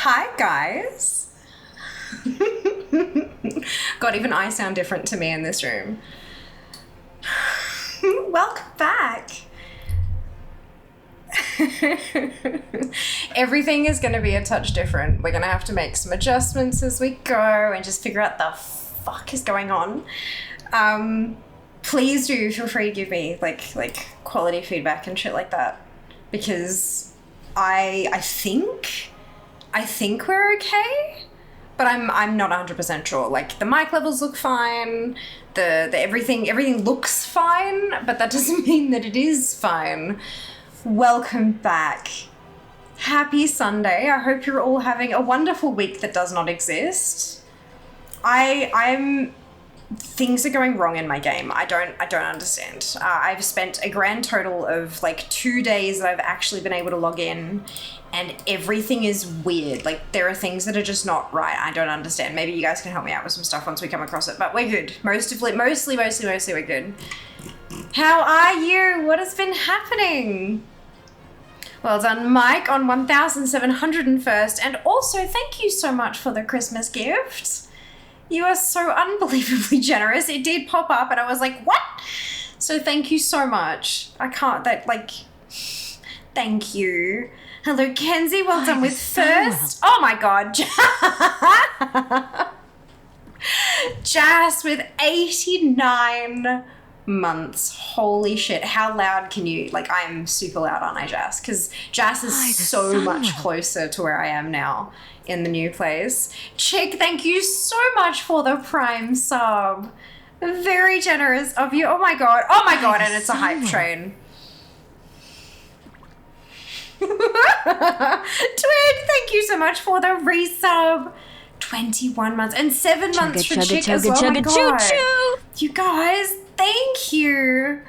Hi, guys. God, even I sound different to me in this room. Welcome back. Everything is going to be a touch different. We're going to have to make some adjustments as we go and just figure out the fuck is going on. Please do feel free to give me like quality feedback and shit like that, because I think we're okay, but I'm not 100% sure. Like, the mic levels look fine, the everything looks fine, but that doesn't mean that it is fine. Welcome back. Happy Sunday. I hope you're all having a wonderful week that does not exist. Things are going wrong in my game. I don't understand. I've spent a grand total of like 2 days that I've actually been able to log in, and everything is weird. Like, there are things that are just not right. I don't understand. Maybe you guys can help me out with some stuff once we come across it, but we're good. Mostly we're good. How are you? What has been happening? Well done, Mike, on 1,701st, and also thank you so much for the Christmas gift. You are so unbelievably generous. It did pop up and I was like, what? So thank you so much. Thank you. Hello, Kenzie. Well done with first. Oh my God. Jas with 89 months. Holy shit. How loud can you, I'm super loud, aren't I, Jas? Because Jas is so much closer to where I am now in the new place. Chick, thank you so much for the Prime sub. Very generous of you. Oh my God, and it's a hype train. Twin, thank you so much for the resub. 21 months and 7 months for Chick as well. Oh my God. You guys, thank you.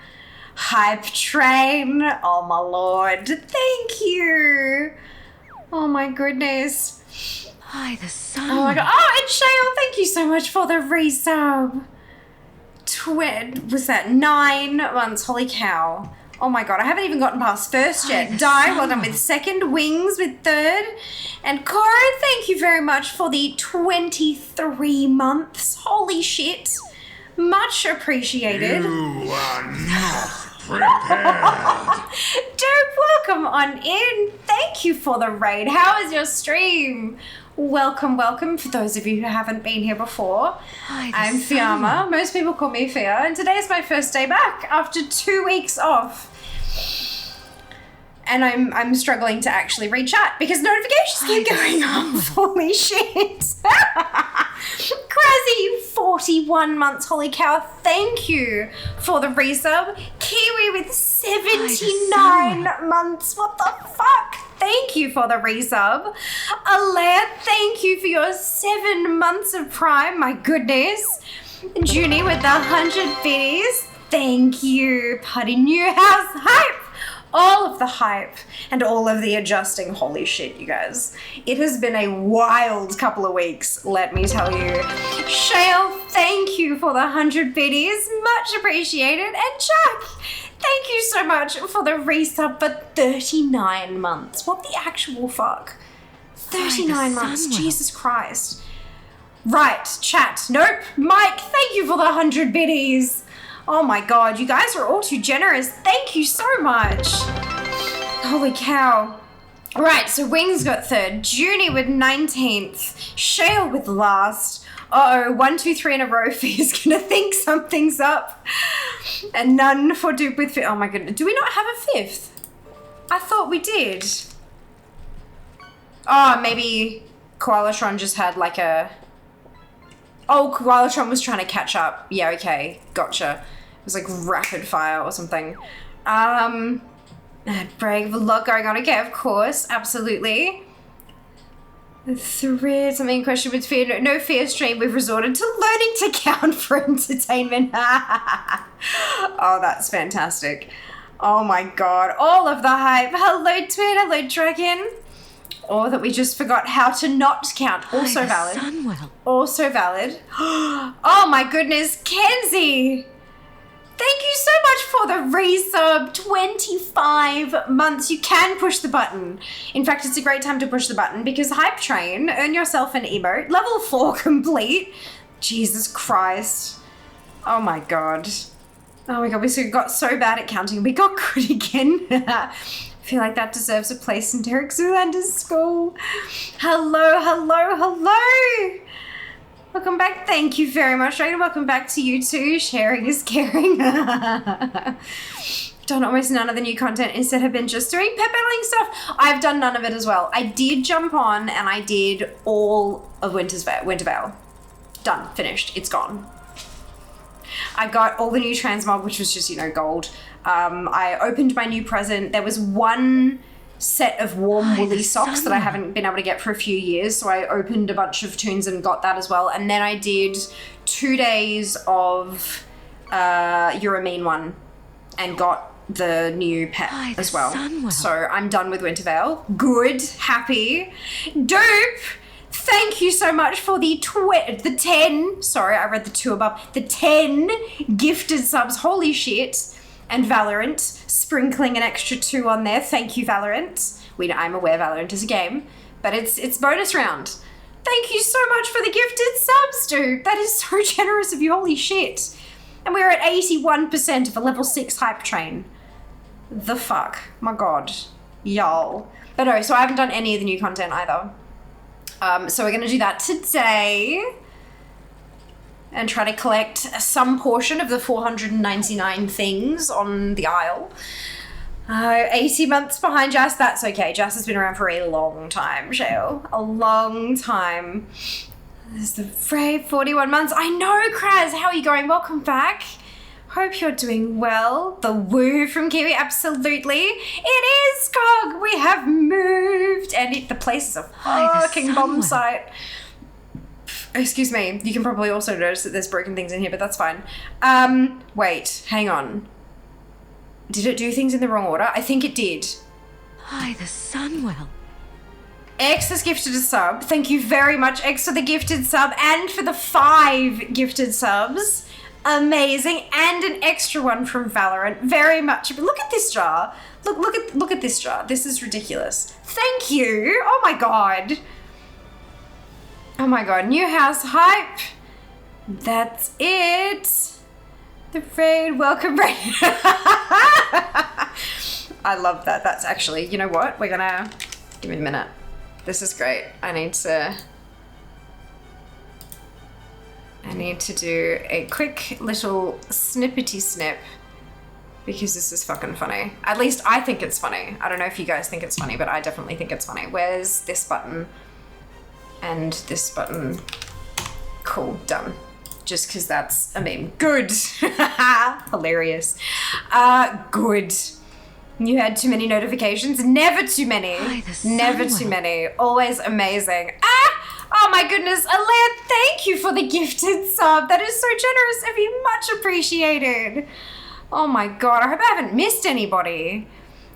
Hype train. Oh my Lord. Thank you. Oh my goodness. Hi, the sun. Oh my God. Oh, and Shale, thank you so much for the resub. Was that 9 months? Holy cow. Oh my God, I haven't even gotten past first yet. Di, well done with second. Wings with third. And Cora, thank you very much for the 23 months. Holy shit. Much appreciated. You are not prepared. Dude, welcome on in. Thank you for the raid. How is your stream? Welcome. For those of you who haven't been here before, I'm Fiamma. Most people call me Fia, and today's my first day back after 2 weeks off. And I'm struggling to actually read chat because notifications keep going off. Holy shit. Crazy 41 months. Holy cow. Thank you for the resub. Kiwi with 79 months. What the fuck? Thank you for the resub. Alea, thank you for your 7 months of Prime. My goodness. Junie with the 100 biddies. Thank you. Putty Newhouse hype. All of the hype and all of the adjusting. Holy shit, you guys. It has been a wild couple of weeks, let me tell you. Shale, thank you for the 100 biddies. Much appreciated. And Jack, thank you so much for the resub for 39 months. What the actual fuck? 39 months. Jesus Christ. Right, chat. Nope. Mike, thank you for the 100 biddies. Oh my God, you guys are all too generous. Thank you so much. Holy cow. Right, so Wings got third, Junie with 19th, Shale with last. Uh-oh, 1, 2, 3 in a row. Fia's gonna think something's up. And none for Dupe with 5th. Oh my goodness, do we not have a 5th? I thought we did. Oh, maybe Koalatron just had like a... Oh, Koalatron was trying to catch up. Yeah, okay, gotcha. It was like rapid fire or something. Brag of a lot going on. Okay, of course, absolutely. Thread, something question with Fear. No Fear stream, we've resorted to learning to count for entertainment. Oh, that's fantastic. Oh my God, all of the hype. Hello, Twin, hello, Dragon. Or that we just forgot how to not count. Also valid. Also valid. Oh my goodness, Kenzie. Thank you so much for the resub. 25 months. You can push the button. In fact, it's a great time to push the button because Hype Train, earn yourself an emote. Level 4 complete. Jesus Christ. Oh my god. Oh my god, we got so bad at counting. We got good again. I feel like that deserves a place in Derek Zoolander's school. Hello, hello, hello. Welcome back. Thank you very much, Rita. Welcome back to you too. Sharing is caring. Done almost none of the new content. Instead have been just doing pet battling stuff. I've done none of it as well. I did jump on and I did all of Winter Vale. Done. Finished. It's gone. I got all the new transmog, which was just, you know, gold. I opened my new present. There was one set of warm woolly socks that I haven't been able to get for a few years. So I opened a bunch of tunes and got that as well. And then I did 2 days of You're a Mean One and got the new pet as well. So I'm done with Winter Vale. Good. Happy. Dope. Thank you so much for the 10, sorry, I read the 2 above, the 10 gifted subs, holy shit, and Valorant, sprinkling an extra 2 on there, thank you Valorant. I'm aware Valorant is a game, but it's bonus round. Thank you so much for the gifted subs, dude, that is so generous of you, holy shit. And we're at 81% of a level 6 hype train. The fuck, my god, y'all. But no, so I haven't done any of the new content either. So we're going to do that today and try to collect some portion of the 499 things on the Isle. 80 months behind Jas, that's okay. Jas has been around for a long time, Shale. A long time. There's the Frey, 41 months. I know, Kraz, how are you going? Welcome back. Hope you're doing well. The woo from Kiwi, absolutely. It is, Cog. We have moved. And the place is a fucking bomb site. Excuse me. You can probably also notice that there's broken things in here, but that's fine. Wait, hang on. Did it do things in the wrong order? I think it did. Hi, the Sunwell. X has gifted a sub. Thank you very much, X, for the gifted sub and for the 5 gifted subs. Amazing, and an extra one from Valorant. Very much. But look at this jar. Look at this jar. This is ridiculous. Thank you. Oh my god. Oh my god. New house hype. That's it. The raid. Welcome raid. I love that. That's actually. You know what? We're gonna give me a minute. This is great. I need to do a quick little snippety snip because this is fucking funny. At least I think it's funny. I don't know if you guys think it's funny, but I definitely think it's funny. Where's this button and this button? Cool, done. Just because that's a meme. Good. Hilarious. Good. You had too many notifications? Never too many. Never too many. Always amazing. Oh my goodness, Alea, thank you for the gifted sub. That is so generous of you, much appreciated. Oh my god, I hope I haven't missed anybody.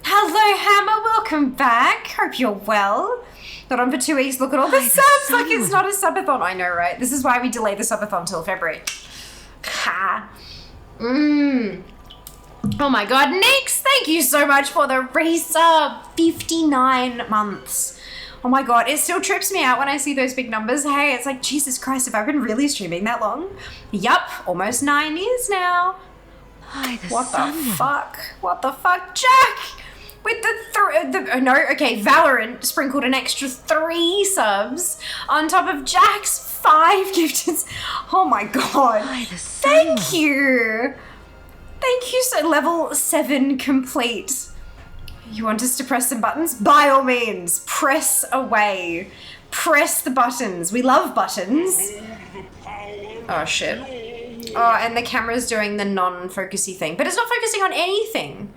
Hello, Hammer, welcome back. Hope you're well. Not on for 2 weeks, look at all the subs, like it's not a subathon. I know, right? This is why we delay the subathon till February. Ha. Oh my god, Nix, thank you so much for the resub. 59 months. Oh my god, it still trips me out when I see those big numbers. Hey, it's like, Jesus Christ, have I been really streaming that long? Yup, almost 9 years now. What the fuck? What the fuck? Jack! With Valorant sprinkled an extra 3 subs on top of Jack's 5 gifted. Oh my god. Thank you. Thank you, so level 7 complete. You want us to press some buttons? By all means, press away. Press the buttons. We love buttons. Oh, shit. Oh, and the camera's doing the non-focusy thing. But it's not focusing on anything.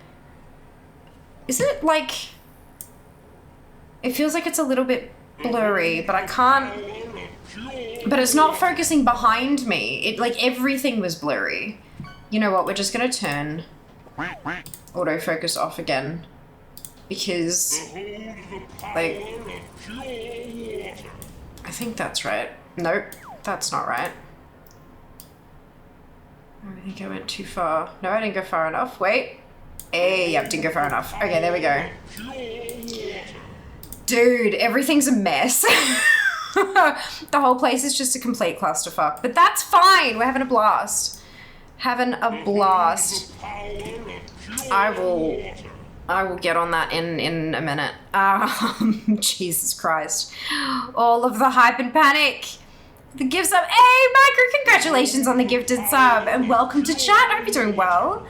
Is it like... It feels like it's a little bit blurry, but I can't... But it's not focusing behind me. It, like, everything was blurry. You know what? We're just going to turn autofocus off again. Because, like, I think that's right. Nope, that's not right. I think I went too far. No, I didn't go far enough. Wait. Hey, yep, didn't go far enough. Okay, there we go. Dude, everything's a mess. The whole place is just a complete clusterfuck. But that's fine. We're having a blast. Having a blast. I will get on that in a minute. Jesus Christ. All of the hype and panic. The gift sub. Hey, Micro, congratulations on the gifted sub. And welcome to chat. I hope you're doing well.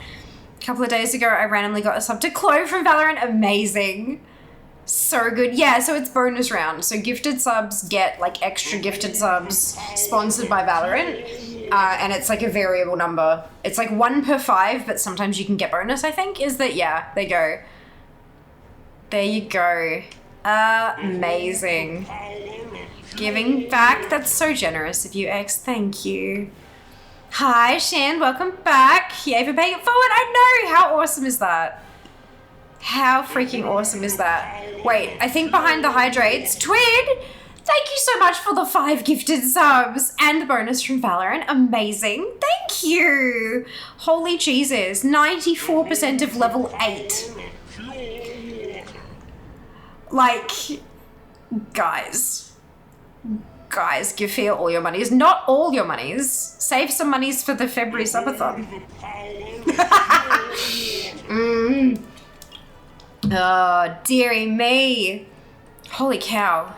A couple of days ago, I randomly got a sub to Chloe from Valorant. Amazing. So good. Yeah, so it's bonus round. So gifted subs get like extra gifted subs sponsored by Valorant. And it's like a variable number. It's like 1 per 5, but sometimes you can get bonus, I think. Is that, yeah, there you go. There you go. Amazing. Giving back. That's so generous of you, X. Thank you. Hi, Shan. Welcome back. Yay for paying it forward. I know. How awesome is that? How freaking awesome is that? Wait, I think behind the hydrates, Twid, thank you so much for the 5 gifted subs and the bonus from Valorant. Amazing. Thank you. Holy Jesus. 94% of level 8. Like, guys, give Fear all your monies. Not all your monies. Save some monies for the February subathon. Oh, dearie me. Holy cow.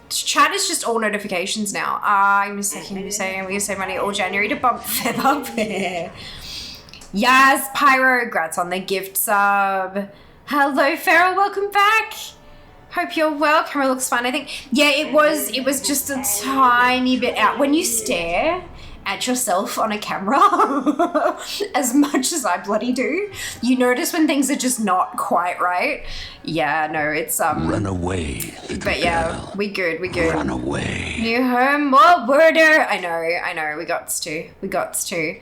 Chat is just all notifications now. I'm gonna say, we're gonna save money all January to bump Feb up. Yes, Pyro, congrats on the gift sub. Hello, Farrell, welcome back. Hope you're well. Camera looks fine, I think. Yeah, it was just a tiny bit out. When you stare at yourself on a camera, as much as I bloody do, you notice when things are just not quite right. Yeah, no, it's Run away. But yeah, we good. Run away. New home, more worder. I know, we got to.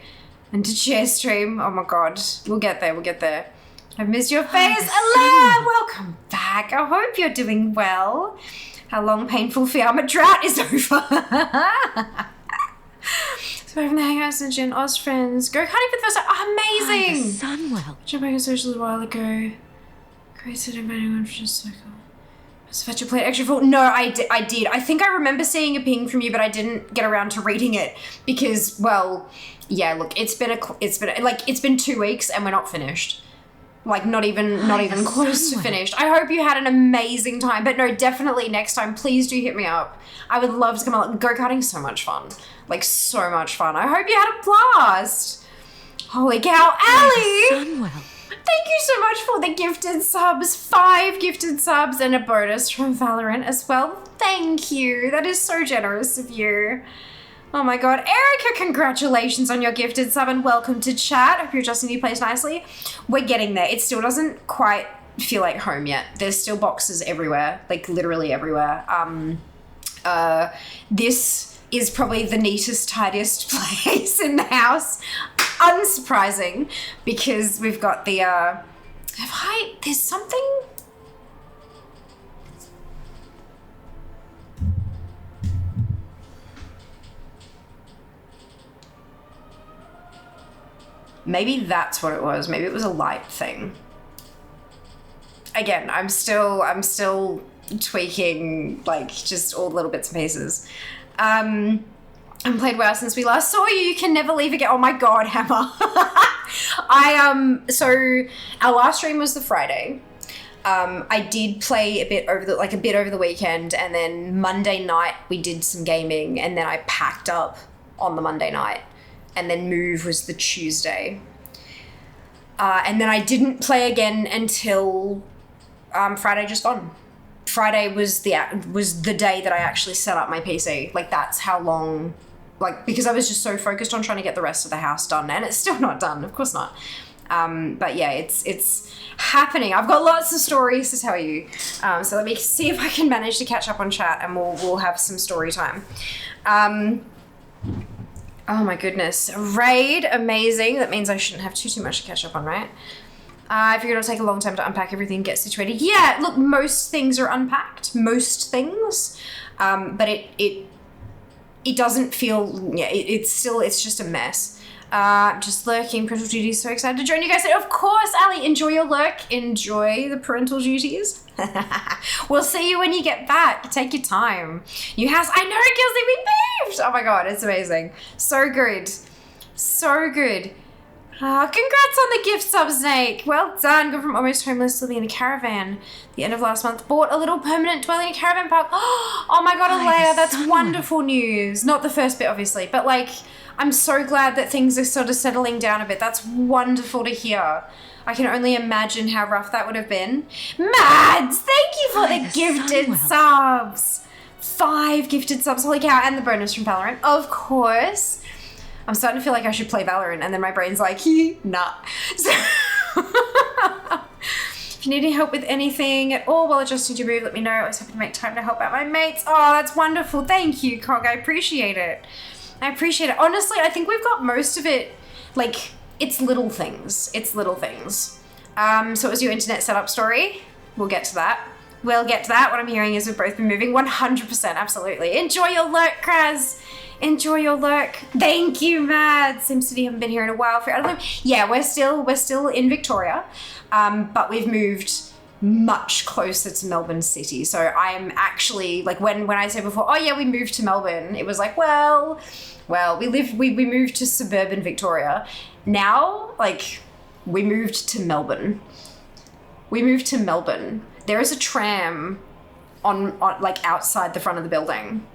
And to share stream, oh my god, we'll get there. I've missed your face. Ella, welcome back. I hope you're doing well. How long painful Fiamma drought is over. So we're having the hangouts and Gen Oz friends. Go karting for the first time. Oh, amazing. Sunwell. Jumped back on social a while ago. Created a manual for just cycle. So fetch a plate extra full. No, I did. I think I remember seeing a ping from you, but I didn't get around to reading it because, well, yeah. Look, it's been 2 weeks and we're not finished. Like not even close to finished. I hope you had an amazing time. But no, definitely next time, please do hit me up. I would love to come out. Go-karting's so much fun. Like so much fun. I hope you had a blast. Holy cow, Allie! Sunwell. Thank you so much for the gifted subs. 5 gifted subs and a bonus from Valorant as well. Thank you. That is so generous of you. Oh my god. Erica, congratulations on your gifted sub and welcome to chat. Hope you're adjusting your place nicely. We're getting there. It still doesn't quite feel like home yet. There's still boxes everywhere. Like literally everywhere. This is probably the neatest, tidiest place in the house. Unsurprising because we've got the, there's something... Maybe that's what it was. Maybe it was a light thing. Again, I'm still tweaking like just all the little bits and pieces. I haven't played WoW since we last saw you. You can never leave again. Oh my god, Hammer. So our last stream was the Friday. I did play a bit over the weekend, and then Monday night we did some gaming, and then I packed up on the Monday night. And then Move was the Tuesday. And then I didn't play again until Friday just gone. Friday was the day that I actually set up my PC. Like that's how long, like because I was just so focused on trying to get the rest of the house done, and it's still not done, of course not. But yeah, it's happening. I've got lots of stories to tell you. So let me see if I can manage to catch up on chat, and we'll have some story time. Oh my goodness. Raid, amazing. That means I shouldn't have too much to catch up on, right? I figured it'll take a long time to unpack everything and get situated. Yeah, look, most things are unpacked. Most things. But it doesn't feel, yeah, it's just a mess. Just lurking, parental duties, so excited to join you guys. Of course, Ali, enjoy your lurk. Enjoy the parental duties. We'll see you when you get back. Take your time. New house. I know, Gilsey, we moved. Oh my God, it's amazing. So good. So good. Congrats on the gift sub, Snake. Well done. Go from almost homeless to living in a caravan. The end of last month. Bought a little permanent dwelling in a caravan park. Oh my God, Alea, that's wonderful news. Not the first bit, obviously, but like, I'm so glad that things are sort of settling down a bit. That's wonderful to hear. I can only imagine how rough that would have been. Mads, thank you for the gifted subs. 5 gifted subs, holy cow, and the bonus from Valorant. Of course. I'm starting to feel like I should play Valorant, and then my brain's like, nah. So if you need any help with anything at all while adjusting to your move, let me know. I was happy to make time to help out my mates. Oh, that's wonderful. Thank you, Cog. I appreciate it. I appreciate it. Honestly, I think we've got most of it, like, it's little things. It's little things. So it was your internet setup story. We'll get to that. We'll get to that. What I'm hearing is we've both been moving 100%. Absolutely. Enjoy your lurk, Kraz. Enjoy your lurk. Thank you, Mad. SimCity haven't been here in a while. Yeah, we're still in Victoria, but we've moved much closer to Melbourne City. So I'm actually, like, when I said before, oh yeah, we moved to Melbourne, it was like, well, we moved to suburban Victoria. Now, like, we moved to Melbourne. There is a tram on like outside the front of the building,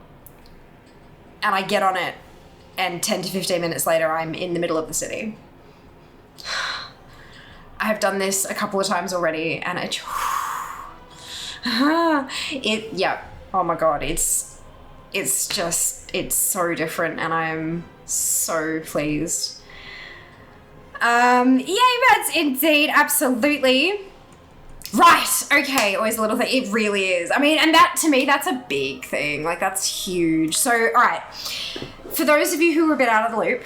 and I get on it, and 10 to 15 minutes later, I'm in the middle of the city. I have done this a couple of times already, and yeah. Oh my God, it's so different, and I'm so pleased. Yay, Mads, indeed, absolutely. Right, okay, always a little thing. It really is. I mean, and that, to me, that's a big thing. Like, that's huge. So, all right, for those of you who were a bit out of the loop,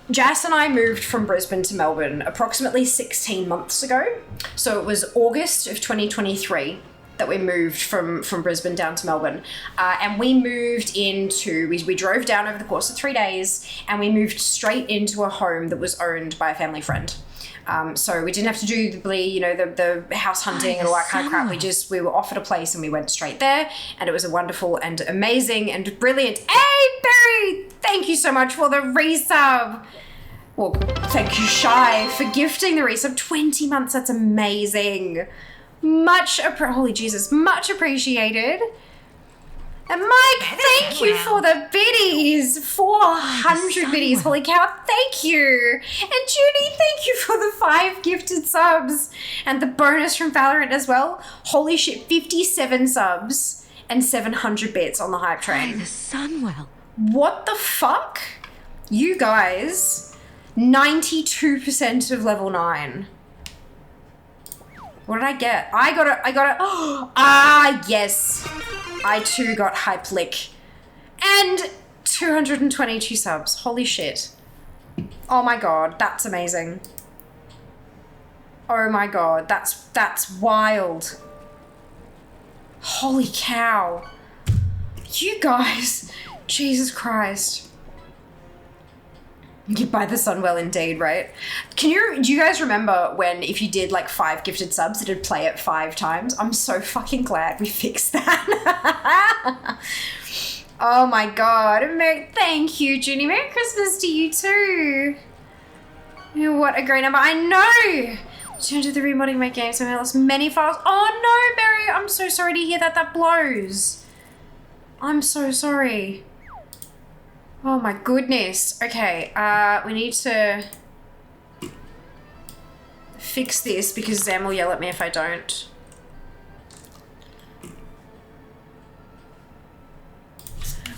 Jas and I moved from Brisbane to Melbourne approximately 16 months ago. So it was August of 2023 that we moved from Brisbane down to Melbourne. And we moved into, we drove down over the course of 3 days, and we moved straight into a home that was owned by a family friend. So we didn't have to do the house hunting and all that kind of crap. We were offered a place and we went straight there, and it was a wonderful and amazing and brilliant. Hey, Barry, thank you so much for the resub. Well, thank you, Shy, for gifting the resub. 20 months, that's amazing. Much appreciated. And Mike, thank you for the biddies. 400 biddies. Holy cow, thank you. And Judy, thank you for the 5 gifted subs. And the bonus from Valorant as well. Holy shit, 57 subs and 700 bits on the hype train. The Sunwell. What the fuck? You guys, 92% of level 9. What did I get? I got it. Yes. I too got hype lick. And 222 subs. Holy shit. Oh my God, that's amazing. Oh my God, that's wild. Holy cow. You guys, Jesus Christ. You buy the Sunwell indeed, right? Do you guys remember when if you did like 5 gifted subs, it'd play it 5 times? I'm so fucking glad we fixed that. Oh my God. Thank you, Junie. Merry Christmas to you too. What a great number. I know. Turn to the remodding my game, so I lost many files. Oh no, Barry. I'm so sorry to hear that. That blows. I'm so sorry. Oh my goodness. Okay, we need to fix this because Zam will yell at me if I don't.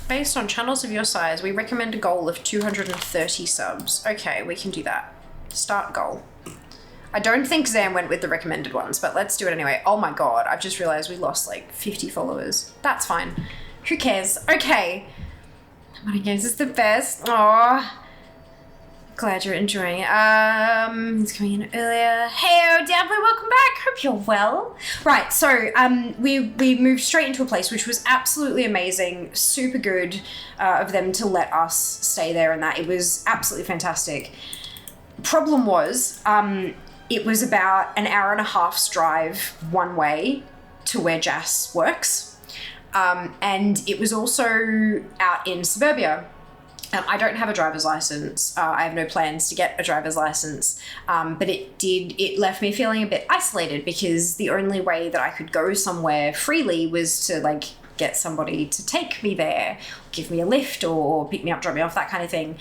Based on channels of your size, we recommend a goal of 230 subs. Okay, we can do that. Start goal. I don't think Zam went with the recommended ones, but let's do it anyway. Oh my God, I've just realized we lost like 50 followers. That's fine. Who cares? Okay. Money Games is the best. Aww. Glad you're enjoying it. He's coming in earlier. Hey, Dably, welcome back. Hope you're well. Right, so we moved straight into a place which was absolutely amazing, super good of them to let us stay there, and that it was absolutely fantastic. Problem was, it was about an hour and a half's drive one way to where Jas works, and it was also out in suburbia. I don't have a driver's license. I have no plans to get a driver's license, but it left me feeling a bit isolated because the only way that I could go somewhere freely was to like get somebody to take me there, give me a lift or pick me up, drop me off, that kind of thing.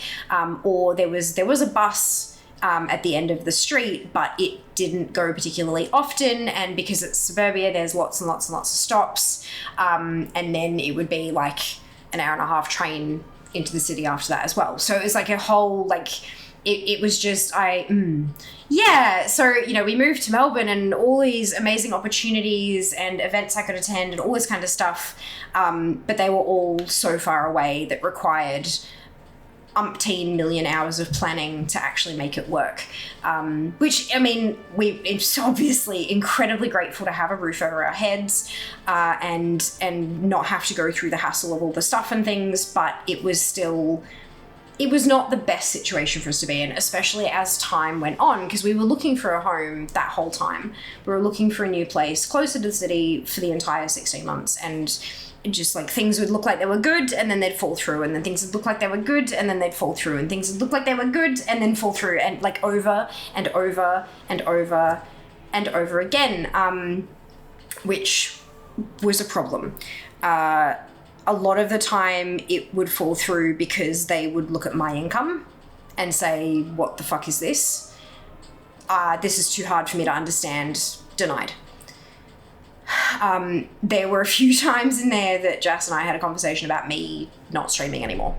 Or there was a bus at the end of the street, but it didn't go particularly often, and because it's suburbia, there's lots and lots and lots of stops, and then it would be like an hour and a half train into the city after that as well. So it was like a whole, like, it was just, so, you know, we moved to Melbourne and all these amazing opportunities and events I could attend and all this kind of stuff, but they were all so far away that required umpteen million hours of planning to actually make it work. Which, I mean, it's obviously incredibly grateful to have a roof over our heads and not have to go through the hassle of all the stuff and things, but it was not the best situation for us to be in, especially as time went on, because we were looking for a home that whole time. We were looking for a new place closer to the city for the entire 16 months, and just like things would look like they were good and then they'd fall through, and then things would look like they were good and then they'd fall through, and things would look like they were good and then fall through, and like over and over and over and over again, which was a problem. A lot of the time it would fall through because they would look at my income and say, what the fuck is this? This is too hard for me to understand. Denied. There were a few times in there that Jas and I had a conversation about me not streaming anymore.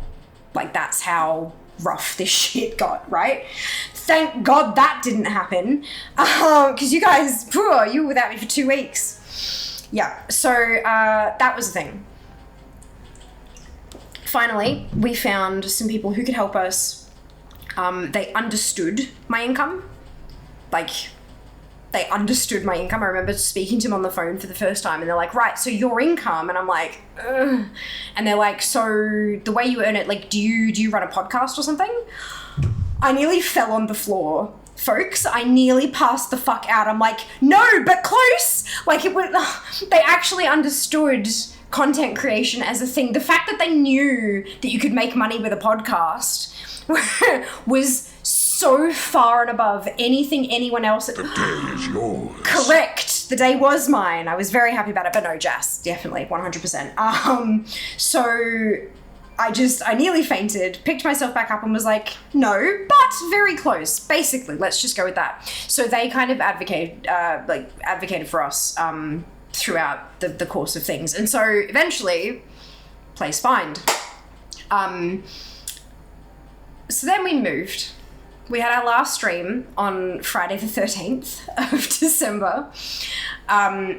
Like, that's how rough this shit got, right? Thank God that didn't happen. Because you guys, you were without me for 2 weeks. Yeah, so that was the thing. Finally, we found some people who could help us. They understood my income. Like, they understood my income. I remember speaking to them on the phone for the first time, and they're like, right, so your income, and I'm like, ugh. And they're like, so the way you earn it, like, do you run a podcast or something? I nearly fell on the floor, folks. I nearly passed the fuck out. I'm like, no, but close. Like, it was, they actually understood content creation as a thing. The fact that they knew that you could make money with a podcast was so far and above anything anyone else. The day is yours. Correct. The day was mine. I was very happy about it, but no, Jas, definitely, 100%. So I nearly fainted, picked myself back up and was like, no, but very close. Basically, let's just go with that. So they kind of advocated for us throughout the course of things. And so eventually, place find. So then we moved. We had our last stream on Friday the 13th of December.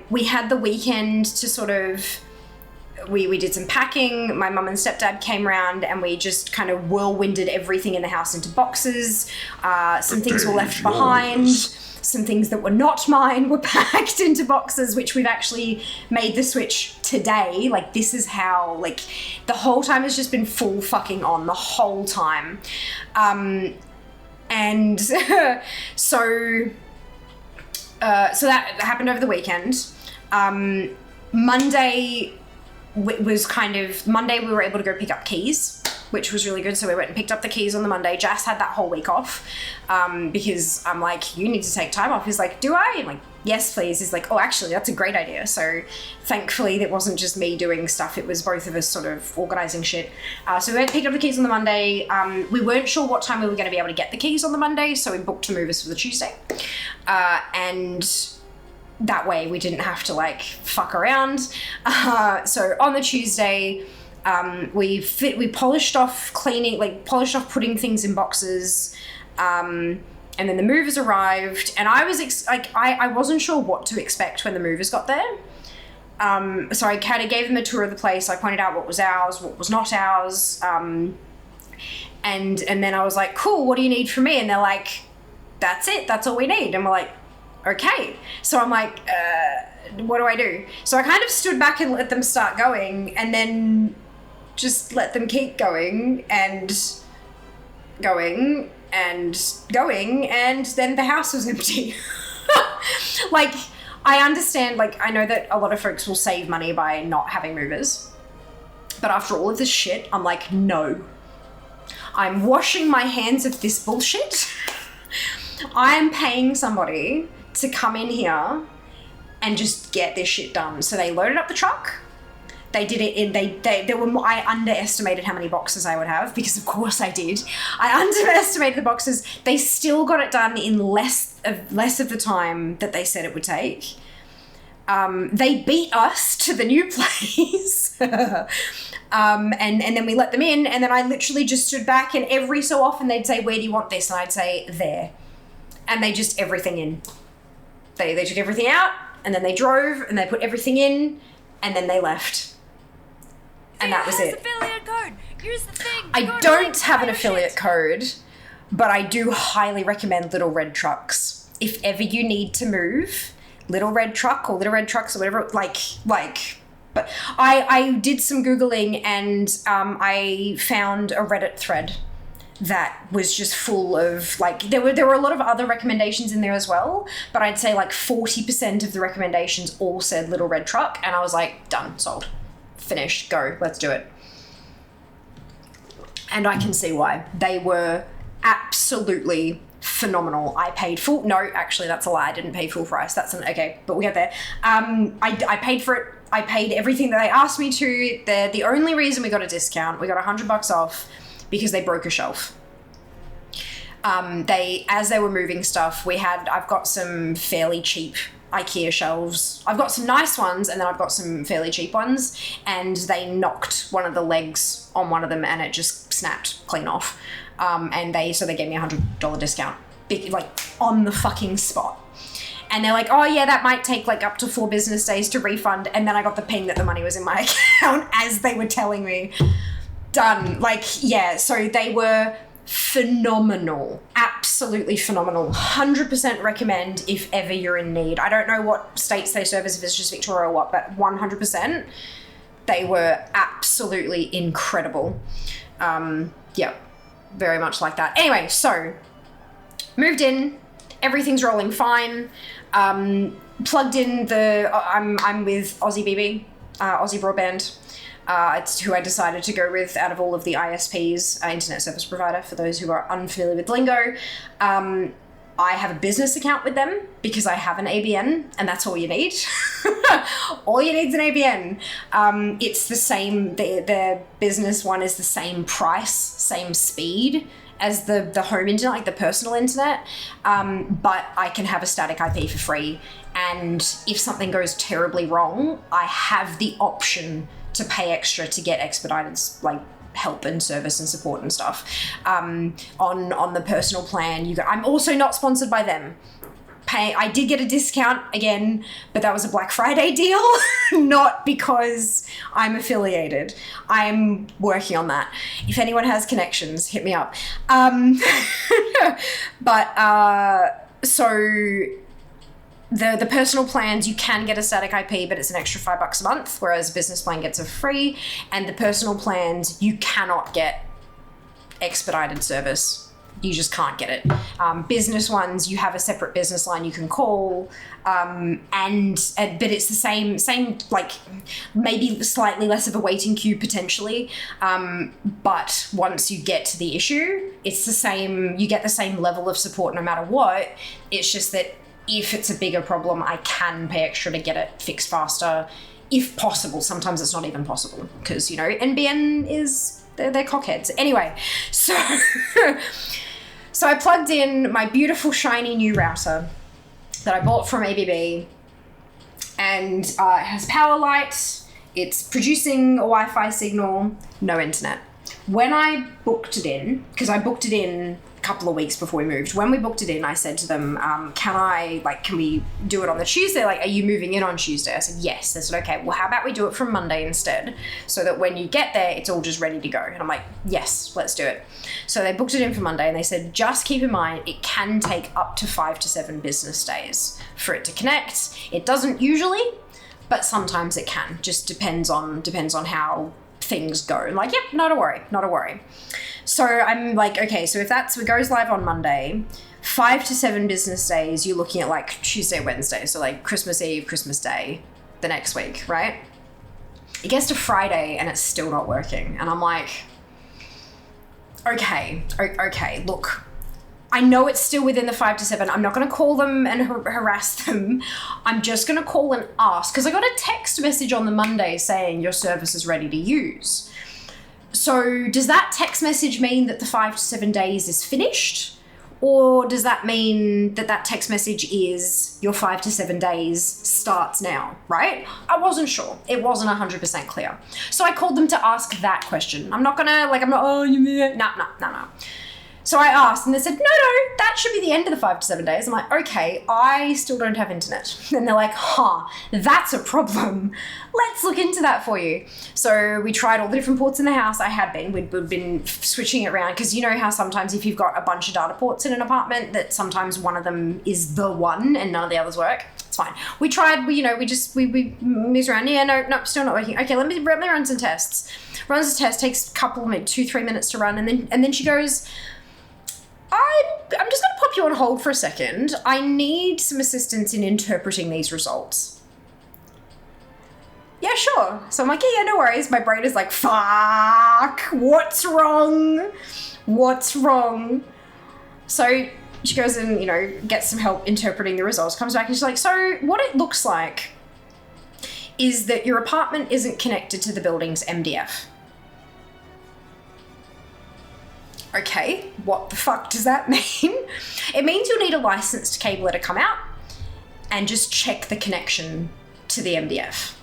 We had the weekend to sort of, we did some packing. My mum and stepdad came around and we just kind of whirlwinded everything in the house into boxes. Some things were left behind. Some things that were not mine were packed into boxes, which we've actually made the switch today. Like, this is how, like, the whole time has just been full fucking on the whole time. And so that happened over the weekend. Monday we were able to go pick up keys, which was really good. So we went and picked up the keys on the Monday. Jas had that whole week off because I'm like, you need to take time off. He's like, do I? I'm like, yes, please. He's like, oh, actually, that's a great idea. So thankfully, it wasn't just me doing stuff. It was both of us sort of organizing shit. So we went and picked up the keys on the Monday. We weren't sure what time we were going to be able to get the keys on the Monday, so we booked the movers for the Tuesday. And that way we didn't have to like fuck around. So on the Tuesday, we polished off putting things in boxes, and then the movers arrived, and I was I wasn't sure what to expect when the movers got there. So I kind of gave them a tour of the place. I pointed out what was ours, what was not ours, And then I was like, cool, what do you need from me? And they're like, that's it, that's all we need. And we're like, okay. So I'm like, what do I do? So I kind of stood back and let them start going, and then just let them keep going and going and going, and then the house was empty. Like, I understand, like, I know that a lot of folks will save money by not having movers, but after all of this shit, I'm like, no. I'm washing my hands of this bullshit. I am paying somebody to come in here and just get this shit done. So they loaded up the truck. They did it in, I underestimated how many boxes I would have, because of course I did. I underestimated the boxes. They still got it done in less of the time that they said it would take. They beat us to the new place. And then we let them in, and then I literally just stood back, and every so often they'd say, where do you want this? And I'd say, there. And they just, everything in. They took everything out, and then they drove, and they put everything in, and then they left. And that was it. Affiliate code. Here's the thing. I don't have an affiliate code, but I do highly recommend Little Red Trucks. If ever you need to move, Little Red Truck or Little Red Trucks or whatever, but I did some Googling, and I found a Reddit thread that was just full of, like, there were a lot of other recommendations in there as well, but I'd say like 40% of the recommendations all said Little Red Truck, and I was like, done, sold. Finished, go, let's do it. And I can see why. They were absolutely phenomenal. I paid full, no, actually that's a lie, I didn't pay full price, okay, but we get there. I paid for it, I paid everything that they asked me to. The only reason we got a discount, we got $100 off, because they broke a shelf. As they were moving stuff, I've got some fairly cheap IKEA shelves. I've got some nice ones, and then I've got some fairly cheap ones, and they knocked one of the legs on one of them, and it just snapped clean off. So they gave me $100 discount, like on the fucking spot. And they're like, oh yeah, that might take like up to 4 business days to refund. And then I got the ping that the money was in my account as they were telling me. Done. Like, yeah, so they were phenomenal, absolutely phenomenal. 100% recommend if ever you're in need. I don't know what states they service, if it's just Victoria or what, but 100%, they were absolutely incredible. Yeah, very much like that. Anyway, so moved in, everything's rolling fine. Plugged in I'm with Aussie BB, Aussie Broadband. It's who I decided to go with out of all of the ISPs, Internet Service Provider, for those who are unfamiliar with lingo. I have a business account with them because I have an ABN, and that's all you need. All you need is an ABN. It's the same, the business one is the same price, same speed as the home internet, like the personal internet, but I can have a static IP for free. And if something goes terribly wrong, I have the option to pay extra to get expedited like help and service and support and stuff. On the personal plan, I'm also not sponsored by them. I did get a discount again, but that was a Black Friday deal, not because I'm affiliated. I'm working on that. If anyone has connections, hit me up. So the personal plans, you can get a static IP, but it's an extra $5 a month, whereas business plan gets it free. And the personal plans, you cannot get expedited service. You just can't get it. Business ones, you have a separate business line you can call, but it's the same, like maybe slightly less of a waiting queue potentially. But once you get to the issue, it's the same. You get the same level of support no matter what. It's just that if it's a bigger problem, I can pay extra to get it fixed faster, if possible. Sometimes it's not even possible because, you know, NBN they're cockheads. Anyway, so so I plugged in my beautiful shiny new router that I bought from ABB, and it has power light. It's producing a Wi-Fi signal, no internet. When I booked it in, because I booked it in couple of weeks before we moved. When we booked it in, I said to them, can we do it on the Tuesday? Like, are you moving in on Tuesday? I said, yes. They said, okay, well, how about we do it from Monday instead? So that when you get there, it's all just ready to go. And I'm like, yes, let's do it. So they booked it in for Monday and they said, just keep in mind, it can take up to 5 to 7 business days for it to connect. It doesn't usually, but sometimes it can. Just depends on how things go. And like, yep, not a worry. So I'm like, okay, so if it goes live on Monday, 5 to 7 business days, you're looking at like Tuesday, Wednesday. So like Christmas Eve, Christmas Day, the next week, right? It gets to Friday and it's still not working. And I'm like, okay, look, I know it's still within the 5 to 7. I'm not going to call them and harass them. I'm just going to call and ask, because I got a text message on the Monday saying your service is ready to use. So does that text message mean that the 5 to 7 days is finished? Or does that mean that text message is your 5 to 7 days starts now, right? I wasn't sure. It wasn't 100% clear. So I called them to ask that question. No. So I asked and they said, no, that should be the end of the 5 to 7 days. I'm like, okay, I still don't have internet. And they're like, that's a problem. Let's look into that for you. So we tried all the different ports in the house. We'd been switching it around, because you know how sometimes if you've got a bunch of data ports in an apartment, that sometimes one of them is the one and none of the others work. It's fine. We tried, we moved around. Yeah, no, still not working. Okay, let me run some tests. Runs a test, takes a couple, maybe 2-3 minutes to run. And then she goes, I'm just going to pop you on hold for a second. I need some assistance in interpreting these results. Yeah, sure. So I'm like, yeah, no worries. My brain is like, fuck, what's wrong? So she goes and, gets some help interpreting the results, comes back and she's like, so what it looks like is that your apartment isn't connected to the building's MDF. Okay, what the fuck does that mean? It means you'll need a licensed cabler to come out and just check the connection to the MDF.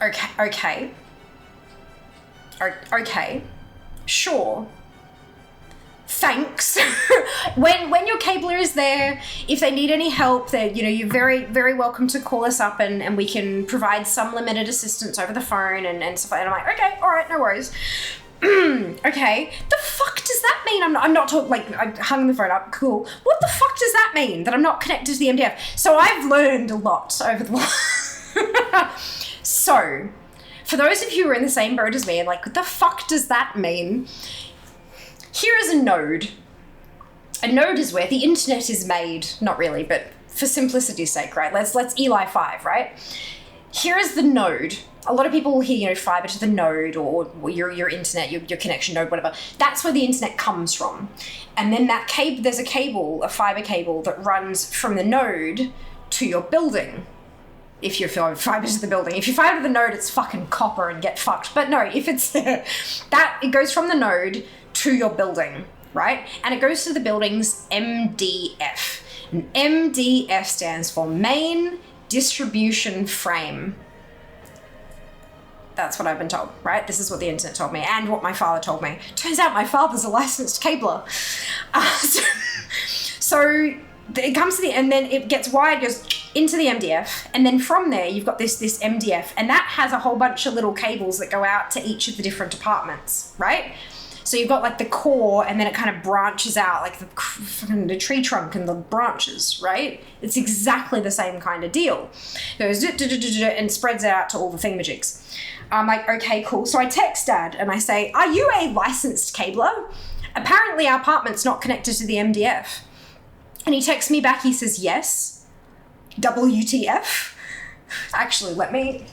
Okay, sure. Thanks. when your cabler is there, if they need any help, you're very, very welcome to call us up and we can provide some limited assistance over the phone and stuff like that. I'm like, okay, all right, no worries. Okay, the fuck does that mean? I'm not talking, I hung the phone up, cool. What the fuck does that mean, that I'm not connected to the MDF? So I've learned a lot over the last... So, for those of you who are in the same boat as me and what the fuck does that mean? Here is a node. A node is where the internet is made, not really, but for simplicity's sake, right? Let's Eli 5, right? Here is the node. A lot of people will hear, fiber to the node or your internet, your connection node, whatever. That's where the internet comes from. And then that cable, there's a fiber cable that runs from the node to your building. If you're fiber to the building. If you're fiber to the node, it's fucking copper and get fucked. But no, if it's it goes from the node to your building, right? And it goes to the building's MDF. And MDF stands for Main Distribution Frame. That's what I've been told, right? This is what the internet told me and what my father told me. Turns out my father's a licensed cabler. So it comes to and then it gets wired, goes into the MDF, and then from there you've got this MDF, and that has a whole bunch of little cables that go out to each of the different apartments, right? So you've got the core, and then it kind of branches out, the tree trunk and the branches, right? It's exactly the same kind of deal. It goes and spreads out to all the thingamajigs. I'm like, okay, cool. So I text Dad and I say, are you a licensed cabler? Apparently our apartment's not connected to the MDF. And he texts me back, he says, yes. WTF? Actually, my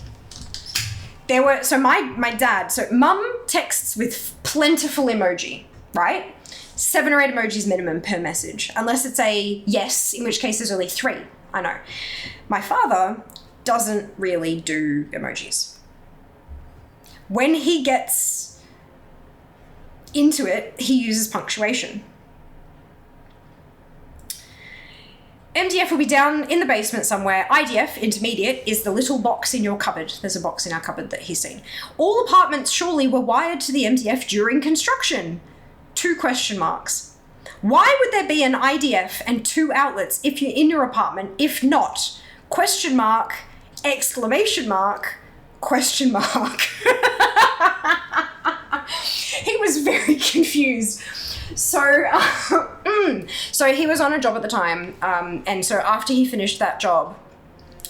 dad, mum texts with plentiful emoji, right? 7 or 8 emojis minimum per message, unless it's a yes, in which case there's only 3, I know. My father doesn't really do emojis. When he gets into it, he uses punctuation. MDF will be down in the basement somewhere. IDF, intermediate, is the little box in your cupboard. There's a box in our cupboard that he's seen. All apartments surely were wired to the MDF during construction. 2 question marks. Why would there be an IDF and 2 outlets if you're in your apartment? If not, question mark, exclamation mark, question mark. He was very confused. So, so he was on a job at the time, and so after he finished that job,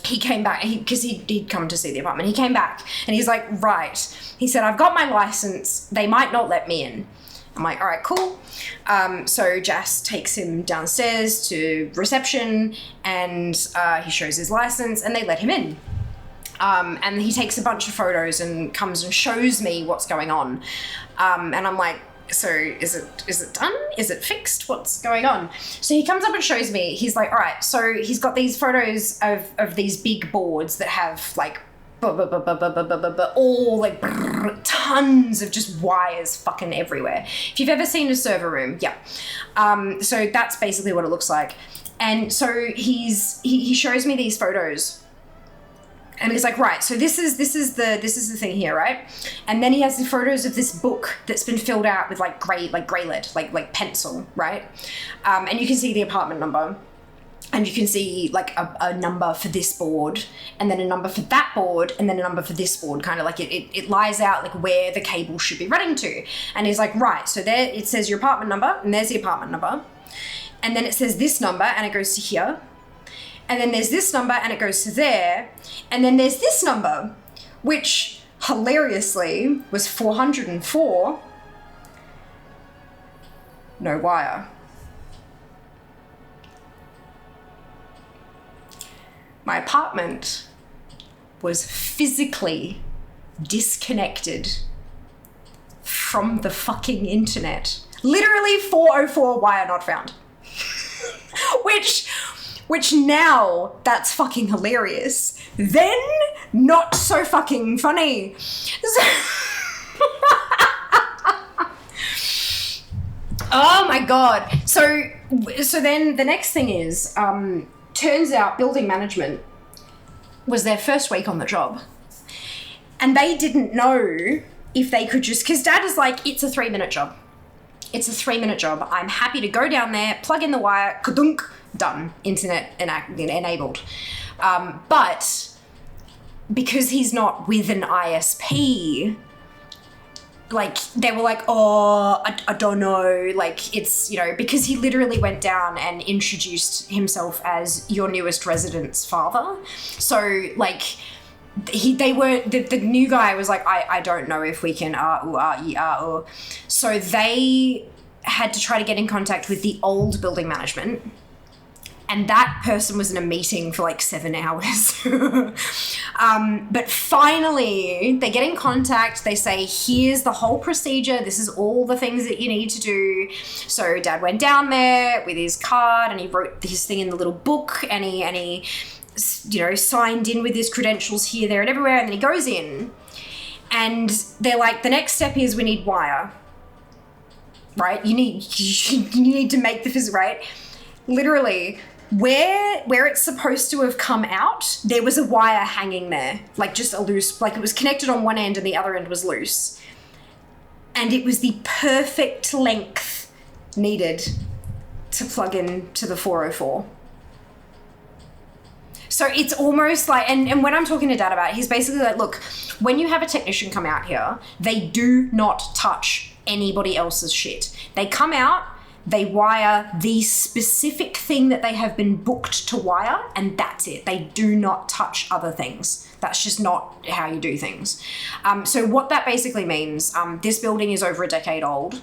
he came back, because he'd come to see the apartment. He came back, and he's like, right. He said, I've got my license. They might not let me in. I'm like, all right, cool. So Jas takes him downstairs to reception, and he shows his license, and they let him in. And he takes a bunch of photos and comes and shows me what's going on. And I'm like, so is it done? Is it fixed? What's going on? So he comes up and shows me. He's like, all right. So he's got these photos of these big boards that have like all like tons of just wires fucking everywhere. If you've ever seen a server room, yeah. So that's basically what it looks like. And so he shows me these photos. And he's like, right, so this is the thing here, right? And then he has the photos of this book that's been filled out with like grey lead, like pencil, right? And you can see the apartment number, and you can see like a number for this board, and then a number for that board, and then a number for this board, kind of like it lies out like where the cable should be running to. And he's like, right, so there it says your apartment number, and there's the apartment number, and then it says this number, and it goes to here. And then there's this number and it goes to there. And then there's this number, which hilariously was 404. No wire. My apartment was physically disconnected from the fucking internet. Literally 404 wire not found. Which now, that's fucking hilarious. Then, not so fucking funny. Oh my god. So then the next thing is, turns out building management was their first week on the job. And they didn't know if they could just, because Dad is like, it's a 3-minute job. It's a 3-minute job. I'm happy to go down there, plug in the wire, kadunk, done, internet enabled. But because he's not with an ISP, like they were like, oh, I don't know, like it's, you know, because he literally went down and introduced himself as your newest resident's father. So like the new guy was like, I don't know if we can so they had to try to get in contact with the old building management, and that person was in a meeting for like 7 hours. But finally they get in contact. They say, here's the whole procedure, this is all the things that you need to do. So Dad went down there with his card and he wrote his thing in the little book, and he you know, signed in with his credentials here, there, and everywhere. And then he goes in, and they're like, the next step is we need wire, right? You need to make the physical, right? Literally, where it's supposed to have come out, there was a wire hanging there, like just a loose, like it was connected on one end and the other end was loose, and it was the perfect length needed to plug in to the 404. So it's almost like, and when I'm talking to Dad about it, he's basically like, look, when you have a technician come out here, they do not touch anybody else's shit. They come out, they wire the specific thing that they have been booked to wire, and that's it. They do not touch other things. That's just not how you do things. So what that basically means, this building is over a decade old.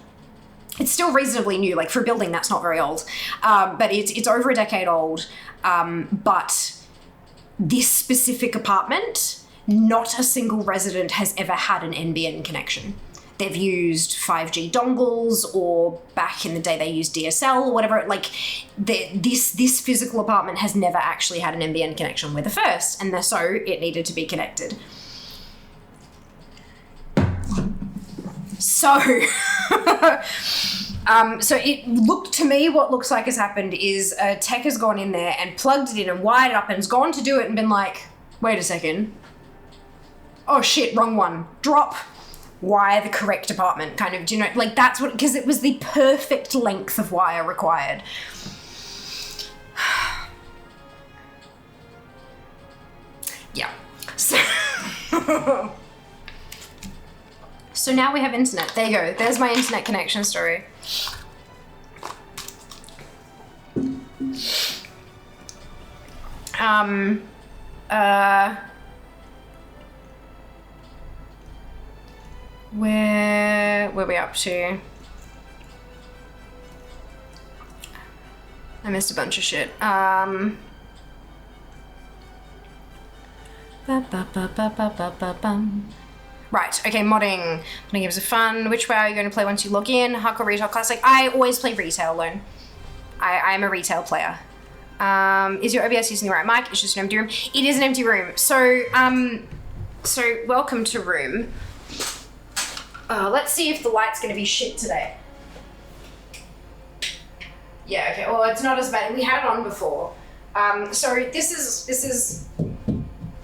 It's still reasonably new, like for a building that's not very old, but it's over a decade old, but this specific apartment, not a single resident has ever had an NBN connection. They've used 5G dongles, or back in the day they used DSL or whatever. Like this physical apartment has never actually had an NBN connection. We're the first, and so it needed to be connected. So, so it looked to me, what looks like has happened is a tech has gone in there and plugged it in and wired it up and has gone to do it and been like, wait a second. Oh shit, wrong one. Drop. wire the correct apartment, kind of, do you know, like that's what, because it was the perfect length of wire required. Yeah. So now we have internet. There you go. There's my internet connection story. Where were we up to? I missed a bunch of shit. Right, okay, modding. Modding games are fun. Which way are you going to play once you log in? Hardcore, retail, classic. I always play retail alone. I am a retail player. Is your OBS using the right mic? It's just an empty room. It is an empty room. So welcome to room. Let's see if the light's going to be shit today. Yeah, okay. Well, it's not as bad. We had it on before. So this is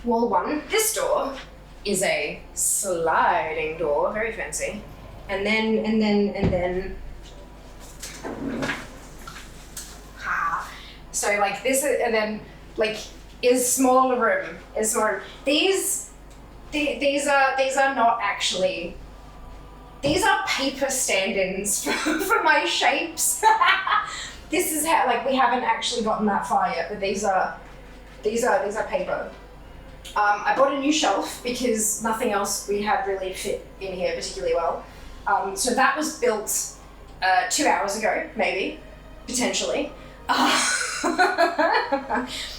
wall one. This door is a sliding door, very fancy. And then. So like this, and then like is smaller room. Is smaller. These are not actually. These are paper stand-ins for my shapes. This is how, like, we haven't actually gotten that far yet, but these are paper. I bought a new shelf because nothing else we had really fit in here particularly well. So that was built 2 hours ago, maybe, potentially. And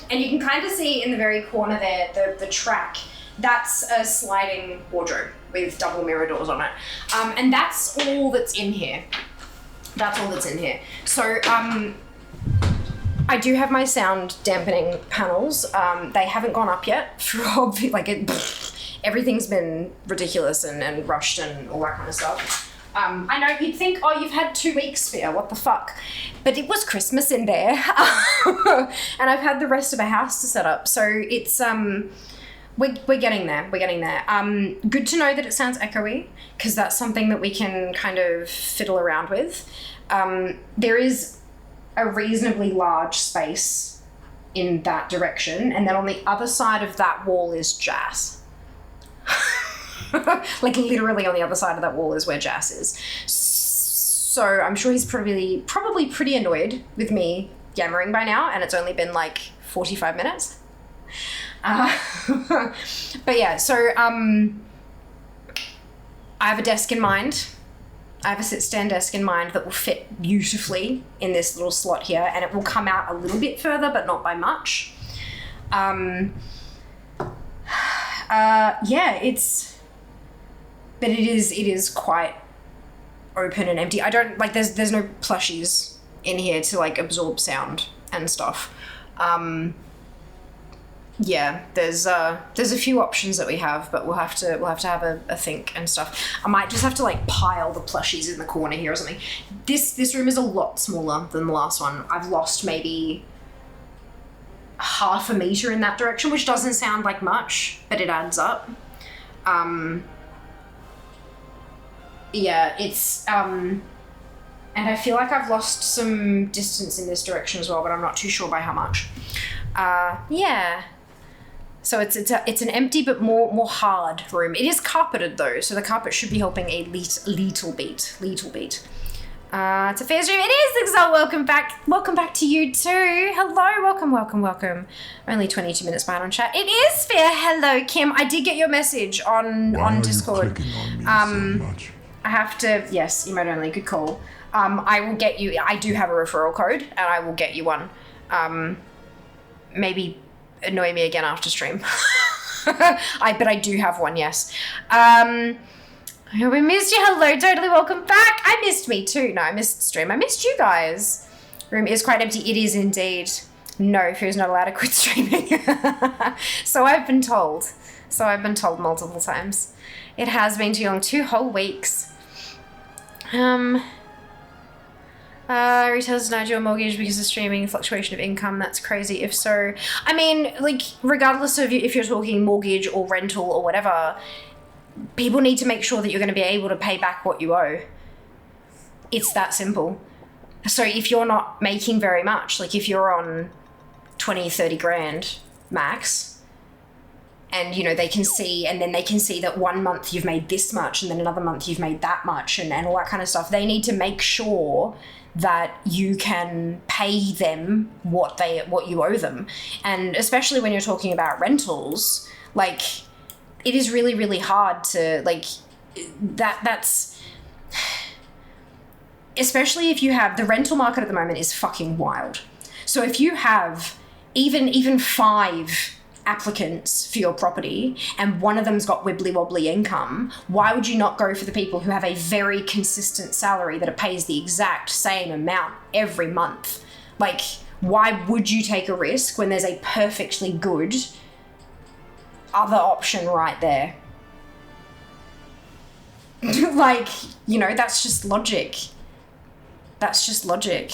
you can kind of see in the very corner there, the track. That's a sliding wardrobe with double mirror doors on it. And that's all that's in here. That's all that's in here. So I do have my sound dampening panels. They haven't gone up yet for everything's been ridiculous and rushed and all that kind of stuff. I know you'd think, oh, you've had 2 weeks spare, what the fuck? But it was Christmas in there. And I've had the rest of a house to set up. So it's, we're getting there, good to know that it sounds echoey, because that's something that we can kind of fiddle around with. There is a reasonably large space in that direction, and then on the other side of that wall is Jazz. Like literally on the other side of that wall is where Jazz is. So I'm sure he's probably pretty annoyed with me yammering by now, and it's only been like 45 minutes. But yeah, so I have a desk in mind. I have a sit-stand desk in mind that will fit beautifully in this little slot here, and it will come out a little bit further, but not by much. Yeah, but it is quite open and empty. I don't, like, there's no plushies in here to, like, absorb sound and stuff. Yeah, there's a few options that we have, but we'll have to have a think and stuff. I might just have to like pile the plushies in the corner here or something. This room is a lot smaller than the last one. I've lost maybe half a meter in that direction, which doesn't sound like much, but it adds up. Yeah, it's and I feel like I've lost some distance in this direction as well, but I'm not too sure by how much. Yeah. So it's an empty but more hard room. It is carpeted though, so the carpet should be helping a little bit. It's a fair stream. It is, Exalt. Welcome back. Welcome back to you too. Hello. Welcome. Only 22 minutes behind on chat. It is fair. Hello, Kim. I did get your message on Discord. On me so much? I have to. Yes, emote only. Good call. I will get you. I do have a referral code, and I will get you one. Maybe annoy me again after stream. But I do have one, yes. I hope I missed you. Hello, totally welcome back. I missed me too. No, I missed the stream. I missed you guys. Room is quite empty. It is indeed. No, who's not allowed to quit streaming. So I've been told multiple times. It has been too long, 2 whole weeks. Retailers denied your mortgage because of streaming, fluctuation of income. That's crazy. If so, I mean, like, regardless of if you're talking mortgage or rental or whatever, people need to make sure that you're going to be able to pay back what you owe. It's that simple. So if you're not making very much, like if you're on 20, 30 grand max, and, you know, they can see that 1 month you've made this much and then another month you've made that much and all that kind of stuff, they need to make sure that you can pay them what you owe them. And especially when you're talking about rentals, like, it is really, really hard to, like, that's, especially if you have, the rental market at the moment is fucking wild. So if you have even 5 applicants for your property and one of them's got wibbly wobbly income, why would you not go for the people who have a very consistent salary that it pays the exact same amount every month? Like, why would you take a risk when there's a perfectly good other option right there? Like, you know, that's just logic. That's just logic.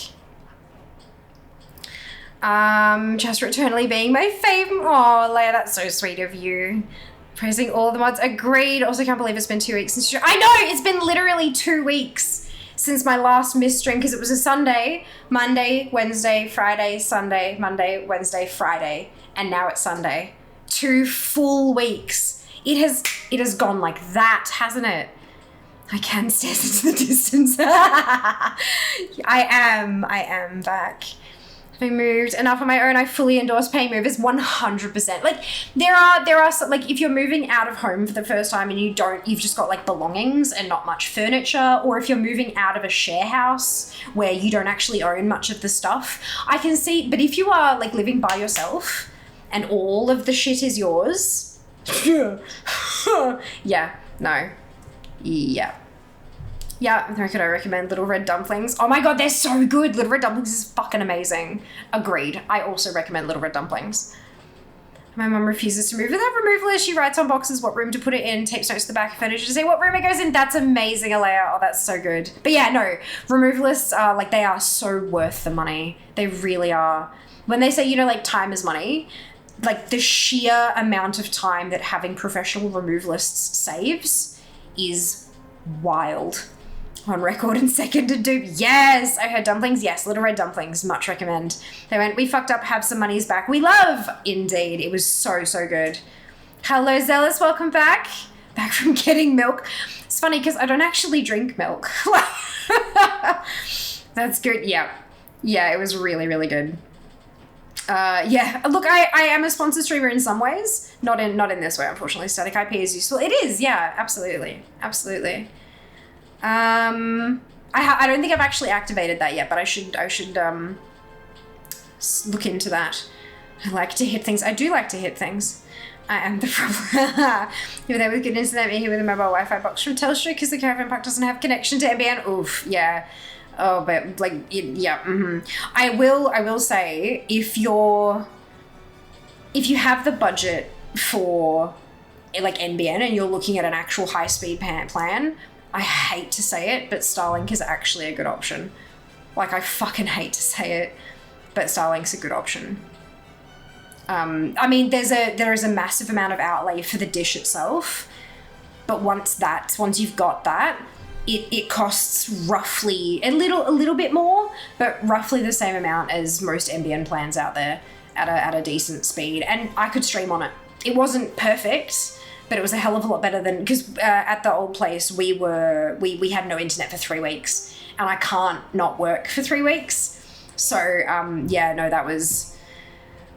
Just eternally being my fave. Oh, Leia, that's so sweet of you. Praising all the mods. Agreed. Also can't believe it's been 2 weeks since I know, it's been literally 2 weeks since my last missed stream, because it was a Sunday, Monday, Wednesday, Friday, Sunday, Monday, Wednesday, Friday, and now it's Sunday. 2 full weeks. It has gone like that, hasn't it? I can stare into the distance. I am back. Having moved enough on my own, I fully endorse paying movers 100%. Like, there are some, like, if you're moving out of home for the first time and you've just got like belongings and not much furniture, or if you're moving out of a share house where you don't actually own much of the stuff, I can see. But if you are like living by yourself and all of the shit is yours, yeah, no, yeah. Yeah, nor could I recommend Little Red Dumplings. Oh my god, they're so good. Little Red Dumplings is fucking amazing. Agreed. I also recommend Little Red Dumplings. My mum refuses to move without removal list. She writes on boxes what room to put it in, tapes notes to the back of furniture to say what room it goes in. That's amazing, Alea. Oh, that's so good. But yeah, no, removalists are like, they are so worth the money. They really are. When they say, you know, like, time is money, like, the sheer amount of time that having professional removalists saves is wild. On record and seconded dupe. Yes, I heard dumplings. Yes, Little Red Dumplings. Much recommend. They went, we fucked up, have some monies back. We love. Indeed. It was so, so good. Hello, Zealous. Welcome back. Back from getting milk. It's funny because I don't actually drink milk. That's good. Yeah. Yeah, it was really, really good. Yeah, look, I am a sponsored streamer in some ways. Not in this way, unfortunately. Static IP is useful. It is. Yeah, absolutely. Absolutely. I don't think I've actually activated that yet, but I should look into that. I like to hit things. I do like to hit things. I am the problem. You're there with good internet, me here with a mobile Wi-Fi box from Telstra because the caravan park doesn't have connection to NBN. Oof, yeah. Oh, but like, yeah. Mm-hmm. I will say, if you have the budget for like NBN and you're looking at an actual high-speed plan, I hate to say it, but Starlink is actually a good option. Like, I fucking hate to say it, but Starlink's a good option. I mean, there is a massive amount of outlay for the dish itself, but once you've got that, it costs roughly a little bit more, but roughly the same amount as most NBN plans out there at a decent speed, and I could stream on it. It wasn't perfect, but it was a hell of a lot better than, because at the old place we had no internet for 3 weeks, and I can't not work for 3 weeks. So yeah, no, that was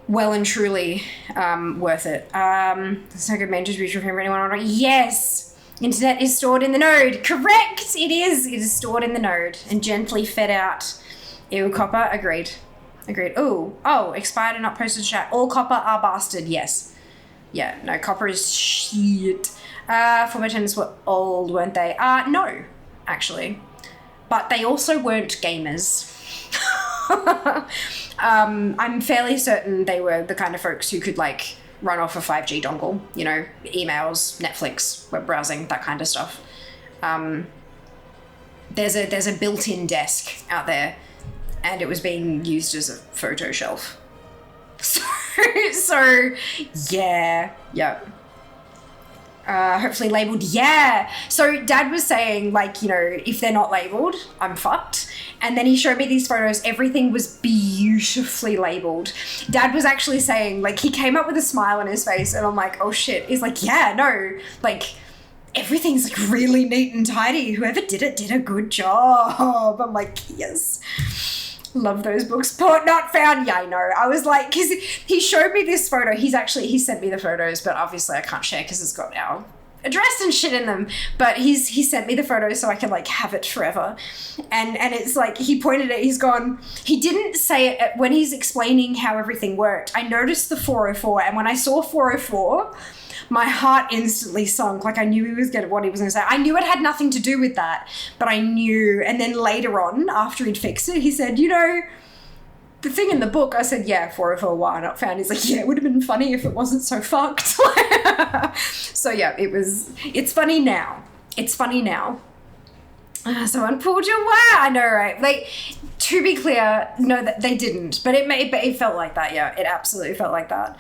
well and truly worth it. It's no good main distribution for anyone. Yes, internet is stored in the node. Correct, it is. It is stored in the node and gently fed out. Ew, copper. Agreed. Oh, expired and not posted to chat. All copper are bastard. Yes. Yeah, no, copper is shit. Former tenants were old, weren't they? No, actually. But they also weren't gamers. I'm fairly certain they were the kind of folks who could, like, run off a 5G dongle, you know, emails, Netflix, web browsing, that kind of stuff. There's a built-in desk out there, and it was being used as a photo shelf. So yeah. Hopefully labeled, yeah. So Dad was saying, like, you know, if they're not labeled, I'm fucked. And then he showed me these photos. Everything was beautifully labeled. Dad was actually saying, like, he came up with a smile on his face, and I'm like, oh shit. He's like, yeah, no, like, everything's like really neat and tidy. Whoever did it did a good job. I'm like, yes. Love those books. Port not found. Yeah, I know. I was like, because he showed me this photo. He sent me the photos, but obviously I can't share because it's got our address and shit in them. But he sent me the photos so I can like have it forever. And it's like, he pointed it, he's gone, he didn't say it when he's explaining how everything worked. I noticed the 404, and when I saw 404, my heart instantly sunk. Like I knew what he was going to say. I knew it had nothing to do with that, but I knew. And then later on, after he'd fixed it, he said, you know, the thing in the book, I said, yeah, 404, why not found? He's like, yeah, it would have been funny if it wasn't so fucked. So yeah, it's funny now. It's funny now. Someone pulled your wire. I know, right? Like, to be clear, no, that they didn't, but it felt like that. Yeah, it absolutely felt like that.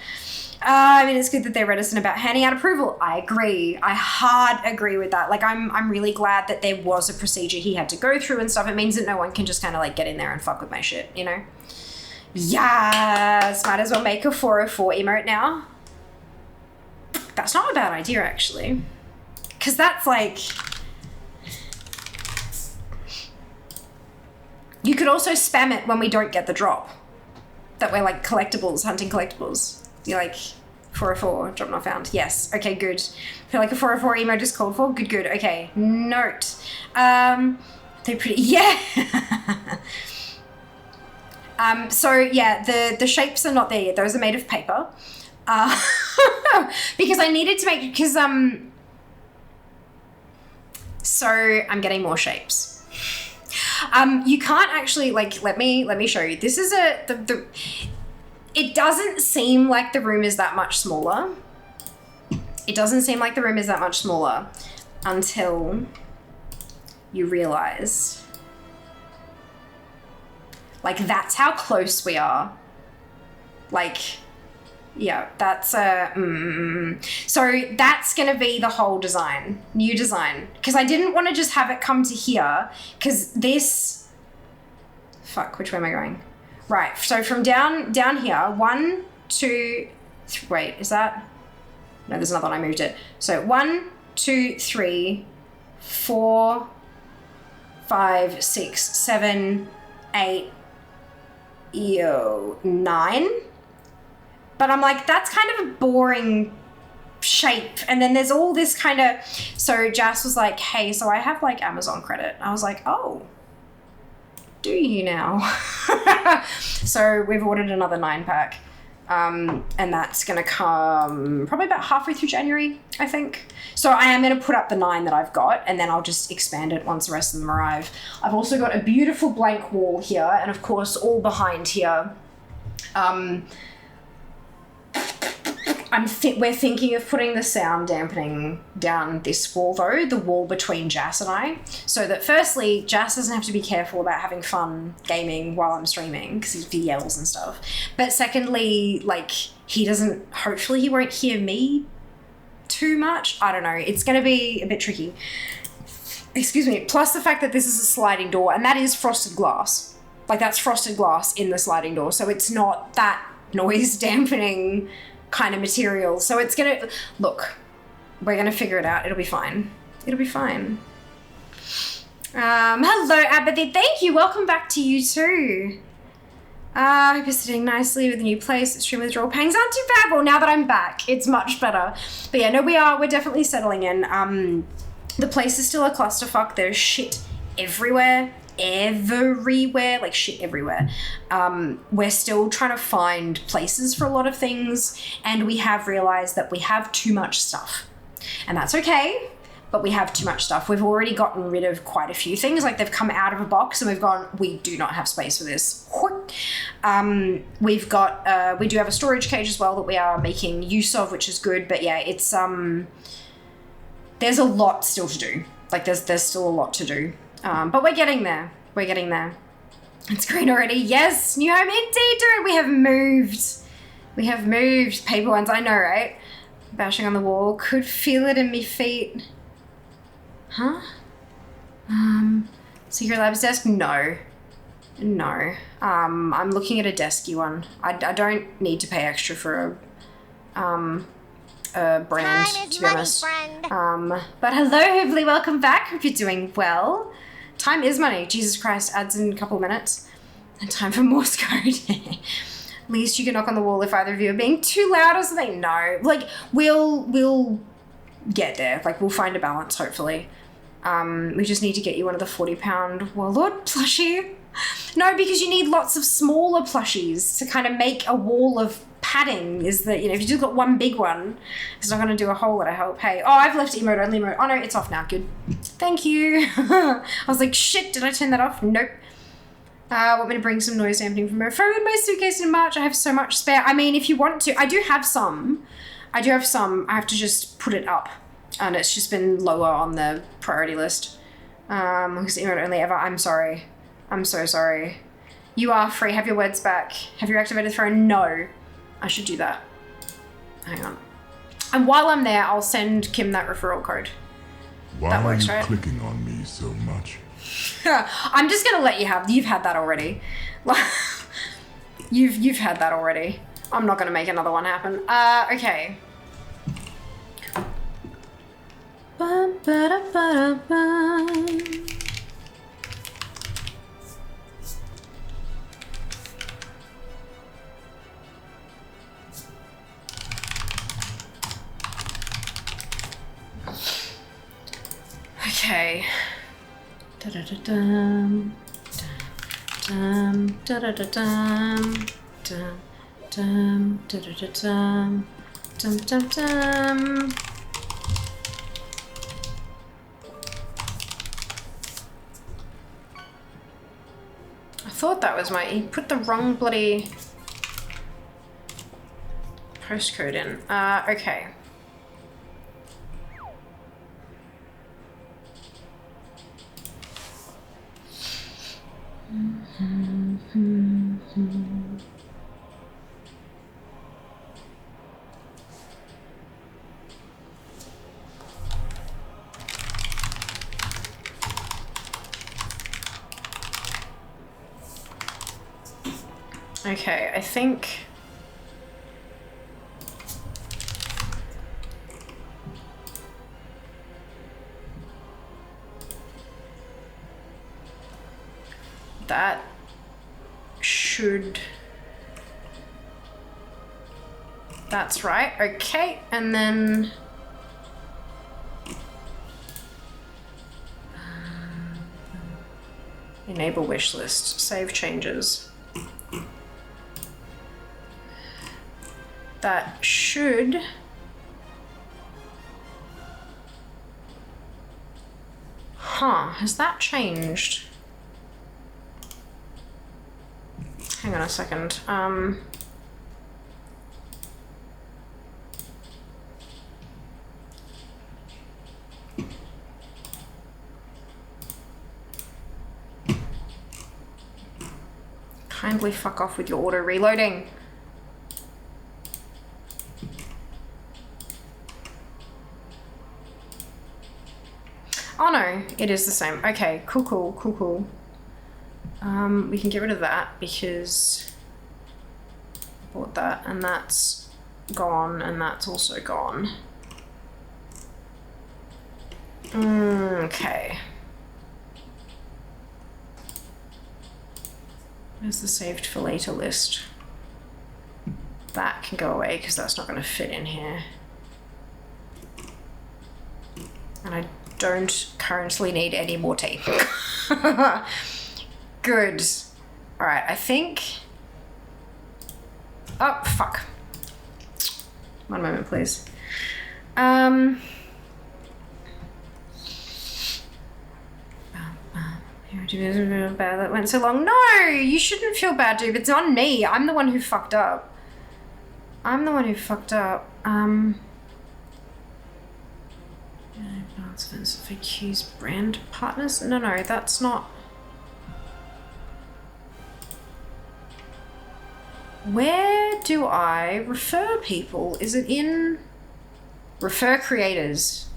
I mean, it's good that they're reticent about handing out approval. I agree. I hard agree with that. Like, I'm really glad that there was a procedure he had to go through and stuff. It means that no one can just kind of like get in there and fuck with my shit, you know? Yes, might as well make a 404 emote now. That's not a bad idea, actually. Because that's like... You could also spam it when we don't get the drop. That we're like collectibles, hunting collectibles. You're like, 404, drop not found. Yes, okay, good. I feel like a 404 emote is called for. Good, okay. Note. They're pretty, yeah. So yeah, the shapes are not there yet. Those are made of paper. Because I needed to make, because, so I'm getting more shapes. You can't actually, like, let me show you. This is it doesn't seem like the room is that much smaller. It doesn't seem like the room is that much smaller until you realize, like, that's how close we are. Like, yeah, that's so that's gonna be the whole design, new design, because I didn't want to just have it come to here, because this, fuck, which way am I going? Right, so from down here, 1, 2, wait, is that, no, there's another one, I moved it. So 1, 2, 3, 4, 5, 6, 7, 8, 9. But I'm like, that's kind of a boring shape. And then there's all this kind of, so Jas was like, hey, so I have like Amazon credit. I was like, oh, do you now? So we've ordered another 9-pack. And that's going to come probably about halfway through January, I think. So I am going to put up the 9 that I've got, and then I'll just expand it once the rest of them arrive. I've also got a beautiful blank wall here, and of course, all behind here, we're thinking of putting the sound dampening down this wall, though, the wall between Jas and I, so that firstly, Jas doesn't have to be careful about having fun gaming while I'm streaming, because he yells and stuff. But secondly, like, hopefully he won't hear me too much. I don't know. It's going to be a bit tricky. Excuse me. Plus the fact that this is a sliding door, and that is frosted glass. Like, that's frosted glass in the sliding door, so it's not that noise dampening kind of material. So it's gonna, look, we're gonna figure it out. It'll be fine. It'll be fine. Hello, Apathy. Thank you. Welcome back to you too. I hope you're sitting nicely with a new place. Extreme withdrawal pangs aren't too bad. Well, now that I'm back, it's much better. But yeah, no, we're definitely settling in. The place is still a clusterfuck. There's shit everywhere, like shit everywhere. We're still trying to find places for a lot of things, and we have realized that we have too much stuff, and that's okay, but we have too much stuff. We've already gotten rid of quite a few things. Like, they've come out of a box and we've gone, we do not have space for this. We've got, we do have a storage cage as well that we are making use of, which is good, but yeah, it's, there's a lot still to do. Like, there's still a lot to do. But we're getting there. We're getting there. It's green already. Yes, new home indeed, dude. We have moved. We have moved. Paper ones, I know, right? Bashing on the wall. Could feel it in me feet. Huh? Secret Labs desk? No. No. I'm looking at a desky one. I don't need to pay extra for a brand, Time is to be money, honest. friend. But hello, hopefully welcome back. Hope you're doing well. Time is money. Jesus Christ, adds in a couple of minutes. And time for Morse code. At least you can knock on the wall if either of you are being too loud or something. No. Like, we'll get there. Like, we'll find a balance, hopefully. We just need to get you one of the 40-pound Warlord plushie. No, because you need lots of smaller plushies to kind of make a wall of padding. Is that, you know, if you just got one big one, it's not going to do a whole lot of help. Hey, oh, I've left emote only mode. Oh no, it's off now. Good. Thank you. I was like, shit, did I turn that off? Nope. Want me to bring some noise dampening from my phone in my suitcase in March? I have so much spare. I mean, if you want to, I do have some. I have to just put it up. And it's just been lower on the priority list. Because emote only ever. I'm sorry. I'm so sorry. You are free. Have your words back. Have you activated the phone? No. I should do that. Hang on. And while I'm there, I'll send Kim that referral code. Why That works, are you right? clicking on me so much? I'm just gonna let you have. You've had that already. You've had that already. I'm not gonna make another one happen. Okay. Bum, ba-da, ba-da, bum. Okay. Da-da-da-dum. Dum, da-da-da-dum. Dum, dum, da-da-da-dum. Dum, dum, dum. I thought that was my... You put the wrong bloody postcode in. Okay. Okay, I think... that should... That's right, okay, and then... Enable wish list, save changes. That should... Huh, has that changed? Hang on a second. Kindly fuck off with your auto reloading. Oh no, it is the same. Okay, cool. We can get rid of that because I bought that and that's gone and that's also gone. Okay. Where's the saved for later list? That can go away because that's not going to fit in here. And I don't currently need any more tape. Good. Alright, I think... Oh, fuck. One moment, please. That went so long. No, you shouldn't feel bad, dude. It's on me. I'm the one who fucked up. Advancements for Q's brand partners? No, that's not. Where do I refer people? Is it in Refer creators.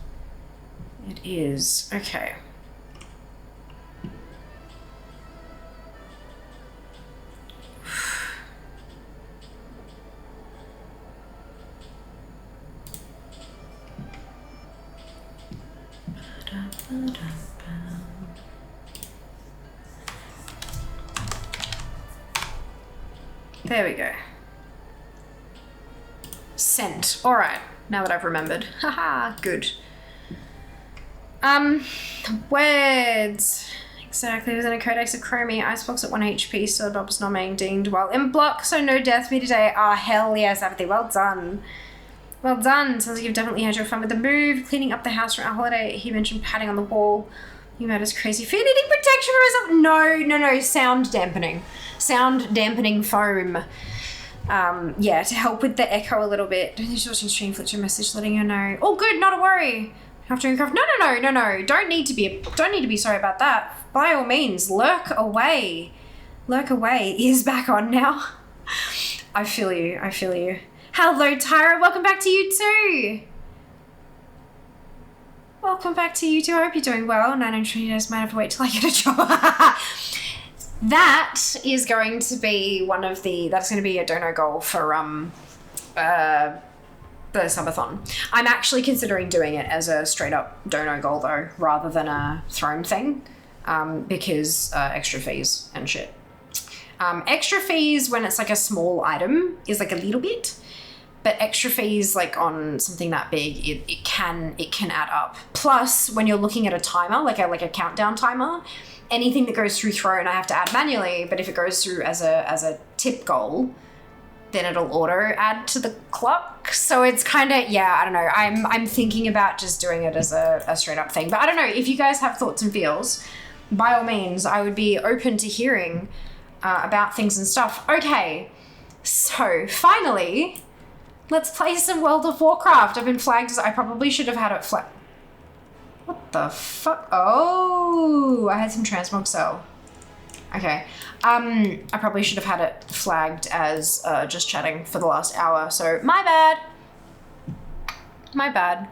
It is. Okay. There we go. Sent. All right. Now that I've remembered. Haha, good. Words. Exactly. It was in a codex of Chromie. Icebox at 1 HP, so Bob's not being dinged while in block, so no death me today. Ah, hell yes, Apathy. Well done. Well done. Sounds like you've definitely had your fun with the move. Cleaning up the house for our holiday. He mentioned padding on the wall. You made us crazy. Fear needing protection for myself. No. Sound dampening. Sound dampening foam. Yeah, to help with the echo a little bit. Don't think she's watching stream, flicked your message letting her know. Oh, good, not a worry. After Warcraft. No. Don't need to be sorry about that. By all means, lurk away. Lurk away is back on now. I feel you. Hello, Tyra. Welcome back to you too. Welcome back to you too. I hope you're doing well. 920 days might have to wait till I get a job. That is going to be that's going to be a dono goal for the subathon. I'm actually considering doing it as a straight up dono goal though, rather than a throne thing, because extra fees and shit. Extra fees when it's like a small item is like a little bit, but extra fees like on something that big, it can add up. Plus, when you're looking at a timer, like a countdown timer, anything that goes through throne I have to add manually, but if it goes through as a tip goal, then it'll auto add to the clock. So it's kind of, yeah, I don't know. I'm thinking about just doing it as a straight up thing. But I don't know, if you guys have thoughts and feels, by all means, I would be open to hearing about things and stuff. Okay, so finally, let's play some World of Warcraft. I've been flagged as I probably should have had it flagged. What the fuck? Oh, I had some transmog cell. Okay. I probably should have had it flagged as just chatting for the last hour, so my bad. My bad.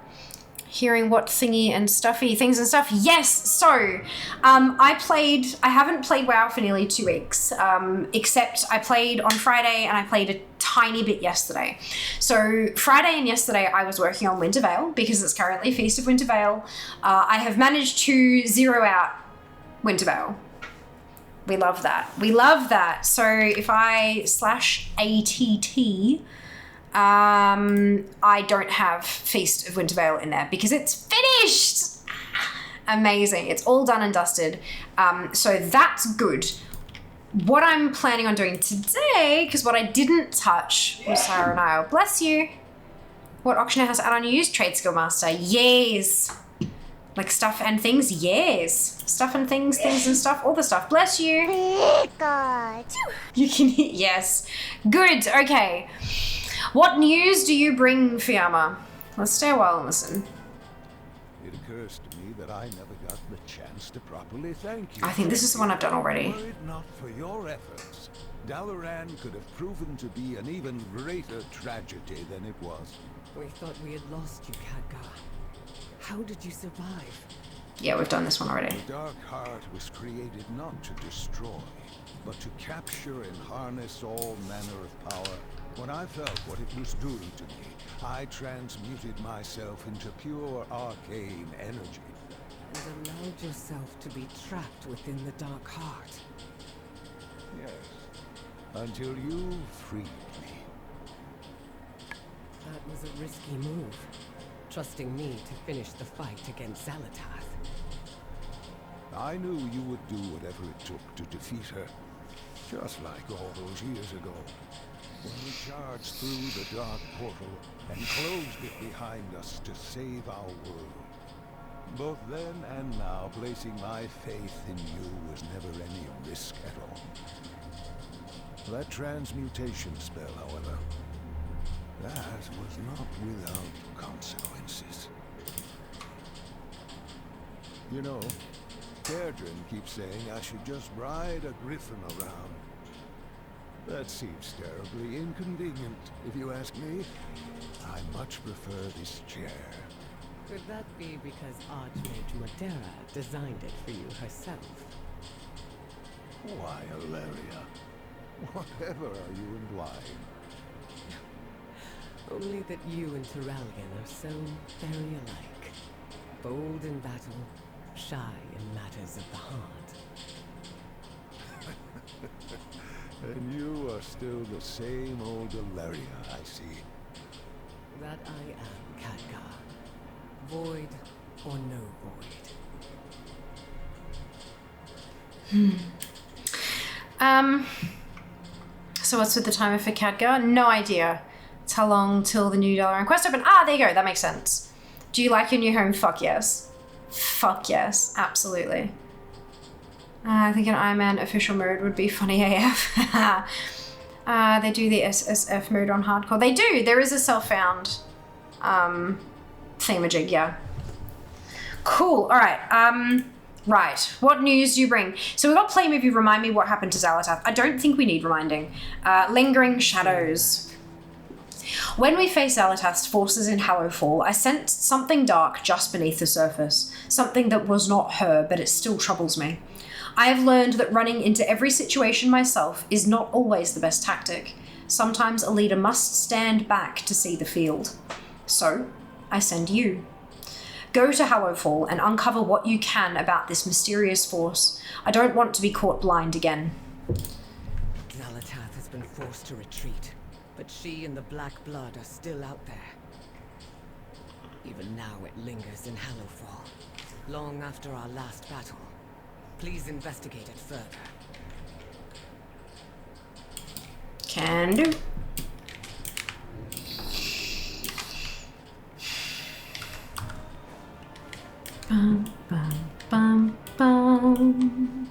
Hearing what thingy and stuffy things and stuff. Yes, so I haven't played WoW for nearly 2 weeks, except I played on Friday and I played a tiny bit yesterday. So Friday and yesterday I was working on Wintervale because it's currently Feast of Wintervale. I have managed to zero out Wintervale. We love that. We love that. So if I /ATT, I don't have Feast of Wintervale in there because it's finished. Amazing. It's all done and dusted. So that's good. What I'm planning on doing today, because what I didn't touch was Siren. Bless you. What auctioneer has add-on you use? Trade Skill Master. Yes. Like stuff and things? Yes. Stuff and things and stuff. All the stuff. Bless you. God. You can hear. Yes. Good. Okay. What news do you bring, Fiamma? Let's stay a while and listen. It occurs to me that I never got the chance to properly thank you. I think this is the one I've done already. Were it not for your efforts, Dalaran could have proven to be an even greater tragedy than it was. We thought we had lost you, Khadgar. How did you survive? Yeah, we've done this one already. The Dark Heart was created not to destroy, but to capture and harness all manner of power. When I felt what it was doing to me, I transmuted myself into pure arcane energy. And allowed yourself to be trapped within the Dark Heart. Yes, until you freed me. That was a risky move, trusting me to finish the fight against Xalatath. I knew you would do whatever it took to defeat her, just like all those years ago, when we charged through the dark portal and closed it behind us to save our world. Both then and now, placing my faith in you was never any risk at all. That transmutation spell, however, that was not without consequences. You know, Kerdrin keeps saying I should just ride a griffin around. That seems terribly inconvenient, if you ask me. I much prefer this chair. Could that be because Archmage Modera designed it for you herself? Why, Ilaria? Whatever are you implying? Only that you and Terralion are so very alike. Bold in battle, shy in matters of the heart. And you are still the same old Ilaria, I see. That I am, Khadgar. Void or no void. So what's with the timer for Khadgar? No idea. It's how long till the new Dalaran quest open. Ah, there you go. That makes sense. Do you like your new home? Fuck yes. Fuck yes. Absolutely. I think an Iron Man official mode would be funny AF. They do the SSF mode on hardcore. They do. There is a self-found thingamajig, yeah. Cool. All right. Right. What news do you bring? So we got Play Movie Remind Me What Happened to Xalatath. I don't think we need reminding. Lingering Shadows. When we faced Xalatath's forces in Hallowfall, I sensed something dark just beneath the surface. Something that was not her, but it still troubles me. I have learned that running into every situation myself is not always the best tactic. Sometimes a leader must stand back to see the field. So, I send you. Go to Hallowfall and uncover what you can about this mysterious force. I don't want to be caught blind again. Xalatath has been forced to retreat, but she and the Black Blood are still out there. Even now it lingers in Hallowfall, long after our last battle. Please investigate it further. Can do. Bum, bum, bum, bum.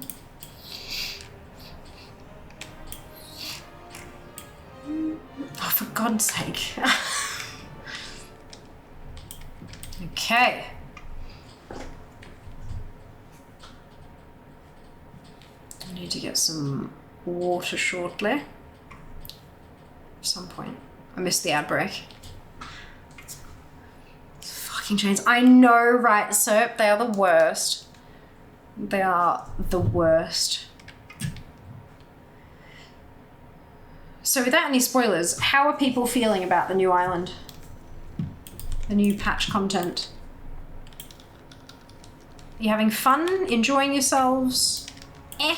Oh, for God's sake. Okay. I need to get some water shortly. At some point. I missed the ad break. Fucking chains. I know, right, Serp? They are the worst. They are the worst. So without any spoilers, how are people feeling about the new island? The new patch content? Are you having fun? Enjoying yourselves? Eh.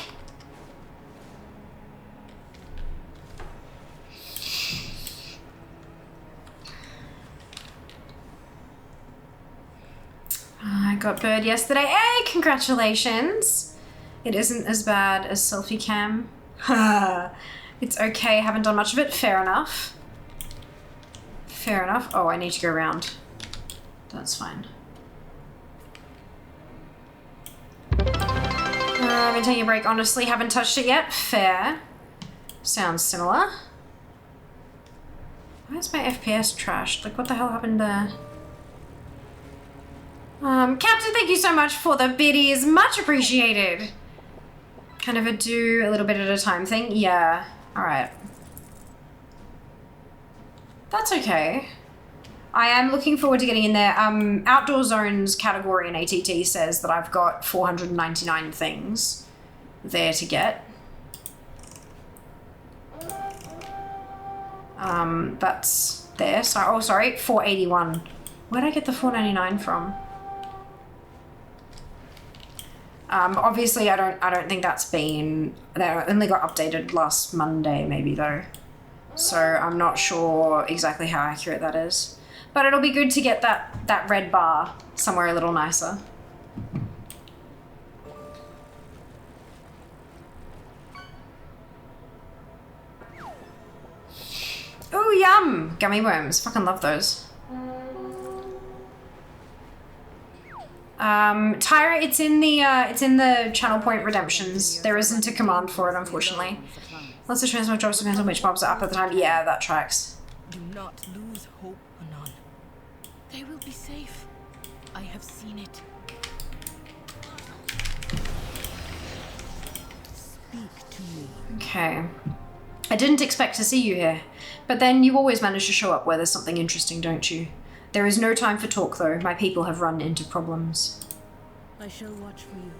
I got bird yesterday. Hey, congratulations. It isn't as bad as selfie cam. It's okay, haven't done much of it. Fair enough. Fair enough. Oh, I need to go around. That's fine. I've been taking a break, honestly. Haven't touched it yet. Fair. Sounds similar. Why is my FPS trashed? Like, what the hell happened there? Captain, thank you so much for the biddies. Much appreciated. Kind of a do a little bit at a time thing. Yeah. Alright. That's okay. I am looking forward to getting in there. Outdoor Zones category in ATT says that I've got 499 things there to get. That's there. So, oh, sorry, 481. Where'd I get the 499 from? Obviously, I don't think that's been. They only got updated last Monday, maybe though. So I'm not sure exactly how accurate that is. But it'll be good to get that red bar somewhere a little nicer. Ooh, yum! Gummy worms. Fucking love those. Tyra, it's in the Channel Point Redemptions. There isn't a command for it, unfortunately. Lots of transmit jobs depends on which mobs are up at the time. Yeah, that tracks. Do not lose hope, Anon. They will be safe. I have seen it. Speak to me. Okay. I didn't expect to see you here, but then you always manage to show up where there's something interesting, don't you? There is no time for talk, though. My people have run into problems. I shall watch for you.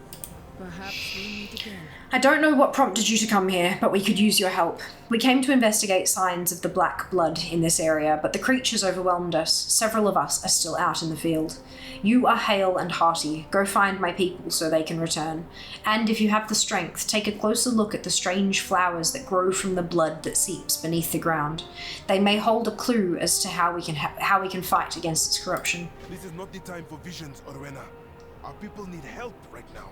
Perhaps we'll meet again. I don't know what prompted you to come here, but we could use your help. We came to investigate signs of the black blood in this area, but the creatures overwhelmed us. Several of us are still out in the field. You are hale and hearty. Go find my people so they can return. And if you have the strength, take a closer look at the strange flowers that grow from the blood that seeps beneath the ground. They may hold a clue as to how we can fight against its corruption. This is not the time for visions, Orwena. Our people need help right now.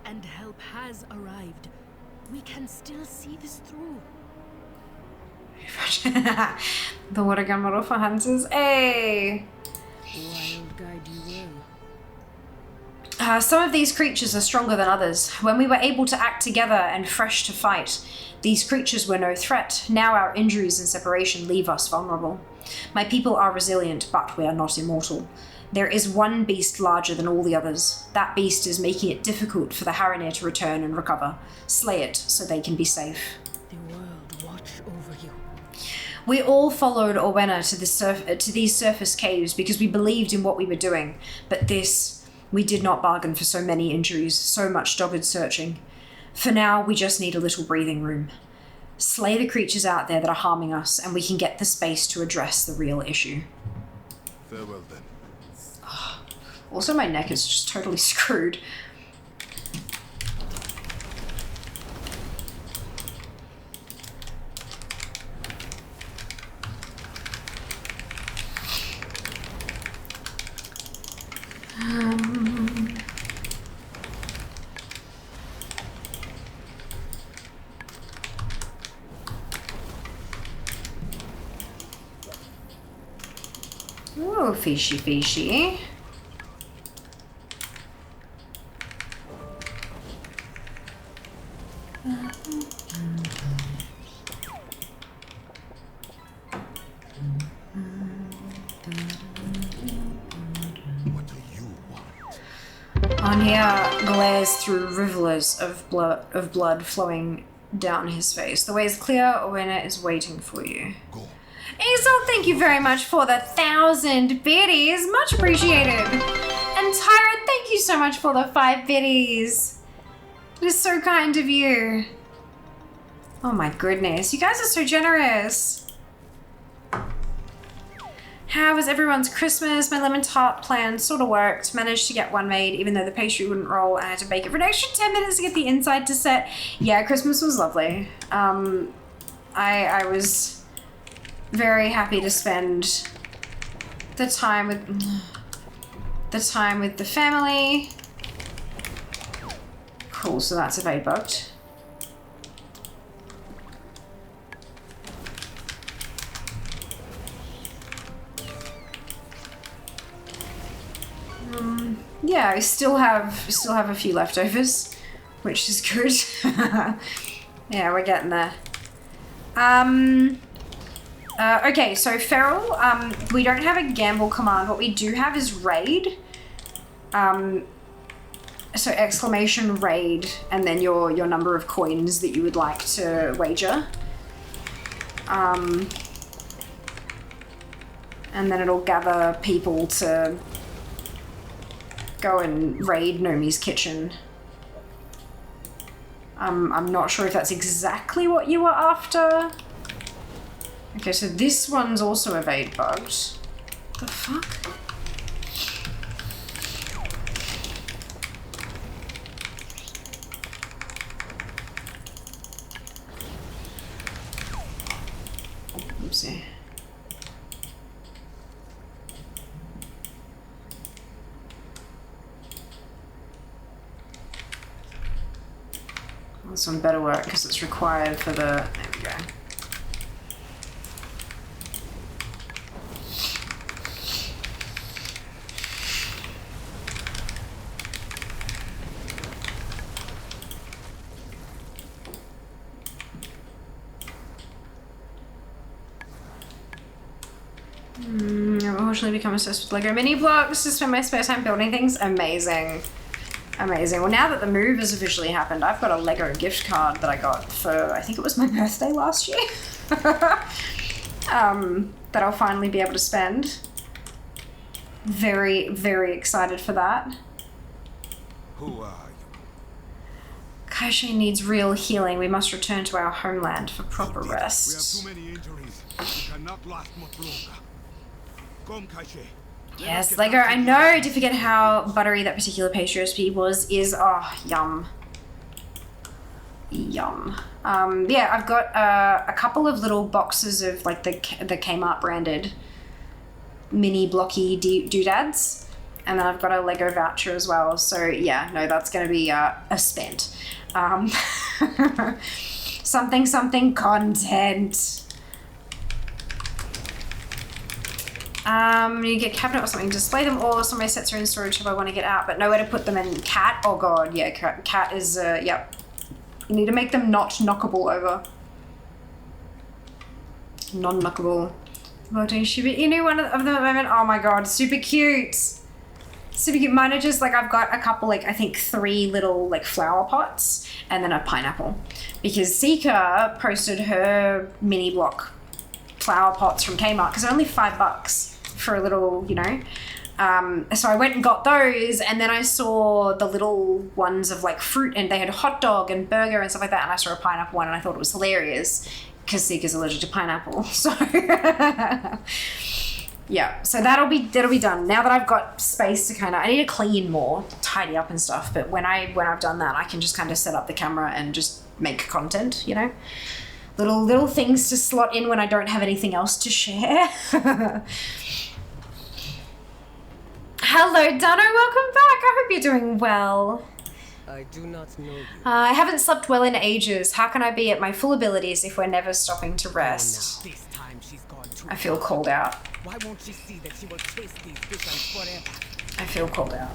And help has arrived. We can still see this through. The water gun model for hunters. Hey! Wild guide you will. Some of these creatures are stronger than others. When we were able to act together and fresh to fight, these creatures were no threat. Now our injuries and separation leave us vulnerable. My people are resilient, but we are not immortal. There is one beast larger than all the others. That beast is making it difficult for the Haranir to return and recover. Slay it so they can be safe. The world watch over you. We all followed Orwena to these surface caves because we believed in what we were doing. But this, we did not bargain for so many injuries, so much dogged searching. For now, we just need a little breathing room. Slay the creatures out there that are harming us, and we can get the space to address the real issue. Farewell then. Also, my neck is just totally screwed. Oh, fishy, fishy. What do you want? Anya glares through rivulets of blood flowing down his face. The way is clear. Orwena is waiting for you. Go. Azel, thank you very much for the 1,000 biddies. Much appreciated. And Tyra, thank you so much for the 5 biddies. It is so kind of you. Oh my goodness. You guys are so generous. How was everyone's Christmas? My lemon tart plan sort of worked. Managed to get one made even though the pastry wouldn't roll and I had to bake it for an extra 10 minutes to get the inside to set. Yeah, Christmas was lovely. I was very happy to spend the time with the family. Cool, so that's evade bugged. Yeah, I still have a few leftovers, which is good. Yeah, we're getting there. Okay, so Feral, we don't have a gamble command. What we do have is raid. So exclamation raid, and then your number of coins that you would like to wager. And then it'll gather people to go and raid Nomi's kitchen. I'm not sure if that's exactly what you were after. Okay, so this one's also evade bugged. The fuck? Oopsie. This one better work because it's required for the... There we go. I've unfortunately become obsessed with Lego mini blocks to spend my spare time building things. Amazing. Amazing. Well, now that the move has officially happened, I've got a Lego gift card that I got for, I think it was my birthday last year. That I'll finally be able to spend. Very, very excited for that. Who are you? Kaishe needs real healing. We must return to our homeland for proper We have rest. too many injuries. We cannot last much longer. Come, Kaishe. Yes, Lego, I know. To forget how buttery that particular pastry recipe is, oh, yum. Yum. Yeah, I've got a couple of little boxes of like the Kmart branded mini blocky doodads, and then I've got a Lego voucher as well. So yeah, no, that's going to be a spent. Something content. You get a cabinet or something, display them all. Some of my sets are in storage if I want to get out, but nowhere to put them in. Cat, oh god, yeah, cat is, yep. You need to make them not knockable over. Non-knockable. Well, don't you, you know one of them at the moment? Oh my god, super cute. Super cute. Mine are just like, I've got a couple, like, I think 3 little, like, flower pots and then a pineapple. Because Sika posted her mini block flower pots from Kmart because they're only $5 for a little, you know. So I went and got those, and then I saw the little ones of like fruit, and they had hot dog and burger and stuff like that, and I saw a pineapple one and I thought it was hilarious because Sika's allergic to pineapple. So yeah, so that'll be done. Now that I've got space to kind of, I need to clean more, tidy up and stuff, but when I've done that, I can just kind of set up the camera and just make content, you know. Little things to slot in when I don't have anything else to share. Hello, Dano. Welcome back. I hope you're doing well. I do not know you. I haven't slept well in ages. How can I be at my full abilities if we're never stopping to rest? This time she's gone too I feel called out. Why won't she see that she will chase these visions forever? I feel called out.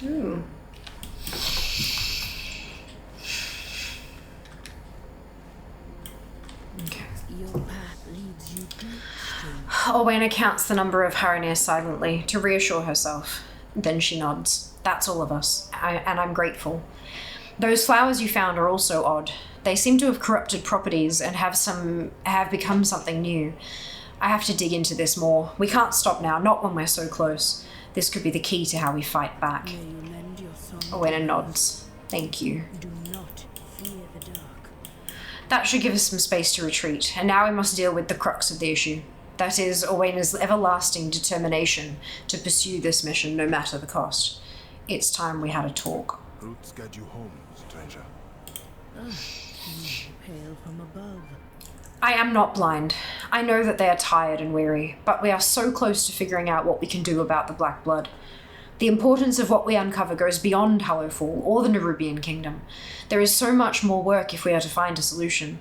Ooh. Okay. Your path leads you to Orwena counts the number of Harinir silently to reassure herself. Then she nods. That's all of us, and I'm grateful. Those flowers you found are also odd. They seem to have corrupted properties and have become something new. I have to dig into this more. We can't stop now, not when we're so close. This could be the key to how we fight back. May you lend your song. Orwena nods. Thank you. Do not fear the dark. That should give us some space to retreat, and now we must deal with the crux of the issue. That is, Orwena's everlasting determination to pursue this mission no matter the cost. It's time we had a talk. Roots guide you home, stranger. You hail from above. I am not blind. I know that they are tired and weary, but we are so close to figuring out what we can do about the Black Blood. The importance of what we uncover goes beyond Hallowfall or the Nerubian Kingdom. There is so much more work if we are to find a solution.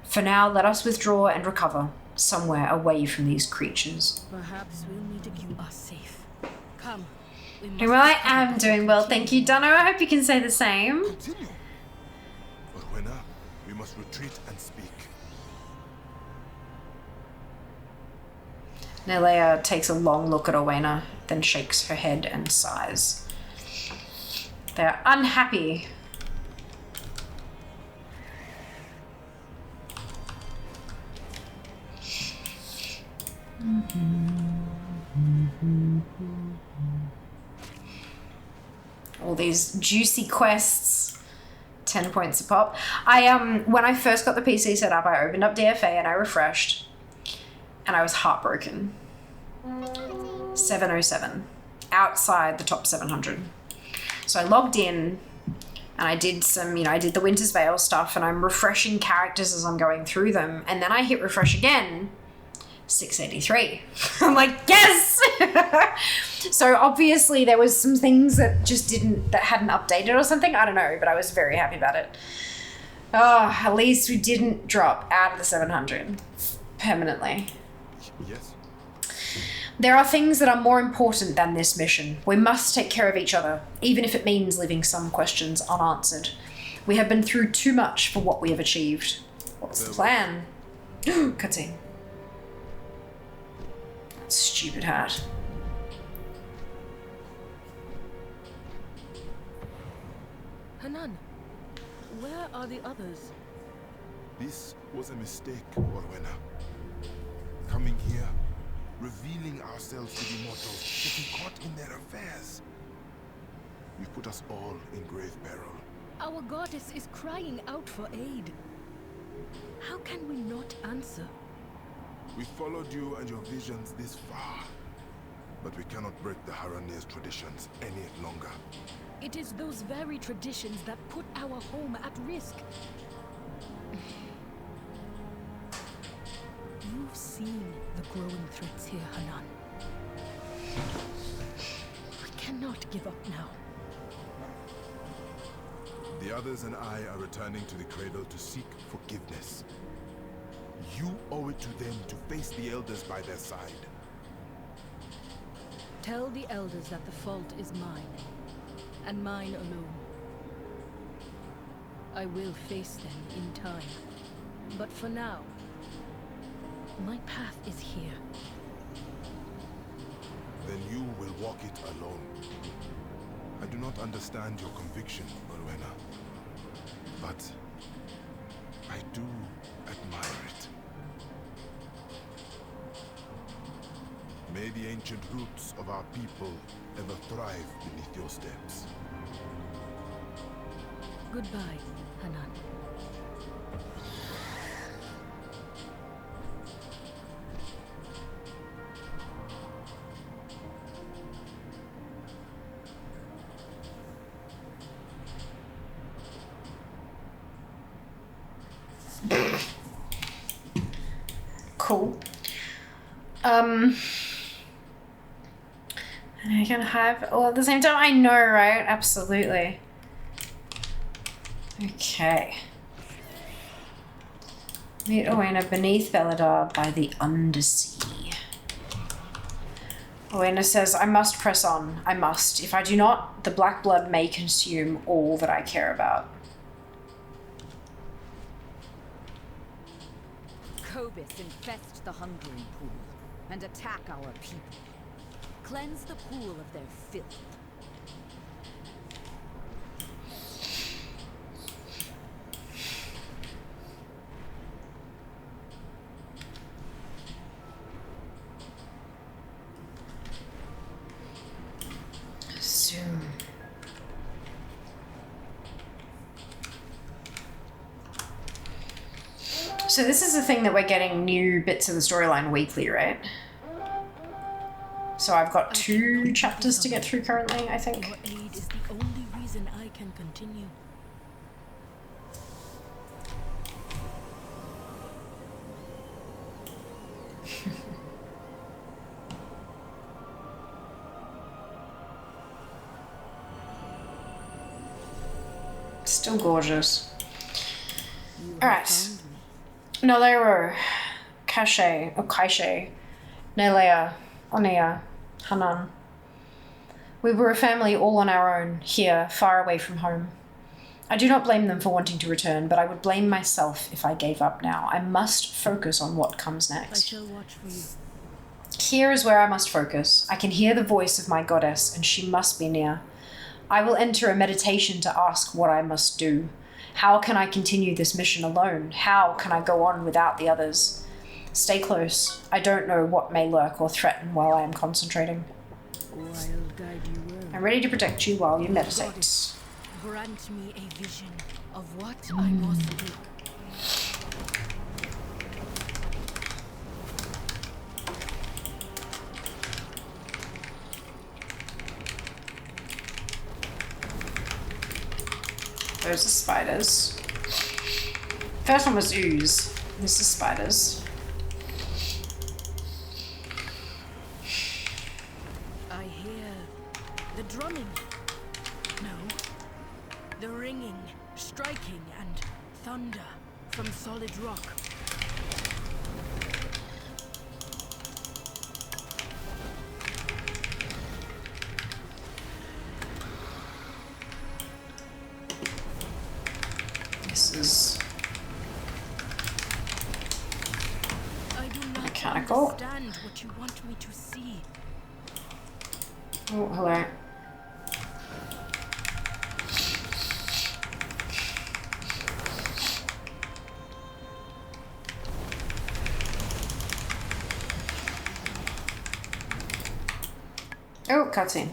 For now, let us withdraw and recover, somewhere away from these creatures. Perhaps we'll meet again. You are safe. Come. We must Well, I am doing well, thank you, Dano. I hope you can say the same. Continue. Orwena, we must retreat and speak. Nelea takes a long look at Orwena, then shakes her head and sighs. They're unhappy. All these juicy quests. 10 points a pop. When I first got the PC set up, I opened up DFA and I refreshed. And I was heartbroken. 707. Outside the top 700. So I logged in and I did some, I did the Winter's Veil stuff and I'm refreshing characters as I'm going through them. And then I hit refresh again. 683. I'm like, yes! So obviously there was some things that just that hadn't updated or something. I don't know, but I was very happy about it. Oh, at least we didn't drop out of the 700 permanently. Yes? There are things that are more important than this mission. We must take care of each other, even if it means leaving some questions unanswered. We have been through too much for what we have achieved. What's the plan? Cutscene. Stupid hat. Hanan, where are the others? This was a mistake, Orwena. Coming here, revealing ourselves to the mortals, getting caught in their affairs. We put us all in grave peril. Our goddess is crying out for aid. How can we not answer? We followed you and your visions this far, but we cannot break the Haranir's traditions any longer. It is those very traditions that put our home at risk. You've seen the growing threats here, Hanan. We cannot give up now. The others and I are returning to the cradle to seek forgiveness. You owe it to them to face the elders by their side. Tell the elders that the fault is mine, and mine alone. I will face them in time, but for now, my path is here. Then you will walk it alone. I do not understand your conviction, Orwena, but I do admire it. May the ancient roots of our people ever thrive beneath your steps. Goodbye, Hanan. Cool. And I can have all at the same time. I know, right? Absolutely. Okay. Meet Owena beneath Belladar by the Undersea. Owena says, I must press on. I must. If I do not, the black blood may consume all that I care about. Cobus infest the hungering pool and attack our people. Cleanse the pool of their filth. Soon. So this is the thing that we're getting new bits of the storyline weekly, right? So I've got 2 chapters to get through currently, I think. Your aid is the only reason I can continue. Still gorgeous. You have Alright. found me. Nalero, Kaishe, Nelea, Onea, Hanan. We were a family all on our own, here, far away from home. I do not blame them for wanting to return, but I would blame myself if I gave up now. I must focus on what comes I next. shall watch for you. Here is where I must focus. I can hear the voice of my goddess, and she must be near. I will enter a meditation to ask what I must do. How can I continue this mission alone? How can I go on without the others? Stay close. I don't know what may lurk or threaten while I am concentrating. I'll guide you well. I'm ready to protect you while you meditate. Goddess, grant me a vision of what I must do. Those are spiders. First one was ooze. This is spiders. I hear the drumming. No. The ringing, striking, and thunder from solid rock. understand what you want me to see. Oh, hello. Oh, cutscene.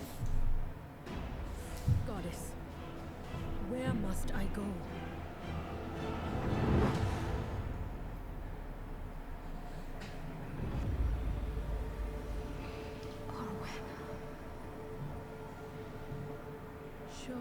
Goddess, where must I go? Show me.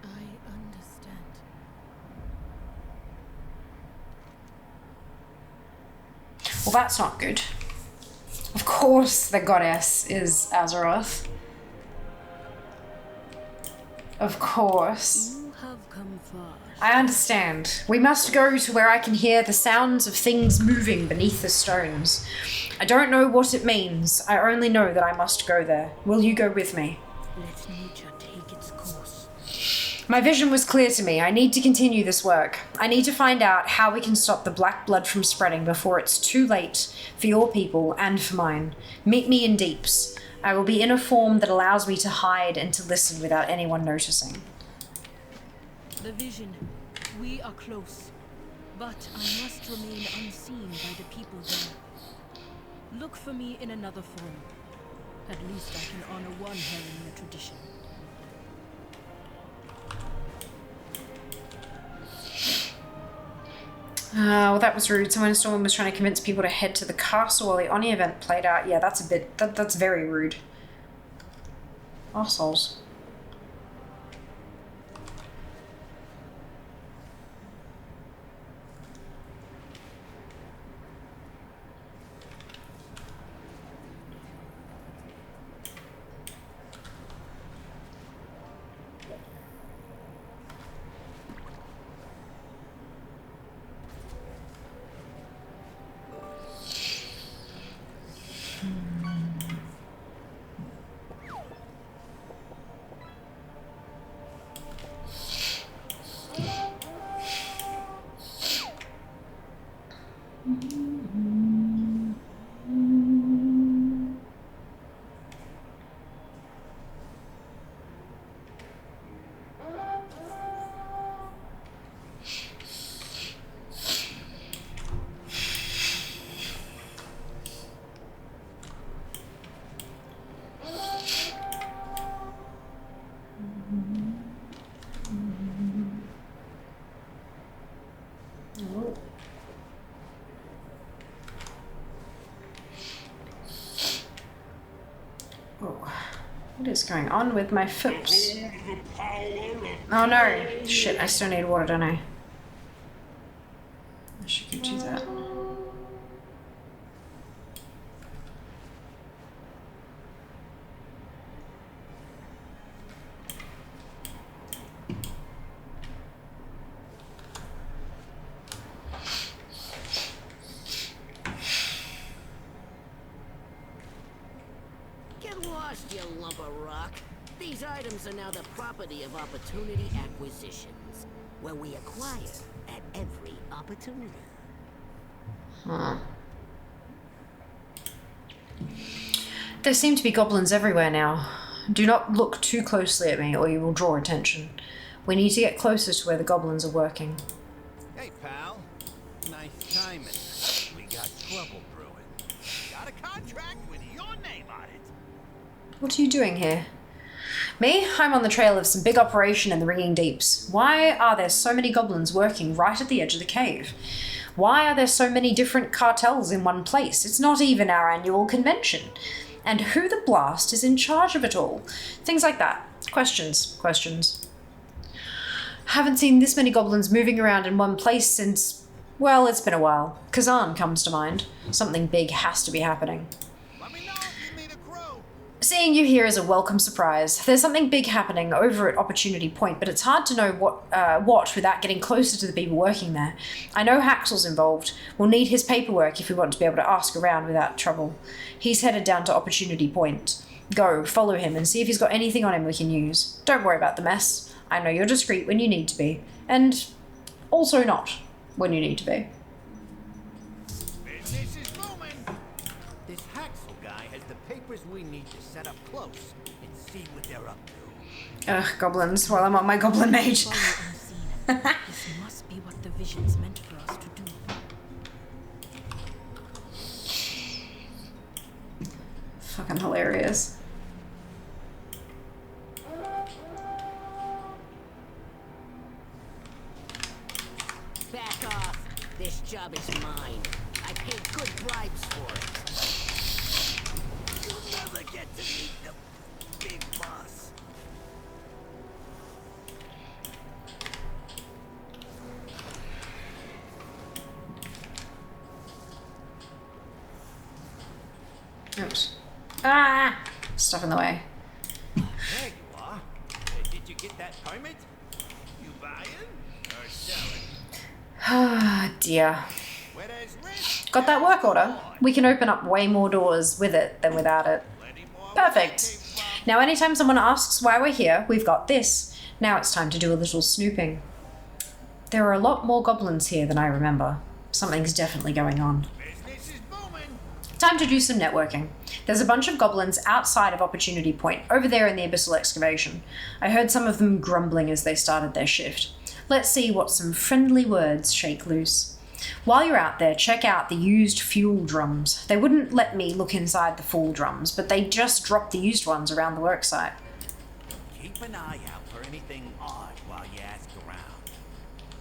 I understand. Well, that's not good. Of course the goddess is Azeroth. Of course. You have come far. I understand. We must go to where I can hear the sounds of things moving beneath the stones. I don't know what it means. I only know that I must go there. Will you go with me? Let nature take its course. My vision was clear to me. I need to continue this work. I need to find out how we can stop the black blood from spreading before it's too late for your people and for mine. Meet me in Deeps. I will be in a form that allows me to hide and to listen without anyone noticing. The vision. We are close. But I must remain unseen by the people there. Look for me in another form. At least I can honor one Helena tradition. Well, that was rude. Someone in Storm was trying to convince people to head to the castle while the Oni event played out. Yeah, that's a bit... That's very rude. Arseholes. What is going on with my foots? Oh no! Shit, I still need water, don't I? I should give you that. Lost, you lump of rock. These items are now the property of Opportunity Acquisitions, where we acquire at every opportunity. Huh. There seem to be goblins everywhere now. Do not look too closely at me or you will draw attention. We need to get closer to where the goblins are working. Hey, pal. Nice timing. We got trouble brewing. Got a contract with your name on it. What are you doing here? Me? I'm on the trail of some big operation in the Ringing Deeps. Why are there so many goblins working right at the edge of the cave? Why are there so many different cartels in one place? It's not even our annual convention. And who the blast is in charge of it all? Things like that. Questions. Questions. Haven't seen this many goblins moving around in one place since, well, it's been a while. Kazan comes to mind. Something big has to be happening. Let me know if you need a crew. Seeing you here is a welcome surprise. There's something big happening over at Opportunity Point, but it's hard to know what without getting closer to the people working there. I know Haxel's involved. We'll need his paperwork if we want to be able to ask around without trouble. He's headed down to Opportunity Point. Go, follow him, and see if he's got anything on him we can use. Don't worry about the mess. I know you're discreet when you need to be, and also not when you need to be. Business is booming. This Haxel guy has the papers we need to set up close and see what they're up to. Ugh, goblins, while I'm on my goblin mage. This must be what the vision's meant for us to do. Fucking hilarious. Back off. This job is mine. I paid good bribes for it. You'll never get to meet the big boss. Oops. Ah! Stuff in the way. There you are. Did you get that permit? You buying or selling? Ah, dear. Where there's risk, Got that work order? We can open up way more doors with it than without it. plenty more Perfect. Now anytime someone asks why we're here, we've got this. Now it's time to do a little snooping. There are a lot more goblins here than I remember. Something's definitely going on. business is booming. Time to do some networking. There's a bunch of goblins outside of Opportunity Point, over there in the Abyssal Excavation. I heard some of them grumbling as they started their shift. Let's see what some friendly words shake loose. While you're out there, check out the used fuel drums. They wouldn't let me look inside the full drums, but they just dropped the used ones around the worksite. Keep an eye out for anything odd while you ask around.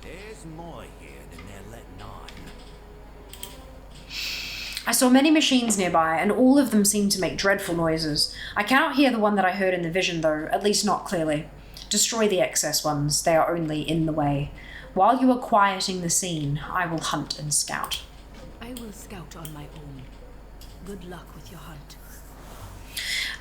There's more here than they're letting on. I saw many machines nearby, and all of them seemed to make dreadful noises. I cannot hear the one that I heard in the vision, though, at least not clearly. Destroy the excess ones, they are only in the way. While you are quieting the scene, I will hunt and scout. I will scout on my own. Good luck with your hunt.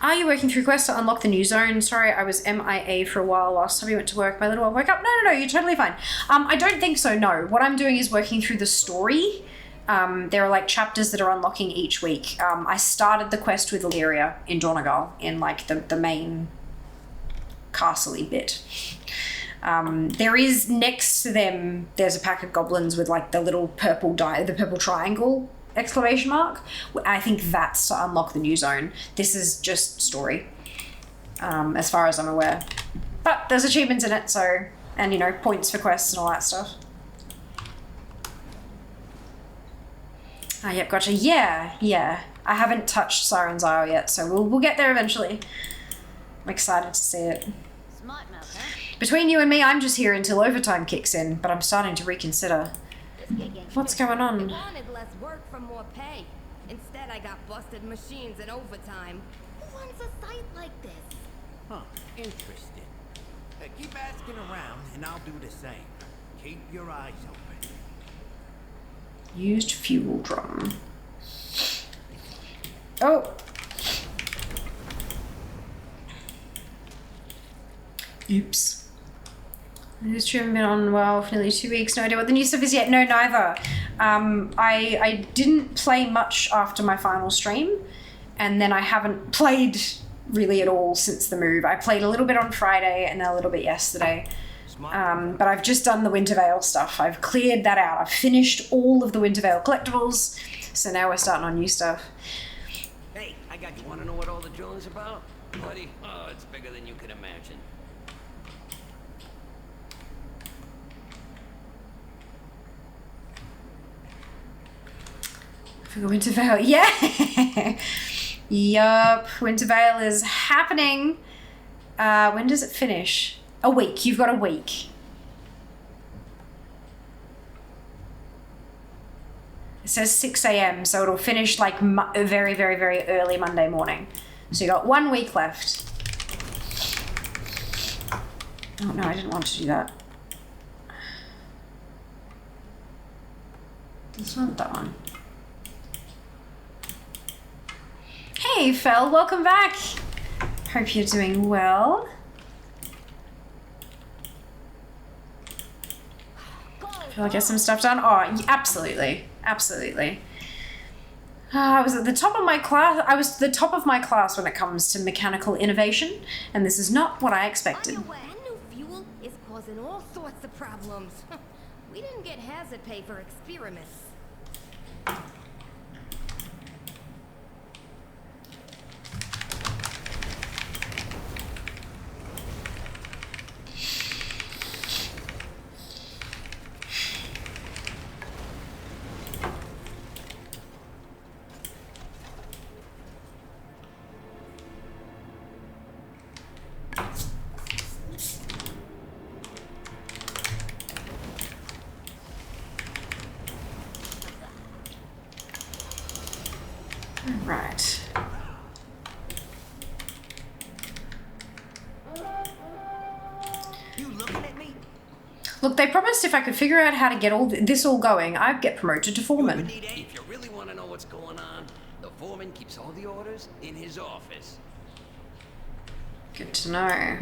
Are you working through quests to unlock the new zone? Sorry, I was MIA for a while last time you went to work. My little one woke up. No, you're totally fine. I don't think so, no. What I'm doing is working through the story. There are like chapters that are unlocking each week. I started the quest with Illyria in Donegal in like the main castle-y bit. There is next to them, there's a pack of goblins with like the little purple the purple triangle exclamation mark. I think that's to unlock the new zone. This is just story, as far as I'm aware. But there's achievements in it, so, and you know, points for quests and all that stuff. Ah, yep, gotcha. Yeah. I haven't touched Siren's Isle yet, so we'll get there eventually. I'm excited to see it. Smart mouth, huh? Between you and me, I'm just here until overtime kicks in, but I'm starting to reconsider. What's going I on? wanted less work for more pay. Instead, I got busted machines and overtime. Who wants a site like this? Huh, interesting. Keep asking around and I'll do the same. Keep your eyes open. Used fuel drum. Oh! Oops. This stream haven't been on well for nearly 2 weeks. No idea what the new stuff is yet. No, neither. I didn't play much after my final stream, and then I haven't played really at all since the move. I played a little bit on Friday and then a little bit yesterday. But I've just done the Wintervale stuff. I've cleared that out. I've finished all of the Wintervale collectibles, so now we're starting on new stuff. Hey, I got you. Want to know what all the drilling's about? Buddy, oh, it's bigger than you can imagine. For Wintervale, yeah! Yup, Wintervale is happening. When does it finish? A week. You've got a week. It says 6 a.m, so it'll finish like very, very, very early Monday morning. So you got 1 week left. Oh no, I didn't want to do that. This one, that one. Hey, Fel, welcome back. Hope you're doing well. I feel like I get some stuff done. Oh, absolutely. Absolutely. I was at the top of my class. I was the top of my class when it comes to mechanical innovation, and this is not what I expected. That new fuel is causing all sorts of problems. We didn't get hazard pay for experiments. Right. You looking at me? Look, they promised if I could figure out how to get this all going, I'd get promoted to foreman. If you really want to know what's going on, the foreman keeps all the orders in his office. Good to know.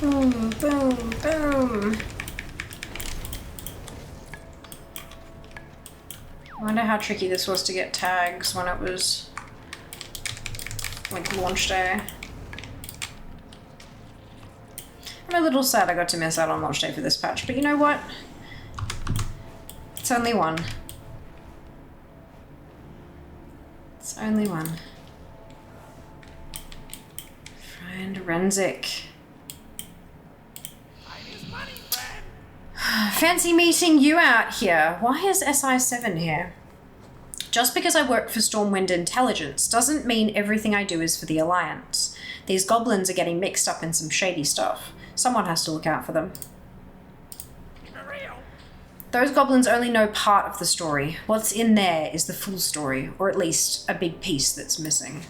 Boom, boom, boom. I wonder how tricky this was to get tags when it was like launch day. I'm a little sad I got to miss out on launch day for this patch, but you know what? It's only one. It's only one. Find Renzik. Fancy meeting you out here. Why is SI7 here? Just because I work for Stormwind Intelligence doesn't mean everything I do is for the Alliance. These goblins are getting mixed up in some shady stuff. Someone has to look out for them. Those goblins only know part of the story. What's in there is the full story, or at least a big piece that's missing.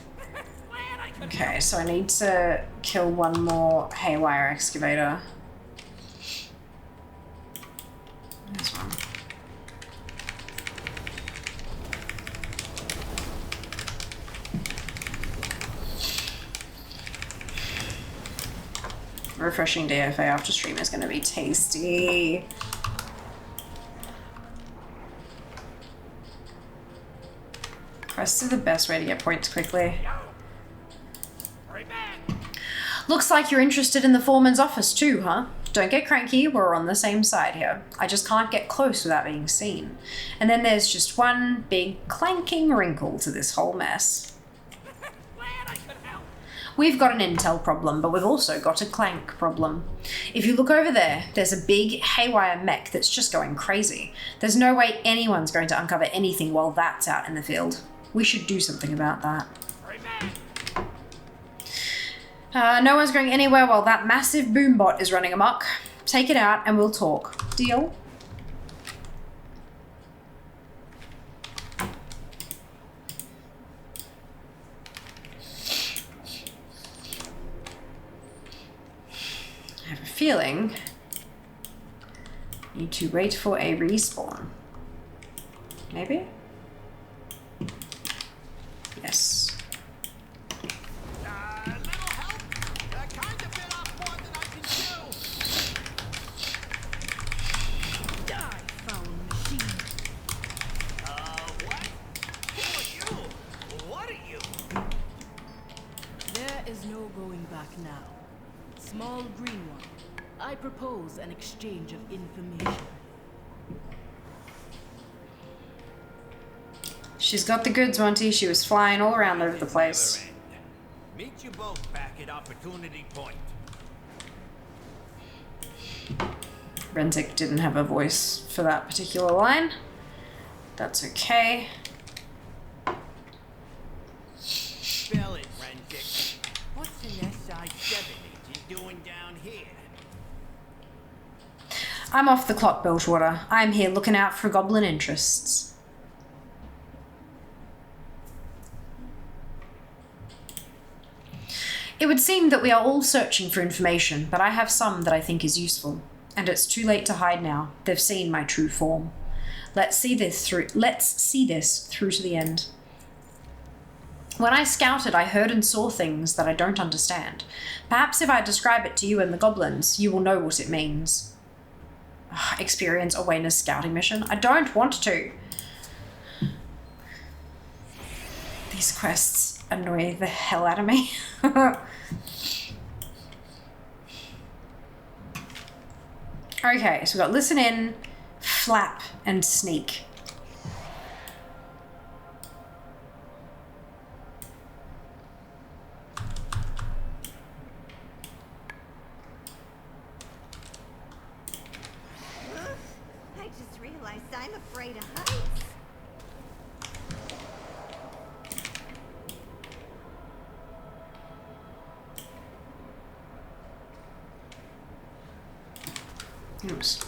Okay, so I need to kill one more haywire excavator. This one. Refreshing DFA after stream is going to be tasty. Quests are the best way to get points quickly. Looks like you're interested in the foreman's office too, huh? Don't get cranky, we're on the same side here. I just can't get close without being seen. And then there's just one big clanking wrinkle to this whole mess. We've got an intel problem, but we've also got a clank problem. If you look over there, there's a big haywire mech that's just going crazy. There's no way anyone's going to uncover anything while that's out in the field. We should do something about that. No one's going anywhere while that massive boombot is running amok. Take it out and we'll talk. Deal? feeling need to wait for a respawn. Maybe? Yes. Little help? That kind of bit off more than I can chew. Die, foul machine. What? Who are you? What are you? There is no going back now. Small green one. I propose an exchange of information. She's got the goods, Monty. She was flying all around over the place. Meet you both back at Opportunity Point. Renzik didn't have a voice for that particular line. That's okay. Spell it, Renzik. What's an SI-7 agent doing down here? I'm off the clock, Bilgewater. I'm here looking out for goblin interests. It would seem that we are all searching for information, but I have some that I think is useful. And it's too late to hide now. They've seen my true form. Let's see this through to the end. When I scouted, I heard and saw things that I don't understand. Perhaps if I describe it to you and the goblins, you will know what it means. Experience Owena's scouting mission? I don't want to. These quests annoy the hell out of me. Okay, so we've got listen in, flap, and sneak. I just realized I'm afraid of heights. Oops.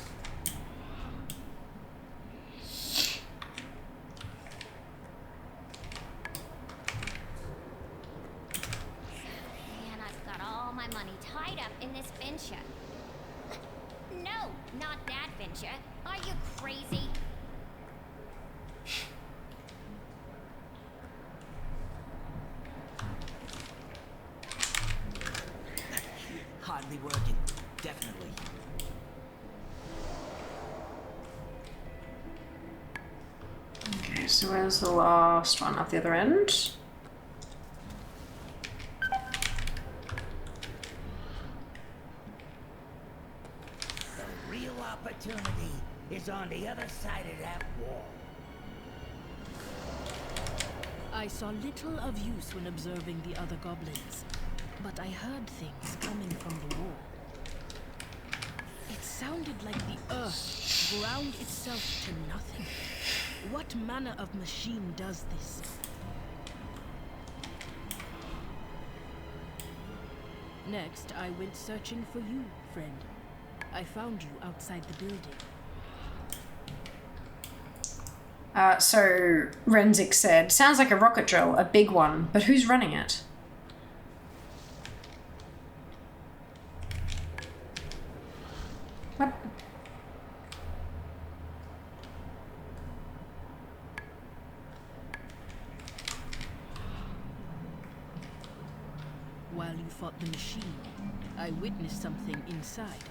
Man, I've got all my money tied up in this venture. No, not that venture. Are you crazy? Hardly working. Definitely. Okay, so where's the last one at the other end? The real opportunity is on the other side of that wall. I saw little of use when observing the other goblins, but I heard things coming from the wall. It sounded like the earth ground itself to nothing. What manner of machine does this? Next, I went searching for you, friend. I found you outside the building. So Renzik said, sounds like a rocket drill, a big one, but who's running it? What? While you fought the machine, I witnessed something inside.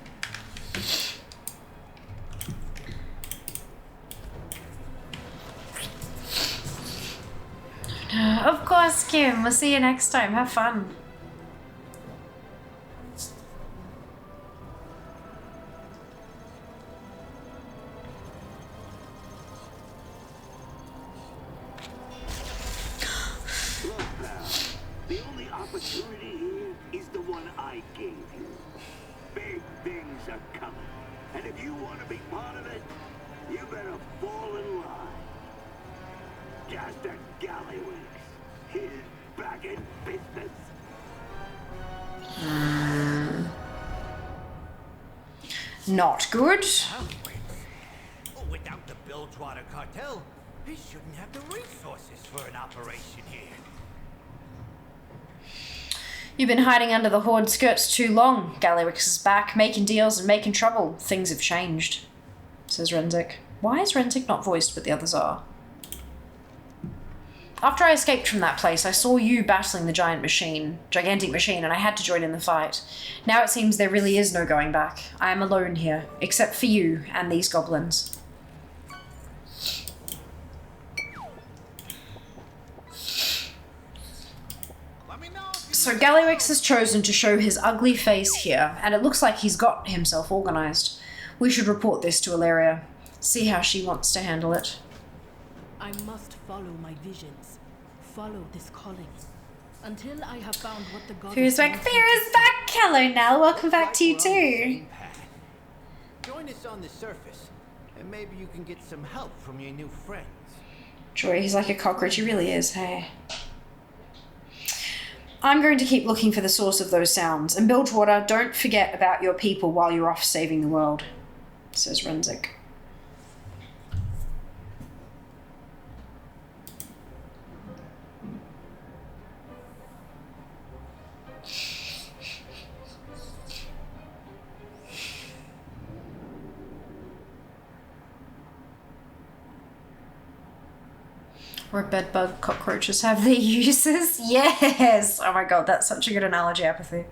Of course, Kim. We'll see you next time. Have fun. Look, pal, the only opportunity here is the one I gave you. Big things are coming, and if you want to be part of it, you better fall in line. Just a Gallywix. He's back in business. Not good. Without the Bilgewater cartel, he shouldn't have the resources for an operation here. You've been hiding under the Horde skirts too long. Gallywix is back, making deals and making trouble. Things have changed, says Renzik. Why is Renzik not voiced, but the others are? After I escaped from that place, I saw you battling the gigantic machine, and I had to join in the fight. Now it seems there really is no going back. I am alone here, except for you and these goblins. So Gallywix has chosen to show his ugly face here, and it looks like he's got himself organised. We should report this to Ilaria. See how she wants to handle it. I must follow my visions. Follow this calling. Until I have found what the goddess Who's back? Fear is back! Hello, Nell. Welcome back to you too. Join us on the surface, and maybe you can get some help from your new friends. Joy, he's like a cockroach. He really is, hey. I'm going to keep looking for the source of those sounds. And Bilgewater, don't forget about your people while you're off saving the world, says Renzik. Where bedbug cockroaches have their uses? Yes! Oh my god, that's such a good analogy, Apathy.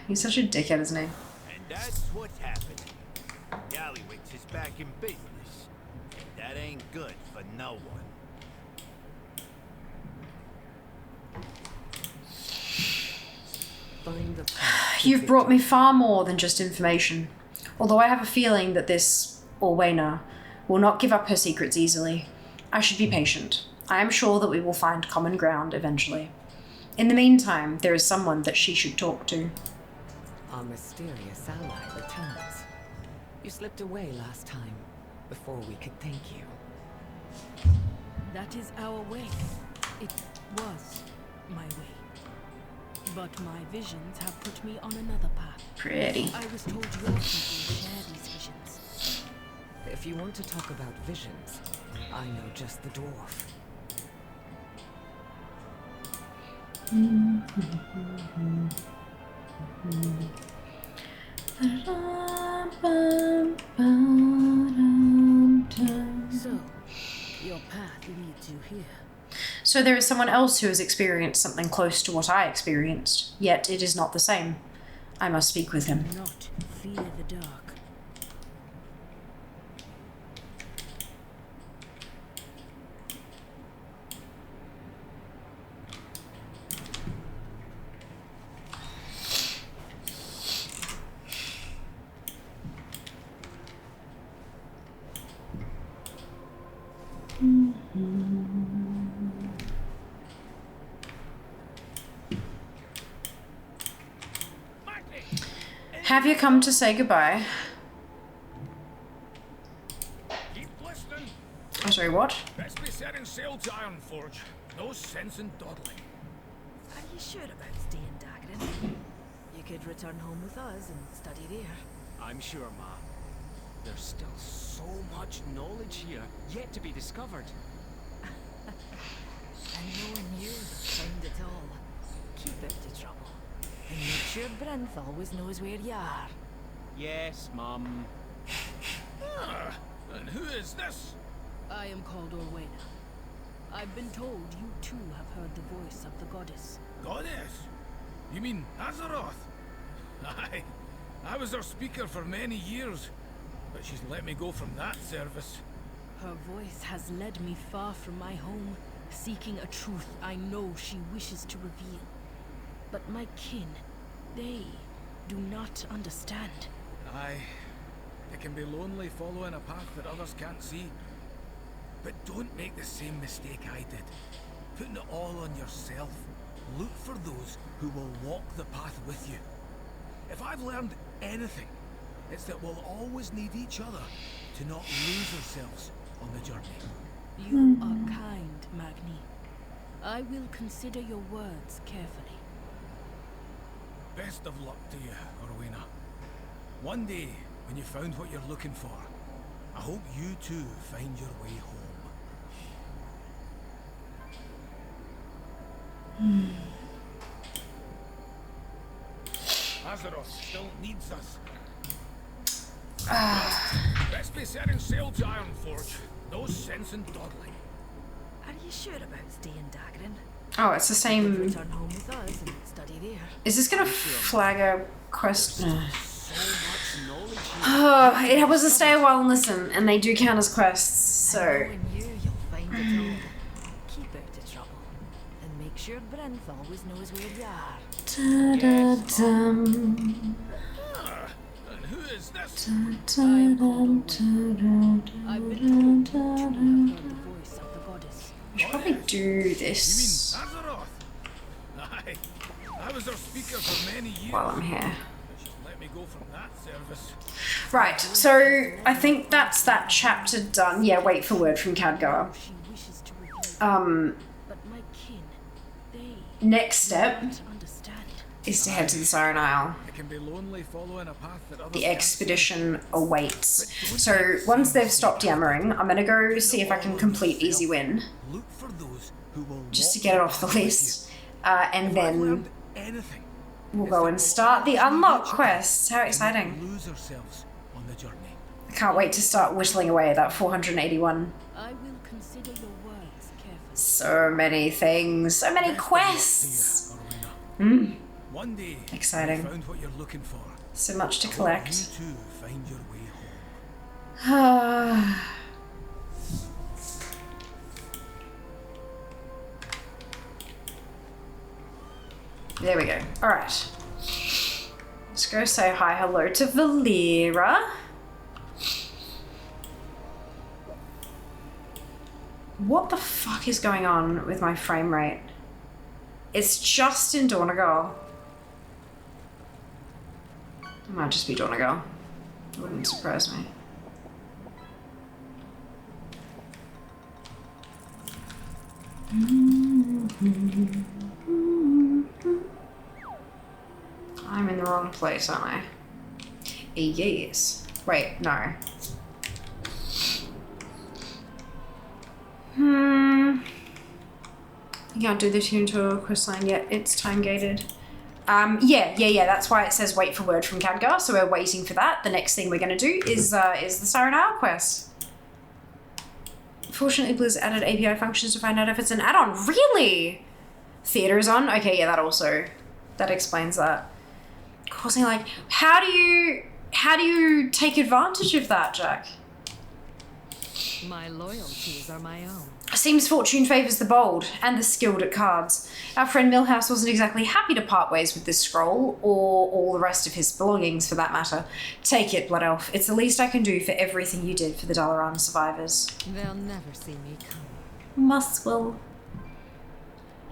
He's such a dickhead, isn't he? And that's what's happening. Gallywix is back in business. And that ain't good for no one. You've brought me far more than just information. Although I have a feeling that this Orwena will not give up her secrets easily. I should be patient. I am sure that we will find common ground eventually. In the meantime, there is someone that she should talk to. Our mysterious ally returns. You slipped away last time, before we could thank you. That is our way. It was my way. But my visions have put me on another path. Pretty. I was told your people share these visions. If you want to talk about visions, I know just the dwarf. So, your path leads you here. So there is someone else who has experienced something close to what I experienced, yet it is not the same. I must speak with him. Do not fear the dark. Have you come to say goodbye? Keep listening. I'm sorry, what? Best be setting sail to Ironforge. No sense in dawdling. Are you sure about staying Dagrin? You could return home with us and study there. I'm sure, Ma. There's still so much knowledge here, yet to be discovered. And knowing you find it all. Keep out of trouble. And make sure Brenth always knows where you are. Yes, Mum. Ah, and who is this? I am called Orwena. I've been told you too have heard the voice of the goddess. Goddess? You mean Azeroth? Aye, I was her speaker for many years, but she's let me go from that service. Her voice has led me far from my home, seeking a truth I know she wishes to reveal. But my kin, they do not understand. Aye, it can be lonely following a path that others can't see. But don't make the same mistake I did. Putting it all on yourself. Look for those who will walk the path with you. If I've learned anything, it's that we'll always need each other to not lose ourselves on the journey. You are kind, Magni. I will consider your words carefully. Best of luck to you, Orwena. One day, when you found what you're looking for, I hope you too find your way home. Azeroth still needs us. Let's be setting sail to Ironforge. No sense in dawdling. Are you sure about staying Dagran? Oh, it's the same. Return home with us and study there. Is this gonna flag a quest? Oh, it was a stay a while and listen, and they do count as quests, so. Knowing you, you'll find it all. Keep out of trouble. And make sure Brenth always knows where you are. Ta-da-dum. And who is this? I've been told to have heard the voice of the goddess. We should probably do this Azeroth? Aye. I was our speaker for many years. while I'm here. Let me go from that service. Right, so I think that's that chapter done. Yeah, wait for word from Khadgar. But my kin, they Next step don't understand. is to head to the Siren Isle. It can be lonely following a path that others The can't expedition awaits. So once they've stopped yammering, I'm gonna go see if I can complete Easy Win, look for those who will just to get it off the list. And then anything. we'll go and start the unlock quests. How exciting. Lose ourselves on the journey. I can't wait to start whittling away at that 481. I will consider your words carefully. So many things, so many quests. One day, Exciting. you found what you're looking for. So much to I want collect. You too find your way home. There we go. All right. Let's go say hi, hello to Valera. What the fuck is going on with my frame rate? It's just in Donegal. It might just be Donegal. It wouldn't surprise me. I'm in the wrong place, aren't I? Yes. Wait, no. You can't do the tune to a quest line yet. It's time gated. Yeah. That's why it says wait for word from Khadgar. So we're waiting for that. The next thing we're going to do is the Siren Isle quest. Fortunately, Blizz added API functions to find out if it's an add-on. Really? Theater is on? Okay, yeah, that explains that. Causing like, how do you take advantage of that, Jack? My loyalties are my own. Seems fortune favours the bold and the skilled at cards. Our friend Millhouse wasn't exactly happy to part ways with this scroll, or all the rest of his belongings for that matter. Take it, Blood Elf. It's the least I can do for everything you did for the Dalaran survivors. They'll never see me come. Muswell.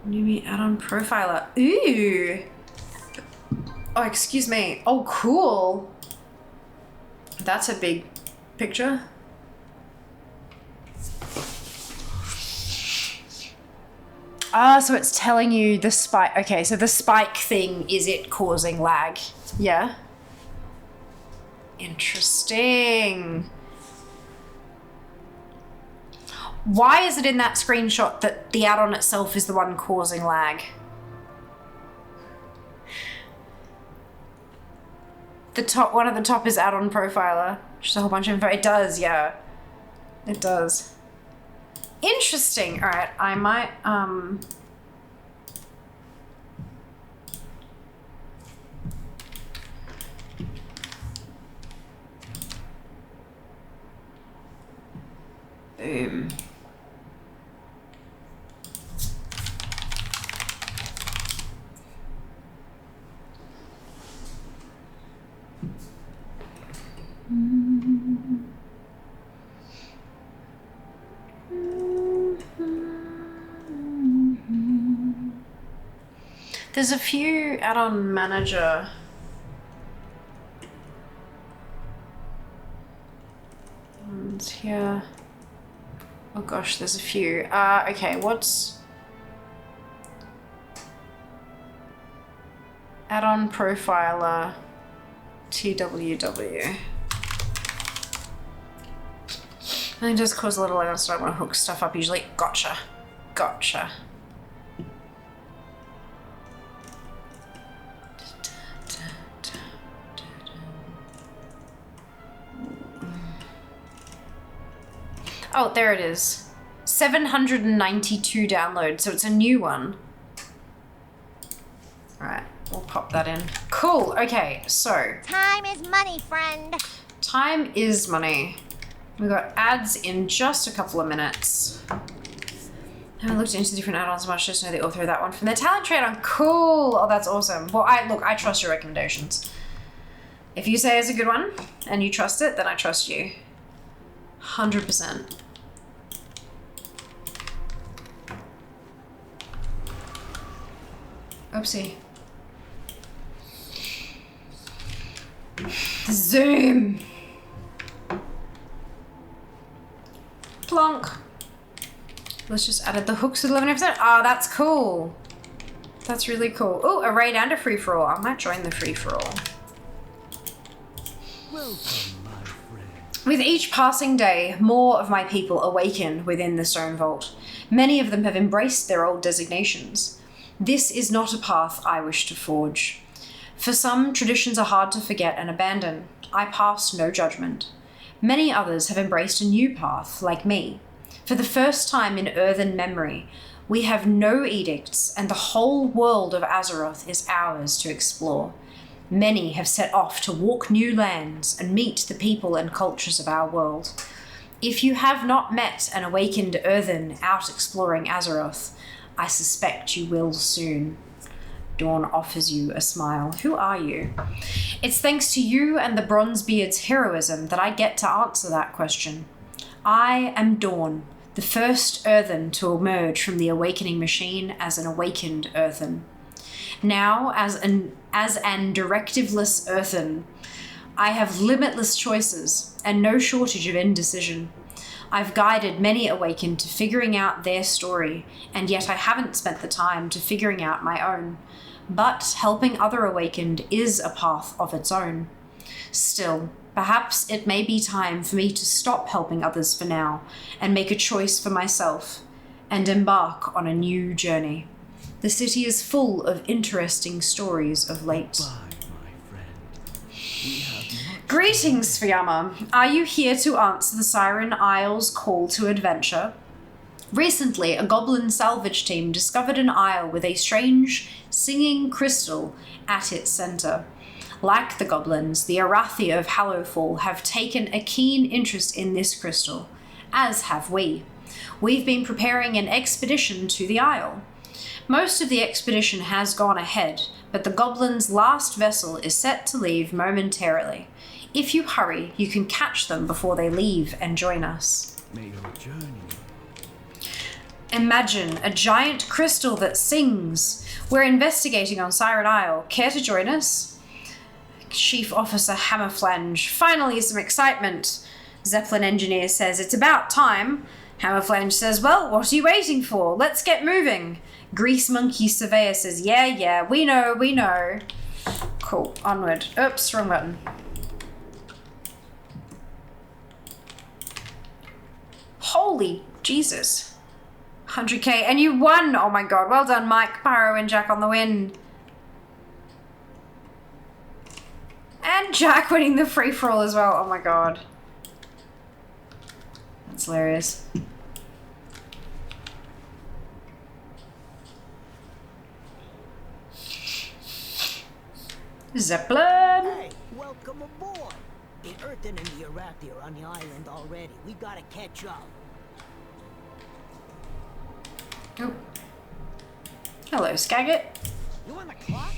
New me add-on profiler. Ooh! Oh, excuse me. Oh, cool. That's a big picture. Ah, so it's telling you the spike. Okay, so the spike thing is it causing lag. Yeah. Interesting. Why is it in that screenshot that the add-on itself is the one causing lag? The top one at the top is add-on profiler. Just a whole bunch of info. It does, yeah. It does. Interesting. All right, I might boom. There's a few add-on manager ones here. Oh gosh, there's a few. Okay, what's add-on profiler TWW? I just cause a little lag, so I don't want to hook stuff up usually. Gotcha. Gotcha. Oh, there it is. 792 downloads, so it's a new one. Alright, we'll pop that in. Cool, okay, so. Time is money, friend. Time is money. We got ads in just a couple of minutes. I haven't looked into different add-ons much, just know the author of that one from their talent trade on. Cool, oh that's awesome. Well, I trust your recommendations. If you say it's a good one, and you trust it, then I trust you. 100%. Oopsie. Zoom. Plonk. Let's just add the hooks to 11%. Oh, that's cool. That's really cool. Oh, a raid and a free-for-all. I might join the free-for-all. Welcome, my friend. With each passing day, more of my people awaken within the Stone Vault. Many of them have embraced their old designations. This is not a path I wish to forge. For some, traditions are hard to forget and abandon. I pass no judgment. Many others have embraced a new path, like me. For the first time in earthen memory, we have no edicts, and the whole world of Azeroth is ours to explore. Many have set off to walk new lands and meet the people and cultures of our world. If you have not met an awakened earthen out exploring Azeroth, I suspect you will soon. Dawn offers you a smile. Who are you? It's thanks to you and the Bronzebeard's heroism that I get to answer that question. I am Dawn, the first earthen to emerge from the awakening machine as an awakened earthen. Now, as an directiveless earthen, I have limitless choices and no shortage of indecision. I've guided many awakened to figuring out their story, and yet I haven't spent the time to figuring out my own. But helping other awakened is a path of its own. Still, perhaps it may be time for me to stop helping others for now and make a choice for myself and embark on a new journey. The city is full of interesting stories of late. Greetings, Fiamma. Are you here to answer the Siren Isle's call to adventure? Recently, a goblin salvage team discovered an isle with a strange, singing crystal at its center. Like the goblins, the Arathi of Hallowfall have taken a keen interest in this crystal, as have we. We've been preparing an expedition to the isle. Most of the expedition has gone ahead, but the goblins' last vessel is set to leave momentarily. If you hurry, you can catch them before they leave and join us. May your journey. Imagine a giant crystal that sings. We're investigating on Siren Isle. Care to join us? Chief Officer Hammerflange. Finally, some excitement. Zeppelin engineer says, it's about time. Hammerflange says, well, what are you waiting for? Let's get moving. Grease Monkey Surveyor says, yeah, we know. Cool, onward. Oops, wrong button. Holy Jesus. 100k, and you won! Oh my god, well done, Mike, Pyro, and Jack on the win. And Jack winning the free-for-all as well, oh my god. That's hilarious. Zeppelin! Hey, welcome aboard! The Earthen and the Arathi are on the island already. We gotta catch up. Oh. Hello, Skagit. You on the clock?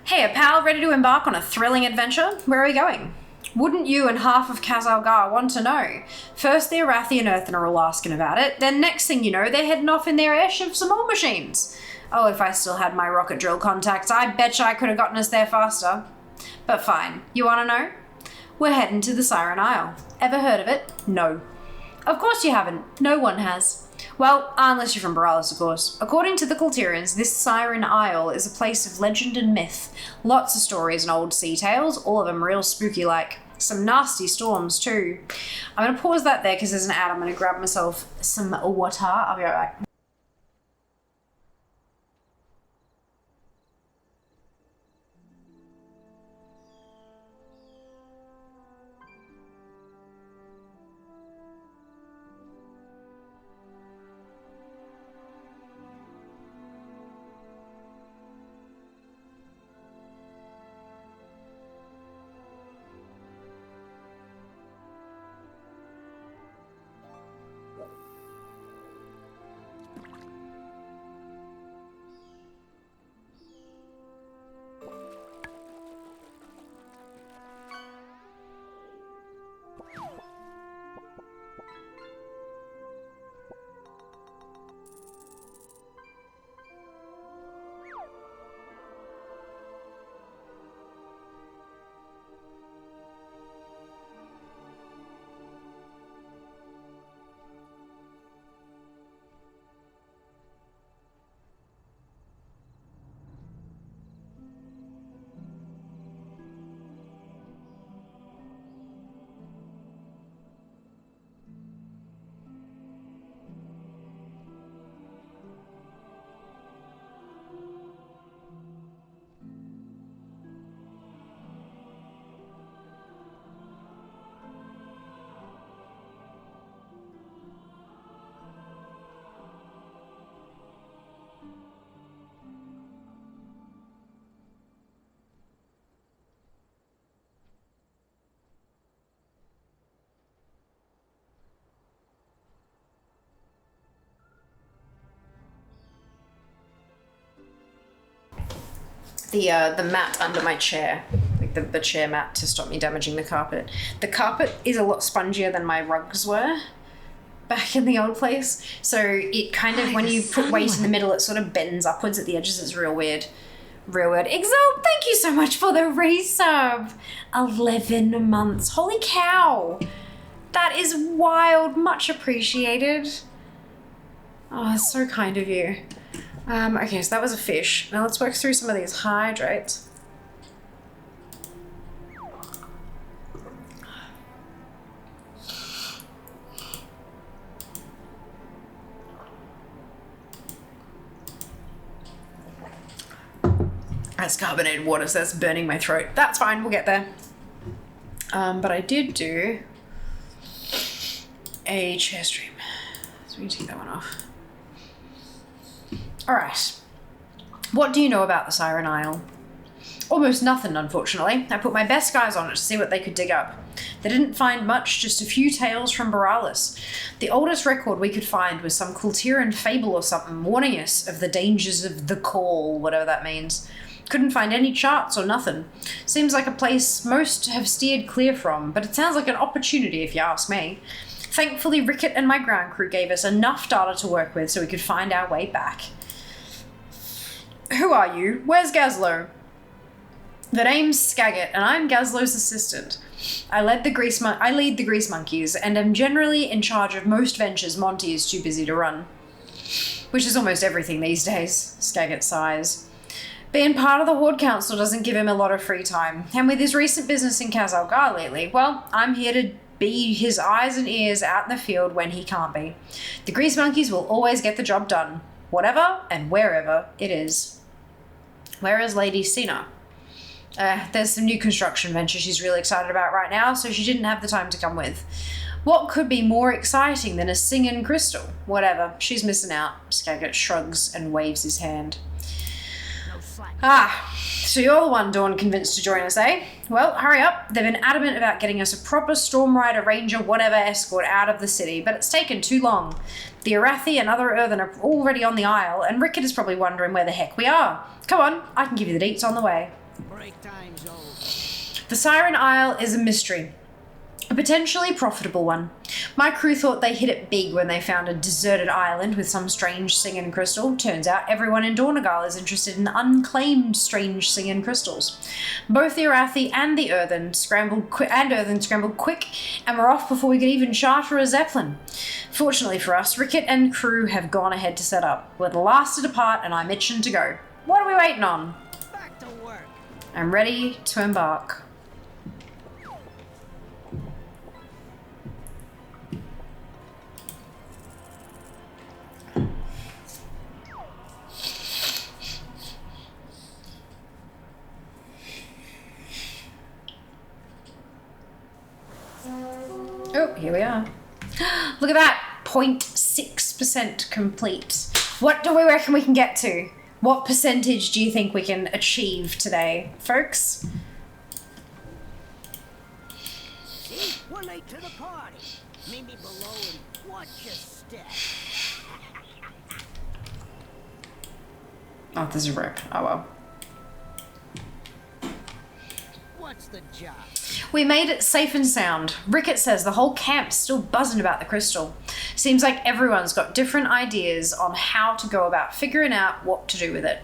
Hey, pal, ready to embark on a thrilling adventure? Where are we going? Wouldn't you and half of Kazalgar want to know? First, the Arathi and Earthen are all asking about it. Then next thing you know, they're heading off in their airships and war machines. Oh, if I still had my rocket drill contacts, I betcha I could have gotten us there faster. But fine, you want to know? We're heading to the Siren Isle. Ever heard of it? No. Of course you haven't. No one has. Well, unless you're from Borealis, of course. According to the Culturians, this Siren Isle is a place of legend and myth. Lots of stories and old sea tales, all of them real spooky-like. Some nasty storms, too. I'm going to pause that there because there's an ad. I'm going to grab myself some water. I'll be right back. the mat under my chair, like the chair mat, to stop me damaging the carpet. The carpet is a lot spongier than my rugs were back in the old place, so it kind of, when you put weight in the middle, it sort of bends upwards at the edges. It's real weird. Real weird. Exalt, thank you so much for the resub. 11 months. Holy cow. That is wild. Much appreciated. Oh, that's so kind of you. Okay, so that was a fish. Now let's work through some of these hydrates. That's carbonated water, so that's burning my throat. That's fine, we'll get there. But I did do a chair stream, so we can take that one off. Alright, what do you know about the Siren Isle? Almost nothing, unfortunately. I put my best guys on it to see what they could dig up. They didn't find much, just a few tales from Borealis. The oldest record we could find was some Kultiran fable or something, warning us of the dangers of the call, whatever that means. Couldn't find any charts or nothing. Seems like a place most have steered clear from, but it sounds like an opportunity if you ask me. Thankfully, Rickett and my ground crew gave us enough data to work with so we could find our way back. Who are you? Where's Gazlo? The name's Skagit, and I'm Gazlo's assistant. I lead the Grease Monkeys, and am generally in charge of most ventures Monty is too busy to run. Which is almost everything these days, Skagit sighs. Being part of the Horde Council doesn't give him a lot of free time, and with his recent business in Kazalgar lately, well, I'm here to be his eyes and ears out in the field when he can't be. The Grease Monkeys will always get the job done, whatever and wherever it is. Where is Lady Sina? There's some new construction venture she's really excited about right now, so she didn't have the time to come with. What could be more exciting than a singing crystal? Whatever, she's missing out. Skagit shrugs and waves his hand. So you're the one Dawn convinced to join us, eh? Well, hurry up. They've been adamant about getting us a proper Storm Rider, Ranger, whatever escort out of the city, but it's taken too long. The Arathi and other Earthen are already on the Isle, and Rickett is probably wondering where the heck we are. Come on, I can give you the deets on the way. Break time's over. The Siren Isle is a mystery. A potentially profitable one. My crew thought they hit it big when they found a deserted island with some strange singing crystal. Turns out everyone in Dornagal is interested in unclaimed strange singing crystals. Both the Arathi and the Earthen scrambled quick, and were off before we could even charter a Zeppelin. Fortunately for us, Rickett and crew have gone ahead to set up. We're the last to depart, and I'm itching to go. What are we waiting on? Back to work. I'm ready to embark. Oh, here we are. Look at that! 0.6% complete. What do we reckon we can get to? What percentage do you think we can achieve today, folks? See, we're late to the party. Meet me below and watch your step. Oh, there's a rope. Oh well. What's the job? We made it safe and sound. Rickett says the whole camp's still buzzing about the crystal. Seems like everyone's got different ideas on how to go about figuring out what to do with it.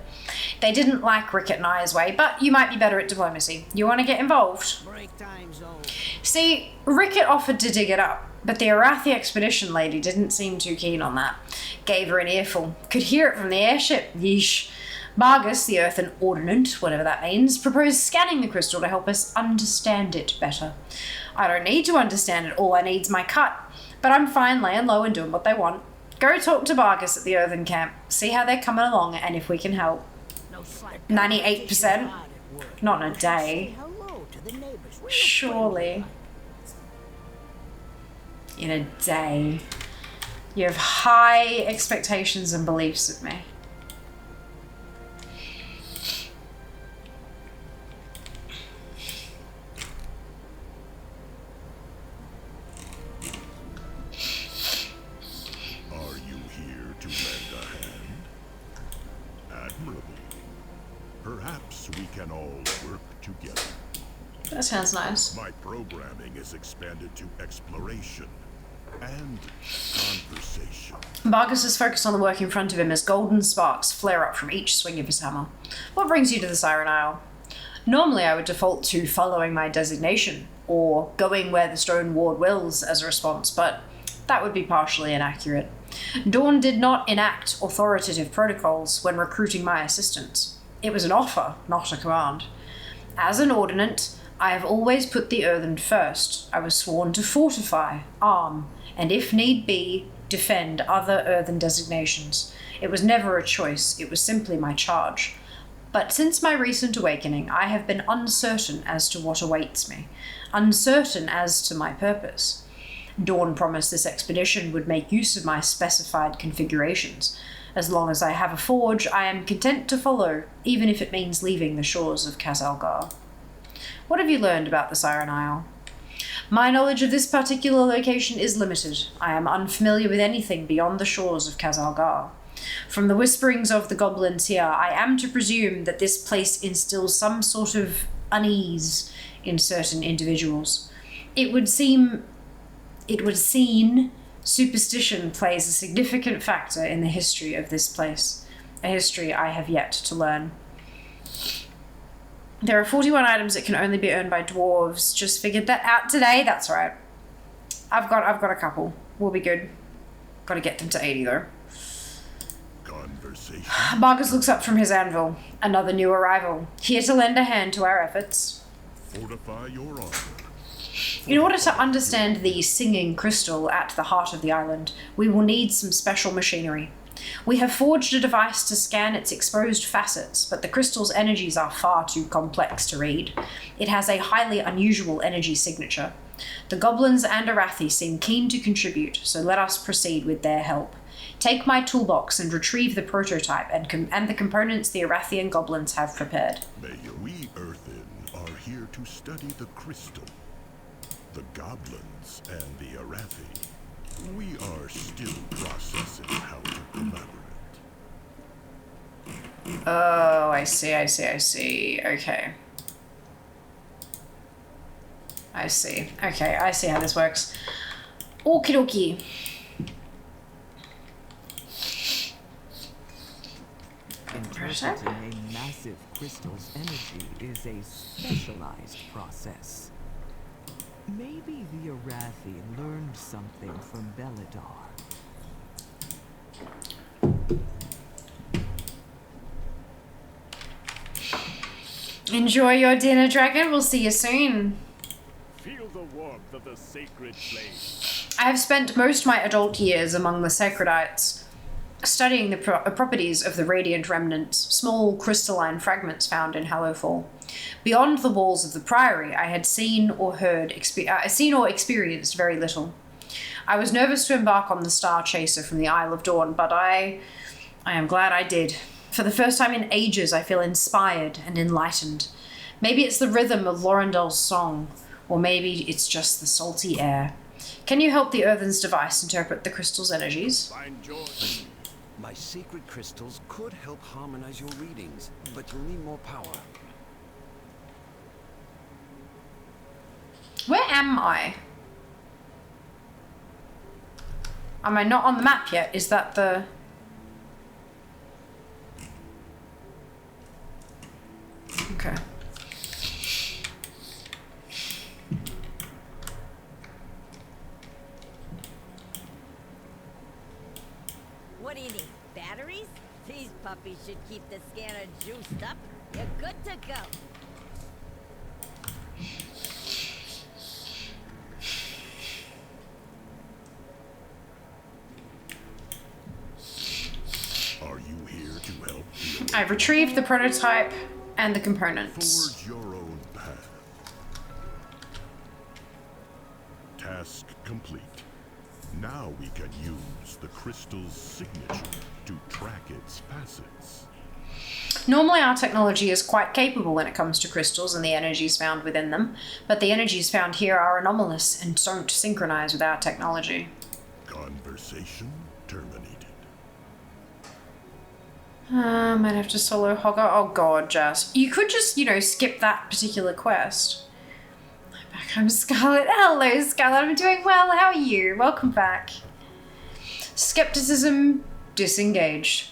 They didn't like Rickett and I's way, but you might be better at diplomacy. You want to get involved? Break time's over. See, Rickett offered to dig it up, but the Arathi expedition lady didn't seem too keen on that. Gave her an earful. Could hear it from the airship. Yeesh. Margus, the Earthen Ordinant, whatever that means, proposed scanning the crystal to help us understand it better. I don't need to understand it, all I need's my cut, but I'm fine laying low and doing what they want. Go talk to Margus at the Earthen camp, see how they're coming along and if we can help. 98%? Not in a day. Surely. In a day. You have high expectations and beliefs of me. Perhaps we can all work together. That sounds nice. My programming is expanded to exploration and conversation. Vargas is focused on the work in front of him as golden sparks flare up from each swing of his hammer. What brings you to the Siren Isle? Normally I would default to following my designation, or going where the Stone Ward wills as a response, but that would be partially inaccurate. Dawn did not enact authoritative protocols when recruiting my assistants. It was an offer, not a command. As an ordinant, I have always put the earthen first. I was sworn to fortify, arm, and if need be, defend other earthen designations. It was never a choice, it was simply my charge. But since my recent awakening, I have been uncertain as to what awaits me, uncertain as to my purpose. Dawn promised this expedition would make use of my specified configurations. As long as I have a forge, I am content to follow, even if it means leaving the shores of Kazalgar. What have you learned about the Siren Isle? My knowledge of this particular location is limited. I am unfamiliar with anything beyond the shores of Kazalgar. From the whisperings of the goblins here, I am to presume that this place instills some sort of unease in certain individuals. It would seem superstition plays a significant factor in the history of this place, a history I have yet to learn. There are 41 items that can only be earned by dwarves. Just figured that out today. That's right. I've got a couple. We'll be good. Got to get them to 80 though. Conversation. Marcus looks up from his anvil. Another new arrival. Here to lend a hand to our efforts. Fortify your armor. In order to understand the singing crystal at the heart of the island, we will need some special machinery. We have forged a device to scan its exposed facets, but the crystal's energies are far too complex to read. It has a highly unusual energy signature. The goblins and Arathi seem keen to contribute, so let us proceed with their help. Take my toolbox and retrieve the prototype and the components the Arathian goblins have prepared. We Earthen are here to study the crystal. The goblins and the Arathi, we are still processing how to collaborate. Oh, I see. Okay. I see. Okay, I see how this works. Okie dokie. Interpreting a massive crystal's energy is a specialized process. Maybe the Arathi learned something from Beladar. Enjoy your dinner, dragon. We'll see you soon. Feel the warmth of the sacred flame. I have spent most of my adult years among the Sacredites, studying the properties of the radiant remnants, small crystalline fragments found in Hallowfall. Beyond the walls of the Priory, I had seen or experienced very little. I was nervous to embark on the Star Chaser from the Isle of Dawn, but I am glad I did. For the first time in ages, I feel inspired and enlightened. Maybe it's the rhythm of Lorendel's song, or maybe it's just the salty air. Can you help the Earthen's device interpret the crystal's energies? Find George. My sacred crystals could help harmonize your readings, but you'll need more power. Where am I? Am I not on the map yet? Is that the... Okay. What do you need? Batteries? These puppies should keep the scanner juiced up. You're good to go. Are you here to help? I've retrieved the prototype and the components. Forge your own path. Task complete. Now we can use the crystal's signature to track its facets. Normally our technology is quite capable when it comes to crystals and the energies found within them, but the energies found here are anomalous and don't synchronize with our technology. Conversation terminated. Might have to solo Hogger. Oh god, Jess. You could just, you know, skip that particular quest. I'm back. I'm Scarlet. Hello, Scarlet. I'm doing well. How are you? Welcome back. Skepticism disengaged.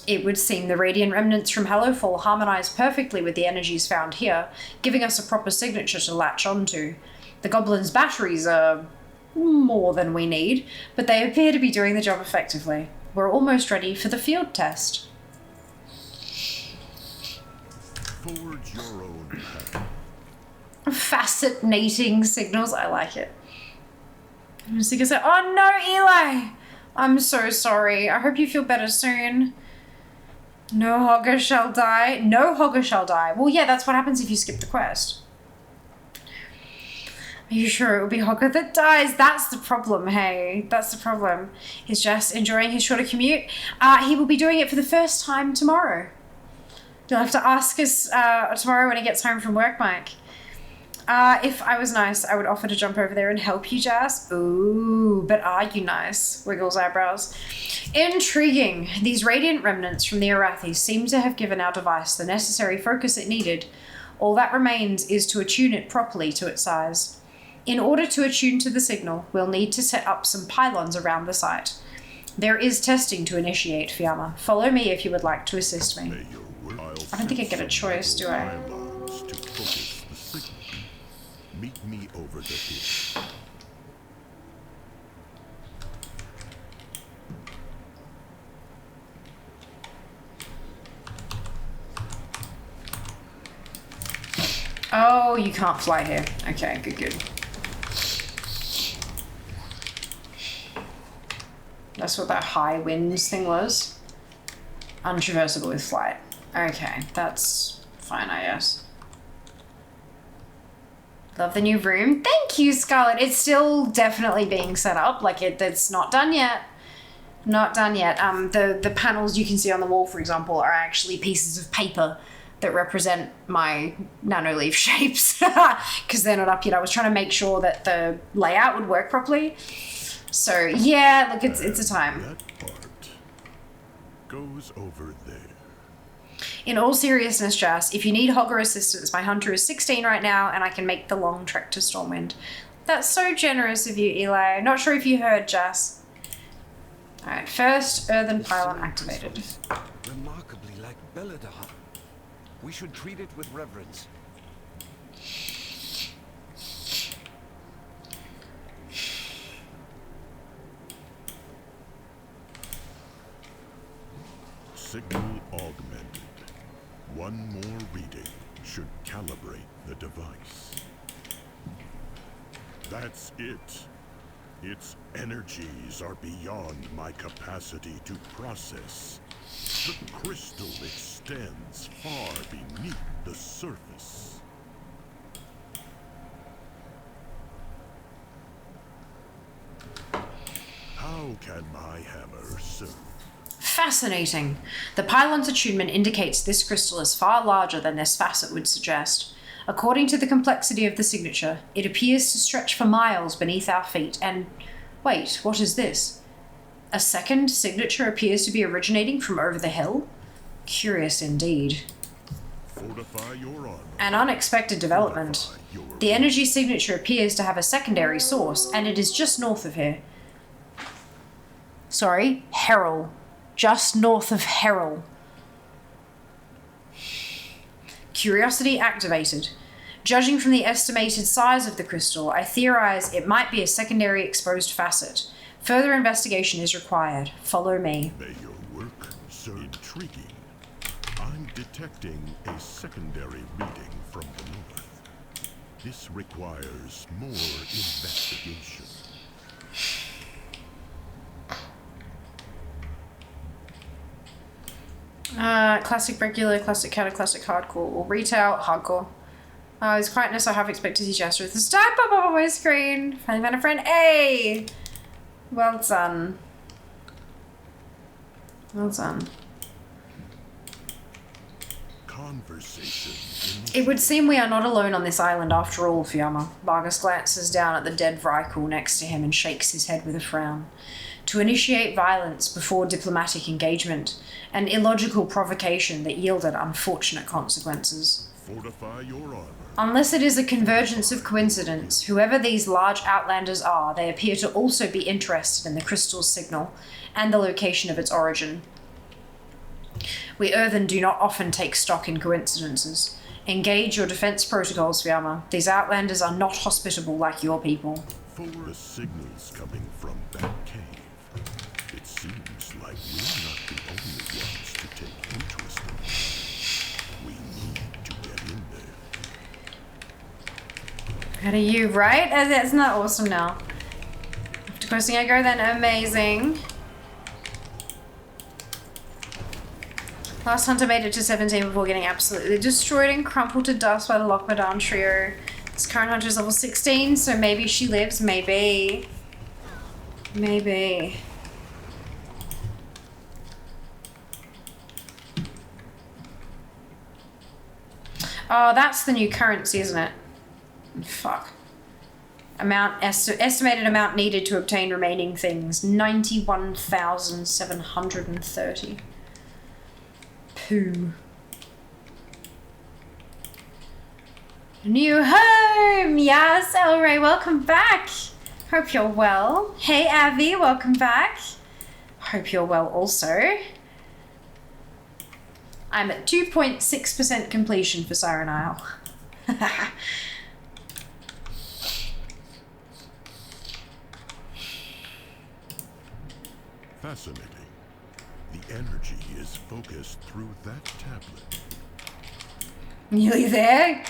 It would seem the radiant remnants from Hallowfall harmonize perfectly with the energies found here, giving us a proper signature to latch onto. The goblins' batteries are more than we need, but they appear to be doing the job effectively. We're almost ready for the field test. Forge your own path. Fascinating signals. I like it. I'm just gonna say, oh no, Eli! I'm so sorry. I hope you feel better soon. No Hogger shall die. No Hogger shall die. Well, yeah, that's what happens if you skip the quest. Are you sure it will be Hogger that dies? That's the problem, hey. That's the problem. He's just enjoying his shorter commute. He will be doing it for the first time tomorrow. You'll have to ask us tomorrow when he gets home from work, Mike. If I was nice, I would offer to jump over there and help you, Jazz. Ooh, but are you nice? Wiggles eyebrows. Intriguing. These radiant remnants from the Arathi seem to have given our device the necessary focus it needed. All that remains is to attune it properly to its size. In order to attune to the signal, we'll need to set up some pylons around the site. There is testing to initiate, Fiamma. Follow me if you would like to assist me. I don't think I get a choice, do I? To focus the signal. Meet me over the hill. Oh, you can't fly here. Okay, good. That's what that high winds thing was. Untraversable with flight. Okay, that's fine, I guess. Love the new room. Thank you, Scarlet. It's still definitely being set up. Like, it's not done yet. Not done yet. The panels you can see on the wall, for example, are actually pieces of paper that represent my nanoleaf shapes because they're not up yet. I was trying to make sure that the layout would work properly. So yeah, look, it's a time. That part goes over there. In all seriousness, Jas, if you need Hogger assistance, my hunter is 16 right now and I can make the long trek to Stormwind. That's so generous of you, Eli. Not sure if you heard, Jas. Alright, first earthen pylon activated. Remarkably like Belladar. We should treat it with reverence. Signal augmented. One more reading should calibrate the device. That's it. Its energies are beyond my capacity to process. The crystal extends far beneath the surface. How can my hammer serve? Fascinating. The pylon's attunement indicates this crystal is far larger than this facet would suggest. According to the complexity of the signature, it appears to stretch for miles beneath our feet and... Wait, what is this? A second signature appears to be originating from over the hill? Curious indeed. Fortify your honor. An unexpected development. The energy signature appears to have a secondary source, and it is just north of here. Sorry, Herald. Just north of Herald. Curiosity activated. Judging from the estimated size of the crystal, I theorize it might be a secondary exposed facet. Further investigation is required. Follow me. May your work serve. Intriguing. I'm detecting a secondary reading from the north. This requires more investigation. Classic regular, classic counter, classic hardcore, or retail, hardcore. His quietness, I half expect to see gesture with the star pop up on my screen. Finally found a friend. Hey! Well done. Well done. Conversation. It would seem we are not alone on this island after all, Fiamma. Vargas glances down at the dead Vrykul next to him and shakes his head with a frown. to initiate violence before diplomatic engagement, an illogical provocation that yielded unfortunate consequences. Fortify your armor. Unless it is a convergence of coincidence, whoever these large outlanders are, they appear to also be interested in the crystal's signal and the location of its origin. We Earthen do not often take stock in coincidences. Engage your defense protocols, Vyama. These outlanders are not hospitable like your people. For the signals coming from that cave, it seems like we're not the only ones to take interest in it. We need to get in there. How do you, right? Isn't that awesome now? After questing aggro, then amazing. Last hunter made it to 17 before getting absolutely destroyed and crumpled to dust by the Lochmadan trio. This current hunter is level 16, so maybe she lives. Maybe. Maybe. Oh, that's the new currency, isn't it? Fuck. Estimated amount needed to obtain remaining things. 91,730. Poo. New home! Yes, Elray, welcome back. Hope you're well. Hey, Avi, welcome back. Hope you're well also. I'm at 2.6% completion for Siren Isle. Fascinating. The energy is focused through that tablet. Nearly there?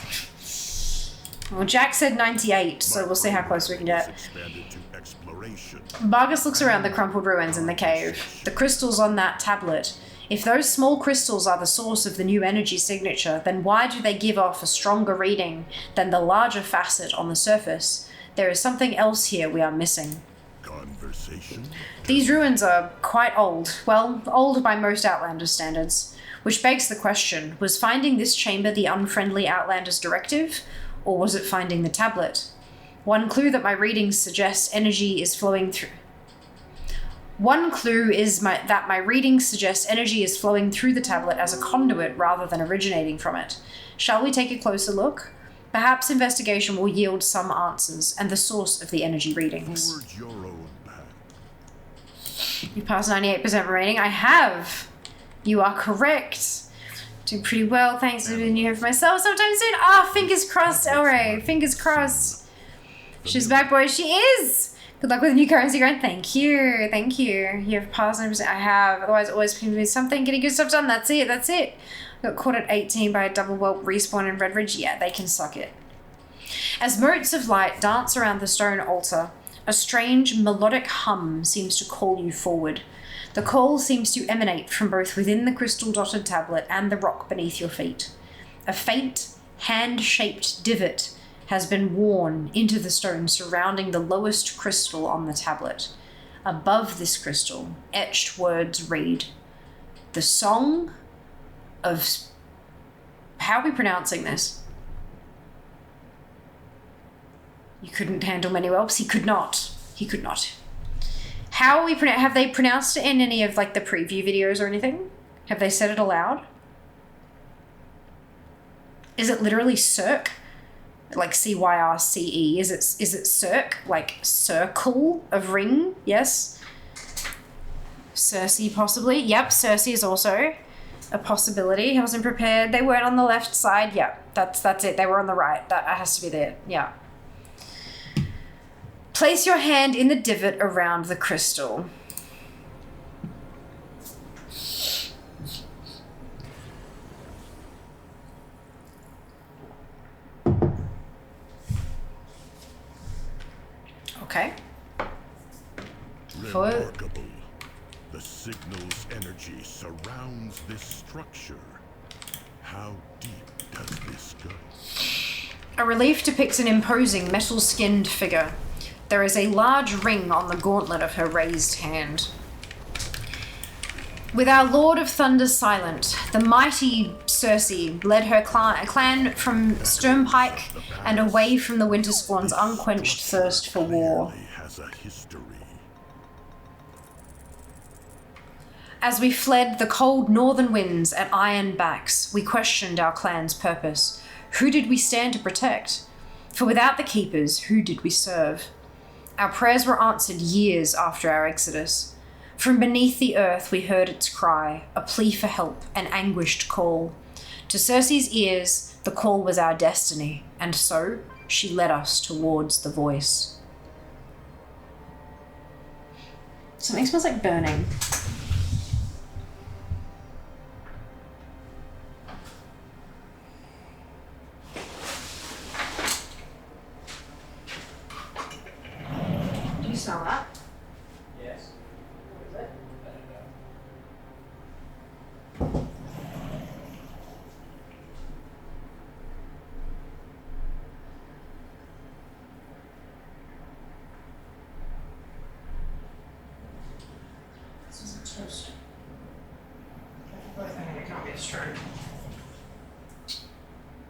Well, Jack said 98, so we'll see how close we can get. Expanded to exploration. Bargus looks around the crumpled ruins in the cave. The crystals on that tablet. If those small crystals are the source of the new energy signature, then why do they give off a stronger reading than the larger facet on the surface? There is something else here we are missing. Conversation? These ruins are quite old. Well, old by most Outlander standards. Which begs the question, was finding this chamber the unfriendly Outlander's directive? Or was it finding the tablet? One clue that my readings suggest energy is flowing through. One clue is that my readings suggest energy is flowing through the tablet as a conduit rather than originating from it. Shall we take a closer look? Perhaps investigation will yield some answers and the source of the energy readings. Forward your own path. You passed 98% remaining. I have. You are correct. Doing pretty well. Thanks for being here for myself sometime soon. Ah, fingers crossed, Elray. Fingers crossed. She's back, boys. She is. Good luck with the new currency grind. Thank you. Thank you. You have passed 90%. I have. Otherwise, always can be something. Getting good stuff done. That's it. That's it. Got caught at 18 by a double whelp respawn in Redridge. Yeah, they can suck it. As motes of light dance around the stone altar, a strange melodic hum seems to call you forward. The call seems to emanate from both within the crystal-dotted tablet and the rock beneath your feet. A faint, hand-shaped divot has been worn into the stone surrounding the lowest crystal on the tablet. Above this crystal, etched words read, "The Song of..." How are we pronouncing this? You couldn't handle many whelps? He could not. He could not. How are we have they pronounced it in any of like the preview videos or anything? Have they said it aloud? Is it literally circ? Like CYRCE? Is it circ? Like circle of ring? Yes. Cersei possibly. Yep, Cersei is also a possibility. I wasn't prepared. They weren't on the left side. Yep, that's it. They were on the right. That has to be there. Yeah. Place your hand in the divot around the crystal. Okay. Remarkable. The signal's energy surrounds this structure. How deep does this go? A relief depicts an imposing metal-skinned figure. There is a large ring on the gauntlet of her raised hand. With our Lord of Thunder silent, the mighty Cersei led her clan from Sturmpike and away from the Winterspawn's unquenched thirst for war. Has a history. As we fled the cold northern winds at iron backs, we questioned our clan's purpose. Who did we stand to protect? For without the keepers, who did we serve? Our prayers were answered years after our exodus. From beneath the earth we heard its cry, a plea for help, an anguished call. To Circe's ears, the call was our destiny, and so she led us towards the voice. Something smells like burning. Do you smell that? Yes. What is it? I don't know. This is a toast. I think it can't be a straw.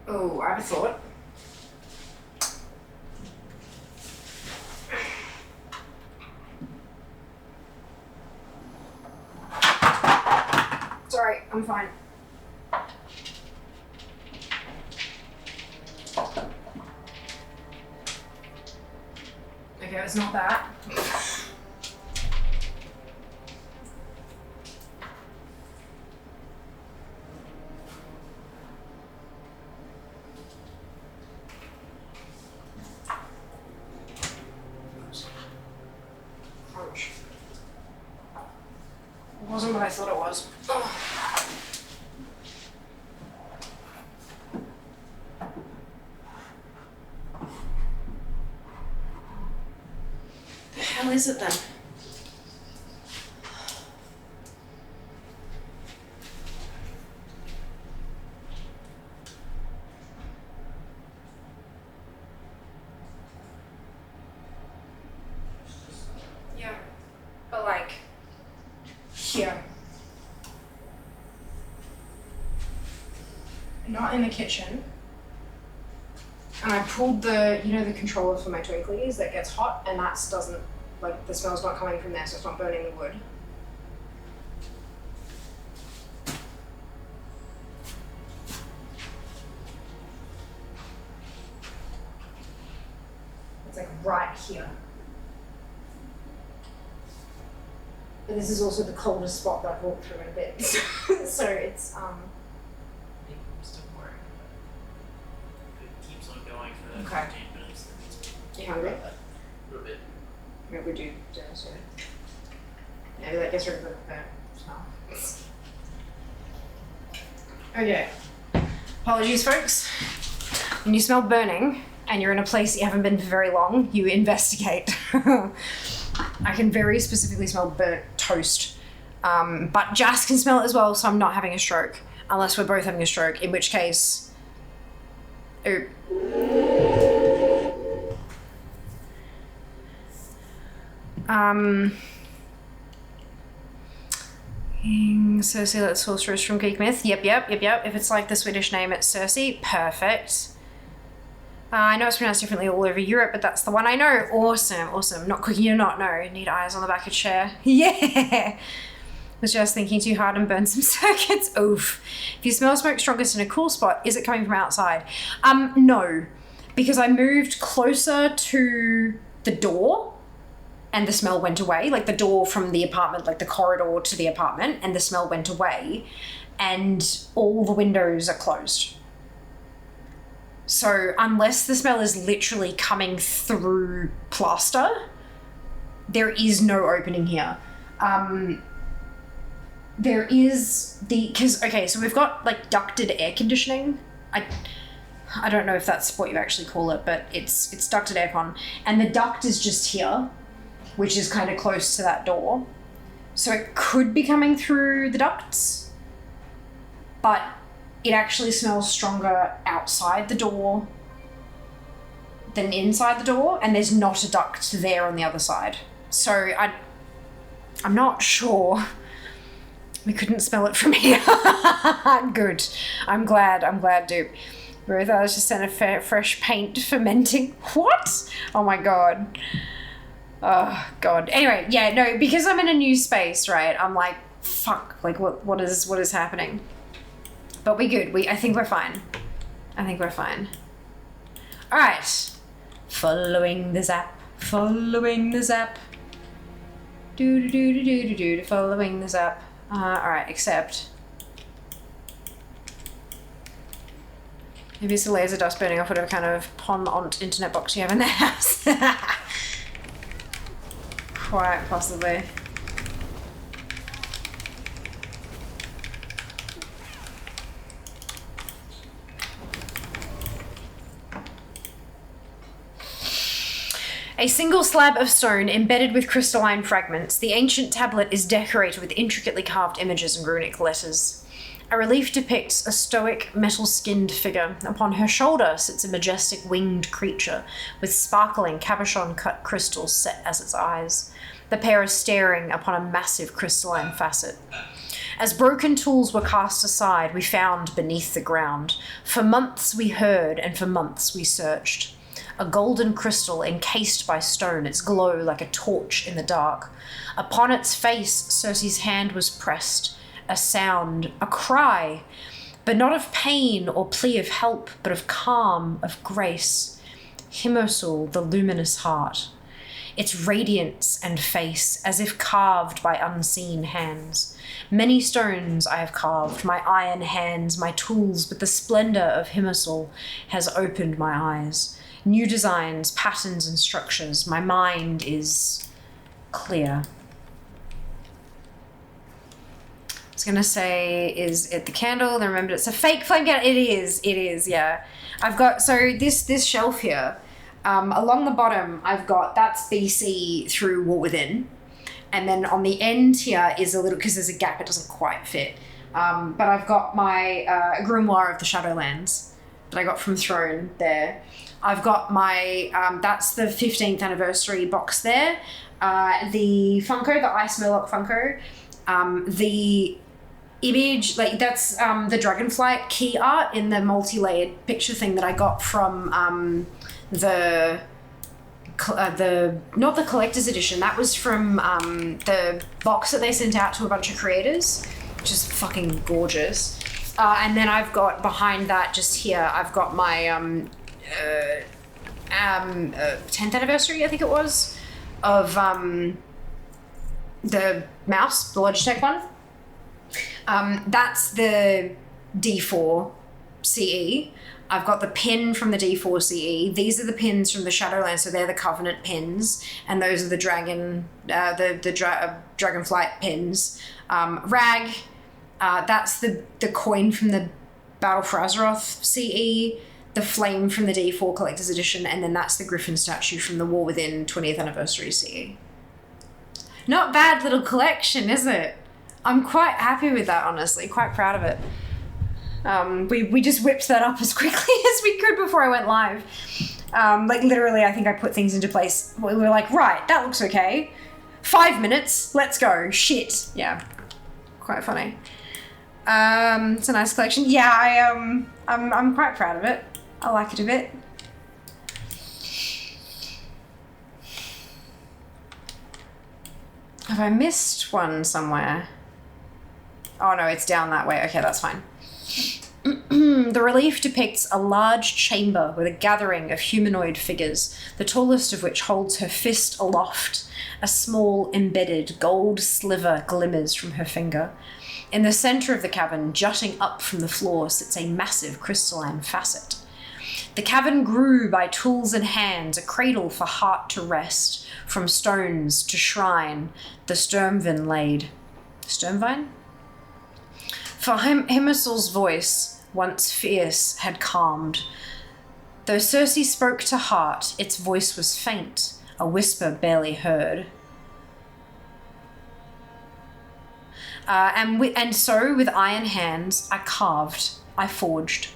Oh, I have a thought. Sorry, I'm fine. Okay, it's not that. Ouch. It wasn't what I thought it was. Ugh. The hell is it then? Yeah, but like here. Not in the kitchen. And I pulled the, you know, the controller for my twinklies that gets hot, and that doesn't, like, the smell's not coming from there, so it's not burning the wood. It's like right here. But this is also the coldest spot that I've walked through in a bit. So it's I'm still worried. It keeps on going for Okay. 15 minutes. You hungry? A little bit. Maybe we do dinner soon. Maybe that gets rid of the smell. Okay. Apologies, folks. When you smell burning and you're in a place that you haven't been for very long, you investigate. I can very specifically smell burnt toast. But Jas can smell it as well, so I'm not having a stroke. Unless we're both having a stroke, in which case... Oop. Circe, that's sorceress from Greek myth. Yep. If it's like the Swedish name, it's Circe. Perfect. I know it's pronounced differently all over Europe, but that's the one I know. Awesome. Not cooking, you not know. Need eyes on the back of chair. Yeah. Was just thinking too hard and burned some circuits. Oof. If you smell smoke strongest in a cool spot, is it coming from outside? No. Because I moved closer to the door and the smell went away. Like the door from the apartment, like the corridor to the apartment, and the smell went away. And all the windows are closed. So unless the smell is literally coming through plaster, there is no opening here. There is so we've got like ducted air conditioning. I don't know if that's what you actually call it, but it's ducted aircon. And the duct is just here, which is kind of close to that door. So it could be coming through the ducts, but it actually smells stronger outside the door than inside the door, and there's not a duct there on the other side. So I'm not sure. We couldn't smell it from here. Good. I'm glad, dude. Ruth, I was just in a fresh paint fermenting. What? Oh my god. Oh god. Anyway, yeah, no, because I'm in a new space, right? I'm like fuck, like what is happening? But we good. I think we're fine. I think we're fine. All right. Following the zap. Following the zap. Do. Following the zap. All right. Except maybe it's the laser dust burning off whatever kind of pon-ont internet box you have in the house. Quite possibly. A single slab of stone embedded with crystalline fragments, the ancient tablet is decorated with intricately carved images and runic letters. A relief depicts a stoic, metal-skinned figure. Upon her shoulder sits a majestic winged creature with sparkling cabochon-cut crystals set as its eyes. The pair are staring upon a massive crystalline facet. As broken tools were cast aside, we found beneath the ground. For months we heard, and for months we searched. A golden crystal encased by stone, its glow like a torch in the dark. Upon its face, Circe's hand was pressed. A sound, a cry, but not of pain or plea of help, but of calm, of grace. Himosul, the luminous heart. Its radiance and face, as if carved by unseen hands. Many stones I have carved, my iron hands, my tools, but the splendor of Himosul has opened my eyes. New designs, patterns, and structures. My mind is clear. I was gonna say, is it the candle? Then remembered it's a fake flame candle. It is, yeah. I've got, so this shelf here, along the bottom, I've got, that's BC through War Within. And then on the end here is a little, because there's a gap, it doesn't quite fit. But I've got my Grimoire of the Shadowlands that I got from Throne there. I've got my, that's the 15th anniversary box there. The Funko, the Ice Murloc Funko. The image, like that's the Dragonflight key art in the multi-layered picture thing that I got from the not the collector's edition, that was from the box that they sent out to a bunch of creators, which is fucking gorgeous. And then I've got behind that, just here, I've got my 10th anniversary, I think it was, of the mouse, the Logitech one. That's the D4 CE. I've got the pin from the D4 CE. These are the pins from the Shadowlands, so they're the Covenant pins, and those are the Dragonflight pins. Rag, that's the coin from the Battle for Azeroth CE, the flame from the D4 Collector's Edition, and then that's the Griffin statue from the War Within 20th Anniversary CE. Not bad little collection, is it? I'm quite happy with that, honestly. Quite proud of it. We just whipped that up as quickly as we could before I went live. Like literally, I think I put things into place. We were like, right, that looks okay. 5 minutes, let's go. Shit. Yeah, quite funny. It's a nice collection. Yeah, I'm quite proud of it. I like it a bit. Have I missed one somewhere? Oh no, it's down that way. Okay, that's fine. The relief depicts a large chamber with a gathering of humanoid figures, the tallest of which holds her fist aloft. A small, embedded gold sliver glimmers from her finger. In the center of the cavern, jutting up from the floor, sits a massive crystalline facet. The cavern grew by tools and hands, a cradle for heart to rest. From stones to shrine, the Sturmvine laid. Sturmvine? For Himosul's voice, once fierce, had calmed. Though Circe spoke to heart, its voice was faint, a whisper barely heard. And so, with iron hands, I carved, I forged.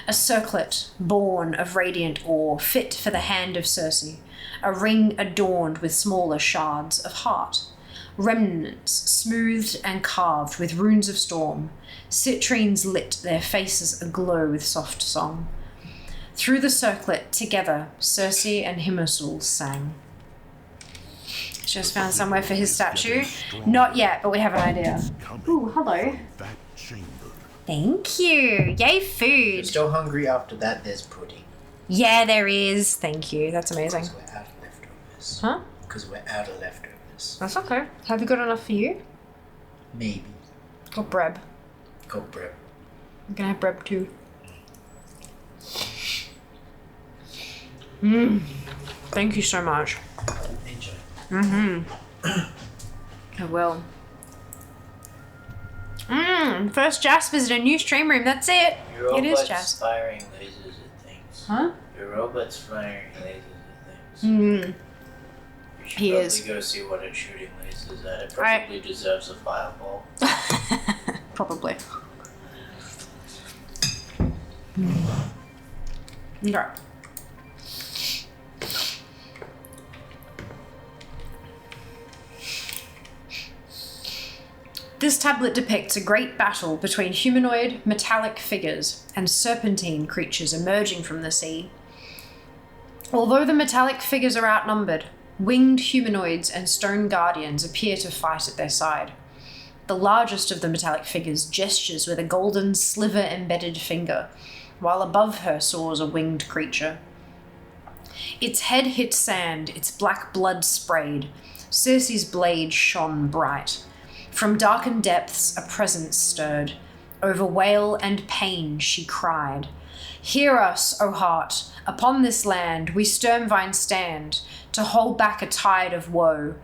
A circlet, born of radiant ore, fit for the hand of Circe. A ring adorned with smaller shards of heart. Remnants, smoothed and carved with runes of storm. Citrines lit their faces aglow with soft song. Through the circlet, together, Circe and Himosul sang. Just found somewhere for his statue. Not yet, but we have an idea. Ooh, hello. That chamber. Thank you. Yay, food. Still hungry after that, there's pudding. Yeah, there is. Thank you. That's amazing. Because we're out of leftovers. Huh? Because we're out of leftovers. That's okay. Have you got enough for you? Maybe. Got bread. Got bread. I'm gonna have bread too. Mmm. Thank you so much. Enjoy. I will. First Jasp is in a new stream room. That's it. Your It is robot's Jasp. firing lasers at things. Huh? Your robot's firing lasers at things. You should He probably is. go see what it's shooting lasers at. It probably deserves a fireball. Probably. Okay. This tablet depicts a great battle between humanoid, metallic figures and serpentine creatures emerging from the sea. Although the metallic figures are outnumbered, winged humanoids and stone guardians appear to fight at their side. The largest of the metallic figures gestures with a golden sliver-embedded finger, while above her soars a winged creature. Its head hit sand, its black blood sprayed. Circe's blade shone bright. From darkened depths a presence stirred. Over wail and pain she cried. Hear us, O heart, upon this land we Sturmvine stand, to hold back a tide of woe.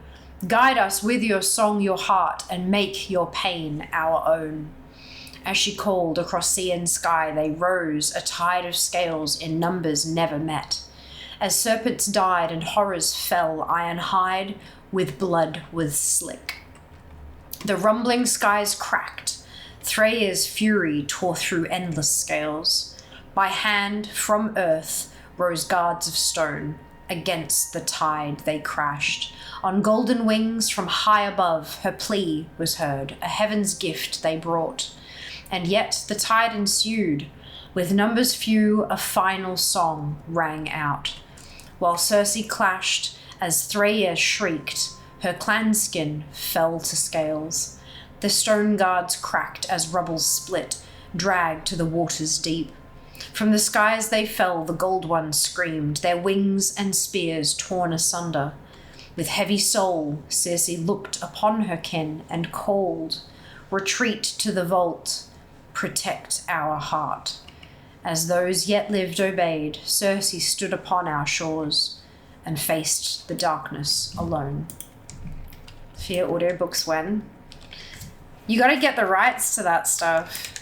Guide us with your song, your heart, and make your pain our own. As she called, across sea and sky they rose, a tide of scales in numbers never met. As serpents died and horrors fell, iron-hide with blood was slick. The rumbling skies cracked. Thraya's fury tore through endless scales. By hand, from earth, rose guards of stone. Against the tide they crashed. On golden wings from high above, her plea was heard. A heaven's gift they brought. And yet the tide ensued. With numbers few, a final song rang out. While Circe clashed, as Thraya shrieked, her clanskin fell to scales. The stone guards cracked as rubble split, dragged to the waters deep. From the skies they fell, the gold ones screamed, their wings and spears torn asunder. With heavy soul, Circe looked upon her kin and called, retreat to the vault, protect our heart. As those yet lived obeyed, Circe stood upon our shores and faced the darkness alone. Fear audiobooks when? You gotta get the rights to that stuff.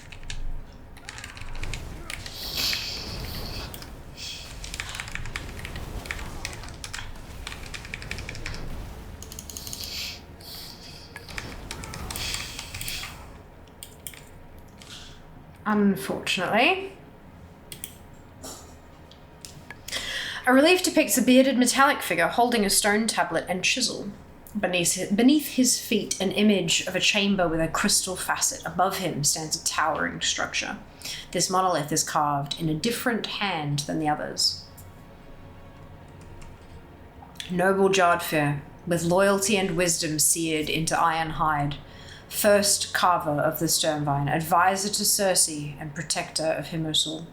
Unfortunately. A relief depicts a bearded metallic figure holding a stone tablet and chisel. Beneath his feet, an image of a chamber with a crystal facet. Above him stands a towering structure. This monolith is carved in a different hand than the others. Noble Jardfir, with loyalty and wisdom seared into iron hide. First carver of the Sturmvine, advisor to Circe and protector of Himosul.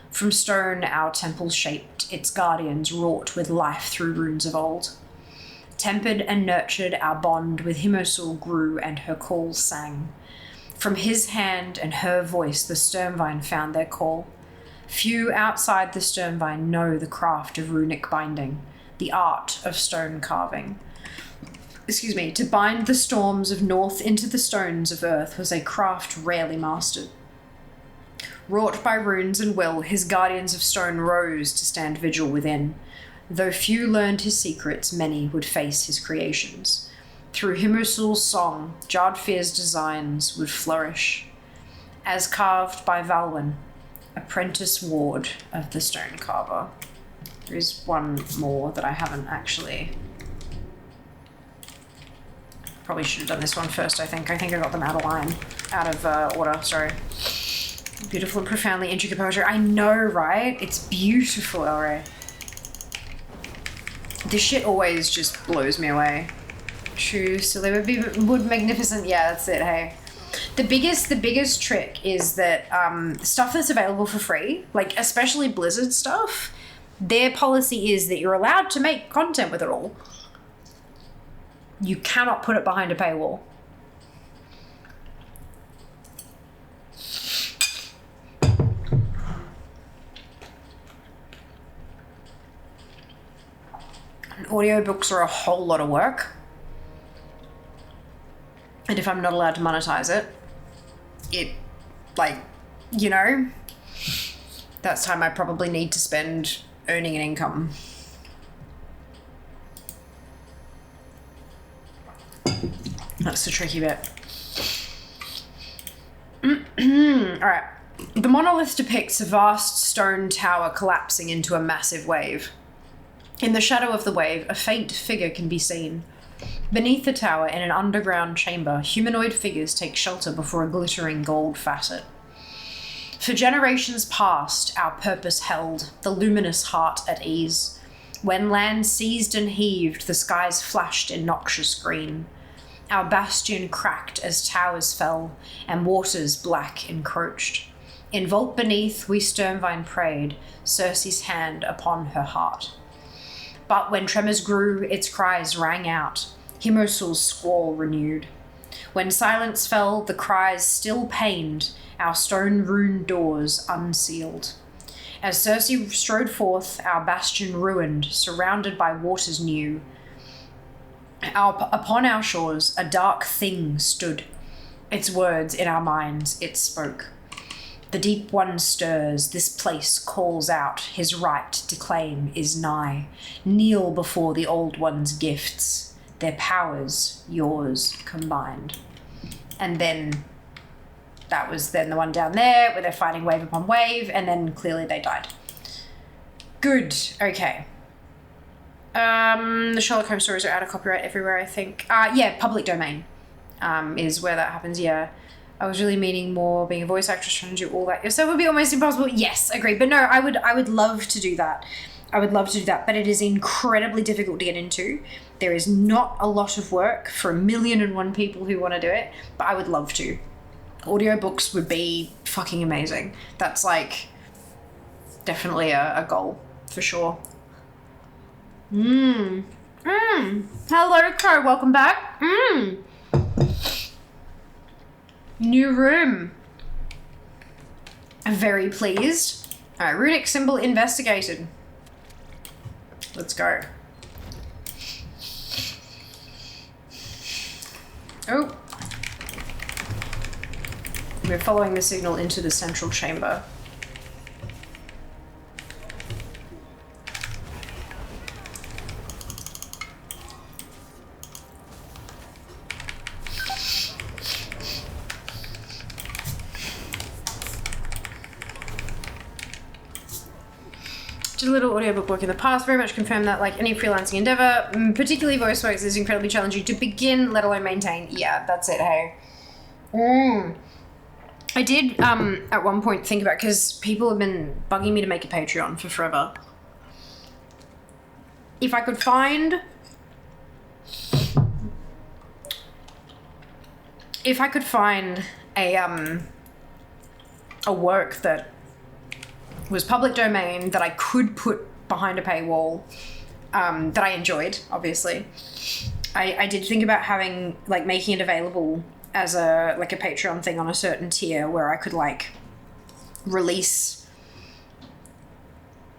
From stone our temple shaped, its guardians wrought with life through runes of old. Tempered and nurtured our bond with Himosul grew and her call sang. From his hand and her voice the Sturmvine found their call. Few outside the Sturmvine know the craft of runic binding, the art of stone carving. To bind the storms of north into the stones of earth was a craft rarely mastered. Wrought by runes and will, his guardians of stone rose to stand vigil within. Though few learned his secrets, many would face his creations. Through Himosul's song, Jardfir's designs would flourish. As carved by Valwyn, apprentice ward of the stone carver. There is one more that I haven't actually... Probably should have done this one first, I think. I got them out of order, sorry. Beautiful and profoundly intricate poetry. I know, right? It's beautiful, Elray. This shit always just blows me away. True. So they would magnificent. Yeah, that's it. Hey, the biggest trick is that stuff that's available for free, like especially Blizzard stuff, their policy is that you're allowed to make content with it all. You cannot put it behind a paywall. And audiobooks are a whole lot of work. And if I'm not allowed to monetize it, like, you know, that's time I probably need to spend earning an income. That's the tricky bit. Alright. The monolith depicts a vast stone tower collapsing into a massive wave. In the shadow of the wave, a faint figure can be seen. Beneath the tower, in an underground chamber, humanoid figures take shelter before a glittering gold facet. For generations past, our purpose held, the luminous heart at ease. When land seized and heaved, the skies flashed in noxious green. Our bastion cracked as towers fell, and waters black encroached. In vault beneath, we Sternvine prayed, Circe's hand upon her heart. But when tremors grew, its cries rang out, Himosul's squall renewed. When silence fell, the cries still pained, our stone-ruined doors unsealed. As Circe strode forth, our bastion ruined, surrounded by waters new. Upon our shores, a dark thing stood. Its words in our minds, it spoke. The deep one stirs, this place calls out, his right to claim is nigh. Kneel before the old one's gifts, their powers, yours combined. And then that was then the one down there where they're fighting wave upon wave, and then clearly they died. Good, okay. The Sherlock Holmes stories are out of copyright everywhere, I think. Yeah, public domain is where that happens, yeah. I was really meaning more being a voice actress, trying to do all that. So it would be almost impossible. Yes, agreed. But no, I would love to do that. I would love to do that, but it is incredibly difficult to get into. There is not a lot of work for 1,000,001 people who want to do it, but I would love to. Audiobooks would be fucking amazing. That's like definitely a goal for sure. Hello, Crow. Welcome back. New room. I'm very pleased. Alright, runic symbol investigated. Let's go. Oh. We're following the signal into the central chamber. Did a little audiobook work in the past, very much confirmed that like any freelancing endeavor, particularly voice works, is incredibly challenging to begin, let alone maintain. Yeah, that's it, hey. I did at one point think about, because people have been bugging me to make a Patreon for forever. If I could find a work that was public domain that I could put behind a paywall, that I enjoyed, obviously. I did think about having, like, making it available as a Patreon thing on a certain tier where I could, like, release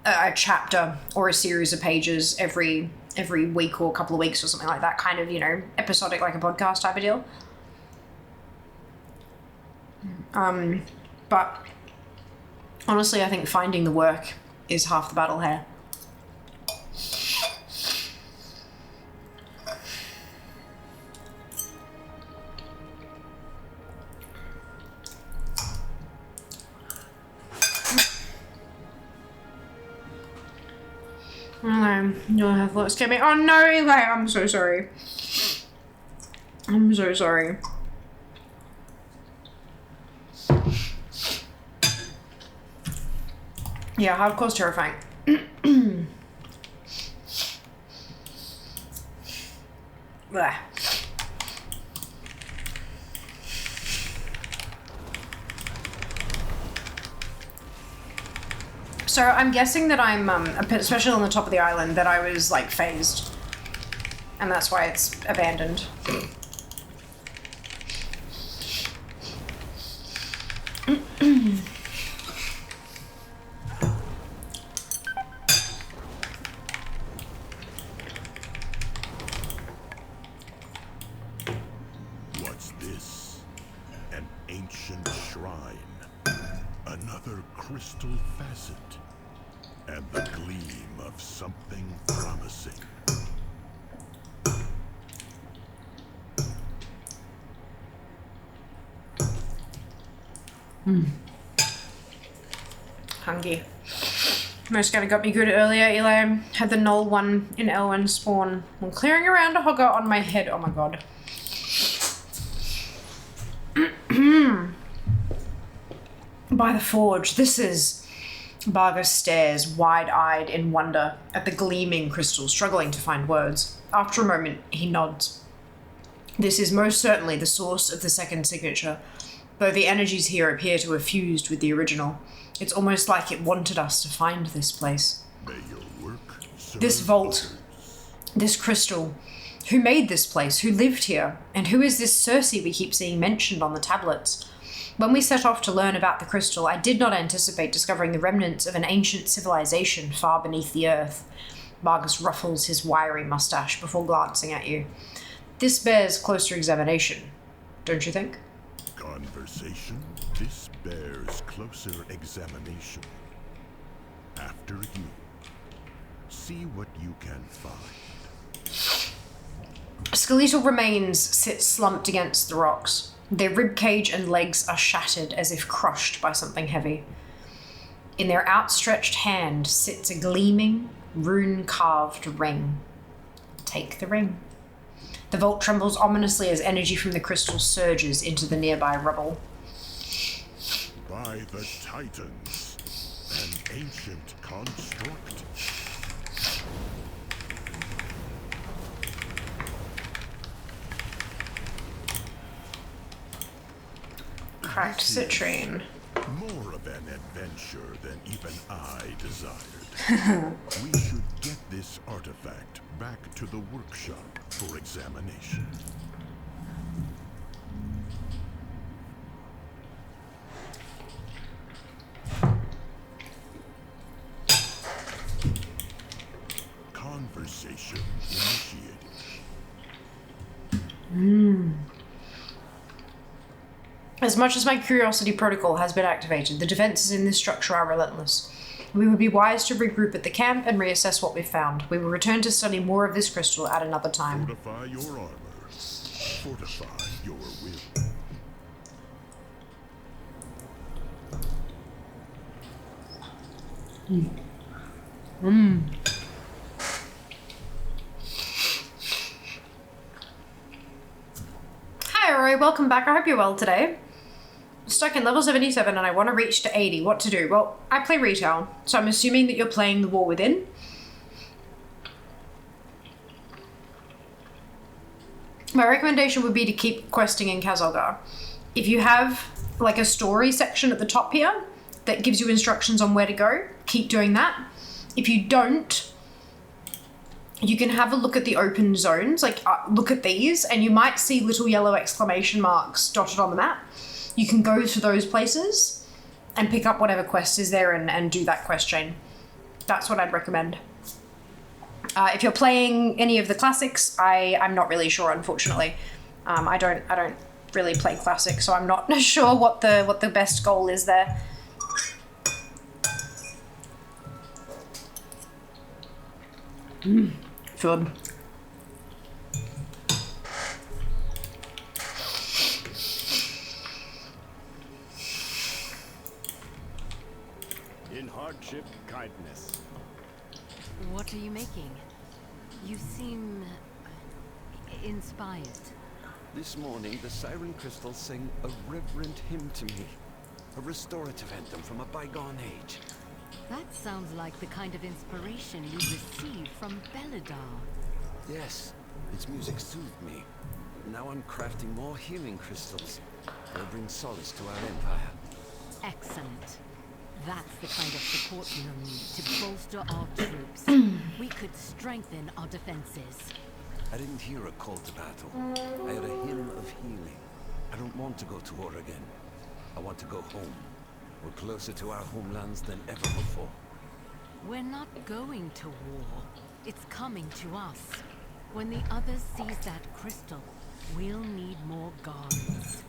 a chapter or a series of pages every week or a couple of weeks or something like that, kind of, you know, episodic, like a podcast type of deal. But honestly, I think finding the work is half the battle here. You'll have lots to me. Oh no, Eli, I'm so sorry. I'm so sorry. Yeah, hardcore's terrifying. Blech. So I'm guessing that I'm, especially on the top of the island, that I was like phased. And that's why it's abandoned. What's this? An ancient shrine. Another crystal facet. And the gleam of something promising. Hungry. Most guy got me good earlier, Eli. Had the null one in Elwyn spawn. I'm clearing around a hogger on my head. Oh my god. By the forge. This is... Bargus stares, wide-eyed in wonder, at the gleaming crystal, struggling to find words. After a moment, he nods. This is most certainly the source of the second signature, though the energies here appear to have fused with the original. It's almost like it wanted us to find this place. May your work serve This vault, this crystal. Who made this place? Who lived here? And who is this Circe we keep seeing mentioned on the tablets? When we set off to learn about the crystal, I did not anticipate discovering the remnants of an ancient civilization far beneath the earth. Margus ruffles his wiry mustache before glancing at you. This bears closer examination, don't you think? Conversation? This bears closer examination. After you. See what you can find. Skeletal remains sit slumped against the rocks. Their ribcage and legs are shattered as if crushed by something heavy. In their outstretched hand sits a gleaming, rune-carved ring. Take the ring. The vault trembles ominously as energy from the crystal surges into the nearby rubble. By the Titans, an ancient construct. Cracked citrine. More of an adventure than even I desired. We should get this artifact back to the workshop for examination. Conversation initiated. As much as my curiosity protocol has been activated, the defenses in this structure are relentless. We would be wise to regroup at the camp and reassess what we've found. We will return to study more of this crystal at another time. Fortify your armor. Fortify your will. Hi, Roy. Welcome back. I hope you're well today. Stuck in level 77 and I want to reach to 80. What to do? Well, I play retail, so I'm assuming that you're playing The War Within. My recommendation would be to keep questing in Kazalgar. If you have like a story section at the top here that gives you instructions on where to go, keep doing that. If you don't, you can have a look at the open zones, like look at these, and you might see little yellow exclamation marks dotted on the map. You can go to those places and pick up whatever quest is there and do that quest chain. That's what I'd recommend. If you're playing any of the classics, I'm not really sure, unfortunately. I don't really play classics, so I'm not sure what the best goal is there. Food. In hardship, kindness. What are you making? You seem inspired. This morning, the Siren crystals sing a reverent hymn to me. A restorative anthem from a bygone age. That sounds like the kind of inspiration you receive from Belladar. Yes, its music soothed me. Now I'm crafting more healing crystals. They'll bring solace to our empire. Excellent. That's the kind of support we'll need to bolster our troops. We could strengthen our defenses. I didn't hear a call to battle. I heard a hymn of healing. I don't want to go to war again. I want to go home. We're closer to our homelands than ever before. We're not going to war. It's coming to us. When the others seize that crystal, we'll need more guards.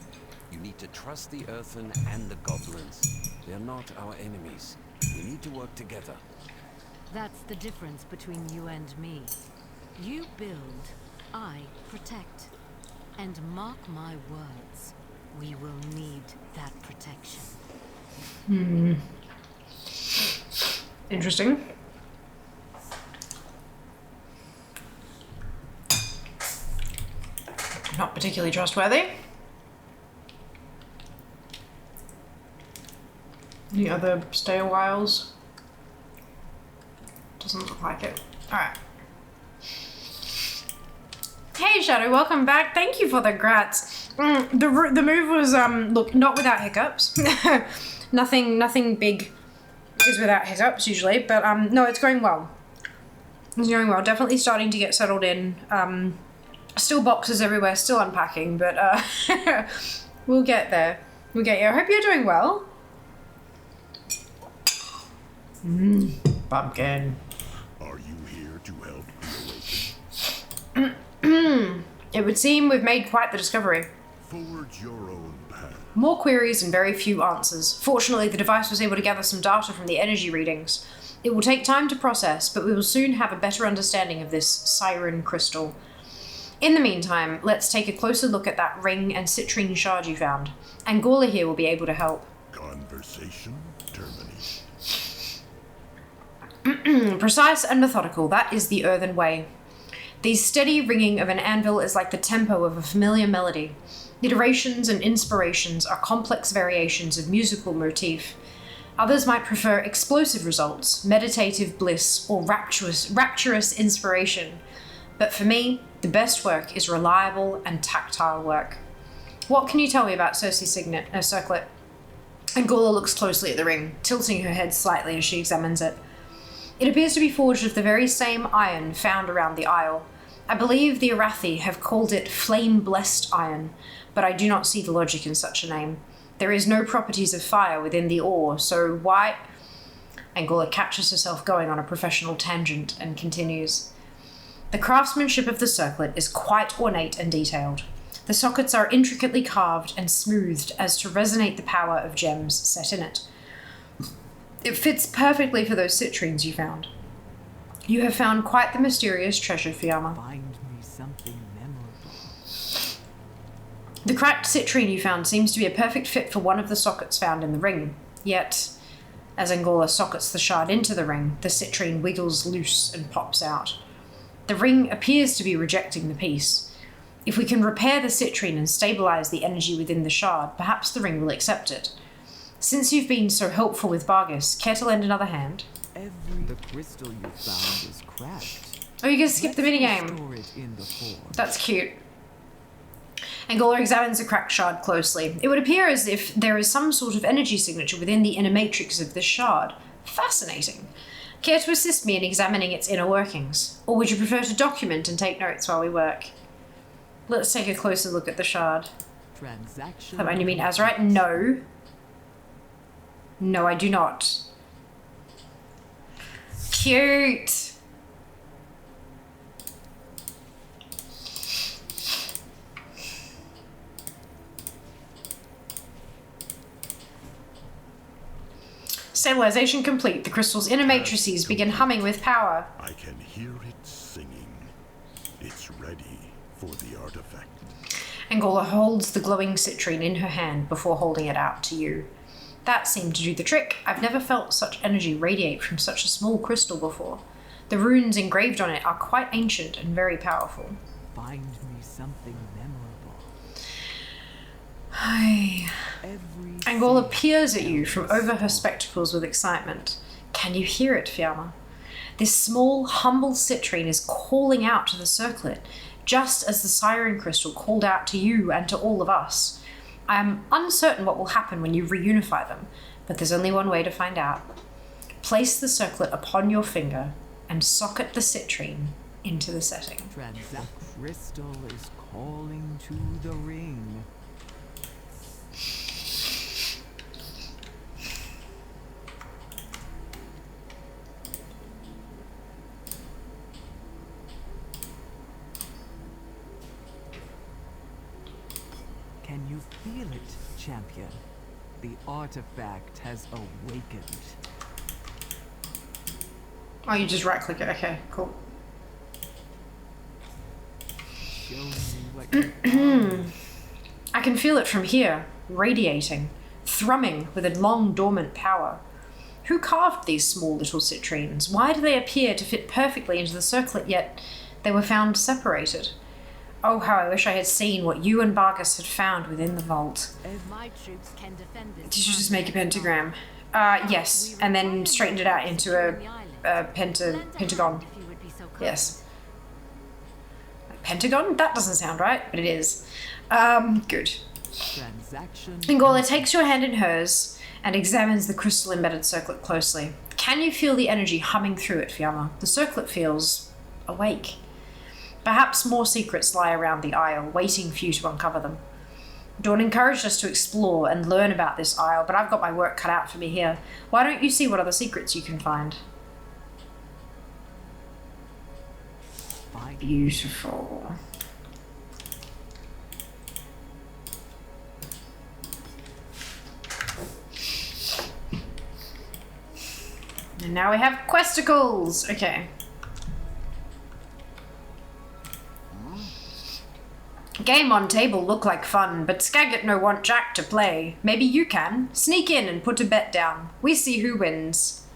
You need to trust the Earthen and the Goblins. They're not our enemies. We need to work together. That's the difference between you and me. You build, I protect. And mark my words, we will need that protection. Interesting. Not particularly trustworthy. Any other stay a whiles? Doesn't look like it. Alright. Hey Shadow, welcome back. Thank you for the grats. The move was look, not without hiccups. nothing big is without hiccups usually, but no, it's going well. It's going well. Definitely starting to get settled in. Still boxes everywhere, still unpacking, but we'll get there. We'll get here. I hope you're doing well. Pumpkin. Are you here to help the awakened? It would seem we've made quite the discovery. Forge your own path. More queries and very few answers. Fortunately, the device was able to gather some data from the energy readings. It will take time to process, but we will soon have a better understanding of this Siren crystal. In the meantime, let's take a closer look at that ring and citrine shard you found. Angola here will be able to help. Conversation terminated. Precise and methodical, that is the earthen way. The steady ringing of an anvil is like the tempo of a familiar melody. Iterations and inspirations are complex variations of musical motif. Others might prefer explosive results, meditative bliss, or rapturous inspiration. But for me, the best work is reliable and tactile work. What can you tell me about Circe's circlet? Angola looks closely at the ring, tilting her head slightly as she examines it. It appears to be forged of the very same iron found around the isle. I believe the Arathi have called it flame-blessed iron, but I do not see the logic in such a name. There is no properties of fire within the ore, so why... Angola catches herself going on a professional tangent and continues. The craftsmanship of the circlet is quite ornate and detailed. The sockets are intricately carved and smoothed as to resonate the power of gems set in it. It fits perfectly for those citrines you found. You have found quite the mysterious treasure, Fiamma. Find me something memorable. The cracked citrine you found seems to be a perfect fit for one of the sockets found in the ring. Yet, as Angola sockets the shard into the ring, the citrine wiggles loose and pops out. The ring appears to be rejecting the piece. If we can repair the citrine and stabilize the energy within the shard, perhaps the ring will accept it. Since you've been so helpful with Vargas, care to lend another hand? The crystal you found is cracked. Oh, you can skip the minigame. Store it in the forge. That's cute. Angola examines the cracked shard closely. It would appear as if there is some sort of energy signature within the inner matrix of this shard. Fascinating. Care to assist me in examining its inner workings? Or would you prefer to document and take notes while we work? Let's take a closer look at the shard. Transaction. And you mean Azurite? No. No, I do not. Cute. Stabilization complete. The crystal's inner matrices begin humming with power. I can hear it singing. It's ready for the artifact. Angola holds the glowing citrine in her hand before holding it out to you. That seemed to do the trick. I've never felt such energy radiate from such a small crystal before. The runes engraved on it are quite ancient and very powerful. Find me something memorable. Hi. Angola peers at you from over her spectacles with excitement. Can you hear it, Fiamma? This small, humble citrine is calling out to the circlet, just as the Siren crystal called out to you and to all of us. I am uncertain what will happen when you reunify them, but there's only one way to find out. Place the circlet upon your finger and socket the citrine into the setting. Transact crystal is calling to the ring. Can you feel it, champion? The artifact has awakened. Oh, you just right click it. Okay, cool. Show me what you I can feel it from here, radiating, thrumming with a long dormant power. Who carved these small little citrines? Why do they appear to fit perfectly into the circlet, yet they were found separated? Oh, how I wish I had seen what you and Bargus had found within the vault. If my troops can defend this, Did you just make a pentagram? Yes, and then straightened it out into a pentagon. Yes. Pentagon? That doesn't sound right, but it is. Good. Ingorla takes your hand in hers and examines the crystal-embedded circlet closely. Can you feel the energy humming through it, Fiamma? The circlet feels awake. Perhaps more secrets lie around the isle, waiting for you to uncover them. Dawn encouraged us to explore and learn about this isle, but I've got my work cut out for me here. Why don't you see what other secrets you can find? Beautiful. And now we have questicles. Okay. Game on table look like fun, but Skagit no want Jack to play. Maybe you can. Sneak in and put a bet down. We see who wins.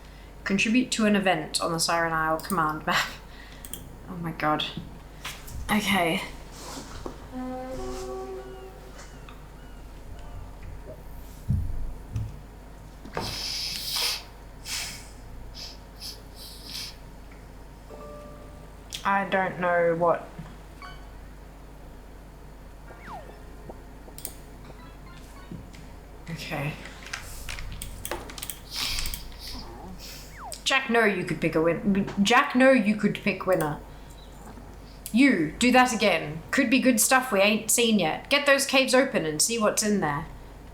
Contribute to an event on the Siren Isle command map. Oh my god. Okay. I don't know what. Okay. Jack, no, you could pick a win. Jack, no, you could pick winner. You, do that again. Could be good stuff we ain't seen yet. Get those caves open and see what's in there.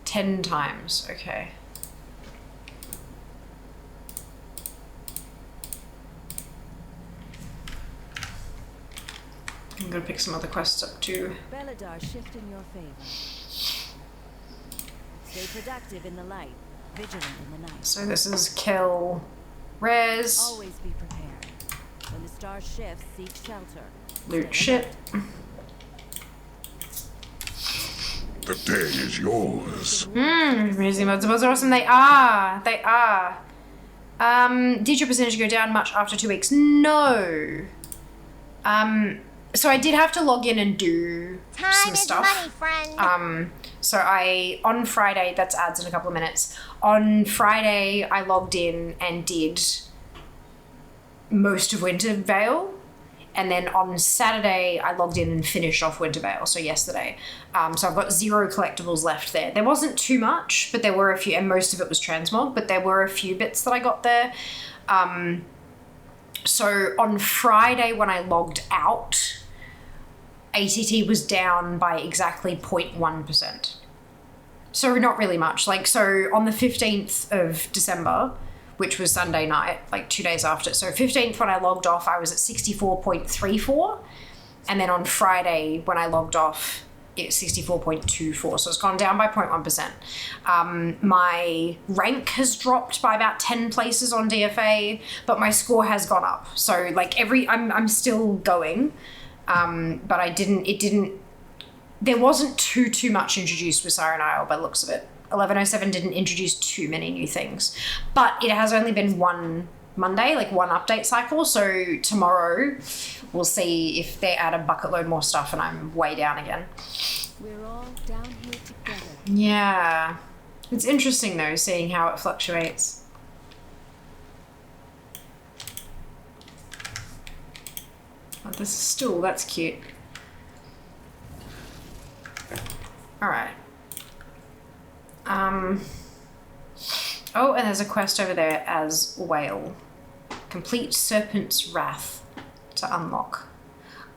10 times, okay. I'm gonna pick some other quests up too. Beladar, shift in your favor. Stay productive in the light, vigilant in the night. So this is kill res. Always be prepared. When the star shifts, seek shelter. Loot shit. The day is yours. Amazing mods. Those are awesome. They are. They are. Did your percentage go down much after 2 weeks? No. So I did have to log in and do some stuff. Money, So on Friday, that's ads in a couple of minutes. On Friday, I logged in and did most of Winter Vale. And then on Saturday, I logged in and finished off Winter Vale, so yesterday. So I've got 0 collectibles left there. There wasn't too much, but there were a few, and most of it was transmog, but there were a few bits that I got there. So on Friday, when I logged out, ATT was down by exactly 0.1%. So not really much. Like, so on the 15th of December, which was Sunday night, like 2 days after. So 15th, when I logged off, I was at 64.34. And then on Friday, when I logged off, it's 64.24. So it's gone down by 0.1%. My rank has dropped by about 10 places on DFA, but my score has gone up. So like I'm still going. But there wasn't too much introduced with Siren Isle by the looks of it. 1107 didn't introduce too many new things, but it has only been one Monday, like one update cycle. So tomorrow we'll see if they add a bucket load more stuff and I'm way down again. We're all down here together. Yeah. It's interesting though, seeing how it fluctuates. Oh, this is stool, that's cute. All right. Oh, and there's a quest over there as Whale. Complete Serpent's Wrath to unlock.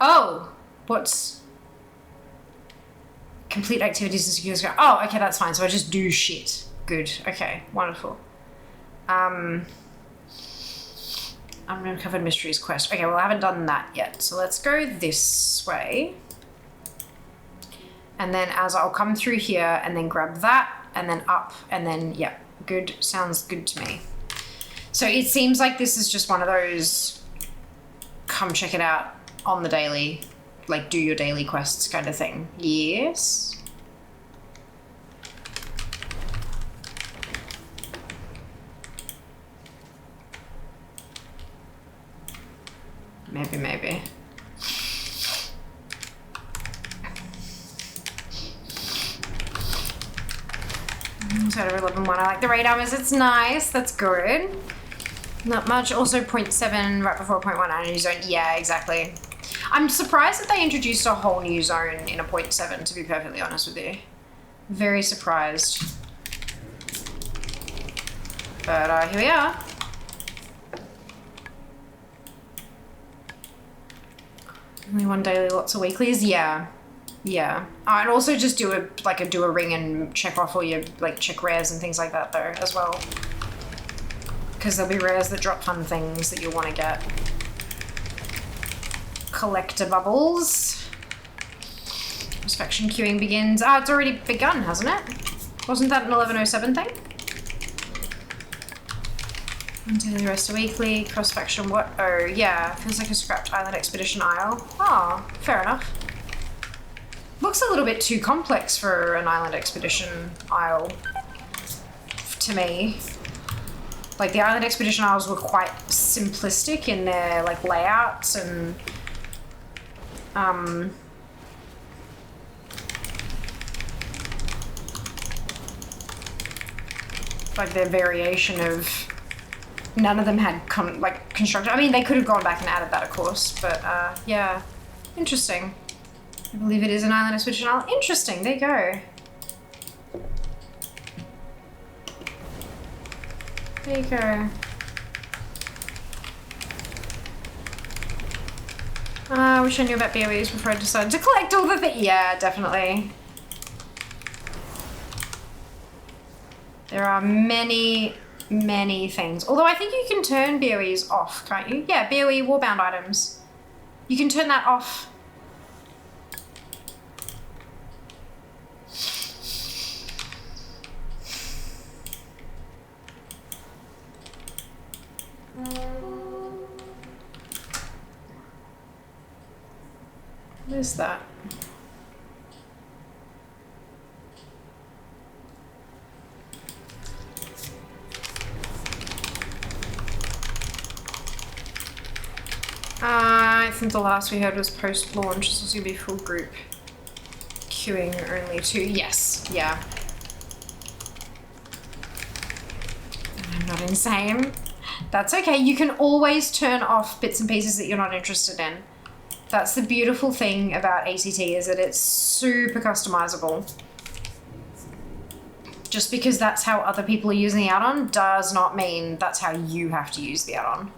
Oh! What's... Complete activities to secure... Oh, okay, that's fine. So I just do shit. Good. Okay, wonderful. Uncovered Mysteries quest. Okay, well, I haven't done that yet. So let's go this way. And then as I'll come through here and then grab that and then up and then, yeah, good. Sounds good to me. So it seems like this is just one of those come check it out on the daily, like do your daily quests kind of thing. Yes. Maybe. So 11.1. I like the raid armors. It's nice. That's good. Not much. Also 0.7 right before 0.1 new zone. Yeah, exactly. I'm surprised that they introduced a whole new zone in a 0.7, to be perfectly honest with you. Very surprised. But here we are. Only one daily, lots of weeklies. Yeah. Yeah. I'd also just do a ring and check off all your check rares and things like that though as well. Because there'll be rares that drop fun things that you'll want to get. Collector bubbles. Inspection queuing begins. Ah, it's already begun, hasn't it? Wasn't that an 1107 thing? Daily rest a weekly, cross-faction what? Oh, yeah. Feels like a scrapped island expedition isle. Oh, fair enough. Looks a little bit too complex for an island expedition isle to me. Like, the island expedition isles were quite simplistic in their, layouts and, their variation of... None of them had construction. I mean, they could have gone back and added that, of course, but yeah, interesting. I believe it is an island expedition isle. Interesting. There you go. There you go. I wish I knew about BOEs before I decided to collect all the things. Yeah, definitely. There are many things. Although I think you can turn BOEs off, can't you? Yeah, BOE warbound items. You can turn that off. What is that? I think the last we heard was post-launch. This is going to be full group. Queuing only 2. Yes, yeah. I'm not insane. That's okay. You can always turn off bits and pieces that you're not interested in. That's the beautiful thing about ACT, is that it's super customizable. Just because that's how other people are using the add-on does not mean that's how you have to use the add-on.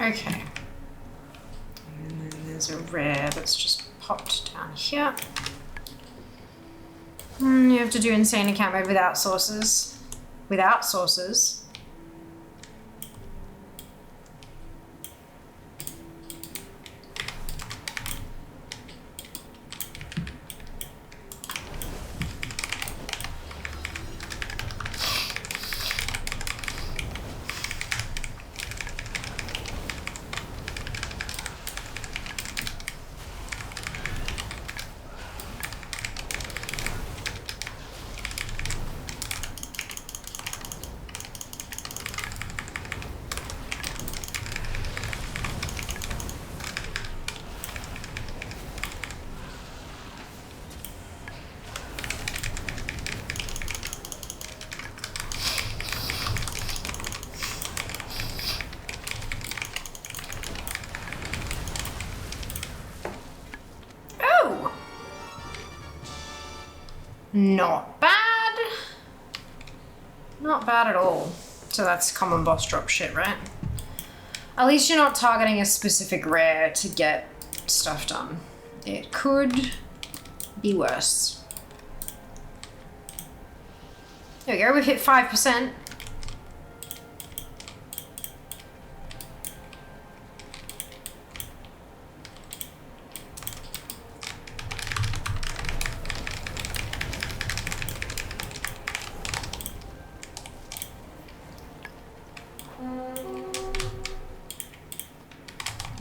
Okay. And then there's a rare that's just popped down here. You have to do insane account mode without sources. Without sources. Not bad. Not bad at all. So that's common boss drop shit, right? At least you're not targeting a specific rare to get stuff done. It could be worse. There we go, we've hit 5%.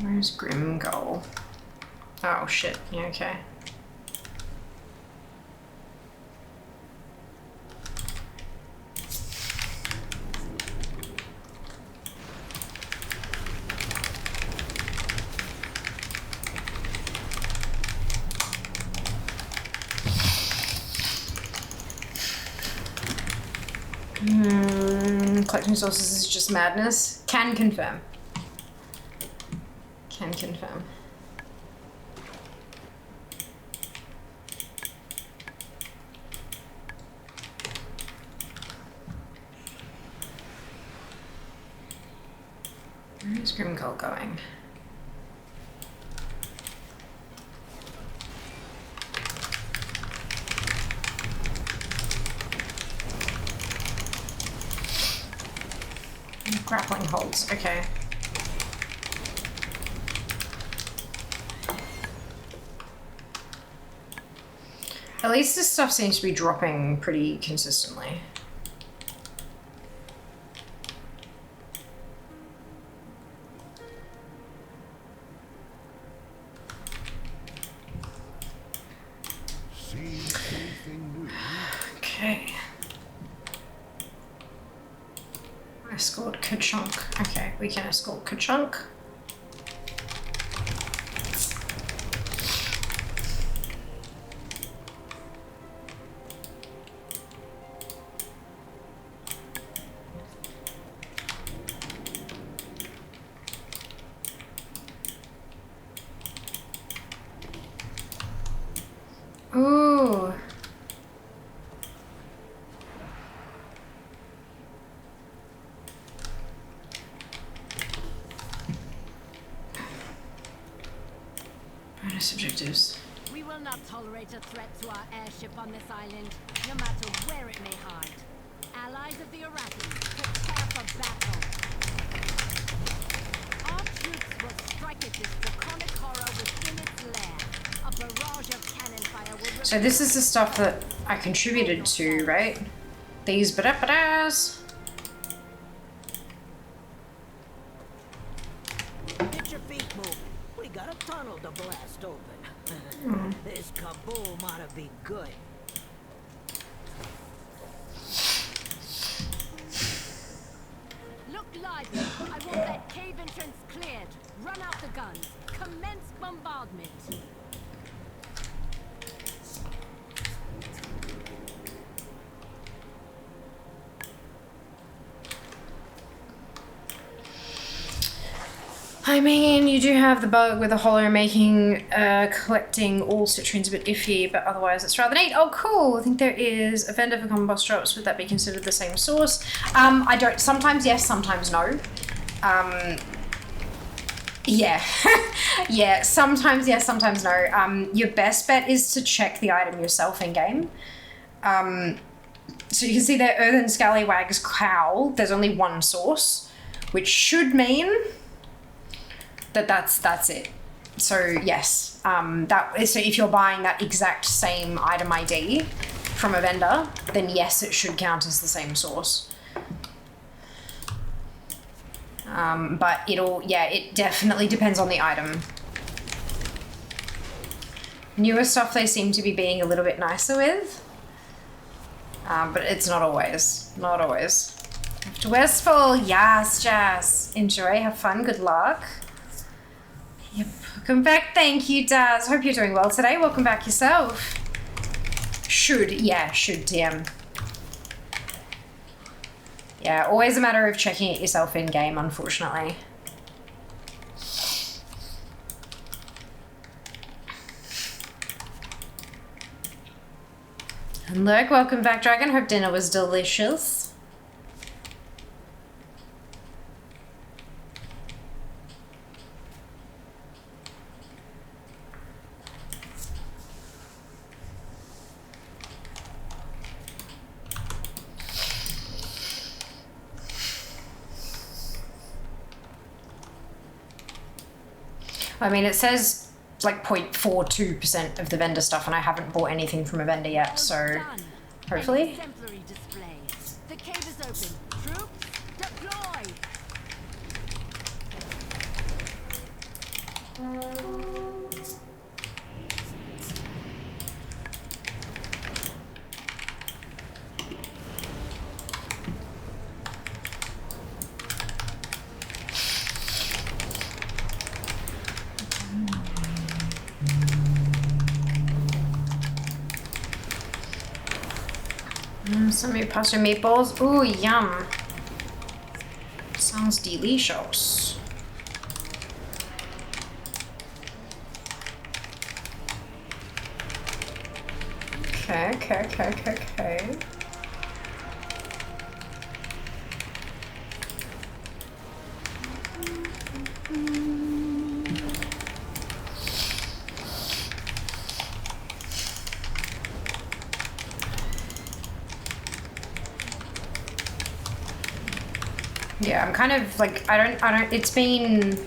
Where's Grim Goal? Oh shit, yeah, okay. Collecting sources is just madness. Can confirm. Can confirm. Where's Grimcold going? Grappling holds, okay. At least this stuff seems to be dropping pretty consistently. Okay. Escort Ka-Chunk. Okay, we can escort Ka-Chunk. Ooh. Bonus objectives. We will not tolerate a threat to our airship on this island, no matter where it may hide. Allies of the Arathi, prepare for battle. Our troops will strike at this draconic horror within its lair. A barrage of cannon fire will... So this is the stuff that I contributed to, right? These ba-da-ba-das. Get your feet moving. We got a tunnel to blast open. This kaboom ought to be good. Look lively. I want that cave entrance cleared. Run out the guns. Commence bombardment. I mean, you do have the bug with the hollow making collecting all citrines a bit iffy, but otherwise it's rather neat. Oh, cool. I think there is a vendor for common boss drops. Would that be considered the same source? I don't. Sometimes yes, sometimes no. Yeah. Yeah, sometimes yes, sometimes no. Your best bet is to check the item yourself in game. So you can see that Earthen Scallywag's cowl, there's only one source, which should mean that that's it. So yes, so if you're buying that exact same item ID from a vendor, then yes, it should count as the same source. But it definitely depends on the item. Newer stuff they seem to be being a little bit nicer with. But it's not always. Not always. After Westfall, yes, Jazz. Enjoy, have fun, good luck. Yep, welcome back. Thank you, Daz. Hope you're doing well today. Welcome back yourself. Should TM. Yeah, always a matter of checking it yourself in game, unfortunately. And look, welcome back, Dragon. Hope dinner was delicious. I mean, it says like 0.42% of the vendor stuff, and I haven't bought anything from a vendor yet, so hopefully. Exemplary display. The cave is open. Troops, deploy. Some pasta meatballs. Ooh, yum. Sounds delicious. Okay. Yeah, I'm kind of like, it's been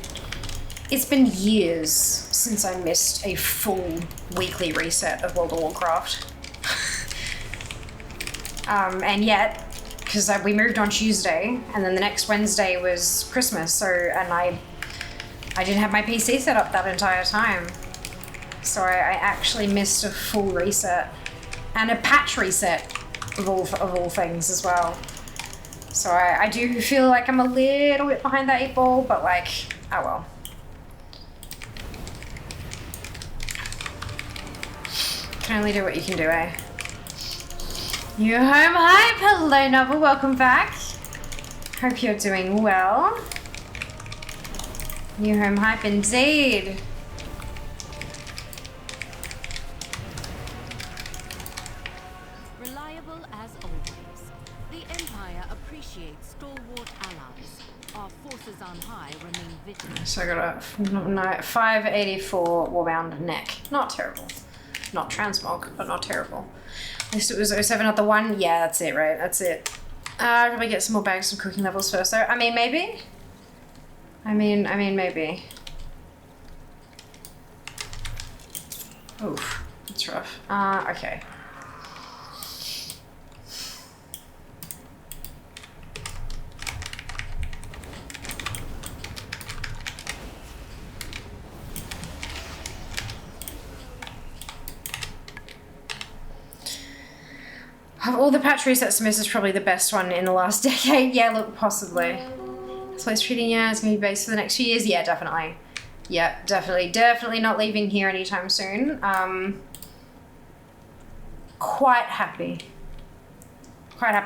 years since I missed a full weekly reset of World of Warcraft. And yet, because we moved on Tuesday, and then the next Wednesday was Christmas, and I didn't have my PC set up that entire time. So I actually missed a full reset. And a patch reset of all things as well. So I do feel like I'm a little bit behind that 8 ball, but like, oh well. Can only do what you can do, eh? New home hype! Hello, Novel, welcome back. Hope you're doing well. New home hype indeed. Reliable as always. The Empire appreciates stalwart allies. Our forces on high remain vigilant. So I got a 584 Warbound neck. Not terrible. Not transmog, but not terrible. At least it was 07, not the 1. Yeah, that's it, right? That's it. I'll probably get some more bags of cooking levels first, though. I mean, maybe. I mean, maybe. Oof, that's rough. Okay. Of all the patch resets, this is probably the best one in the last decade. Yeah, look, possibly. This place treating, yeah, it's gonna be based for the next few years. Yeah, definitely. Yeah, definitely not leaving here anytime soon. Quite happy.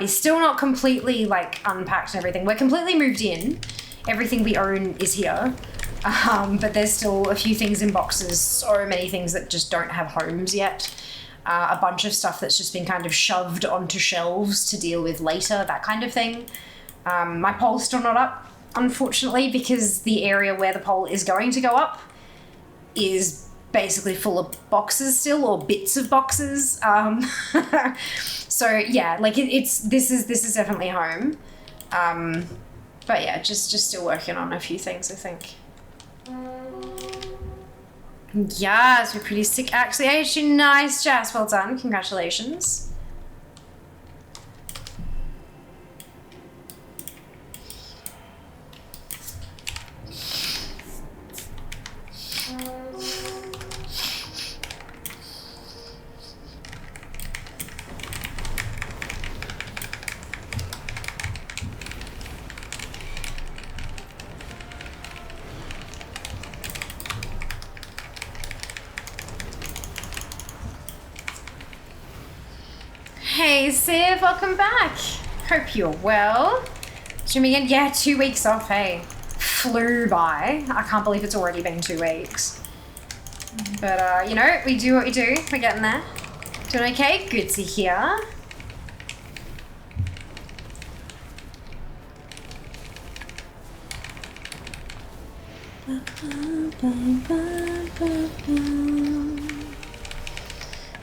Still not completely like unpacked and everything. We're completely moved in. Everything we own is here. But there's still a few things in boxes. So many things that just don't have homes yet. A bunch of stuff that's just been kind of shoved onto shelves to deal with later, that kind of thing. My poll's still not up, unfortunately, because the area where the poll is going to go up is basically full of boxes still, or bits of boxes. So yeah, like this is definitely home. But yeah, just still working on a few things, I think. Yes, we're pretty sick. Actually, actually, nice, Jazz. Well done. Congratulations. Hey, Siv, welcome back. Hope you're well. Streaming again? Yeah, 2 weeks off, hey. Flew by. I can't believe it's already been 2 weeks. But, you know, we do what we do. We're getting there. Doing okay? Good to hear.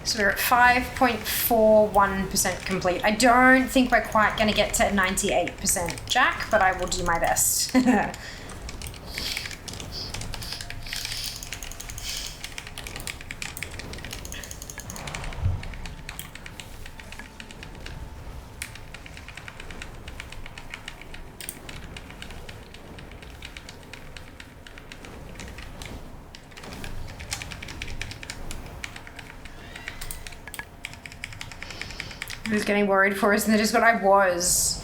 So we're at 5.41% complete. I don't think we're quite going to get to 98%, Jack, but I will do my best. Who's getting worried for us in the Discord? I was.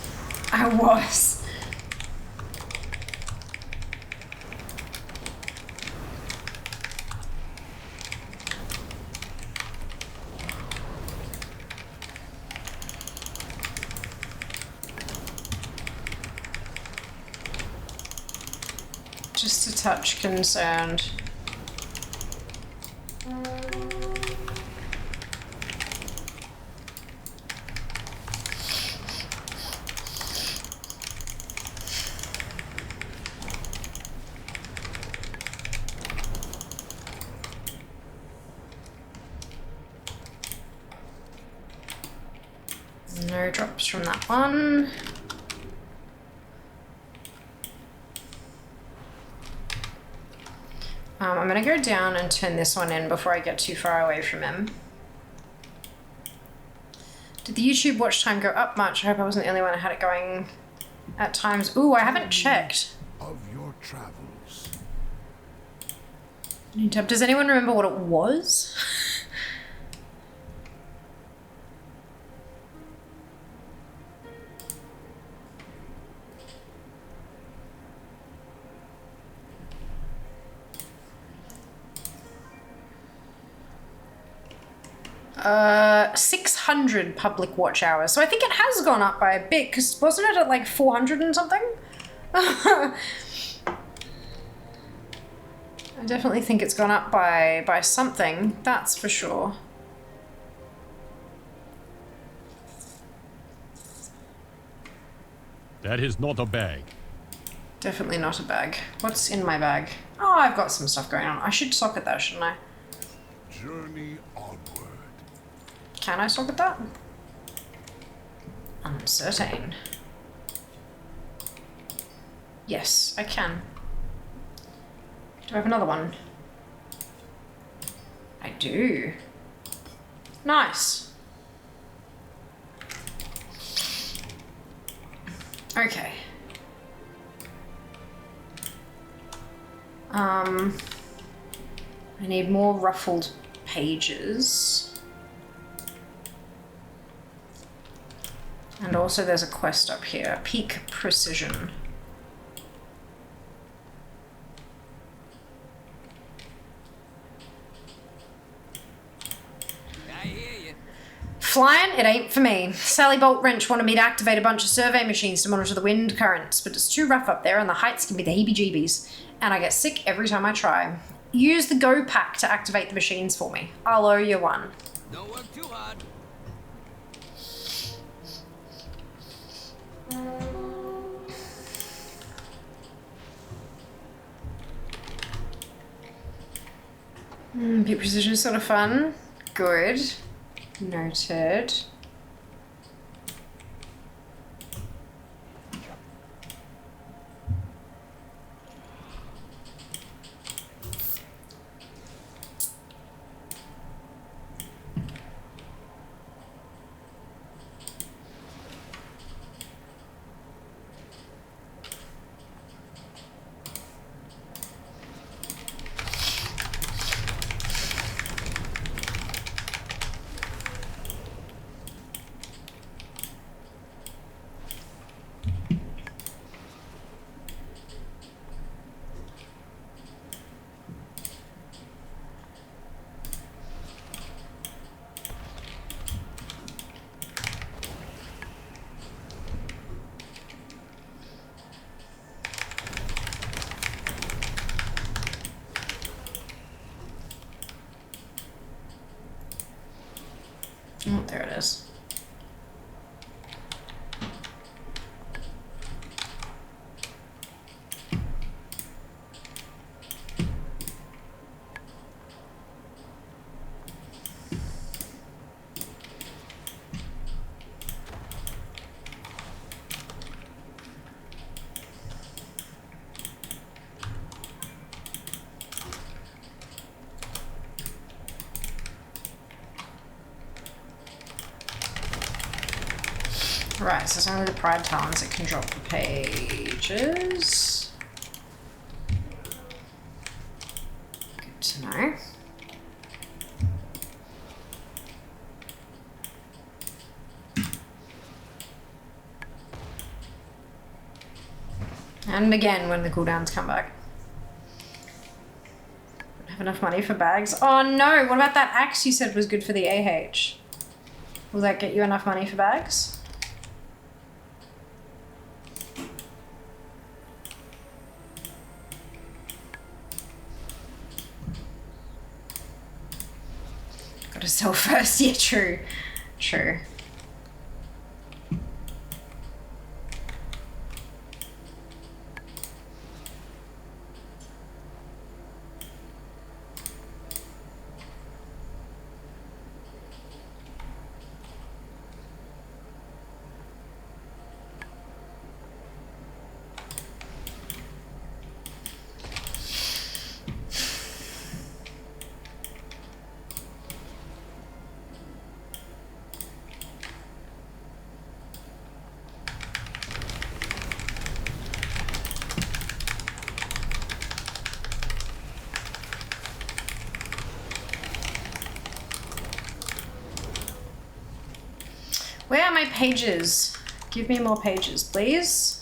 Just a touch concerned. No drops from that one. I'm gonna go down and turn this one in before I get too far away from him. Did the YouTube watch time go up much? I hope I wasn't the only one who had it going at times. Ooh, I haven't checked. Of your travels. Does anyone remember what it was? 600 public watch hours. So I think it has gone up by a bit, because wasn't it at like 400 and something? I definitely think it's gone up by something, that's for sure. That is not a bag. Definitely not a bag. What's in my bag? Oh, I've got some stuff going on. I should socket that, shouldn't I? Journey onward. Can I socket that? Uncertain. Yes, I can. Do I have another one? I do. Nice. Okay. I need more ruffled pages. And also there's a quest up here, Peak Precision. I hear you. Flying, it ain't for me. Sally Bolt Wrench wanted me to activate a bunch of survey machines to monitor the wind currents, but it's too rough up there and the heights can be the heebie-jeebies. And I get sick every time I try. Use the Go Pack to activate the machines for me. I'll owe you one. Don't work too hard. Peak precision is sort of fun. Good. Noted. Oh, there it is. Right, so it's only the Pride Talons that can drop the pages. Good to know. And again, when the cooldowns come back. Don't have enough money for bags. Oh no, what about that axe you said was good for the AH? Will that get you enough money for bags? Gotta sell first. Yeah, true. True. Where are my pages? Give me more pages, please.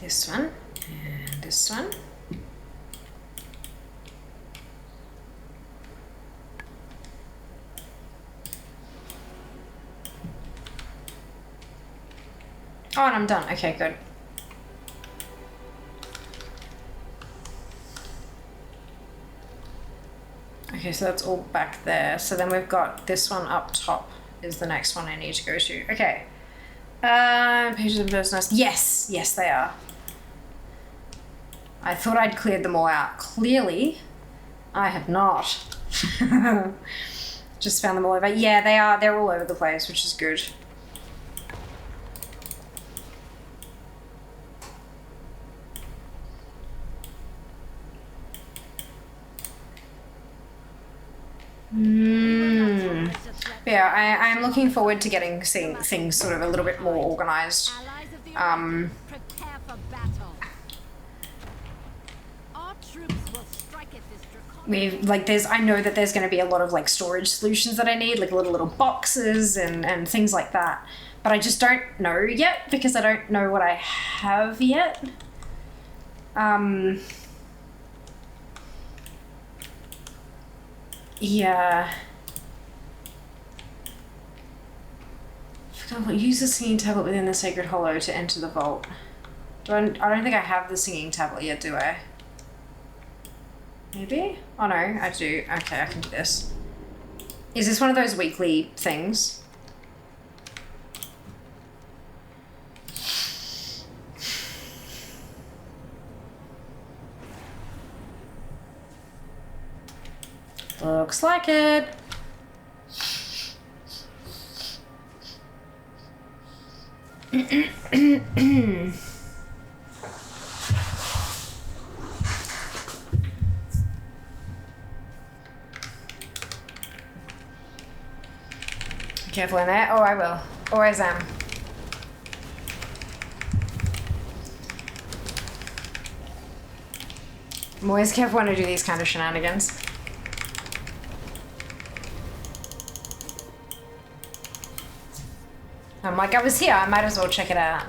This one and this one. Oh, and I'm done. Okay, good. Okay, so that's all back there. So then we've got this one up top is the next one I need to go to. Okay. Pages of personalized. Yes, yes, they are. I thought I'd cleared them all out. Clearly, I have not. Just found them all over. Yeah, they are. They're all over the place, which is good. yeah, I'm looking forward to seeing things sort of a little bit more organized. Prepare for battle. Our troops will strike at this I know that there's going to be a lot of like storage solutions that I need, like little boxes and things like that. But I just don't know yet because I don't know what I have yet. Yeah. Use the singing tablet within the sacred hollow to enter the vault. I don't think I have the singing tablet yet, do I? Maybe? Oh no, I do. Okay, I can do this. Is this one of those weekly things? Looks like it. Careful in there. Oh, I will. Always am. I'm always careful when I do these kind of shenanigans. I'm like, I was here, I might as well check it out.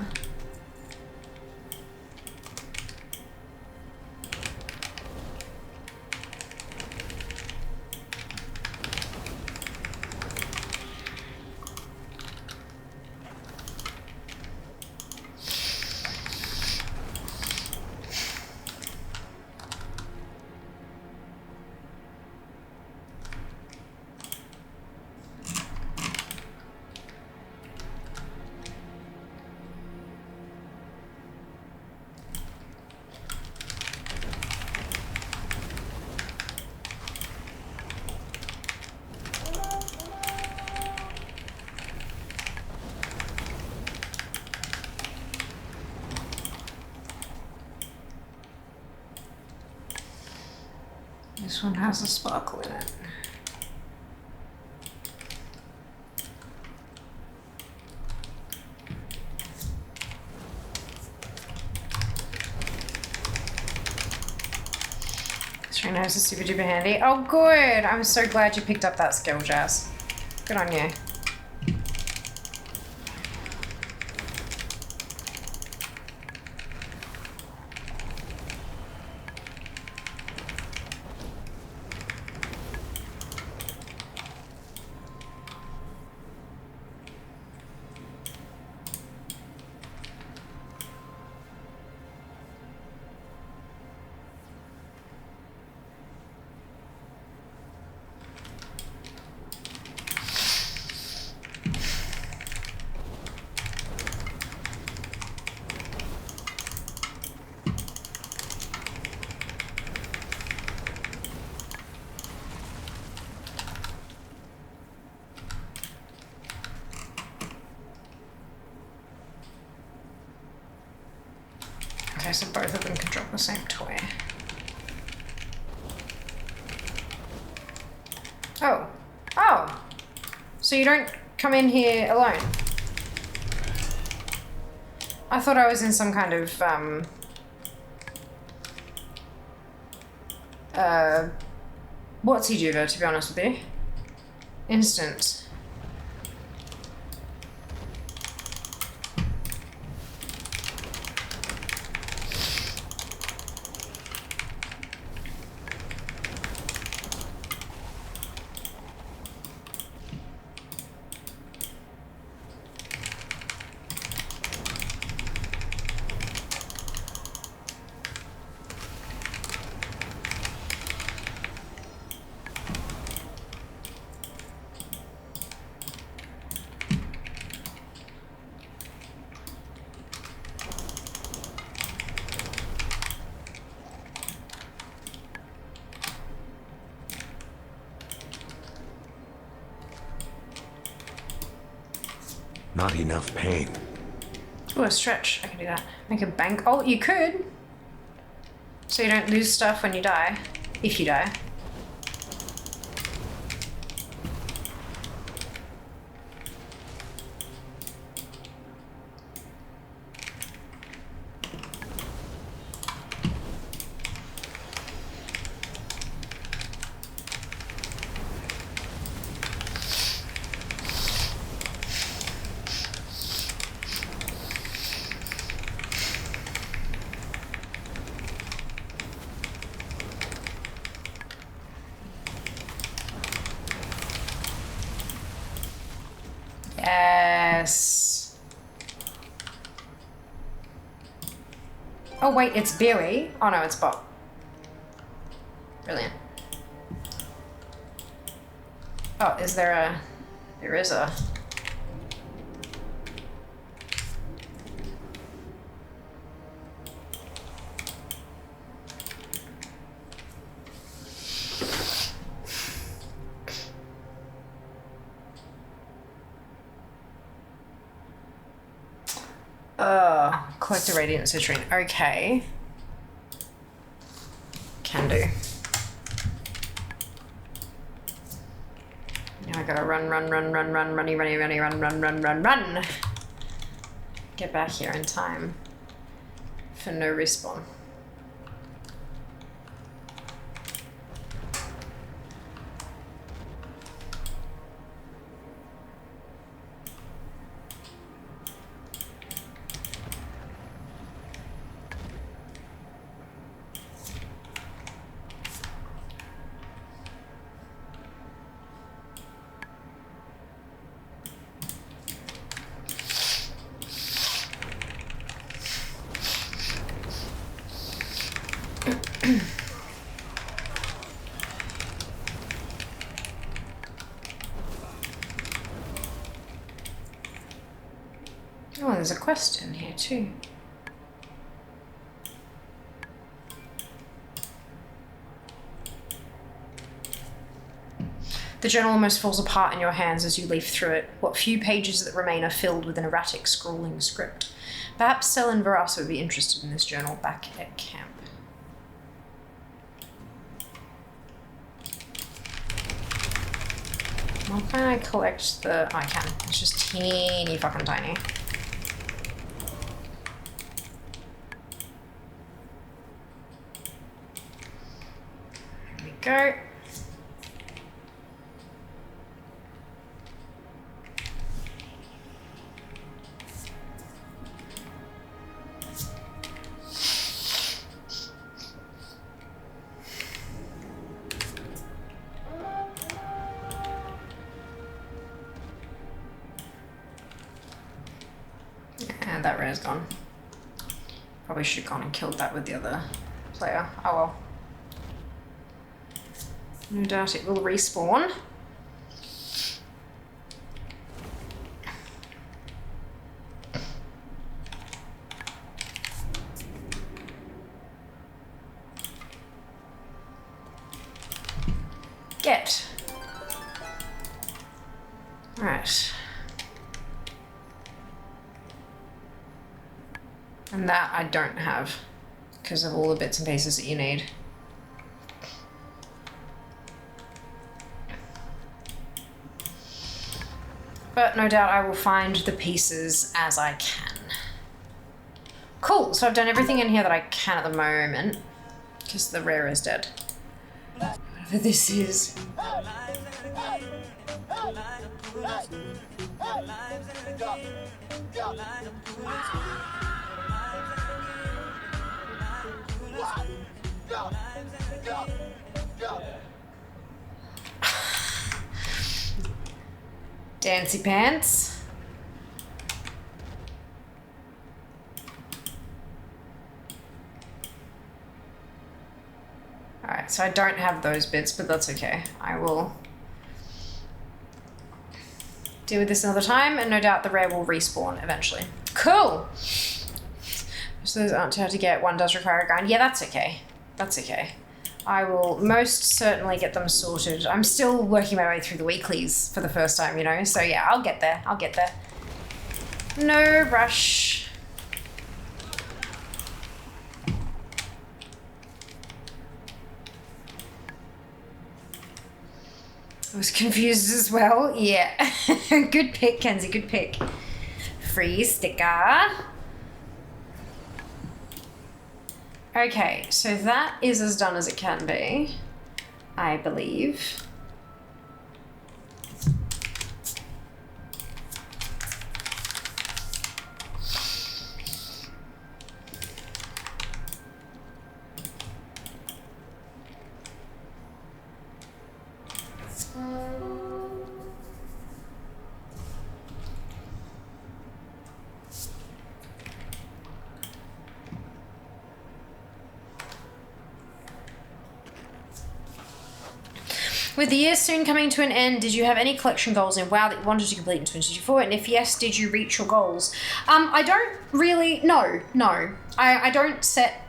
This one has a sparkle in it. This right now is super duper handy. Oh good! I'm so glad you picked up that skill, Jazz. Good on you. Okay, so both of them can drop the same toy. Oh. Oh! So you don't come in here alone? I thought I was in some kind of, what's he do, to be honest with you? Instance. Not enough pain. Oh, a stretch. I can do that. Make a bank. Oh, you could. So you don't lose stuff when you die. If you die. Oh wait, it's Berry. Oh no, it's Bob. Brilliant. Oh, is there a... There is a... Collect a radiant citrine. Okay. Can do. Now I gotta run, run. Get back here in time for no respawn. Oh, there's a quest in here too. The journal almost falls apart in your hands as you leaf through it. What few pages that remain are filled with an erratic, scrawling script. Perhaps Sel and Verasa would be interested in this journal back at camp. Why can't I collect the... Oh, I can. It's just teeny fucking tiny. Here we go. And that rare's gone. Probably should have gone and killed that with the other player. Oh well. No doubt it will respawn. Get. Right. And that I don't have because of all the bits and pieces that you need. But no doubt I will find the pieces as I can. Cool, so I've done everything in here that I can at the moment because the rare is dead. Whatever this is. Dancy pants. Alright, so I don't have those bits, but that's okay. I will deal with this another time, and no doubt the rare will respawn eventually. Cool! So those aren't how to get. One does require a grind. Yeah, that's okay. That's okay. I will most certainly get them sorted. I'm still working my way through the weeklies for the first time, you know? So yeah, I'll get there. I'll get there. No rush. I was confused as well. Yeah. Good pick, Kenzie. Good pick. Free sticker. Okay, so that is as done as it can be, I believe. With the year soon coming to an end, did you have any collection goals in WoW that you wanted to complete in 2024? And if yes, did you reach your goals? I don't really, no. I don't set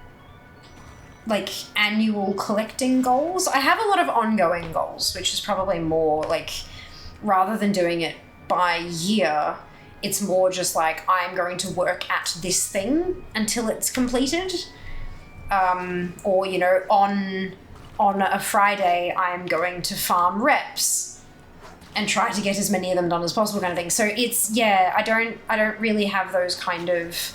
like annual collecting goals. I have a lot of ongoing goals, which is probably more like, rather than doing it by year, it's more just like, I'm going to work at this thing until it's completed. Or, you know, on a Friday, I'm going to farm reps and try to get as many of them done as possible, kind of thing. So it's, yeah, I don't really have those kind of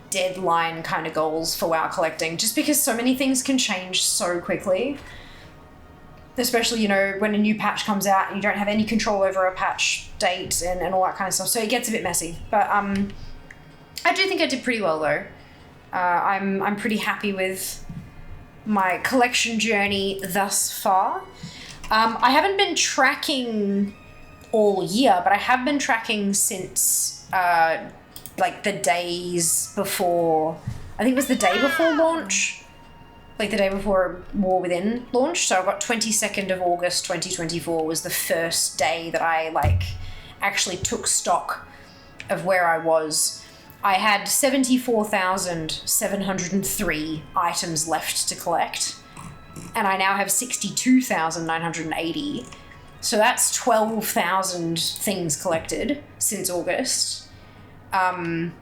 deadline kind of goals for WoW collecting, just because so many things can change so quickly. Especially, you know, when a new patch comes out and you don't have any control over a patch date and all that kind of stuff. So it gets a bit messy. But I do think I did pretty well though. I'm pretty happy with my collection journey thus far. I haven't been tracking all year, but I have been tracking since like the days before, I think it was the day before launch, like the day before War Within launched. So I got 22nd of August 2024 was the first day that I like actually took stock of where I was. I had 74,703 items left to collect, and I now have 62,980. So that's 12,000 things collected since August. And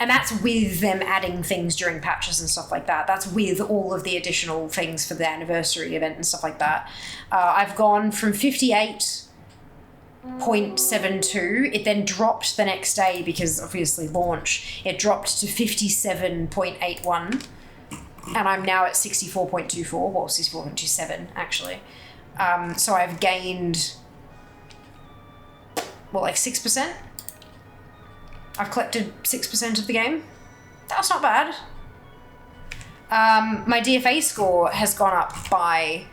that's with them adding things during patches and stuff like that. That's with all of the additional things for the anniversary event and stuff like that. I've gone from 58.72. It then dropped the next day because obviously launch. It dropped to 57.81. And I'm now at 64.24, well, 64.27 actually. So I've gained, well, like 6%. I've collected 6% of the game. That's not bad. My DFA score has gone up by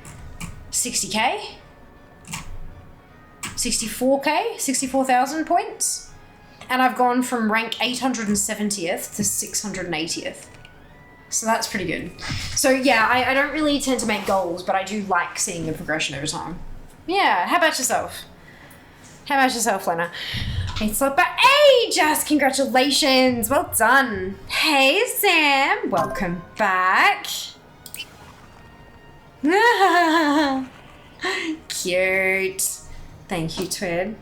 60k. 64k, 64,000 points. And I've gone from rank 870th to 680th. So that's pretty good. So yeah, I don't really tend to make goals, but I do like seeing the progression over time. Yeah, how about yourself? How about yourself, Lena? It's like, but hey, Jess, congratulations. Well done. Hey, Sam. Welcome back. Cute. Thank you, Twid.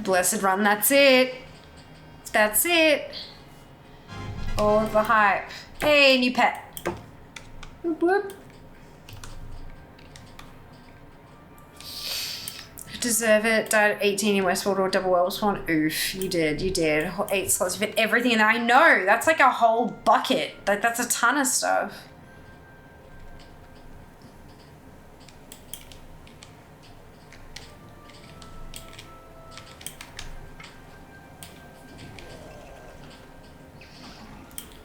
Blessed run, that's it. That's it. All of the hype. Hey, new pet. Whoop, whoop. Deserve it. Died at 18 in Westworld or double well spawn. Oof, you did. 8 slots. You fit everything in there. I know. That's like a whole bucket. Like, that's a ton of stuff.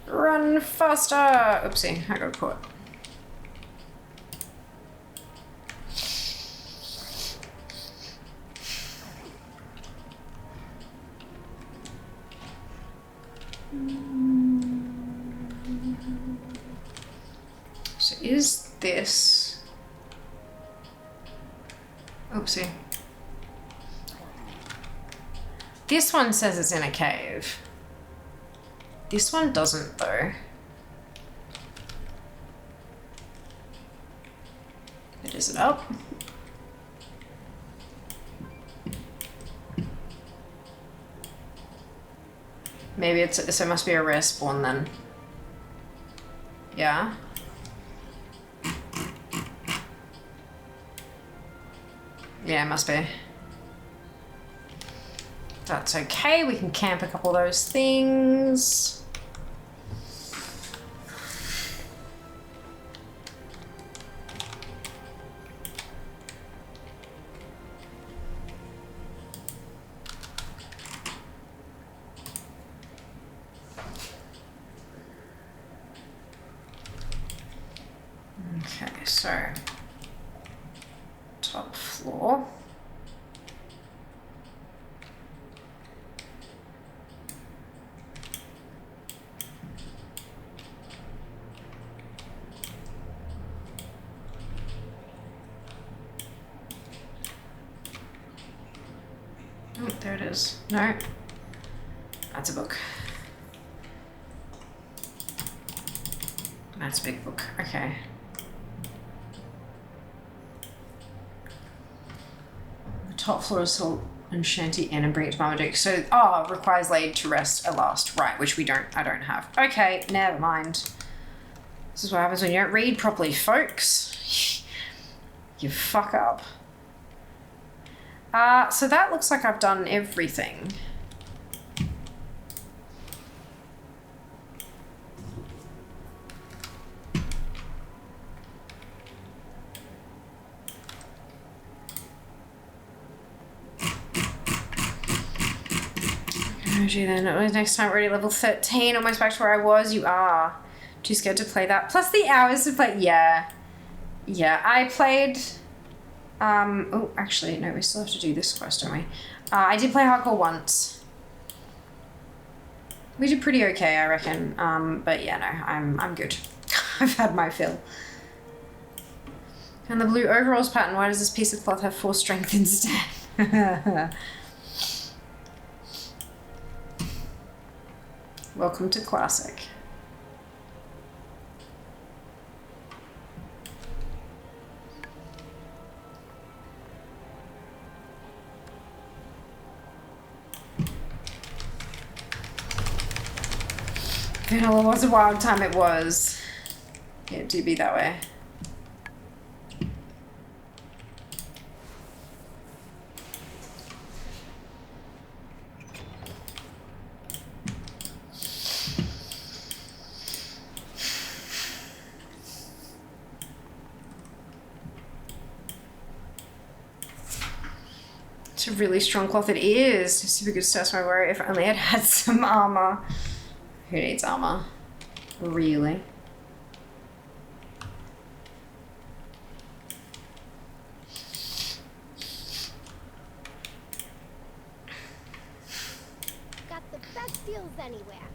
Run faster! Oopsie, I got caught. So is this... Oopsie. This one says it's in a cave. This one doesn't, though. But is it up? Maybe it's, so it must be a rare spawn then. Yeah. Yeah, it must be. That's okay, we can camp a couple of those things. Okay, so top floor. is. No. That's a book. That's a big book. Okay. The top floor is salt and shanty inn and bring it to Marmaduke. So, requires laid to rest at last. Right, which I don't have. Okay, never mind. This is what happens when you don't read properly, folks. You fuck up. So that looks like I've done everything. Energy then. Next time already level 13, almost back to where I was. You are. Too scared to play that. Plus the hours to play. Yeah. Yeah, I played... oh, actually, no, we still have to do this quest, don't we? I did play hardcore once. We did pretty okay, I reckon. But yeah, no, I'm good. I've had my fill. And the blue overalls pattern, why does this piece of cloth have 4 strength instead? Welcome to Classic. Vanilla was a wild time, it was. Yeah, it do be that way. It's a really strong cloth. It is. Super good stats my wear. If only it had some armor. Who needs armor? Really? Got the best deals anywhere.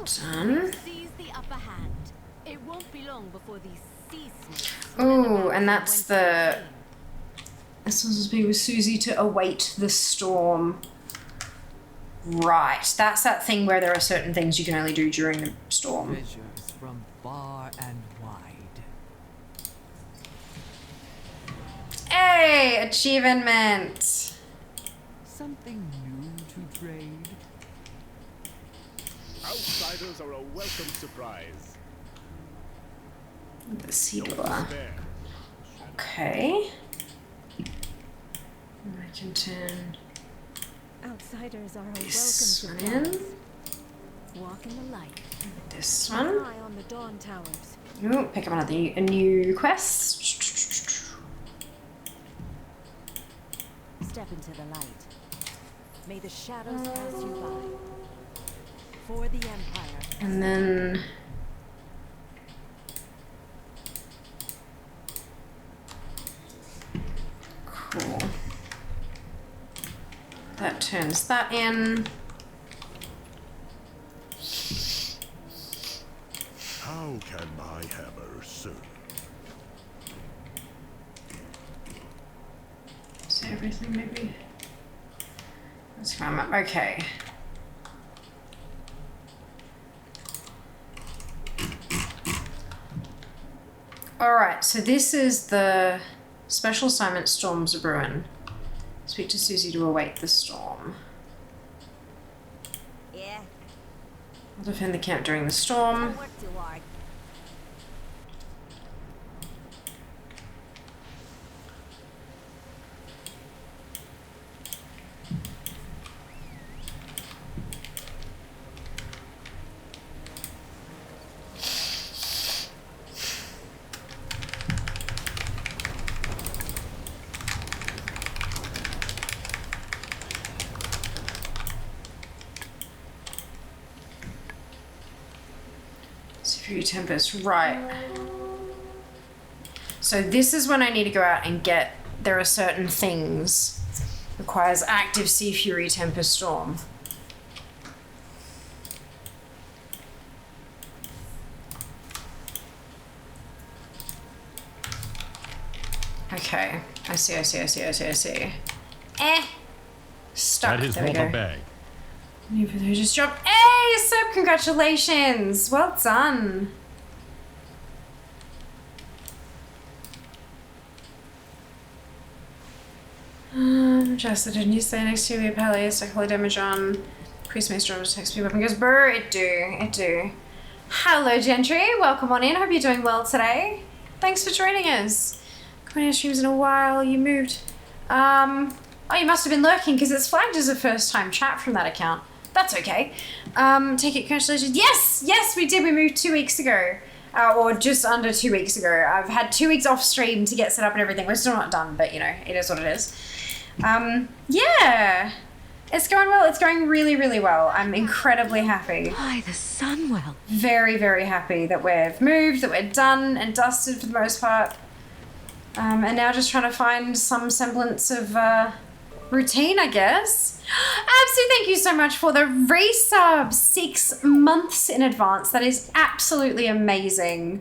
Done. Seize the upper hand. It won't be long before these sea snakes. Oh, and that's the... This one's supposed to be with Susie to await the storm. Right, that's that thing where there are certain things you can only do during the storm. Treasures from far and wide. Hey, achievement! Something new to trade. Outsiders are a welcome surprise. The Seedler. Okay. I can turn Outsiders are a this welcome one in. surprise. Walk in the light. This Keep one. an eye on the dawn towers. Ooh, pick up a new quest. Step into the light. May the shadows pass you by. For the Empire. And then... Cool. That turns that in. How can my hammer serve? Is that everything, maybe? Let's find that. Okay. Alright, so this is the special assignment Storms of Ruin. Speak to Susie to await the storm. Yeah. I'll defend the camp during the storm. Don't work too hard. Superior Tempest, right. So this is when I need to go out and get, there are certain things. Requires active Sea Fury Tempest Storm. Okay, I see. Eh. Stuck. That is There we not go. a bag. Who just dropped. Hey, so congratulations. Well done. Just didn't you say next to your palace, like holy damage on priest maester text me weapon goes brr, it do. Hello gentry, welcome on in. Hope you're doing well today. Thanks for joining us. Coming streams in a while, you moved. Oh, you must have been lurking because it's flagged as a first time chat from that account. That's okay. Take it, congratulations. Yes, we did. We moved 2 weeks ago. Or just under 2 weeks ago. I've had 2 weeks off stream to get set up and everything. We're still not done, but you know, it is what it is. Yeah. It's going well. It's going really, really well. I'm incredibly happy. Why, the Sunwell. Very, very happy that we've moved, that we're done and dusted for the most part. And now just trying to find some semblance of routine, I guess. Absolutely, thank you so much for the resub 6 months in advance. That is absolutely amazing.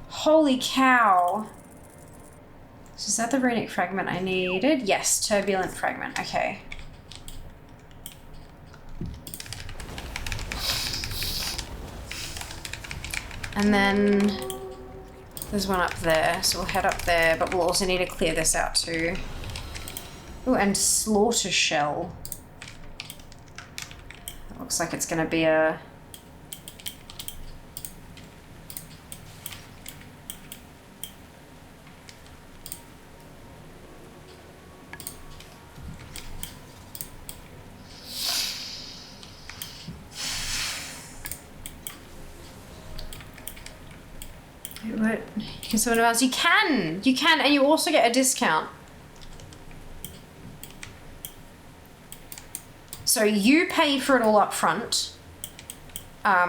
Holy cow. So is that the runic fragment I needed? Yes, turbulent fragment. Okay. And then there's one up there, so we'll head up there, but we'll also need to clear this out too. Oh, and slaughter shell. It looks like it's gonna be a... What? You can summon advance. You can, and you also get a discount. So you pay for it all up front.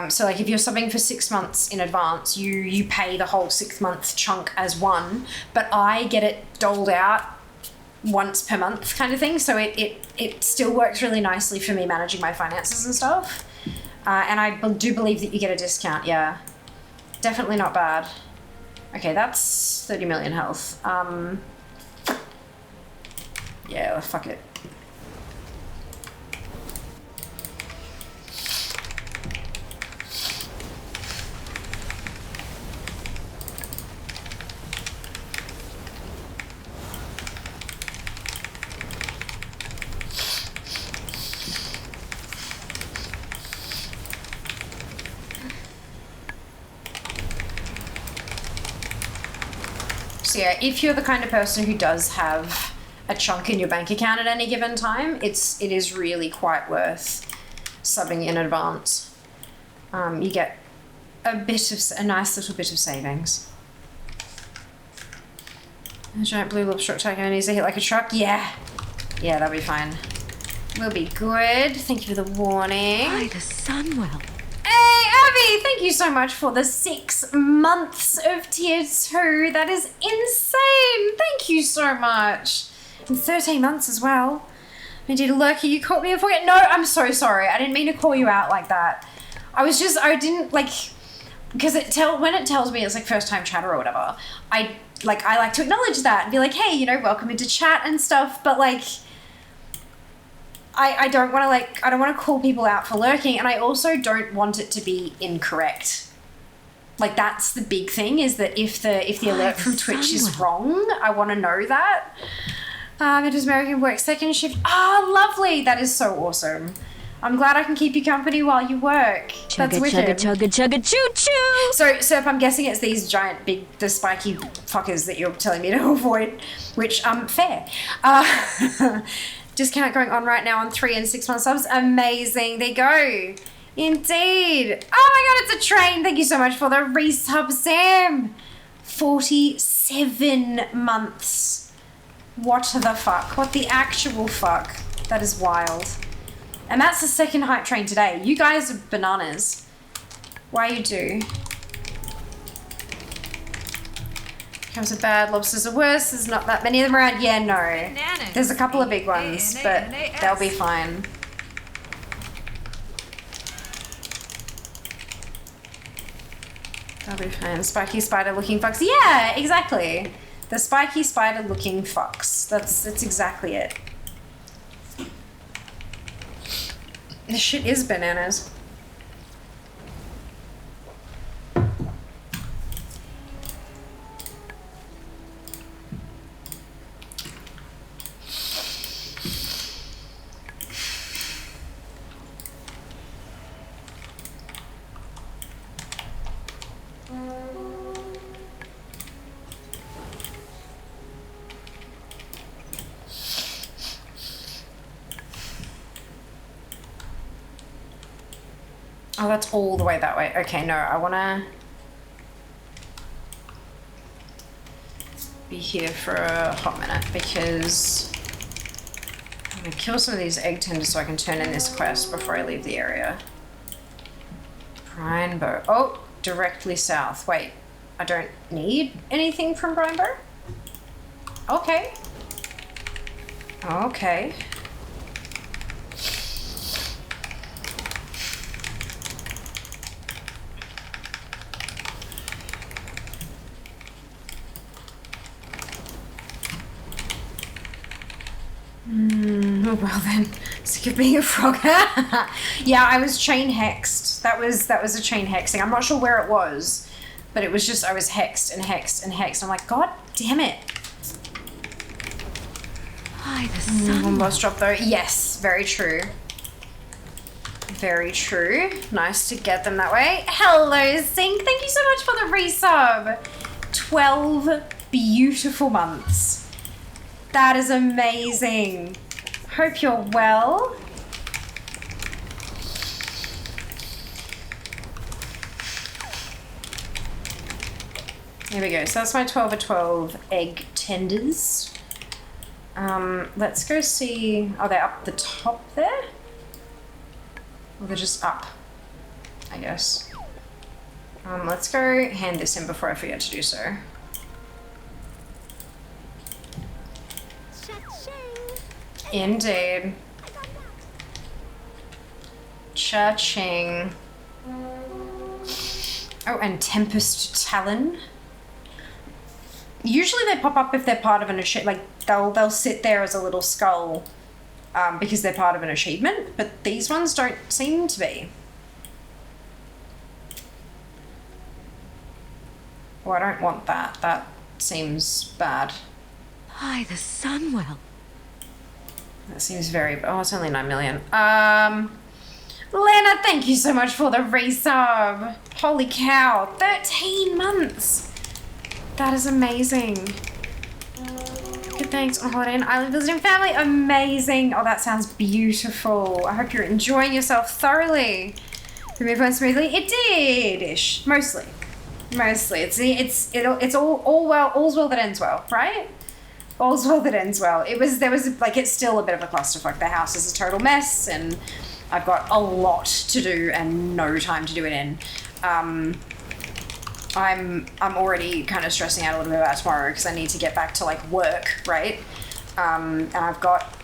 So like if you're subbing for 6 months in advance, you pay the whole 6 month chunk as one, but I get it doled out once per month kind of thing. So it still works really nicely for me managing my finances and stuff. And I do believe that you get a discount, yeah. Definitely not bad. Okay, that's 30 million health. Yeah, fuck it. So yeah, if you're the kind of person who does have a chunk in your bank account at any given time, it is really quite worth subbing in advance. You get a nice little bit of savings. A giant blue lobster attack only needs to hit like a truck. Yeah, that'll be fine. We'll be good. Thank you for the warning. By the Sunwell. Hey, Abby, thank you so much for the 6 months of tier 2. That is insane. Thank you so much. And 13 months as well. Indeed, Lurky, you caught me before. No, I'm so sorry. I didn't mean to call you out like that. I didn't like, because when it tells me it's like first time chatter or whatever, I like to acknowledge that and be like, hey, you know, welcome into chat and stuff, but like, I don't want to call people out for lurking, and I also don't want it to be incorrect. Like, that's the big thing, is that if the alert from Twitch is wrong, I want to know that. It does American work second shift. Oh, lovely. That is so awesome. I'm glad I can keep you company while you work. That's wicked. Chugga, choo-choo. So, Serp, I'm guessing it's these giant, the spiky fuckers that you're telling me to avoid, which, fair. Discount going on right now on 3 and 6 month subs. Amazing. There you go. Indeed. Oh my god, it's a train. Thank you so much for the resub, Sam. 47 months. What the fuck? What the actual fuck? That is wild. And that's the second hype train today. You guys are bananas. Why you do? Comes with bad, lobsters are worse. There's not that many of them around. Yeah, no. Bananas. There's a couple of big ones, but they'll be fine. They'll be fine. Spiky spider looking fucks. Yeah, exactly. The spiky spider looking fucks. That's exactly it. this shit is bananas. Oh, that's all the way that way. Okay, no, I wanna be here for a hot minute because I'm gonna kill some of these egg tenders so I can turn in this quest before I leave the area. Brine Bow. Oh, directly south. Wait, I don't need anything from Brine Bow? Okay. Okay. Oh, well then, sick of being a frog. Yeah, I was chain hexed. That was a chain hexing. I'm not sure where it was, but it was just I was hexed and hexed and hexed. I'm like, God damn it. Hi, the sun. One boss drop though. Yes, very true. Very true. Nice to get them that way. Hello, Zinc. Thank you so much for the resub. 12 beautiful months. That is amazing. Hope you're well. There we go. So that's my 12 of 12 egg tenders. Let's go see. Oh, they're up the top there? Or they're just up, I guess. Let's go hand this in before I forget to do so. Indeed. Cha-ching. Oh, and Tempest Talon. Usually they pop up if they're part of an achievement. Like they'll sit there as a little skull because they're part of an achievement, but these ones don't seem to be. Oh, I don't want that. That seems bad. Hi, the Sunwell. That seems very... Oh, it's only 9 million. Lena, thank you so much for the resub. Holy cow. 13 months. That is amazing. Good thanks on holiday and island visiting family. Amazing. Oh, that sounds beautiful. I hope you're enjoying yourself thoroughly. Did it move on smoothly? It did-ish. Mostly. It's all well. All's well that ends well, right? All's well that ends well. It's still a bit of a clusterfuck. The house is a total mess and I've got a lot to do and no time to do it in. I'm already kind of stressing out a little bit about tomorrow because I need to get back to like work, right? And I've got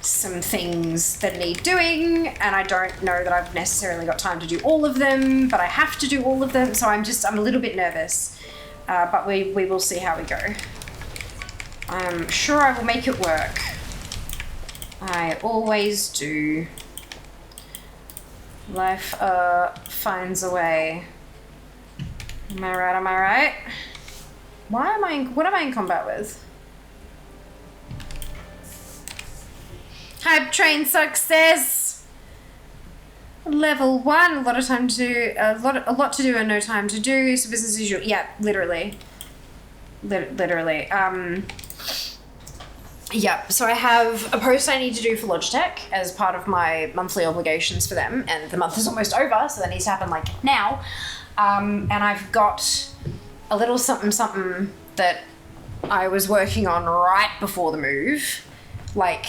some things that need doing and I don't know that I've necessarily got time to do all of them, but I have to do all of them. So I'm a little bit nervous, but we will see how we go. I'm sure I will make it work. I always do. Life finds a way. Am I right? What am I in combat with? Hype train success! Level 1, a lot to do and no time to do, so business as usual. Yeah, literally. Literally. Yeah, so I have a post I need to do for Logitech as part of my monthly obligations for them, and the month is almost over, so that needs to happen like now. And I've got a little something that I was working on right before the move, like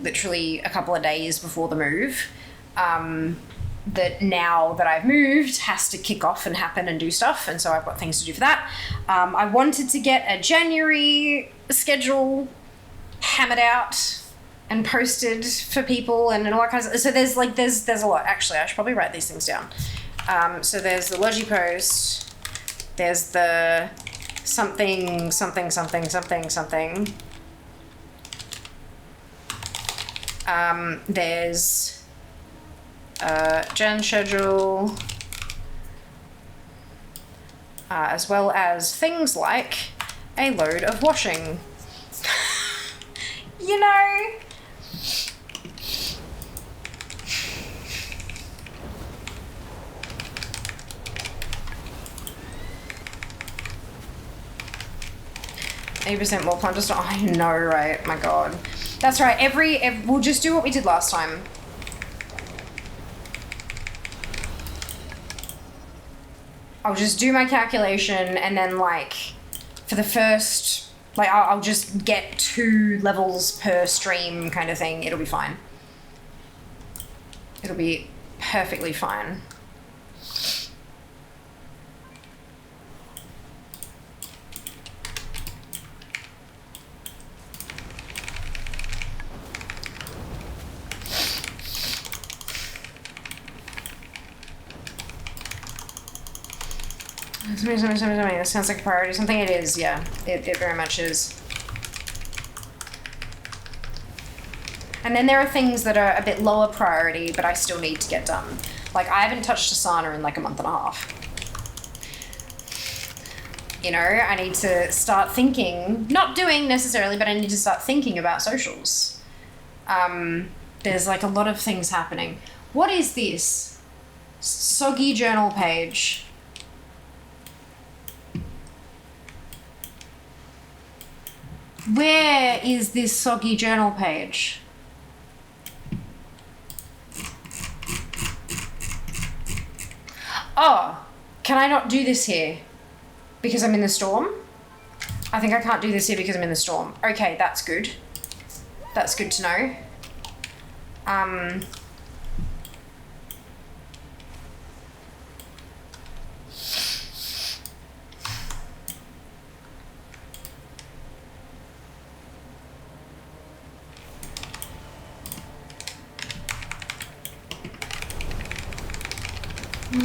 literally a couple of days before the move, that now that I've moved has to kick off and happen and do stuff, and so I've got things to do for that. I wanted to get a January schedule hammered out and posted for people and all that kind of stuff. So there's a lot. Actually, I should probably write these things down. So there's the Logi post, there's the something. There's Gen schedule, as well as things like a load of washing. You know? %% more plunder store. I know, right? My God. That's right. We'll just do what we did last time. I'll just do my calculation and then like for the first, like I'll just get 2 levels per stream kind of thing. It'll be fine. It'll be perfectly fine. Something. That sounds like a priority. Something it is, yeah. It very much is. And then there are things that are a bit lower priority, but I still need to get done. Like, I haven't touched Asana in like a month and a half. You know, I need to start thinking, not doing necessarily, but I need to start thinking about socials. There's like a lot of things happening. What is this? Soggy journal page. Where is this soggy journal page? Oh, can I not do this here? Because I'm in the storm? I think I can't do this here because I'm in the storm. Okay, that's good. That's good to know.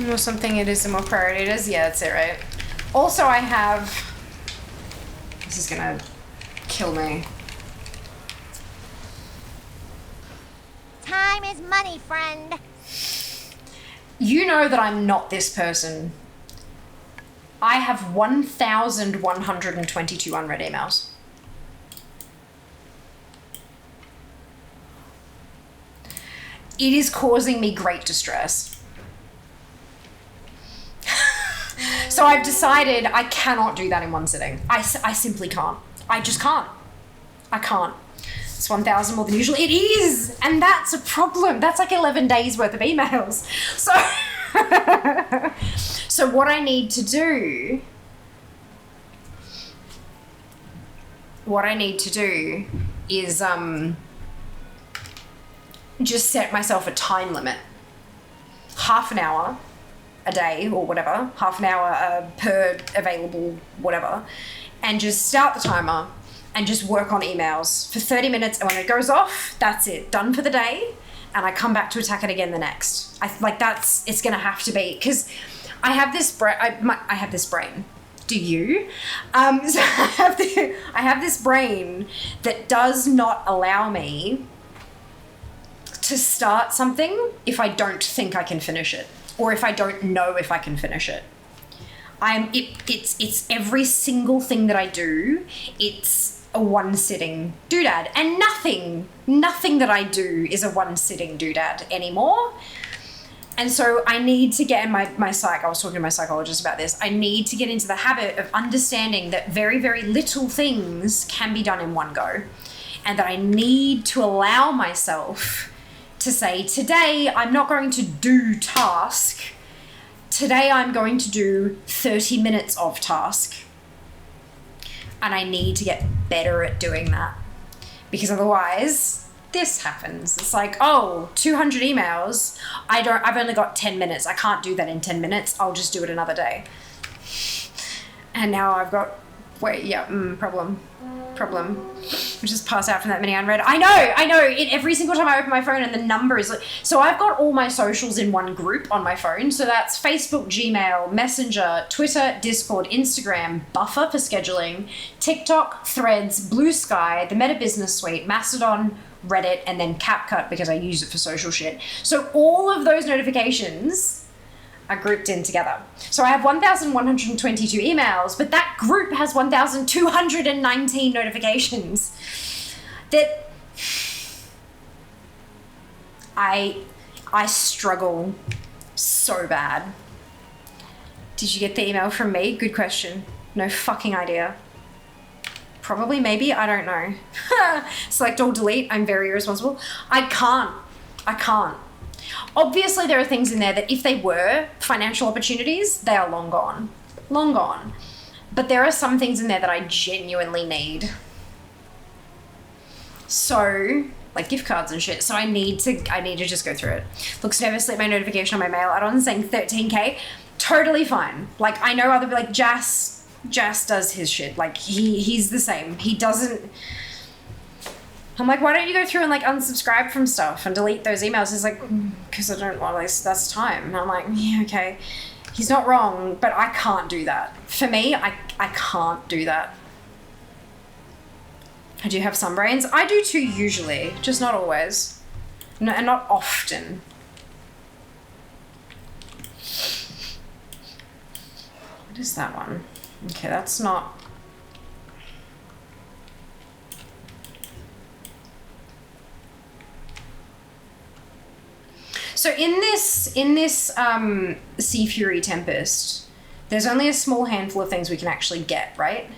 Or something it is the more priority it is. Yeah, that's it, right? Also, I have... This is gonna kill me. Time is money, friend. You know that I'm not this person. I have 1,122 unread emails. It is causing me great distress. So I've decided I cannot do that in one sitting. I simply can't. I just can't. I can't. It's 1,000 more than usual. It is! And that's a problem. That's like 11 days worth of emails. So, so what I need to do... What I need to do is just set myself a time limit. Half an hour a day or whatever, half an hour per available whatever, and just start the timer and just work on emails for 30 minutes, and when it goes off, that's it, done for the day, and I come back to attack it again the next. It's gonna have to be, because I have this brain. Do you? So I have this brain that does not allow me to start something if I don't think I can finish it, or if I don't know if I can finish it. It's every single thing that I do, it's a one-sitting doodad, and nothing that I do is a one-sitting doodad anymore. And so I need to get in I was talking to my psychologist about this, I need to get into the habit of understanding that very, very little things can be done in one go, and that I need to allow myself to say, today I'm not going to do task. Today I'm going to do 30 minutes of task. And I need to get better at doing that. Because otherwise, this happens. It's like, oh, 200 emails. I've only got 10 minutes. I can't do that in 10 minutes. I'll just do it another day. And now I've got, problem. We just pass out from that many unread. I know. Every single time I open my phone and the number is... So I've got all my socials in one group on my phone. So that's Facebook, Gmail, Messenger, Twitter, Discord, Instagram, Buffer for scheduling, TikTok, Threads, Blue Sky, the Meta Business Suite, Mastodon, Reddit, and then CapCut because I use it for social shit. So all of those notifications are grouped in together. So I have 1,122 emails, but that group has 1,219 notifications that I struggle so bad. Did you get the email from me? Good question. No fucking idea. Probably, maybe, I don't know. Select all, delete, I'm very irresponsible. I can't. Obviously there are things in there that if they were financial opportunities, they are long gone. Long gone. But there are some things in there that I genuinely need. So, like gift cards and shit. So I need to just go through it. Looks nervously at my notification on my mail add-on saying 13K. Totally fine. Like I know other, like Jas does his shit. Like he's the same. He doesn't. I'm like, why don't you go through and like unsubscribe from stuff and delete those emails? He's like, because I don't want, like, that's time. And I'm like, yeah, okay. He's not wrong, but I can't do that. For me, I can't do that. I do have some brains. I do too usually, just not always. No, and not often. What is that one? Okay, that's not... So in this Sea Fury Tempest, there's only a small handful of things we can actually get, right?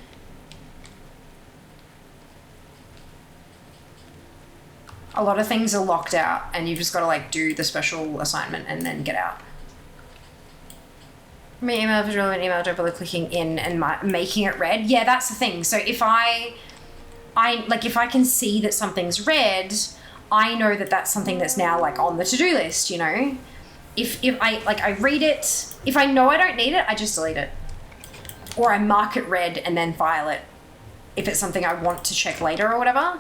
A lot of things are locked out and you've just got to like do the special assignment and then get out. My email if it's relevant email, don't bother clicking in and making it red. Yeah, that's the thing. So if I can see that something's red, I know that that's something that's now like on the to-do list, you know? If I read it, if I know I don't need it, I just delete it. Or I mark it red and then file it if it's something I want to check later or whatever.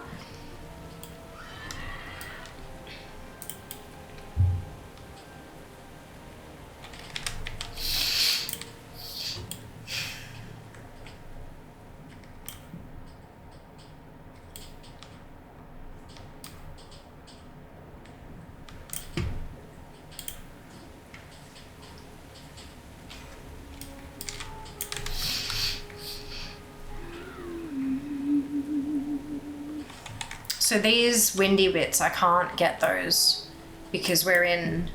So these windy bits, I can't get those because we're in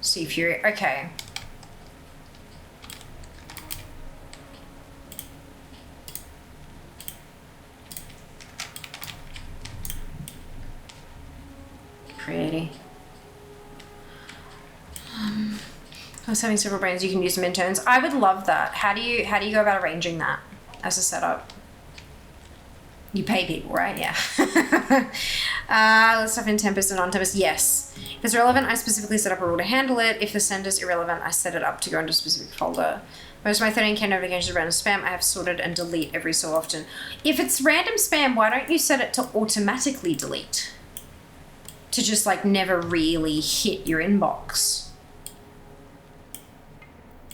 Sea Fury. Okay. Pretty. I was having several brains. You can use them in turns. I would love that. How do you go about arranging that as a setup? You pay people, right? Yeah. Let's stuff in Tempest and non-Tempest. Yes. If it's relevant, I specifically set up a rule to handle it. If the sender's irrelevant, I set it up to go into a specific folder. Most of my 13K notifications are random spam. I have sorted and delete every so often. If it's random spam, why don't you set it to automatically delete? To just like never really hit your inbox.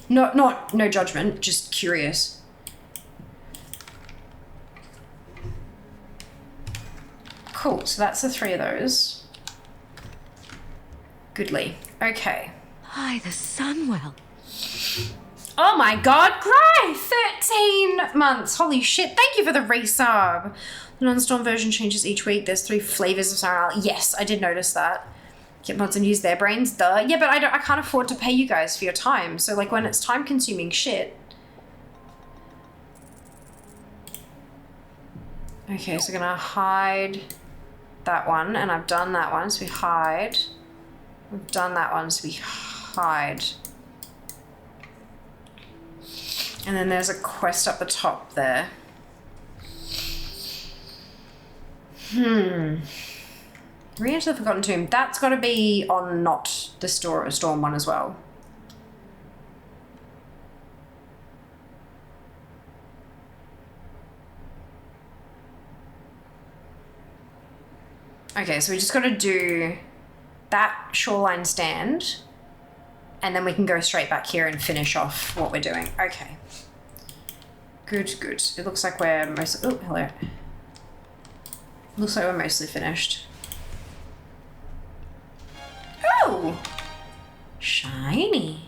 No judgment, just curious. Cool, so that's the 3 of those. Goodly. Okay. Hi, the Sunwell. Oh my god, Gray! 13 months. Holy shit, thank you for the resub. The non-storm version changes each week. There's 3 flavors of Siren. Yes, I did notice that. Get mods and use their brains, duh. Yeah, but I can't afford to pay you guys for your time. So like when it's time-consuming shit. Okay, so we're gonna hide that one, and I've done that one, so we hide. We've done that one, so we hide. And then there's a quest up the top there. Re-enter the Forgotten Tomb. That's got to be on not the Storm one as well. Okay, so we just got to do that shoreline stand, and then we can go straight back here and finish off what we're doing. Okay. Good, good. It looks like we're most... Oh, hello. Looks like we're mostly finished. Oh! Shiny.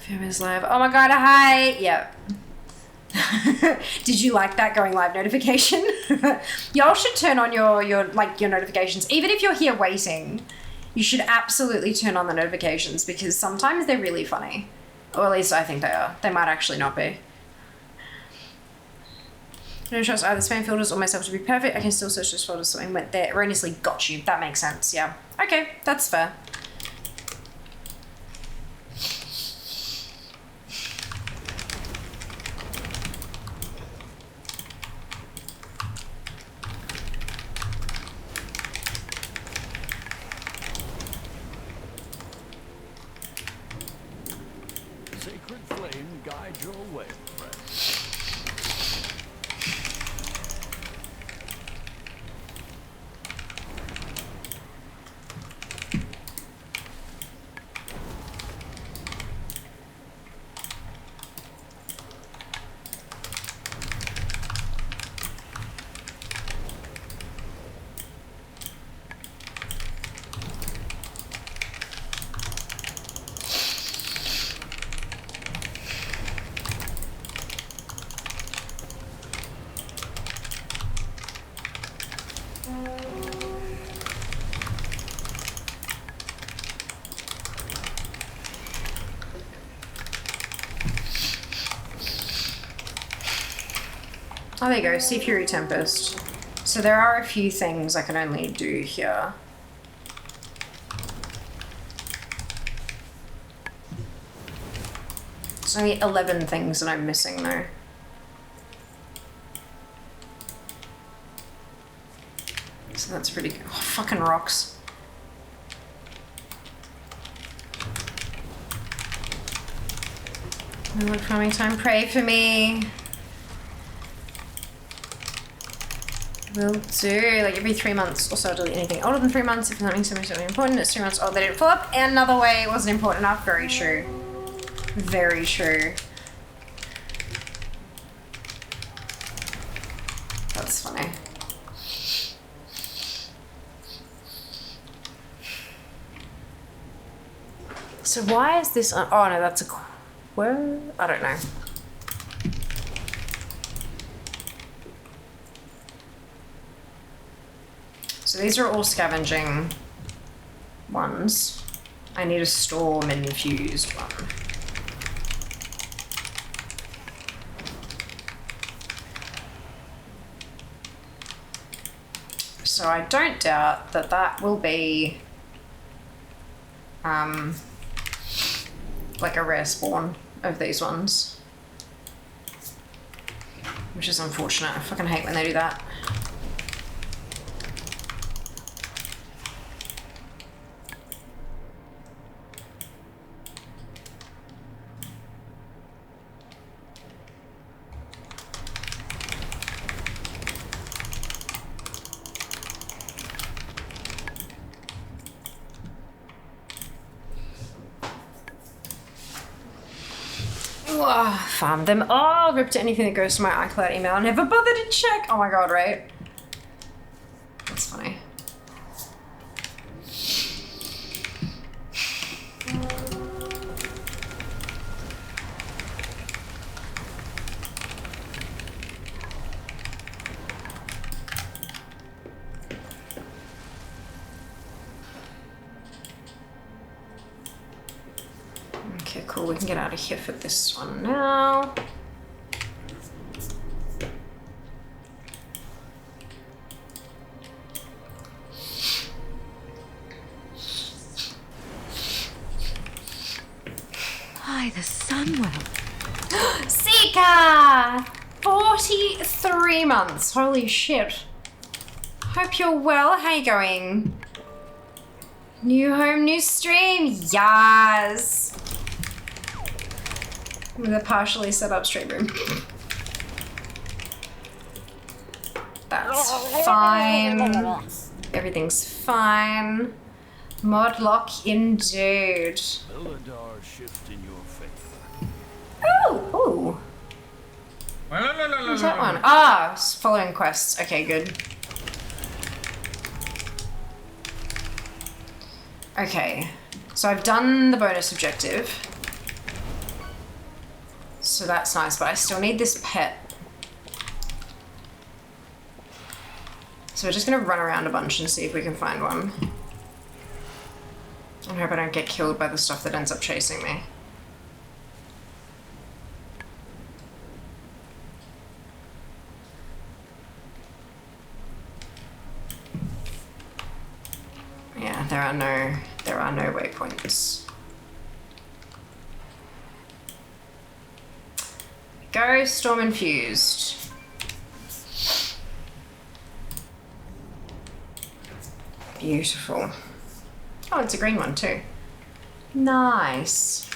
Famous live. Oh my god, hi! Yep. Did you like that going live notification? Y'all should turn on your notifications. Even if you're here waiting, you should absolutely turn on the notifications because sometimes they're really funny. Or at least I think they are. They might actually not be. I don't trust either spam filters or myself to be perfect. I can still search those folders. Something went there. Erroneously got you. That makes sense. Yeah. Okay, that's fair. Sacred flame guide your way, friend. Oh, there you go. Sea Fury Tempest. So there are a few things I can only do here. There's only 11 things that I'm missing though. So that's pretty good. Oh, fucking rocks. Look for me time. Pray for me. Will do. Like every 3 months or so, I'll delete anything older than 3 months if something's something important. It's 3 months old. They didn't pull up. And another way it wasn't important enough. Very true. Very true. That's funny. So why is this on? Oh no, that's a where? I don't know. So these are all scavenging ones. I need a storm infused one. So I don't doubt that that will be like a rare spawn of these ones. Which is unfortunate. I fucking hate when they do that. Farm them all, ripped anything that goes to my iCloud email, never bother to check. Oh my god, right? That's funny. Okay, cool. We can get out of here for this one now. Hi, the Sunwell. Sika! 43 months. Holy shit. Hope you're well. How you going? New home, new stream. Yes. With a partially set up stream room. That's fine. Everything's fine. Modlock indeed. Illidan shift in your faith. Oh, ooh. What's that one? Ah, following quests. Okay, good. Okay, so I've done the bonus objective. So that's nice, but I still need this pet. So we're just gonna run around a bunch and see if we can find one. I hope I don't get killed by the stuff that ends up chasing me. Yeah, there are no waypoints. Go storm infused. Beautiful. Oh, it's a green one too. Nice.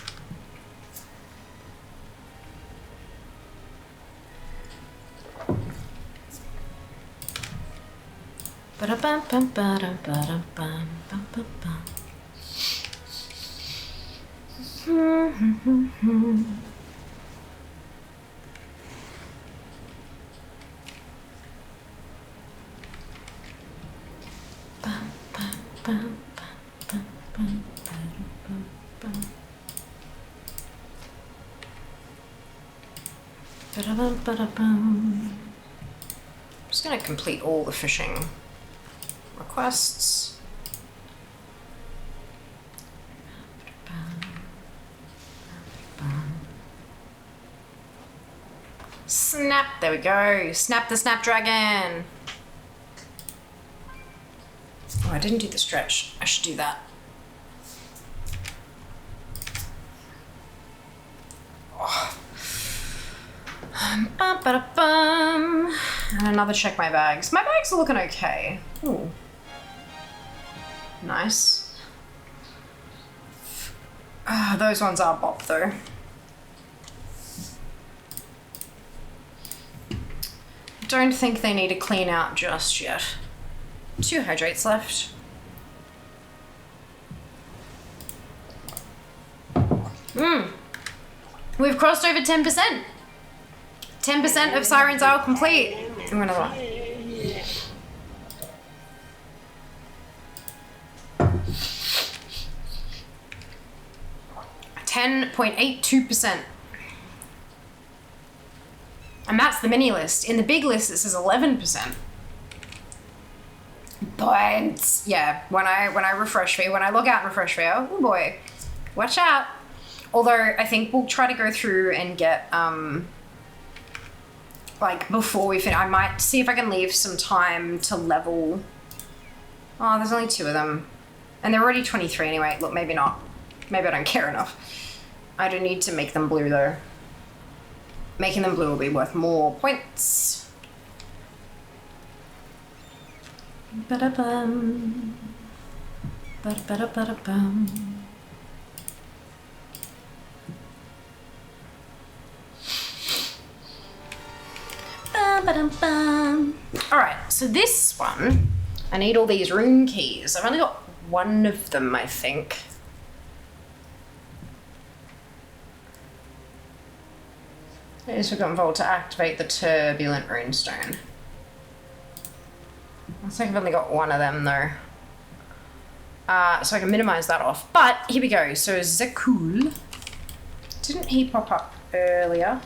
I'm just going to complete all the fishing requests. Snap, there we go. Snap the snapdragon. Oh, I didn't do the stretch. I should do that. Oh. And another check my bags. My bags are looking okay. Ooh. Nice. Those ones are bop though. Don't think they need to clean out just yet. 2 hydrates left. We've crossed over 10%. 10% of Siren's Isle complete. I'm gonna lie. 10.82%. And that's the mini list. In the big list, it says 11%. But yeah, when I refresh me, when I log out and refresh me, oh boy, watch out. Although I think we'll try to go through and get like before we finish, I might see if I can leave some time to level. Oh, there's only 2 of them, and they're already 23 anyway. Look, maybe not. Maybe I don't care enough. I don't need to make them blue though. Making them blue will be worth more points. Ba-da-bum. Ba-da-ba-da-ba-da-bum. Alright, so this one, I need all these rune keys. I've only got 1 of them, I think. It is forgotten Vault to activate the Turbulent Runestone. I think I've only got 1 of them though. So I can minimize that off. But here we go. So Zekul. Didn't he pop up earlier?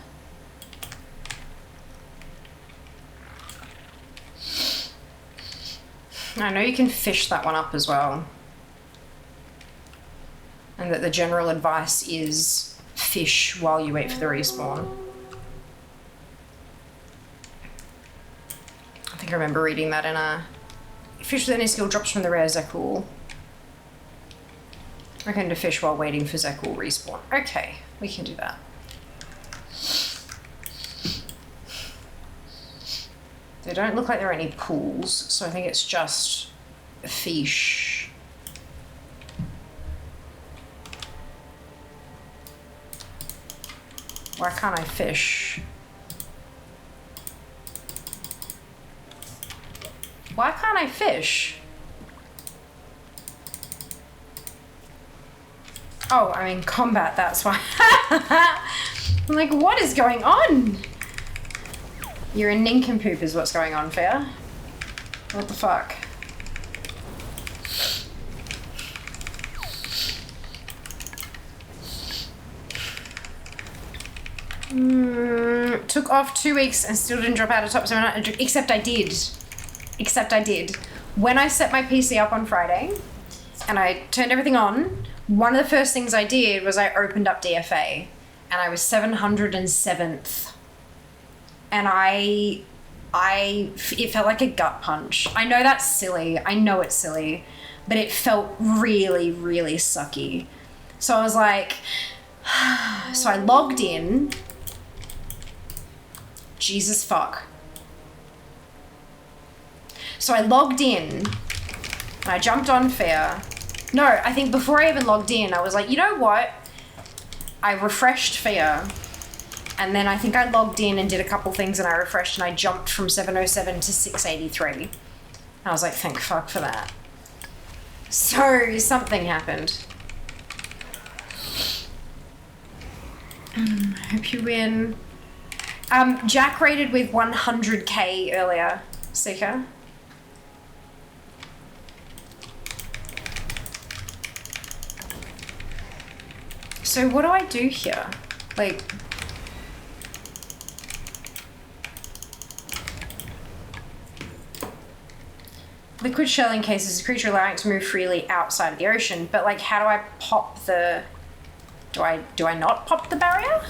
I know you can fish that one up as well. And that the general advice is fish while you wait for the respawn. I think I remember reading that in a... Fish with any skill drops from the rare Zekul. Recommend to fish while waiting for Zekul respawn. Okay, we can do that. They don't look like there are any pools, so I think it's just fish. Why can't I fish? Why can't I fish? Oh, I'm in combat, that's why. I'm like, what is going on? You're a nincompoop is what's going on, Fair. What the fuck? Took off 2 weeks and still didn't drop out of top 700, except I did. Except I did. When I set my PC up on Friday and I turned everything on, one of the first things I did was I opened up DFA and I was 707th. And it felt like a gut punch. I know that's silly. I know it's silly, but it felt really, really sucky. So I was like, so I logged in. Jesus fuck. So I logged in and I jumped on Fair. No, I think before I even logged in, I was like, you know what? I refreshed Fair. And then I think I logged in and did a couple things and I refreshed and I jumped from 707 to 683. I was like, thank fuck for that. So something happened. Hope you win. Jack rated with 100k earlier, Seeker. So what do I do here? Like... Liquid shelling cases a creature allowing it to move freely outside of the ocean, but like how do I pop the... Do I not pop the barrier?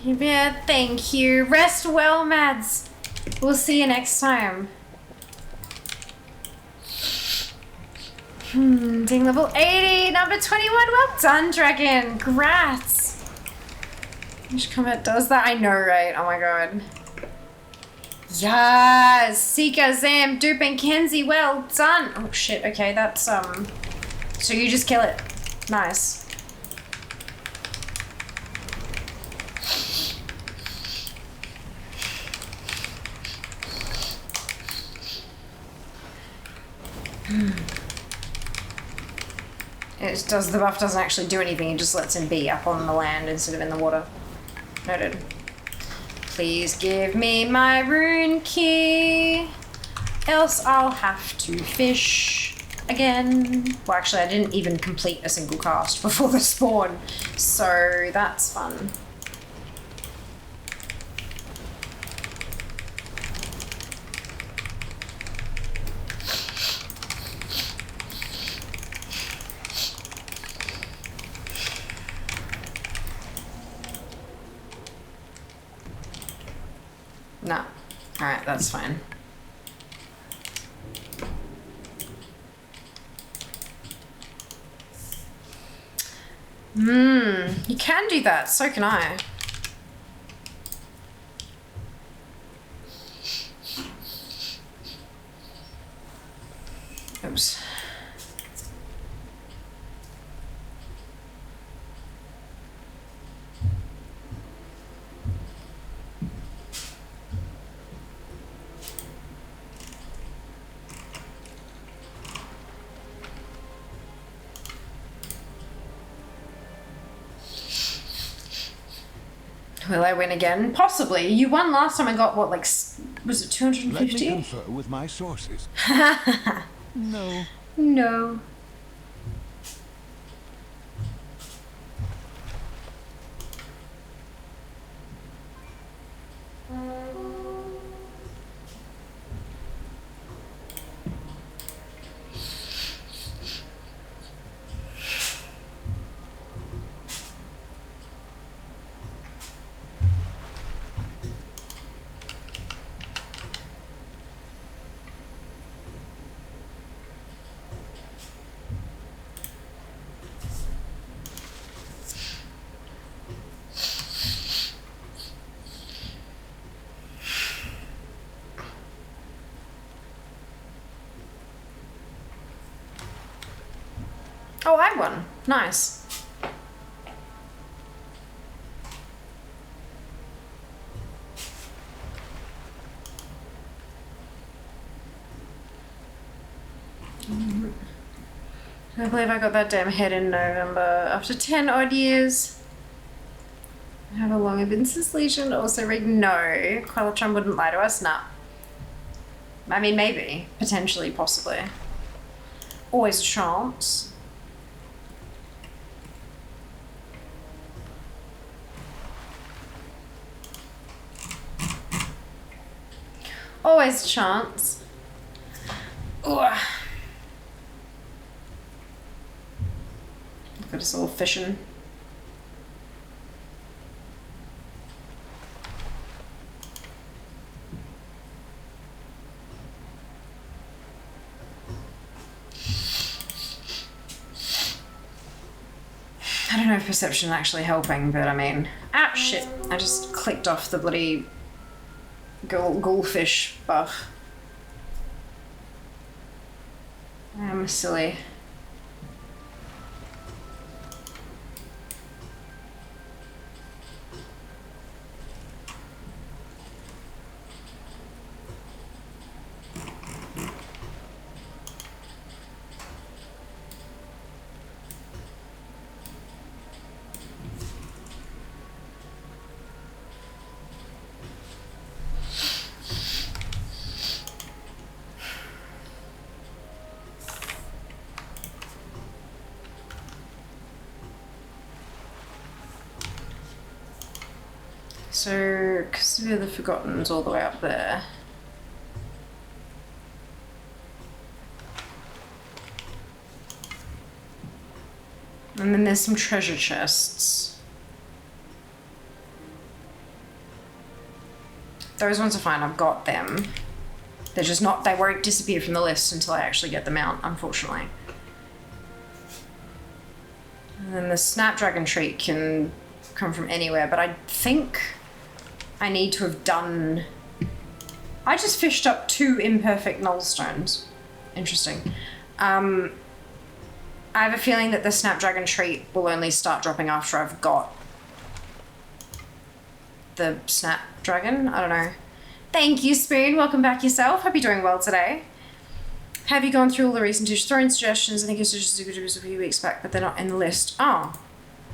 Yeah, thank you. Rest well, Mads. We'll see you next time. Ding level 80, number 21. Well done, Dragon. Grats. Which combat does that? I know, right? Oh my god. Yes! Seeker, Zam, Dupe, and Kenzie, well done! Oh shit, okay, that's, so you just kill it. Nice. It does, the buff doesn't actually do anything, it just lets him be up on the land instead of in the water. Noted. Please give me my rune key, else I'll have to fish again. Well, actually, I didn't even complete a single cast before the spawn, so that's fun. No. Alright, that's fine. You can do that, so can I. Oops. Will I win again? Possibly. You won last time. I got what, like, was it 250? Let me confer with my sources. No. No. Oh, I won. Nice. I believe I got that damn head in November after 10 odd years. How long have been since Legion? Also read no. Quellatron wouldn't lie to us? Nah. I mean, maybe. Potentially, possibly. Always a chance. Always a chance. Ooh. Look at us all fishing. I don't know if perception is actually helping, but I mean... Ah, shit. I just clicked off the bloody goldfish buff. I'm silly. So, because we're the Forgotten's all the way up there. And then there's some treasure chests. Those ones are fine, I've got them. They're just not, they won't disappear from the list until I actually get them out, unfortunately. And then the Snapdragon treat can come from anywhere, but I think I need to have done... I just fished up 2 imperfect nullstones. Interesting. I have a feeling that the Snapdragon treat will only start dropping after I've got the Snapdragon. I don't know. Thank you, Spoon. Welcome back yourself. Hope you're doing well today. Have you gone through all the recent throwing suggestions? I think it's just a few weeks back, but they're not in the list. Oh.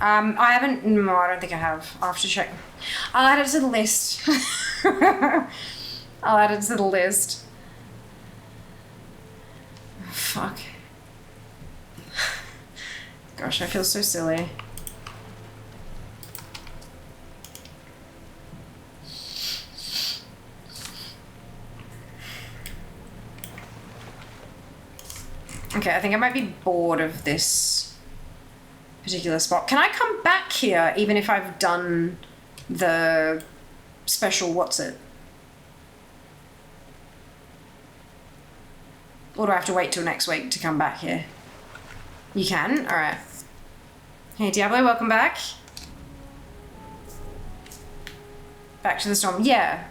I haven't... No, I don't think I have. I'll have to check. I'll add it to the list. I'll add it to the list. Oh, fuck. Gosh, I feel so silly. Okay, I think I might be bored of this particular spot. Can I come back here even if I've done the special what's it? Or do I have to wait till next week to come back here? You can? Alright. Hey Diablo, welcome back. Back to the storm. Yeah.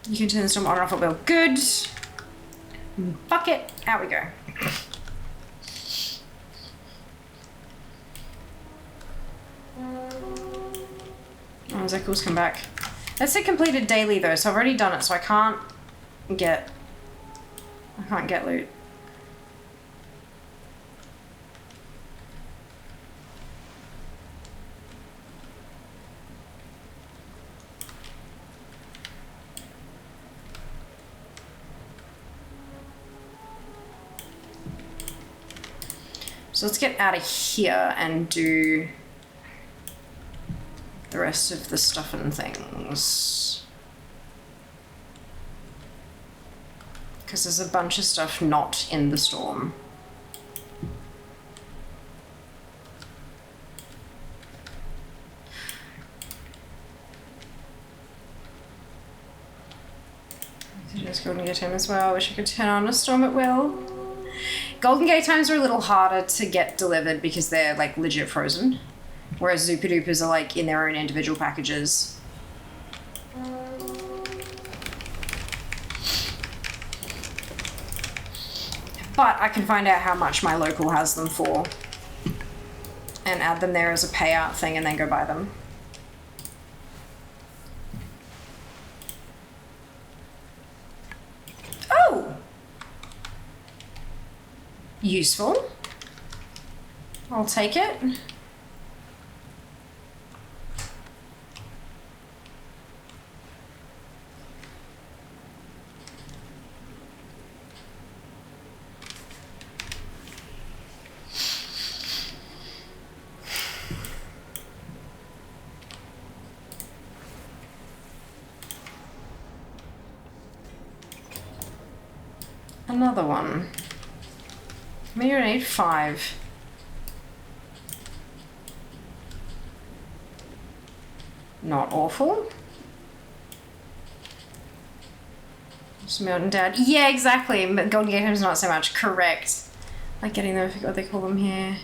You can turn the storm on or off at will. Good. Fuck it. Out we go. Oh, Zekul's come back. That's a completed daily though, so I've already done it, so I can't get loot. So let's get out of here and do the rest of the stuff and things. Because there's a bunch of stuff not in the storm. There's Golden Gate Time as well. Wish I could turn on a storm at will. Golden Gate Times are a little harder to get delivered because they're like legit frozen. Whereas Zooper Doopers are like in their own individual packages. But I can find out how much my local has them for and add them there as a payout thing and then go buy them. Oh! Useful. I'll take it. Another one. Maybe I need 5. Not awful. Mountain Dad. Yeah, exactly. Golden Gate is not so much. Correct. Like getting them, I forgot what they call them here.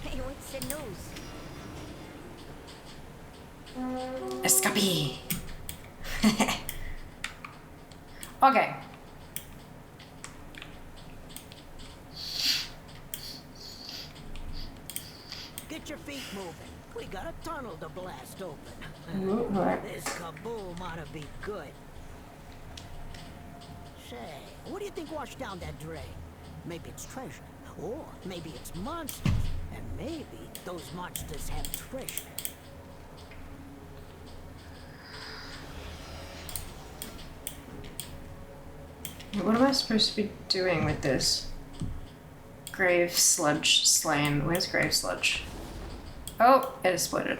Hey, what's the news? Escapee. Okay. Get your feet moving. We got a tunnel to blast open. Right. This kaboom ought to be good. Say, what do you think washed down that drain? Maybe it's treasure. Or maybe it's monsters. And maybe those monsters have treasure. What am I supposed to be doing with this? Grave sludge slain. Where's grave sludge? Oh, it exploded.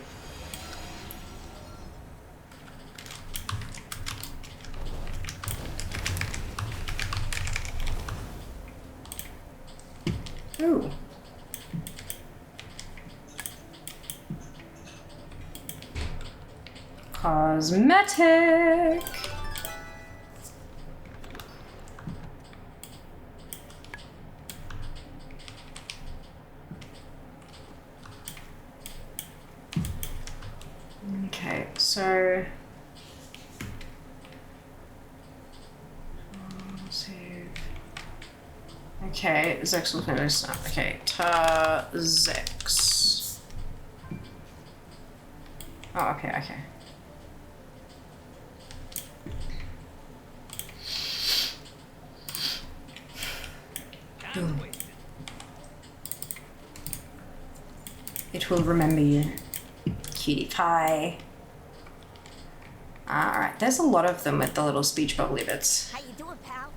Ooh. Cosmetic. Okay, so save. Okay, Zex will finish up. Okay, Zex. Oh, okay. Boom. It will remember you. Cutie pie. Alright, there's a lot of them with the little speech bubbly bits. How you doing, pal?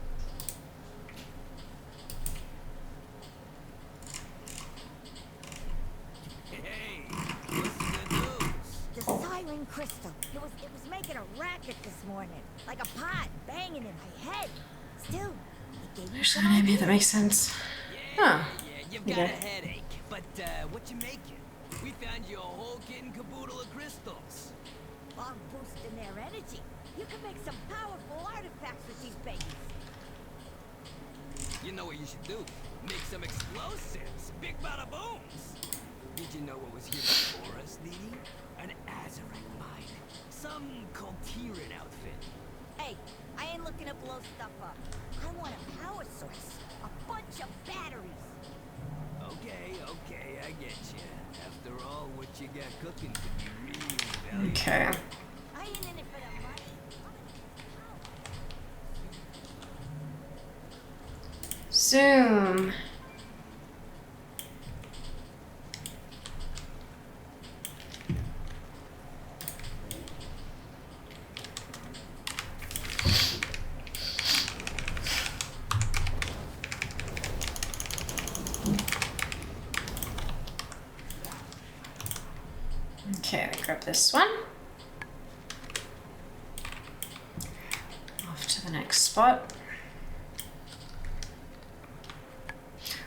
Hey, what's the news? The Siren crystal. It was making a racket this morning. Like a pot banging in my head. Still, it gave me There's some an idea ideas. that makes sense. Huh. Yeah, you've got a headache, but what you making? We found you a whole kit and caboodle of crystals. While boosting their energy, you can make some powerful artifacts with these babies. You know what you should do? Make some explosives. Big bada booms. Did you know what was here before us, Didi? An Azarite mine. Some Completionist outfit. Hey, I ain't looking to blow stuff up. I want a power source. A bunch of batteries. Okay, I get you. After all, what you got cooking could be really valuable. Okay. I ain't in it for the money. Zoom. Okay, let me grab this one. Off to the next spot.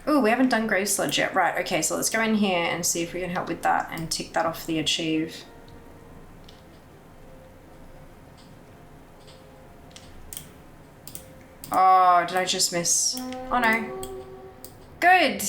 Oh, we haven't done grave sludge yet. Right, okay, so let's go in here and see if we can help with that and tick that off the achieve. Oh, did I just miss? Oh no. Good.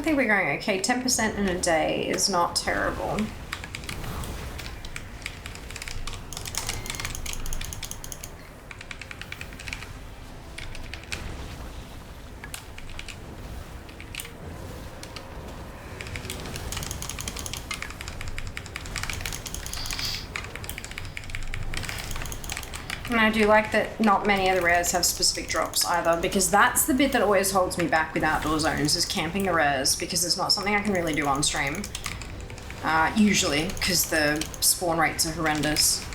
I think we're going okay. 10% in a day is not terrible. And I do like that not many of the rares have specific drops either, because that's the bit that always holds me back with outdoor zones, is camping the rares, because it's not something I can really do on stream. Usually, because the spawn rates are horrendous.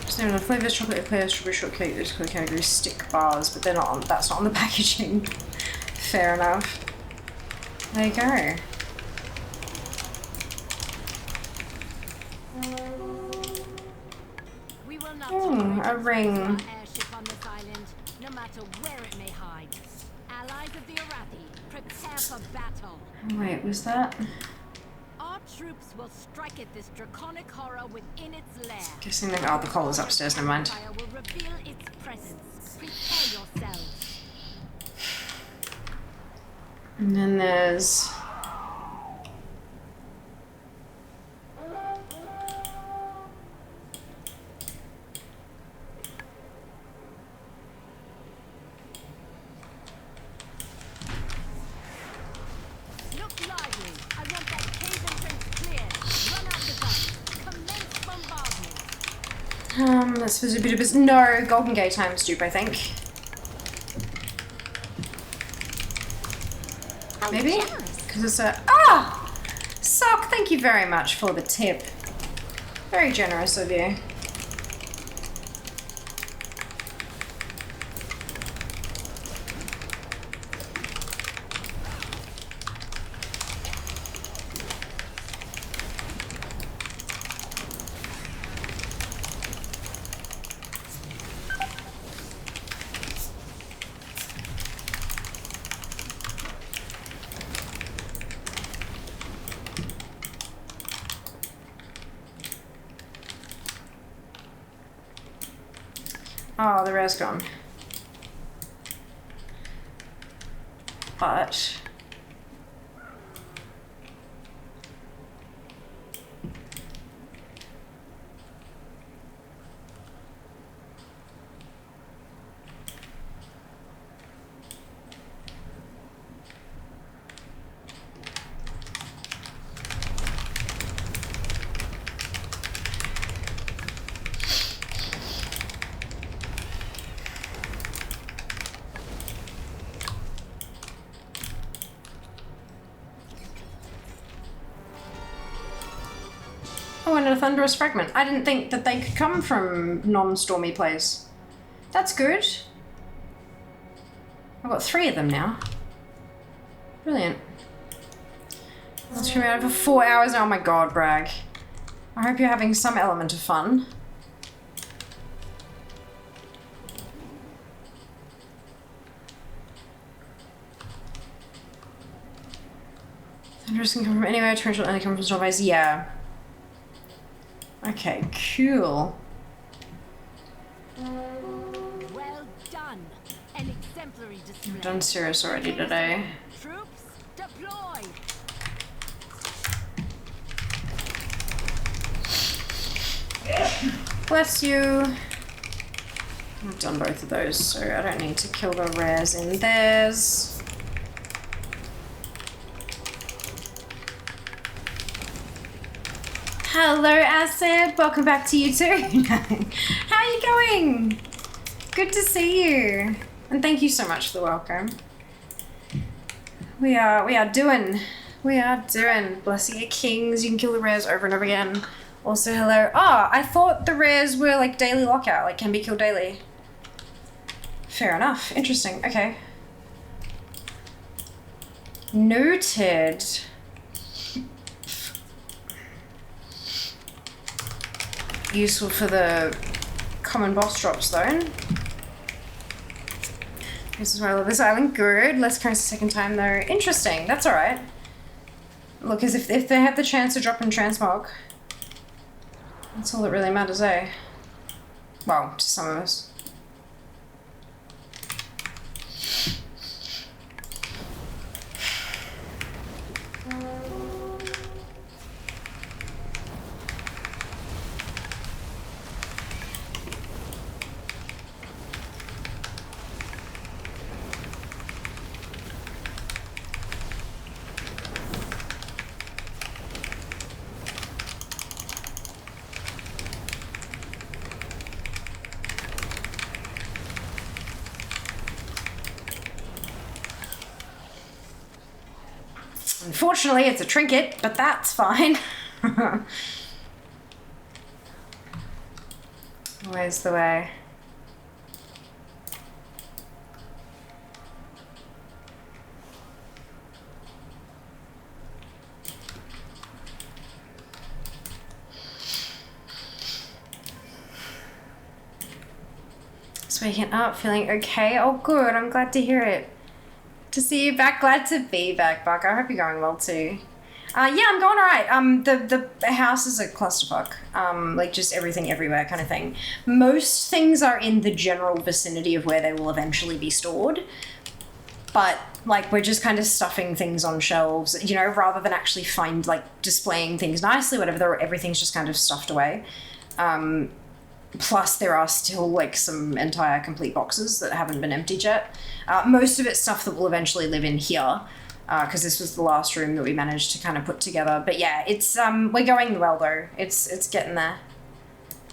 Just name the flavors, chocolate eclair, strawberry shortcake, those kind of categories, stick bars, but they're not on, that's not on the packaging. Fair enough. There you go. A ring. Airship on this island, no matter where it may hide. Allies of the Arathi, prepare for battle. Wait, was that? Our troops will strike at this draconic horror within its lair. Guessing the oh, the coal is upstairs. Never mind. Fire will reveal its presence. Prepare yourselves. And then there's. This was a bit of a... No, Golden Gate times dupe, I think. Maybe? Because it's a... Ah! Sock, thank you very much for the tip. Very generous of you. Oh, the rare's gone. But... Oh, and a thunderous fragment. I didn't think that they could come from non-stormy place. That's good. I've got 3 of them now. Brilliant. That's been around for 4 hours now. Oh my god, brag. I hope you're having some element of fun. Thunderous can come from anywhere, torrential only come from storm base. Yeah. Okay, cool. Well done. An exemplary display. I've done Cirrus already today. Troops deployed. Bless you. I've done both of those, so I don't need to kill the rares in theirs. Hello, Acid. Welcome back to you too. How are you going? Good to see you. And thank you so much for the welcome. We are doing. Bless you, kings. You can kill the rares over and over again. Also, hello. Oh, I thought the rares were like daily lockout, like can be killed daily. Fair enough. Interesting. Okay. Noted. Useful for the common boss drops though. This is why I love this island. Good. Less currency second time though. Interesting. That's alright. Look, as if they have the chance to drop in transmog, that's all that really matters, eh? Well, to some of us. Unfortunately, it's a trinket, but that's fine. Where's the way? Just waking up, feeling okay. Oh, good. I'm glad to hear it. To see you back. Glad to be back, Buck. I hope you're going well too. Yeah, I'm going alright. The house is a clusterfuck. Like just everything everywhere kind of thing. Most things are in the general vicinity of where they will eventually be stored. But like we're just kind of stuffing things on shelves, you know, rather than actually displaying things nicely, whatever, everything's just kind of stuffed away. Plus there are still like some entire complete boxes that haven't been emptied yet. Most of it's stuff that will eventually live in here. Because this was the last room that we managed to kind of put together. But yeah, it's we're going well though. It's getting there.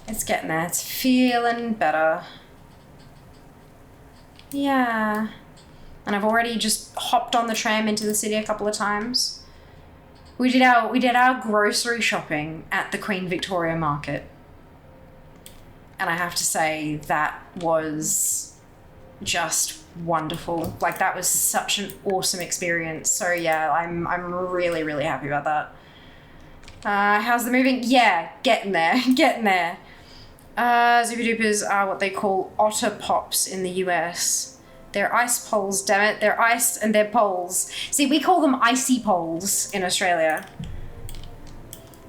It's getting there. It's feeling better. Yeah. And I've already just hopped on the tram into the city a couple of times. We did our grocery shopping at the Queen Victoria Market. And I have to say that was just wonderful. Like that was such an awesome experience. So yeah, I'm really, really happy about that. How's the moving? Yeah, getting there, getting there. Zuby Doopers are what they call otter pops in the US. They're ice poles, damn it. They're ice and they're poles. See, we call them icy poles in Australia.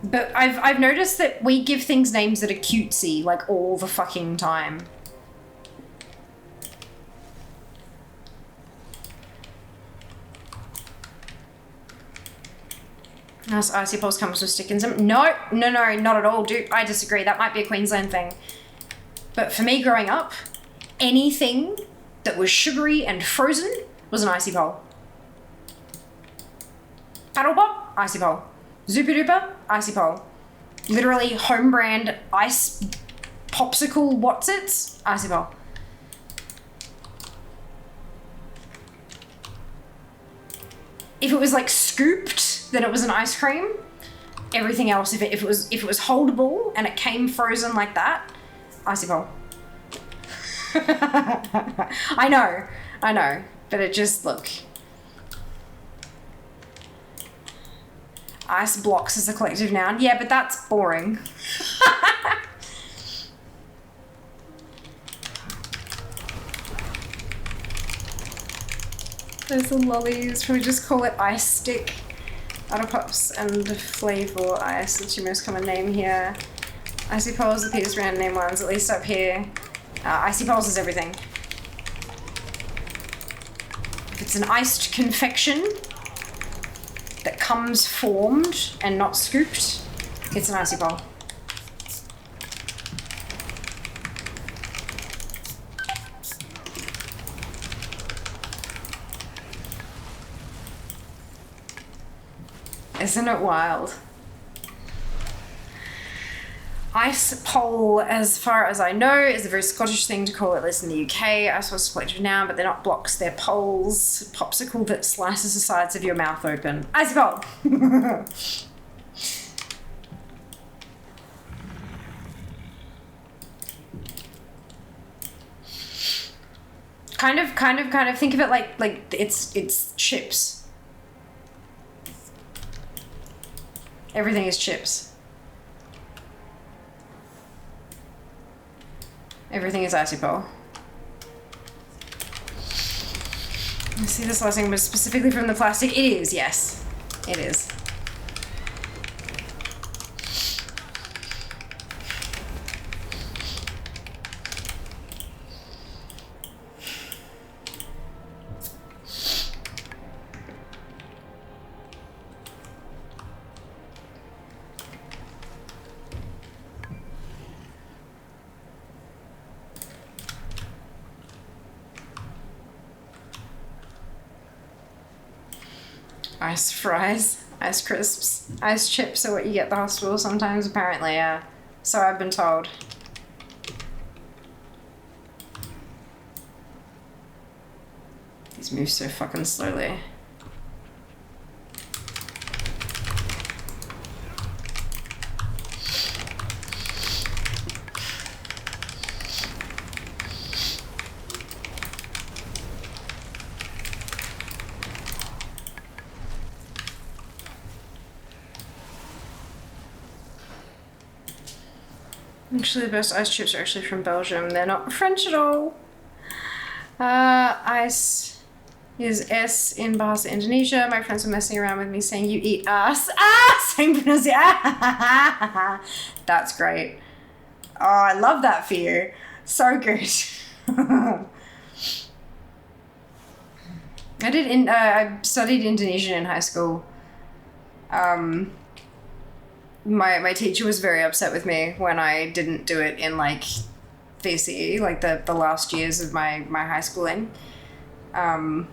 But I've noticed that we give things names that are cutesy like all the fucking time. Nice icy poles comes with stickers. No, not at all, dude. I disagree. That might be a Queensland thing. But for me growing up, anything that was sugary and frozen was an icy pole. Paddle pop, icy pole. Zupa duper, icy pole. Literally home brand ice popsicle whatsits, icy pole. If it was like scooped, then it was an ice cream. Everything else, if it was holdable and it came frozen like that, icy pole. I know, but it just look. Ice blocks is a collective noun. Yeah, but that's boring. Those are lollies. Probably just call it ice stick. Otter pops and flavor ice. That's your most common name here. Icy poles are Peter's brand name ones, at least up here. Icy poles is everything. If it's an iced confection that comes formed and not scooped, it's an icy pole. Isn't it wild? Ice pole, as far as I know, is a very Scottish thing to call it, at least in the UK. I suppose collective now, but they're not blocks, they're poles. Popsicle that slices the sides of your mouth open. Icy pole! Kind of think of it like it's chips. Everything is chips. Everything is icy pole. I see this last thing was specifically from the plastic. It is, yes. It is. Ice fries, ice crisps, ice chips are what you get at the hospital sometimes, apparently, yeah. So I've been told. These move so fucking slowly. Actually, the best ice chips are actually from Belgium. They're not French at all. Ice is S in Bahasa, Indonesia. My friends were messing around with me saying you eat ass. Same pronunciation. That's great. Oh, I love that for you. So good. I studied Indonesian in high school. My teacher was very upset with me when I didn't do it in like VCE, like the last years of my high schooling. But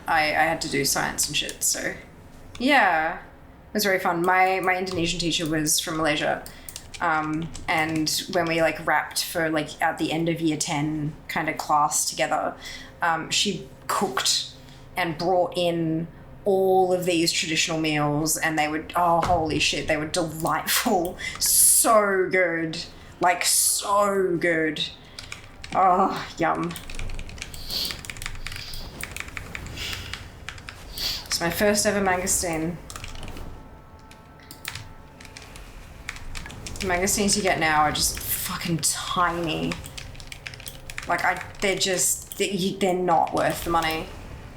I had to do science and shit, so yeah, it was very fun. My Indonesian teacher was from Malaysia. And when we like wrapped for like at the end of year 10 kind of class together, she cooked and brought in all of these traditional meals, and they would, oh holy shit, they were delightful. So good. Like so good. Oh, yum. It's my first ever mangosteen. The mangosteens you get now are just fucking tiny. Like they're not worth the money.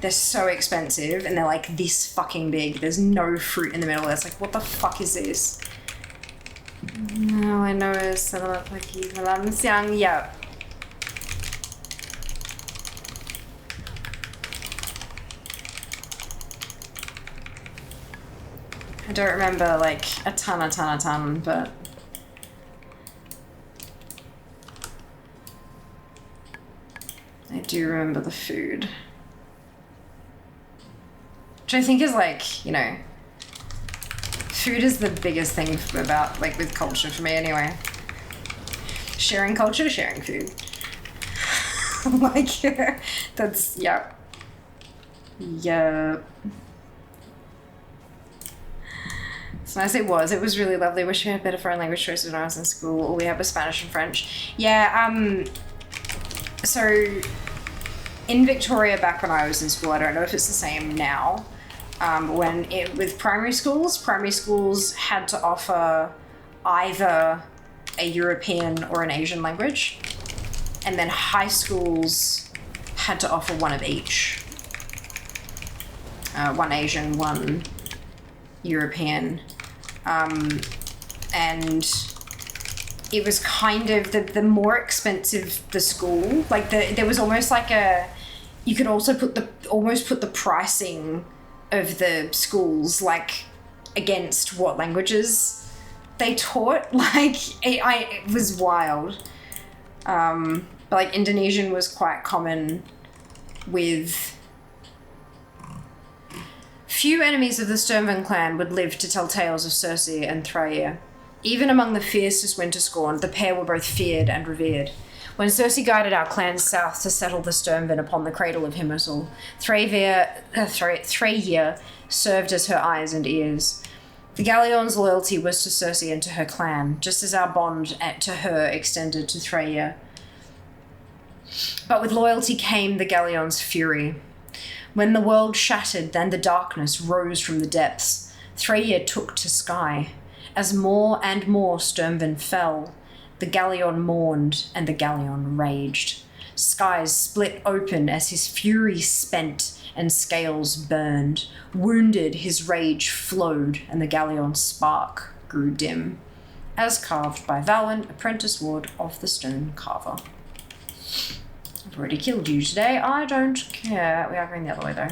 They're so expensive and they're like this fucking big. There's no fruit in the middle. It's like, what the fuck is this? No, I know it's selamat pagi, malam siang. Yeah. I don't remember like a ton, but I do remember the food. Which I think is like, you know, food is the biggest thing about, like, with culture for me anyway. Sharing culture, sharing food. Like, yeah, that's, yeah. Yeah. It's nice it was. It was really lovely. Wish we had better foreign language choices when I was in school. All we had was Spanish and French. Yeah, so in Victoria back when I was in school, I don't know if it's the same now, with primary schools had to offer either a European or an Asian language, and then high schools had to offer one of each. One Asian, one European. And it was kind of the more expensive the school, like there was almost like you could also put the pricing of the schools like against what languages they taught. Like it was wild. But like Indonesian was quite common with. Few enemies of the Sturmvind clan would live to tell tales of Circe and Thraia. Even among the fiercest Winterscorn, the pair were both feared and revered. When Circe guided our clans south to settle the Sturmvind upon the cradle of Himmersel, Thraia served as her eyes and ears. The Galleon's loyalty was to Circe and to her clan, just as our bond to her extended to Thraia. But with loyalty came the Galleon's fury. When the world shattered, then the darkness rose from the depths. Thraia took to sky. As more and more Sturmvind fell, the Galleon mourned and the Galleon raged. Skies split open as his fury spent and scales burned. Wounded, his rage flowed and the Galleon's spark grew dim, as carved by Valen, apprentice ward of the stone carver. I've already killed you today. I don't care. We are going the other way though.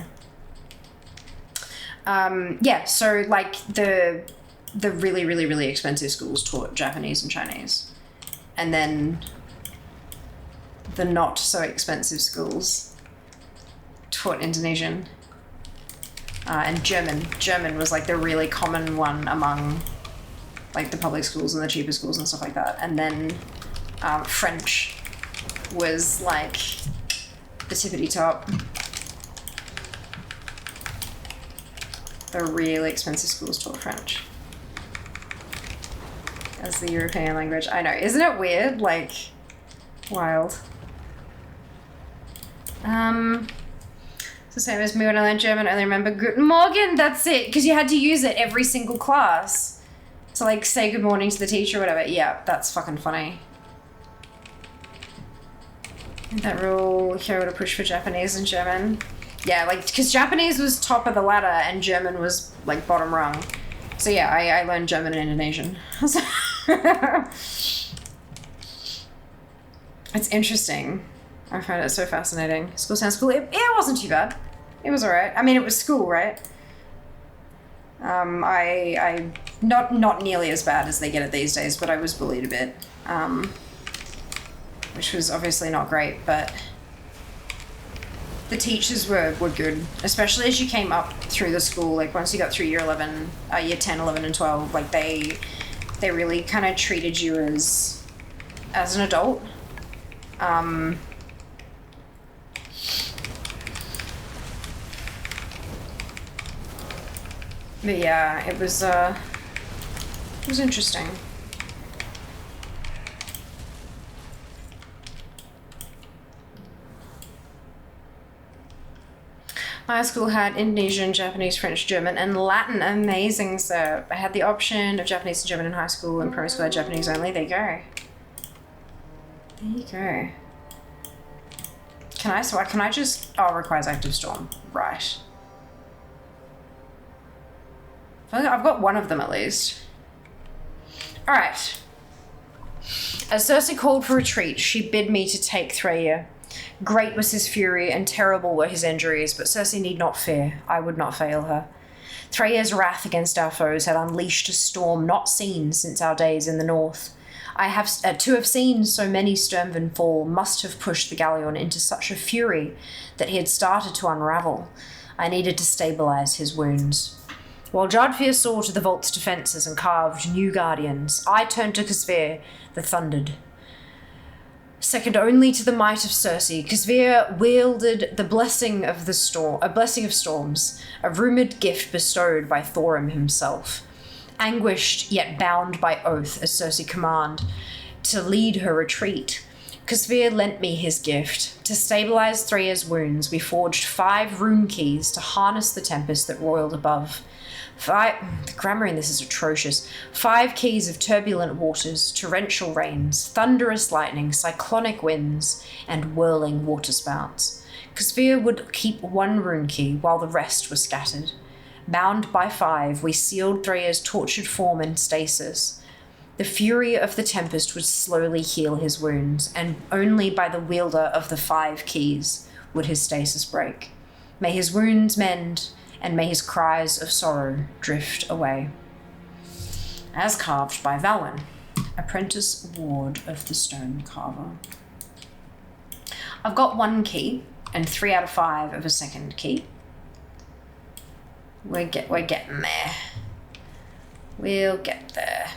Yeah, so like the really, really, really expensive schools taught Japanese and Chinese. And then the not so expensive schools taught Indonesian. And German. German was like the really common one among like the public schools and the cheaper schools and stuff like that. And then French was like the tippity top. The really expensive schools taught French as the European language. I know, isn't it weird? Like, wild. It's the same as me when I learned German. I only remember Guten Morgen, that's it, because you had to use it every single class. To like say good morning to the teacher or whatever. Yeah, that's fucking funny. That rule, hero to push for Japanese and German. Yeah, like, because Japanese was top of the ladder and German was like bottom rung. So yeah, I learned German and Indonesian. It's interesting. I find it so fascinating. School sounds cool. It wasn't too bad. It was alright. I mean, it was school, right? I not nearly as bad as they get it these days, but I was bullied a bit. Which was obviously not great, but the teachers were good, especially as you came up through the school. Like once you got through year 10, 11 and 12, like they really kind of treated you as an adult. But yeah, it was interesting. My school had Indonesian, Japanese, French, German, and Latin. Amazing, sir. I had the option of Japanese and German in high school, and primary school I had Japanese only. There you go. There you go. Can I just... Oh, it requires active storm. Right. I've got one of them at least. Alright. As Cersei called for retreat, she bid me to take Threya. Great was his fury, and terrible were his injuries, but Cersei need not fear. I would not fail her. Threya's wrath against our foes had unleashed a storm not seen since our days in the north. To have seen so many Sturmvind fall must have pushed the Galleon into such a fury that he had started to unravel. I needed to stabilize his wounds. While Jadfir saw to the vault's defences and carved new guardians, I turned to Kazvir, the thundered. Second only to the might of Cersei, Kazvir wielded the blessing of the storm, a blessing of storms, a rumoured gift bestowed by Thorim himself. Anguished yet bound by oath as Cersei command to lead her retreat, Kazvir lent me his gift. To stabilise Threya's wounds, we forged 5 rune keys to harness the tempest that roiled above. The grammar in this is atrocious. 5 keys of turbulent waters, torrential rains, thunderous lightning, cyclonic winds, and whirling waterspouts. Kazvir would keep 1 rune key while the rest were scattered. Bound by 5, we sealed Threya's tortured form in stasis. The fury of the tempest would slowly heal his wounds, and only by the wielder of the 5 keys would his stasis break. May his wounds mend, and may his cries of sorrow drift away. As carved by Valwyn, apprentice ward of the stone carver. I've got 1 key and 3 out of 5 of a second key. We're getting there. We'll get there.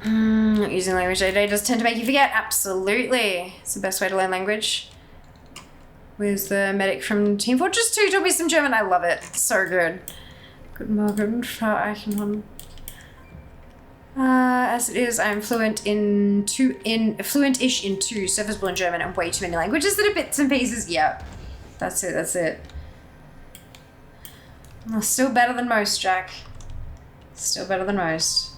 Using language day to day does tend to make you forget. Absolutely. It's the best way to learn language. Where's the medic from Team Fortress 2? Taught me some German. I love it. So good. Guten Morgen, Frau Eichenhorn. As it is, I'm fluent-ish in 2, serviceable in German, and way too many languages that are bits and pieces. Yeah. That's it. Well, still better than most, Jack. Still better than most.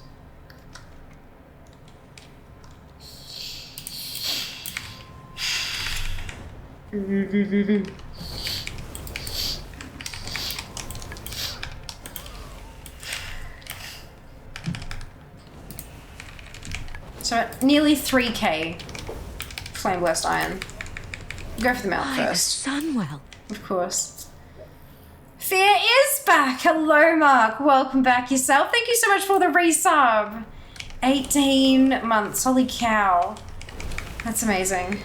So nearly 3k flame blessed iron. Go for the mouth first. Sunwell. Of course. Fear is back. Hello, Mark. Welcome back yourself. Thank you so much for the resub. 18 months. Holy cow. That's amazing.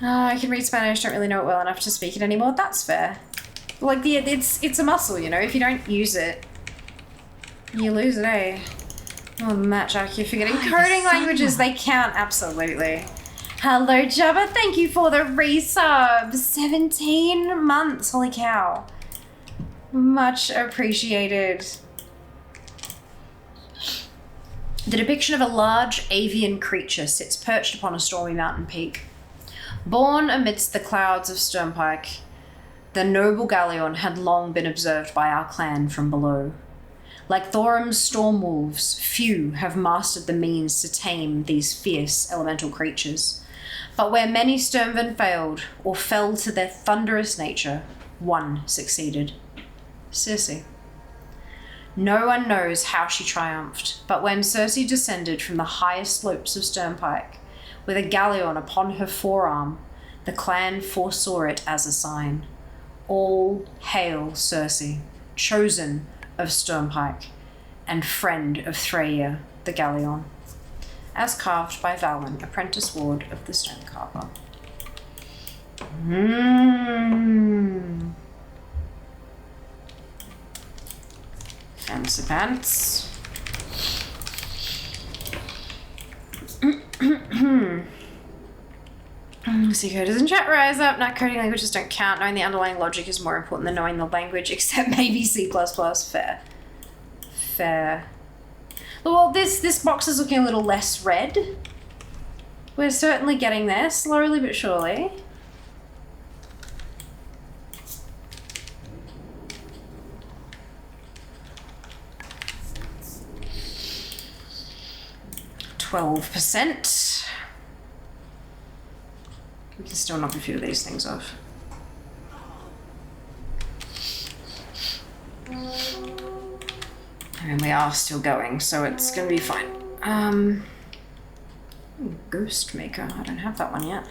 Oh, I can read Spanish, don't really know it well enough to speak it anymore. That's fair. Like, it's a muscle, you know? If you don't use it, you lose it, eh? More than that, Jack, you're forgetting coding languages. They count, absolutely. Hello, Jabba. Thank you for the resub. 17 months. Holy cow. Much appreciated. The depiction of a large avian creature sits perched upon a stormy mountain peak. Born amidst the clouds of Sturmpike, The noble galleon had long been observed by our clan from below. Like Thorim's storm wolves, few have mastered the means to tame these fierce elemental creatures. But where many Sturmvind failed, or fell to their thunderous nature, one succeeded. Circe. No one knows how she triumphed, but when Circe descended from the highest slopes of Sternpike, with a galleon upon her forearm, the clan foresaw it as a sign. All hail Circe, chosen of Sternpike, and friend of Freya, the galleon, as carved by Valen, apprentice ward of the Stonecarver. Fancy pants. See coders in chat, rise up. Not coding languages don't count. Knowing the underlying logic is more important than knowing the language, except maybe C++. Fair. Fair. Well, this box is looking a little less red. We're certainly getting there, slowly but surely. %. We can still knock a few of these things off. I mean, we are still going, so it's gonna be fine. Ghost Maker. I don't have that one yet.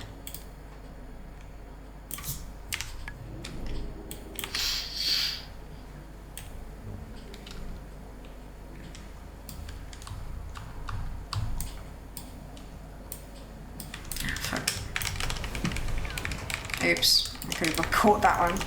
Oops, I could have caught that one.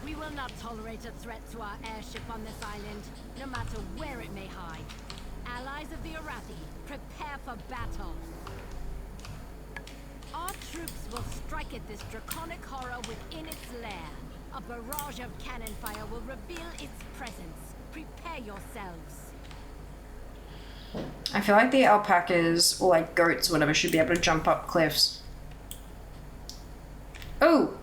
We will not tolerate a threat to our airship on this island, no matter where it may hide. Allies of the Arathi, prepare for battle. Our troops will strike at this draconic horror within its lair. A barrage of cannon fire will reveal its presence. Prepare yourselves. I feel like the alpacas, or like goats or whatever, should be able to jump up cliffs. Oh!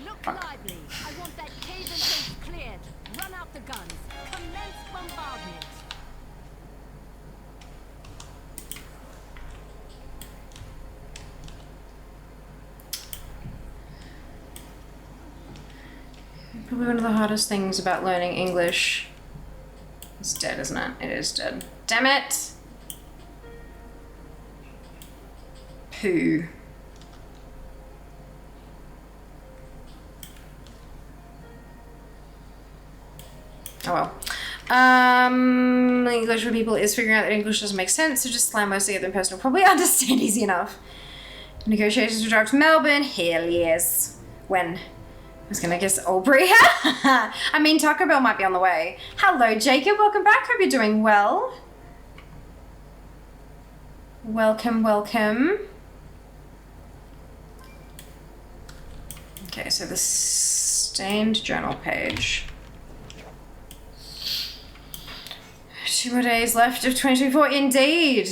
Look lively. I want that cave entrance cleared. Run out the guns. Commence bombardment. Probably one of the hardest things about learning English. It's dead, isn't it? It is dead. Damn it! Poo. Oh well. English for people is figuring out that English doesn't make sense, so just slam most of the person will probably understand easy enough. Negotiations to drive to Melbourne? Hell yes. When? I was gonna guess Albury. I mean, Taco Bell might be on the way. Hello, Jacob. Welcome back. Hope you're doing well. Welcome, welcome. Okay, so the stained journal page. 2 more days left of 2024. Indeed.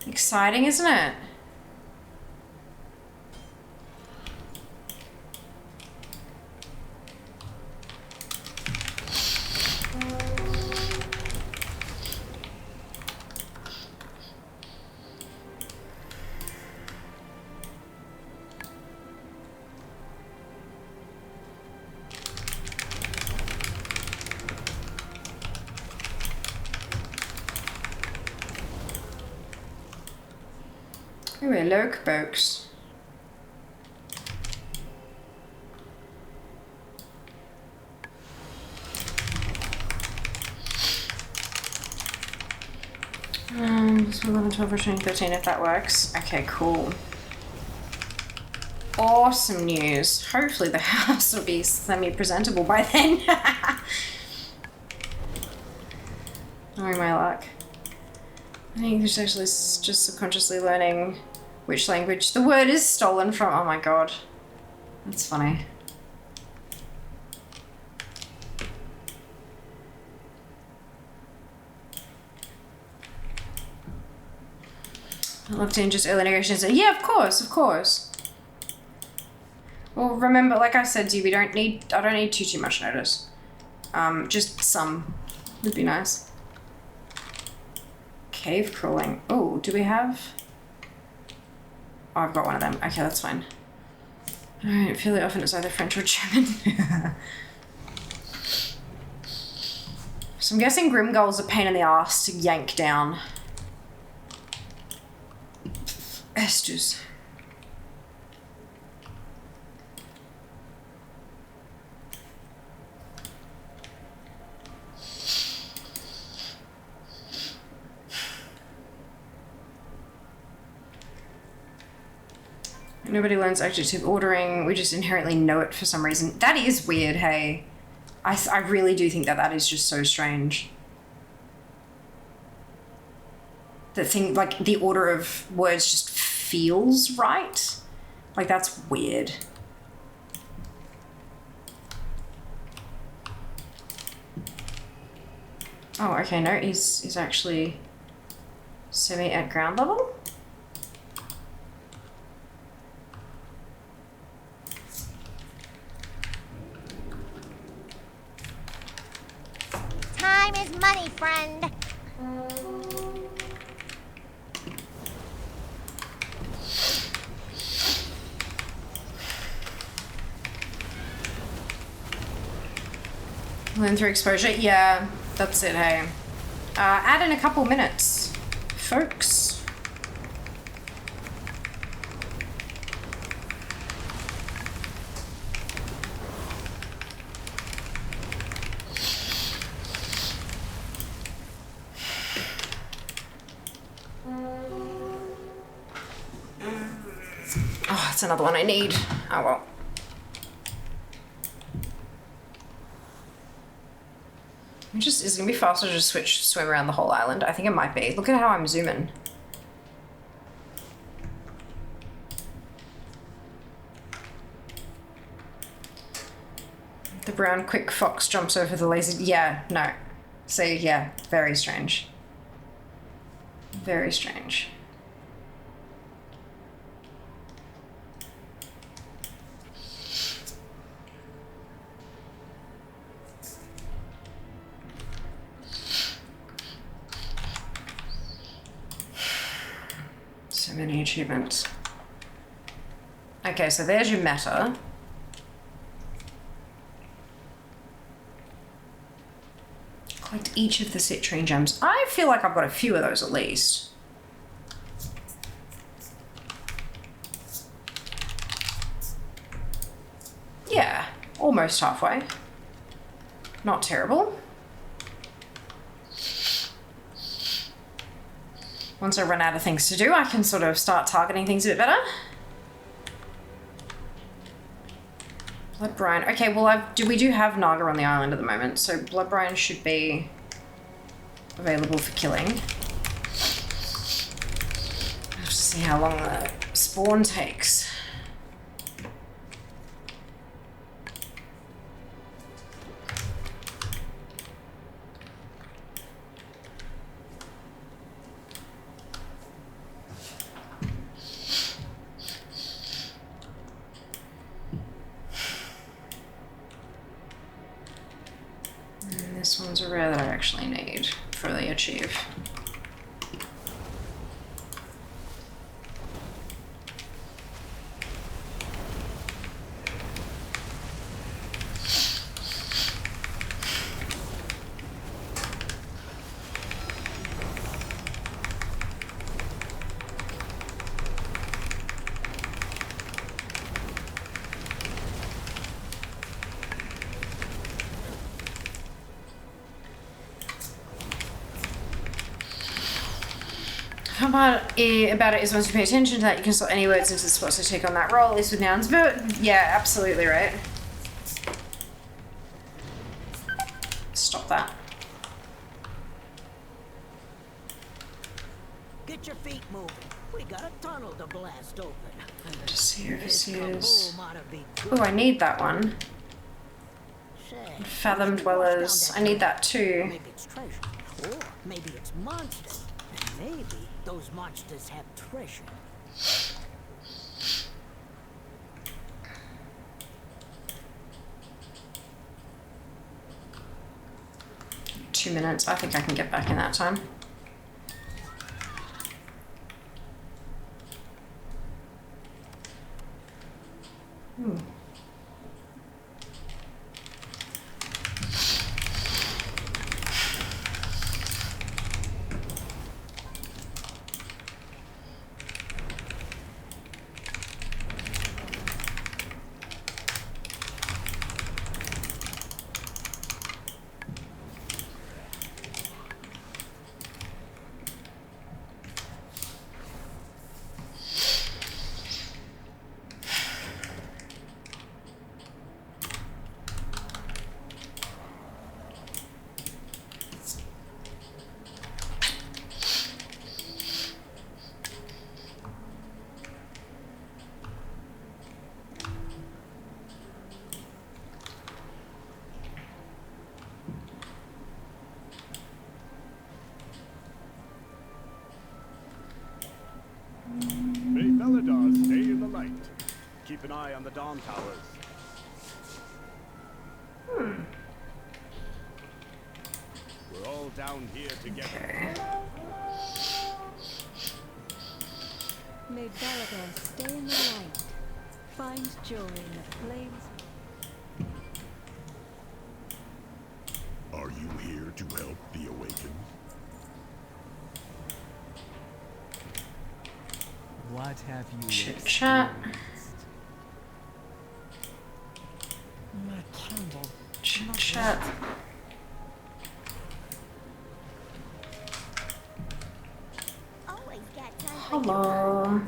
Exciting, isn't it? Oh, hello, folks. So 11, 12, or 13 if that works. Okay, cool. Awesome news. Hopefully the house will be semi-presentable by then. Knowing my luck. I think English actually is just subconsciously learning which language the word is stolen from. Oh my god. That's funny. I love to just early negotiations. Yeah, of course, of course. Well, remember, like I said to you, I don't need too much notice. Just some would be nice. Cave crawling. Oh, do we have? Oh, I've got one of them. Okay, that's fine. Alright, fairly often it's either French or German. So I'm guessing Grimgold's a pain in the ass to yank down. Estus. Nobody learns adjective ordering. We just inherently know it for some reason. That is weird, hey. I really do think that is just so strange. The thing, like, the order of words just feels right. Like, that's weird. Oh, okay, no, he's actually semi at ground level? Time is money, friend. Learn through exposure? Yeah, that's it, hey. Add in a couple minutes, folks. Oh, that's another one I need. Oh well. Is it gonna be faster to just swim around the whole island? I think it might be. Look at how I'm zooming. The brown quick fox jumps over the lazy. Yeah, no. So yeah, very strange. Very strange. So many achievements. Okay, so there's your meta. Collect each of the citrine gems. I feel like I've got a few of those at least. Yeah, almost halfway. Not terrible. Once I run out of things to do, I can sort of start targeting things a bit better. Blood brine. Okay, well, we do have Naga on the island at the moment, so blood brine should be available for killing. I have to see how long the spawn takes. This one's a rare that I actually need for the achieve. How about it is once you pay attention to that, you can slot any words into the spots to take on that role, at least with nouns. But yeah, absolutely right. Stop that. Get your feet moving. We got a tunnel to blast open. Overseers. Oh, I need that one. Fathom Dwellers. I need that too. Maybe it's treasure. Or maybe it's monsters. And maybe those monsters have treasure. 2 minutes. I think I can get back in that time. Stay in the light. Keep an eye on the Dawn Towers. We're all down here together. May Belladon stay in the light. Find joy in the flames. Are you here to help the Awakened? What have you Chit-chat. Chit-chat. Hello.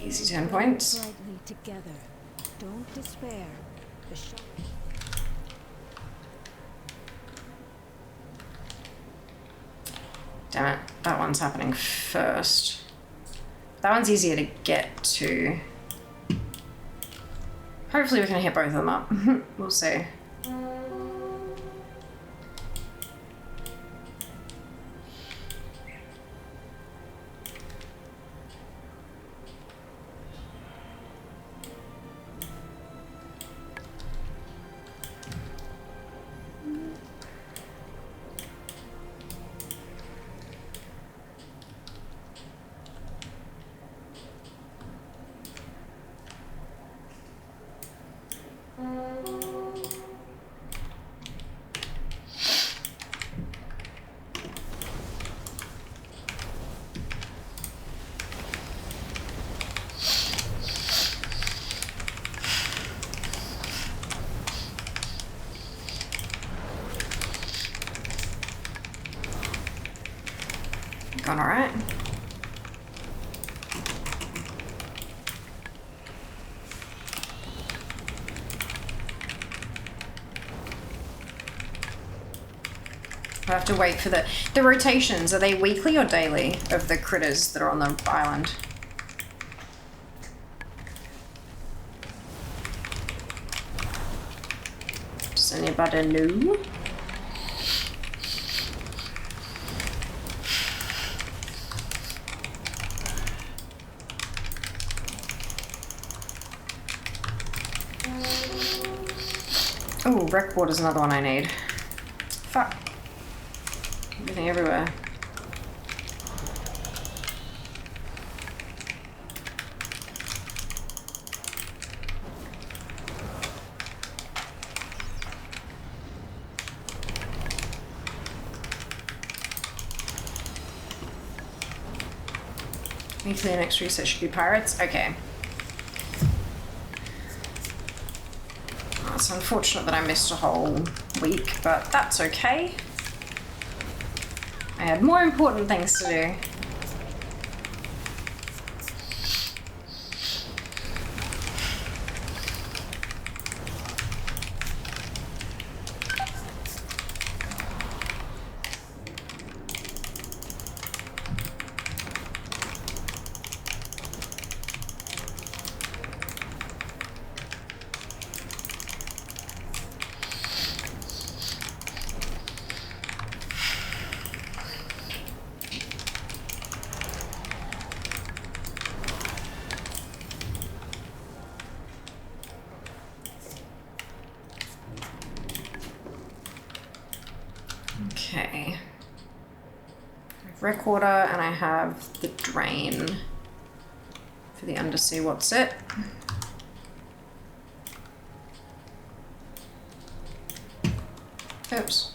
Easy 10 points. Brightly together. Don't despair. The shot. Damn it, that one's happening first. That one's easier to get to. Hopefully we can hit both of them up. We'll see. Going all right. I have to wait for the rotations. Are they weekly or daily of the critters that are on the island? Does anybody know? Oh, rec board is another one I need. Fuck. Everything everywhere. Maybe the next reset should be pirates? Okay. It's unfortunate that I missed a whole week, but that's okay. I had more important things to do. recorder, and I have the drain for the undersea. What's it? Oops.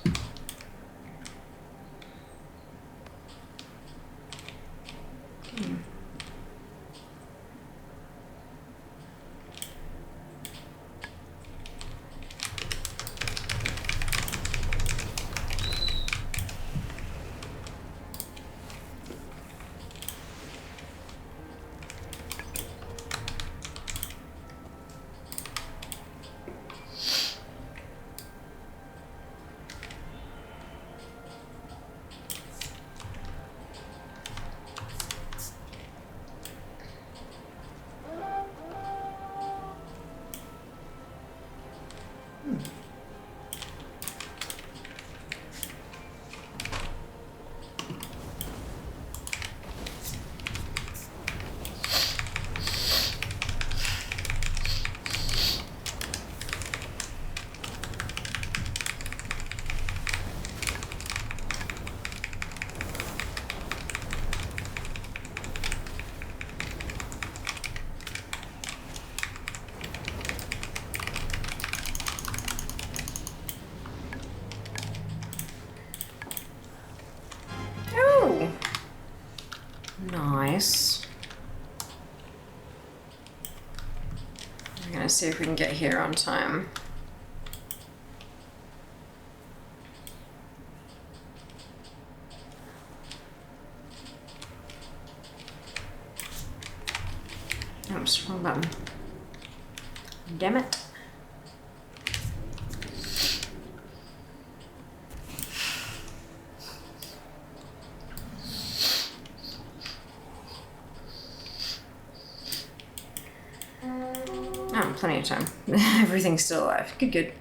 Nice. I'm gonna see if we can get here on time. Oops, wrong button. Damn it. Oh, plenty of time. Everything's still alive. Good, good.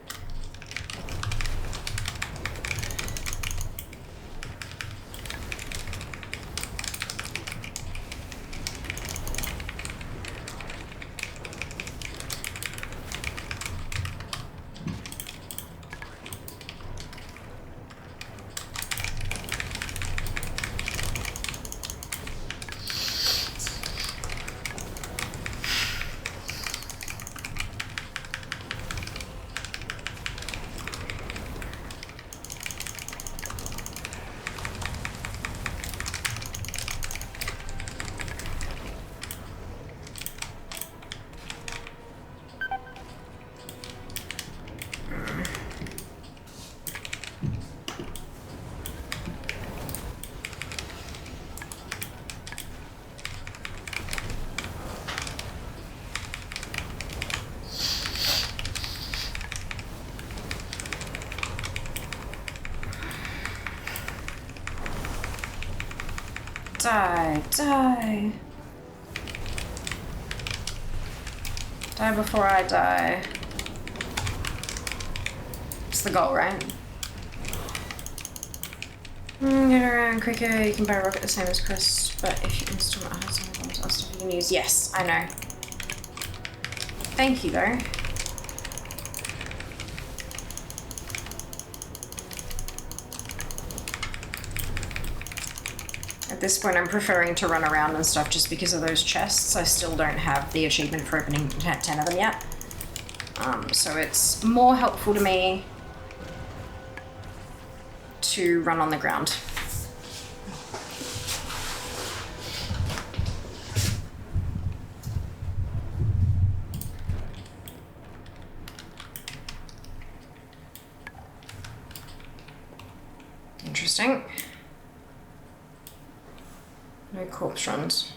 Die, die. Die before I die. It's the goal, right? Get around quicker, you can buy a rocket the same as Chris, but if you install it, some bombs or stuff you can use. Yes, I know. Thank you, though. At this point, I'm preferring to run around and stuff just because of those chests. I still don't have the achievement for opening 10 of them yet. So it's more helpful to me to run on the ground. Interesting. No corpse runs.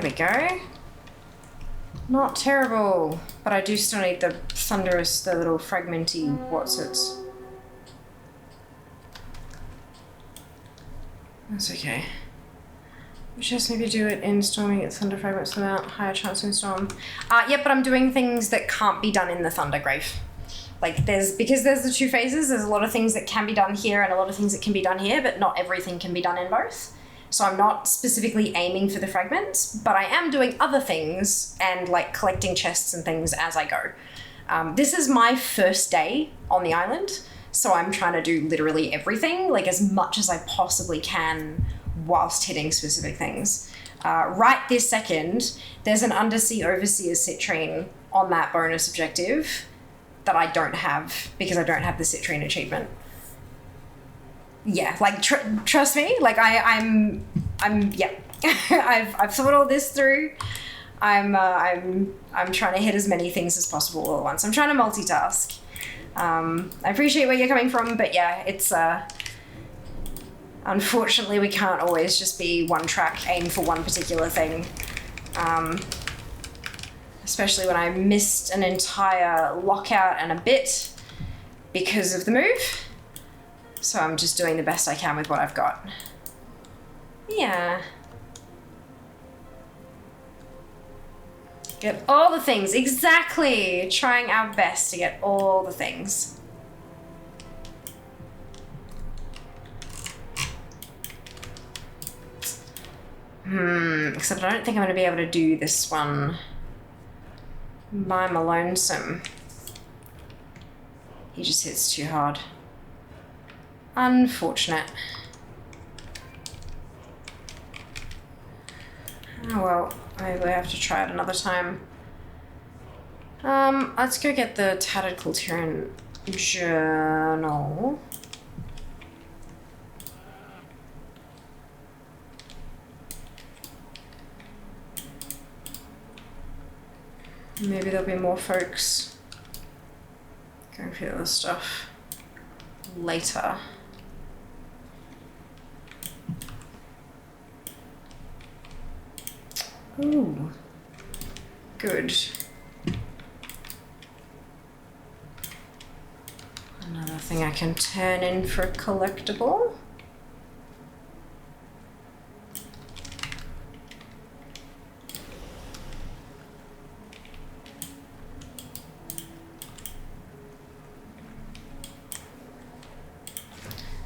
There we go. Not terrible. But I do still need the thunderous, the little fragmenty what's-its. That's okay. Just maybe do it in storming at thunder fragments without higher chance in storm. Yep, but I'm doing things that can't be done in the Thundergrave. Like because there's the 2 phases, there's a lot of things that can be done here and a lot of things that can be done here, but not everything can be done in both. So I'm not specifically aiming for the fragments, but I am doing other things and like collecting chests and things as I go. This is my first day on the island, so I'm trying to do literally everything, like as much as I possibly can whilst hitting specific things. Right this second, there's an Undersea Overseer's citrine on that bonus objective that I don't have because I don't have the citrine achievement. Yeah, like trust me, like I'm yeah. I've thought all this through. I'm trying to hit as many things as possible all at once. I'm trying to multitask. I appreciate where you're coming from, but yeah, it's unfortunately we can't always just be one track, aim for one particular thing. Especially when I missed an entire lockout and a bit because of the move. So I'm just doing the best I can with what I've got. Yeah. Get all the things, exactly. Trying our best to get all the things. Except I don't think I'm gonna be able to do this one by my lonesome. He just hits too hard. Unfortunate. Oh well, maybe we have to try it another time. Let's go get the Tattered Culturian Journal. Maybe there'll be more folks going through this stuff later. Ooh, good. Another thing I can turn in for a collectible.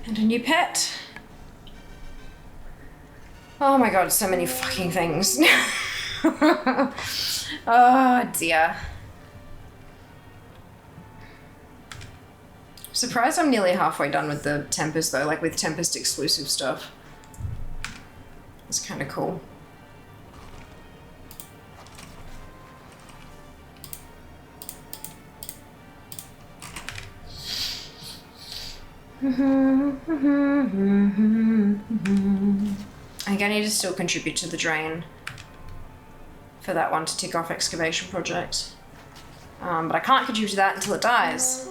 And a new pet. Oh my god, so many fucking things. Oh dear. Surprised I'm nearly halfway done with the Tempest though, like with Tempest exclusive stuff. It's kind of cool. I think I need to still contribute to the drain for that one to tick off excavation project. But I can't contribute to that until it dies.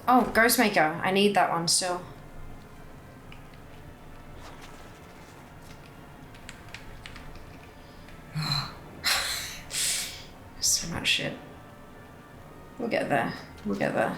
Oh, Ghostmaker. I need that one still. So much shit. We'll get there. We'll get there.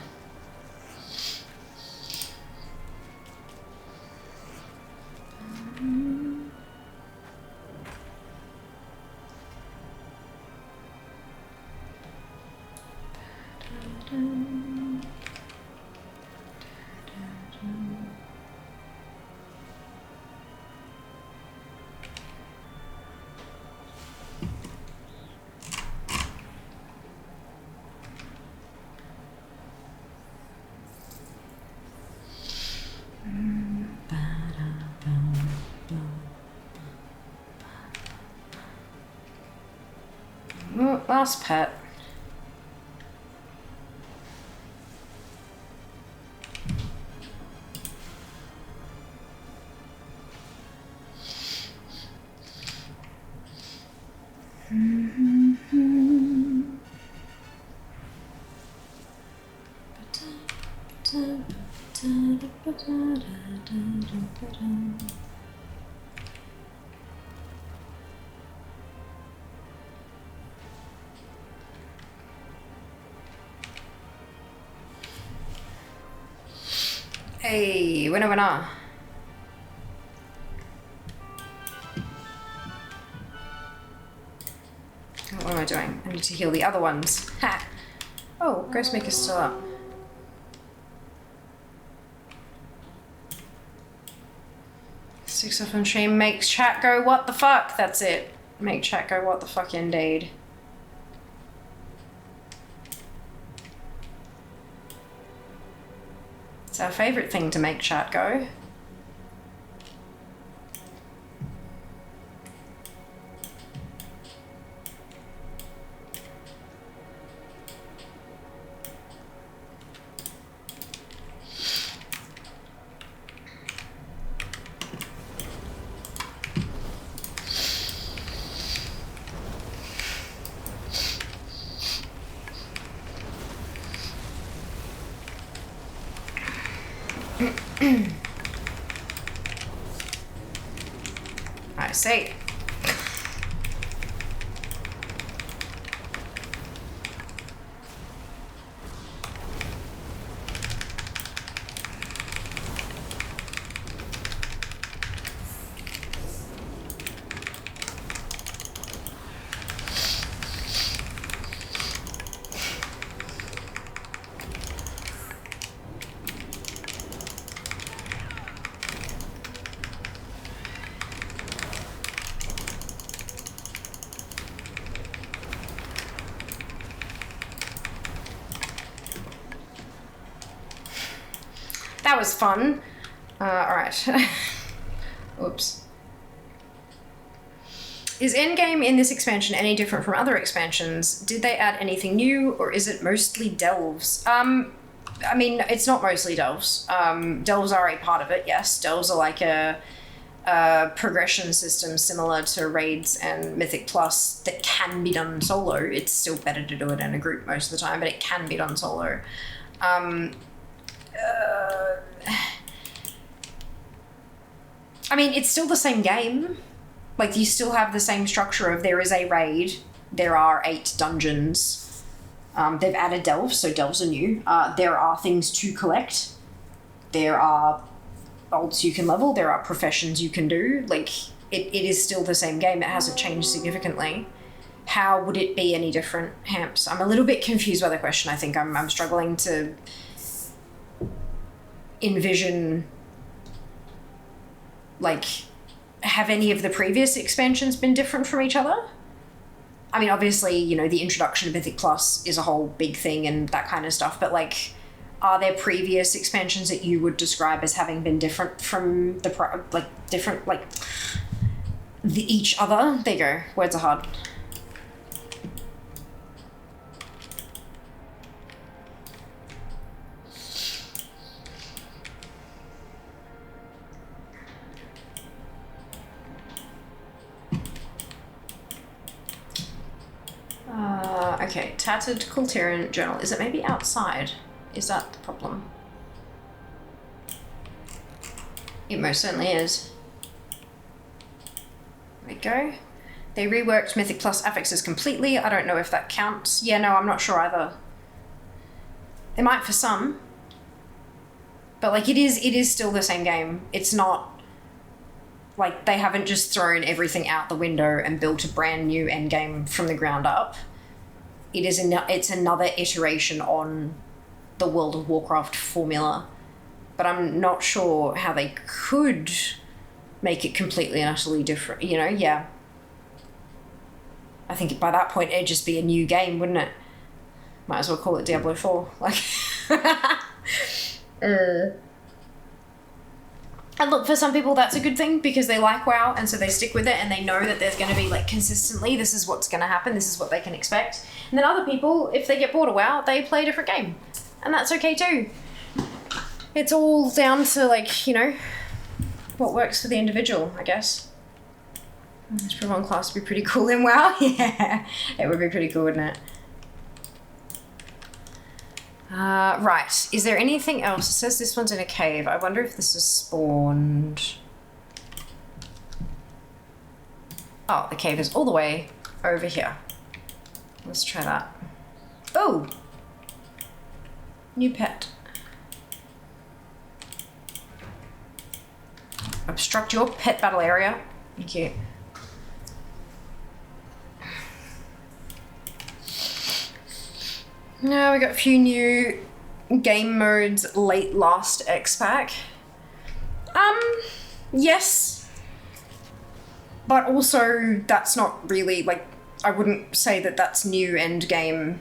Last pet. Hey, winner, winner. What am I doing? I need to heal the other ones. Ha! Oh, Ghostmaker's still up. Six off on stream makes chat go, what the fuck? That's it. Make chat go, what the fuck indeed. It's our favourite thing to make chat go. I see. That was fun. Alright. Oops. Is endgame in this expansion any different from other expansions? Did they add anything new, or is it mostly delves? I mean, it's not mostly delves. Delves are a part of it, yes. Delves are like a progression system similar to raids and Mythic Plus that can be done solo. It's still better to do it in a group most of the time, but it can be done solo. I mean, it's still the same game. Like, you still have the same structure of there is a raid, there are 8 dungeons. They've added delves, so delves are new. There are things to collect. There are alts you can level, there are professions you can do. Like, it is still the same game. It hasn't changed significantly. How would it be any different, Hamps? I'm a little bit confused by the question. I think I'm struggling to envision, like, have any of the previous expansions been different from each other? I mean, obviously, you know, the introduction of Mythic Plus is a whole big thing and that kind of stuff, but, like, are there previous expansions that you would describe as having been different from the, each other? There you go. Words are hard. Okay, tattered Kulturian journal. Is it maybe outside? Is that the problem? It most certainly is. There we go. They reworked Mythic Plus affixes completely. I don't know if that counts. Yeah, no, I'm not sure either. They might for some. But, like, it is still the same game. It's not, like, they haven't just thrown everything out the window and built a brand new endgame from the ground up. It's another iteration on the World of Warcraft formula. But I'm not sure how they could make it completely and utterly different, you know? Yeah. I think by that point it'd just be a new game, wouldn't it? Might as well call it Diablo 4. Like, And look, for some people that's a good thing because they like WoW and so they stick with it and they know that there's going to be, like, consistently this is what's going to happen, this is what they can expect. And then other people, if they get bored of WoW, they play a different game. And that's okay too. It's all down to, like, you know, what works for the individual, I guess. This Provon class would be pretty cool in WoW. Yeah, it would be pretty cool, wouldn't it? Right. Is there anything else? It says this one's in a cave. I wonder if this is spawned. Oh, the cave is all the way over here. Let's try that. Oh! New pet. obstruct your pet battle area. Thank you. Now we got a few new game modes late last X-Pack. Yes. But also that's not really, like, I wouldn't say that that's new end game.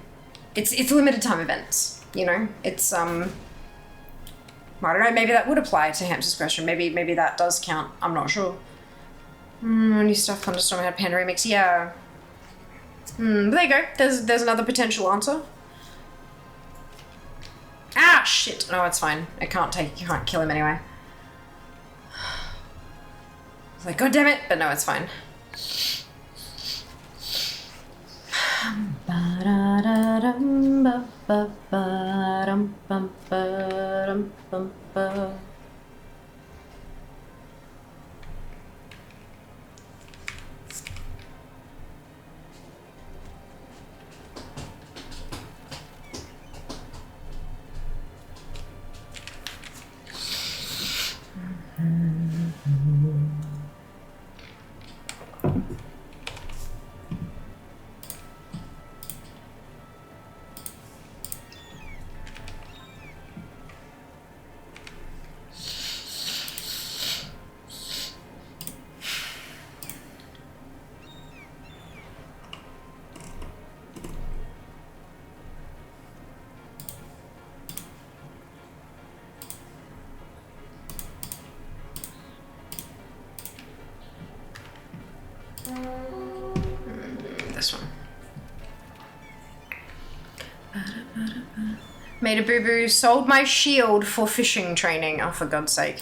It's limited time events, you know? It's, I don't know, maybe that would apply to Hamster's question. Maybe that does count. I'm not sure. New stuff, Thunderstorm had Panda Remix, yeah. But there you go. There's another potential answer. Ah, shit. No, it's fine. You can't kill him anyway. It's like, god damn it, but no, it's fine. This one. Made a boo-boo, sold my shield for fishing training. Oh, for God's sake.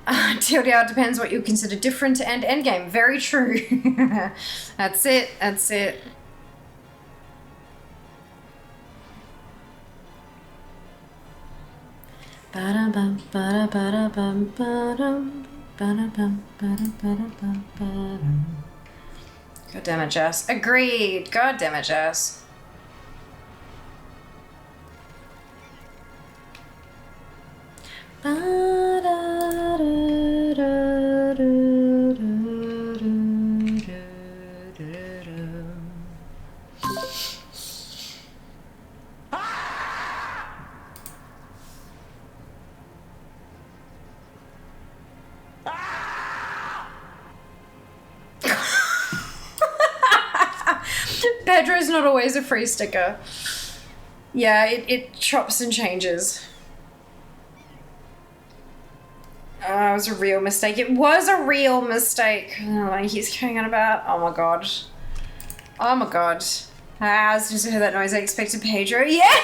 TLDR depends what you consider different and endgame. Very true. That's it. That's it. God damn it, Jess. Agreed. God damn it, Jess. Pedro's not always a free sticker. Yeah, it chops and changes. Oh, it was a real mistake. It was a real mistake. Oh, he's carrying on about. Oh my god. Oh my god. As soon as I heard that noise, I expected Pedro. Yeah!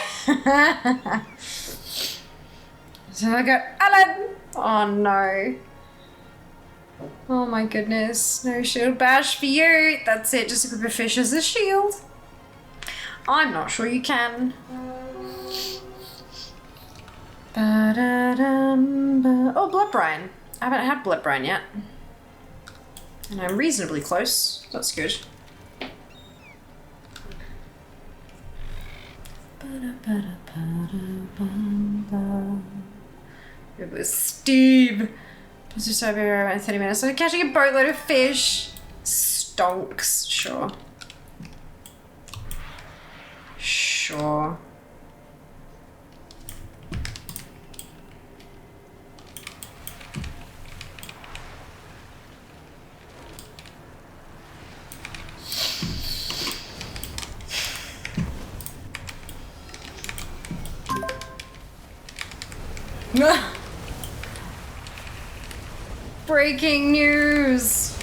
So I got Alan. Oh no. Oh my goodness. No shield bash for you. That's it. Just equip a fish as a shield. I'm not sure you can. Oh, Blood Brine. I haven't had Blood Brine yet. And I'm reasonably close. That's good. It was Steve. Let's just over here around 30 minutes. So catching a boatload of fish. Stonks. Sure. Sure. Breaking news!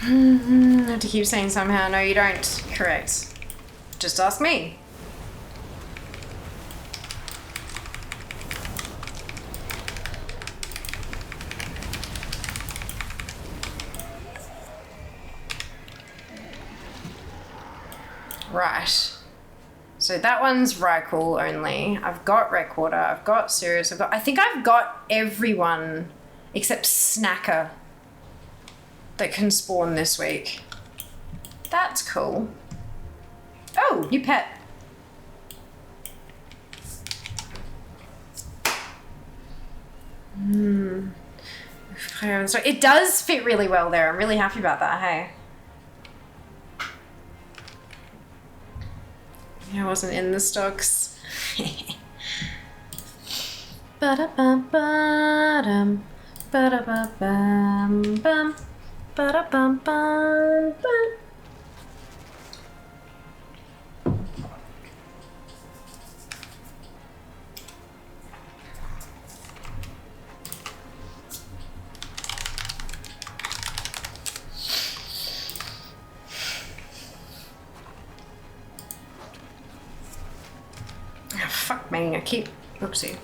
I have to keep saying somehow. No, you don't. Correct. Just ask me. Right. So that one's Rykul only. I've got Recorder, I've got Sirius, I think I've got everyone except Snacker that can spawn this week. That's cool. Oh, new pet. It does fit really well there. I'm really happy about that, hey. I wasn't in the stocks. Ba-da-bum-ba-dum. Ba-da-ba-bum-bum. Ba-da-bum-bum-bum. Oh, fuck me, I keep... Oopsie.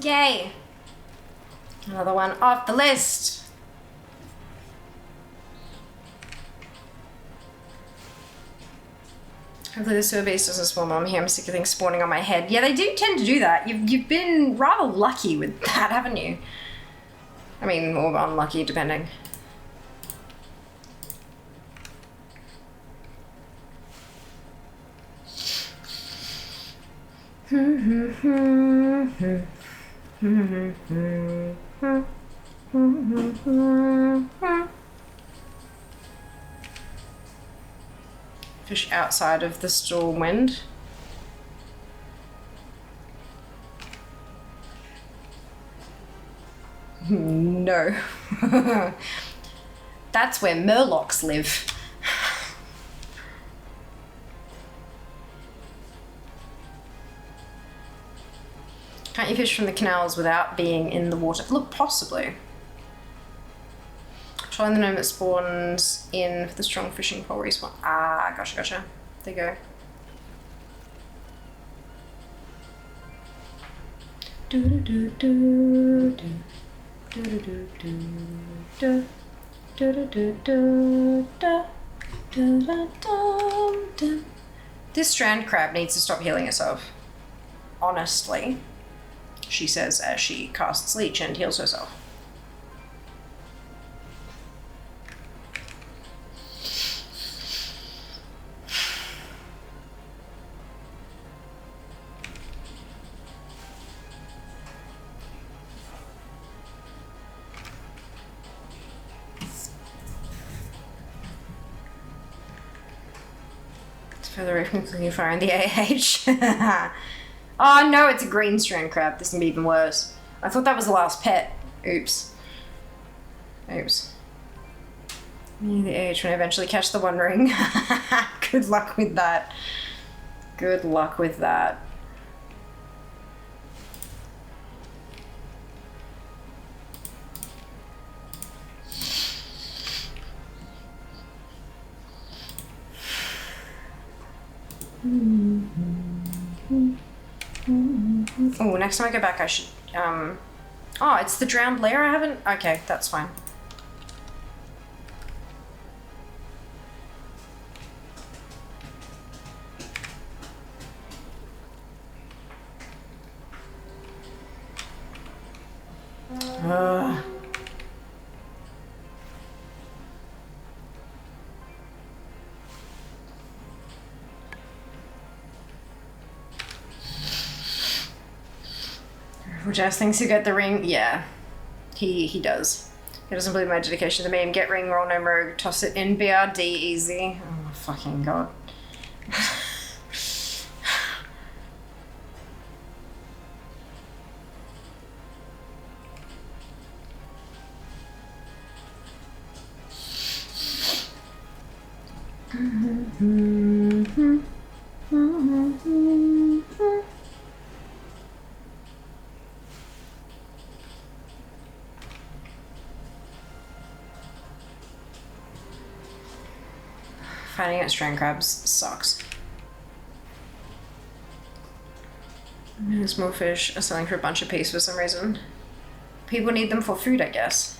Yay! Another one off the list. Hopefully the sewer beast doesn't spawn on here. I'm sick of things spawning on my head. Yeah, they do tend to do that. You've been rather lucky with that, haven't you? I mean, or unlucky, depending. Fish outside of the storm wind. No. That's where murlocs live. Can't you fish from the canals without being in the water? Look, possibly. Try the gnome that spawns in for the strong fishing pole respawn. Ah, gotcha, gotcha. There you go. This strand crab needs to stop healing herself. Honestly, she says as she casts leech and heals herself. Further away from cooking fire in the AH. Oh no, it's a green strand crab. This can be even worse. I thought that was the last pet. Oops. Oops. Me, the AH when I eventually catch the One Ring. Good luck with that. Good luck with that. Oh, next time I go back I should, oh, it's the drowned lair I haven't? Okay, that's fine. Jazz thinks you get the ring. Yeah, he does. He doesn't believe my dedication to the meme. Get ring, roll no rogue, toss it in BRD easy. Oh my fucking god. Finding out strand crabs sucks. Small fish are selling for a bunch of peas for some reason. People need them for food, I guess.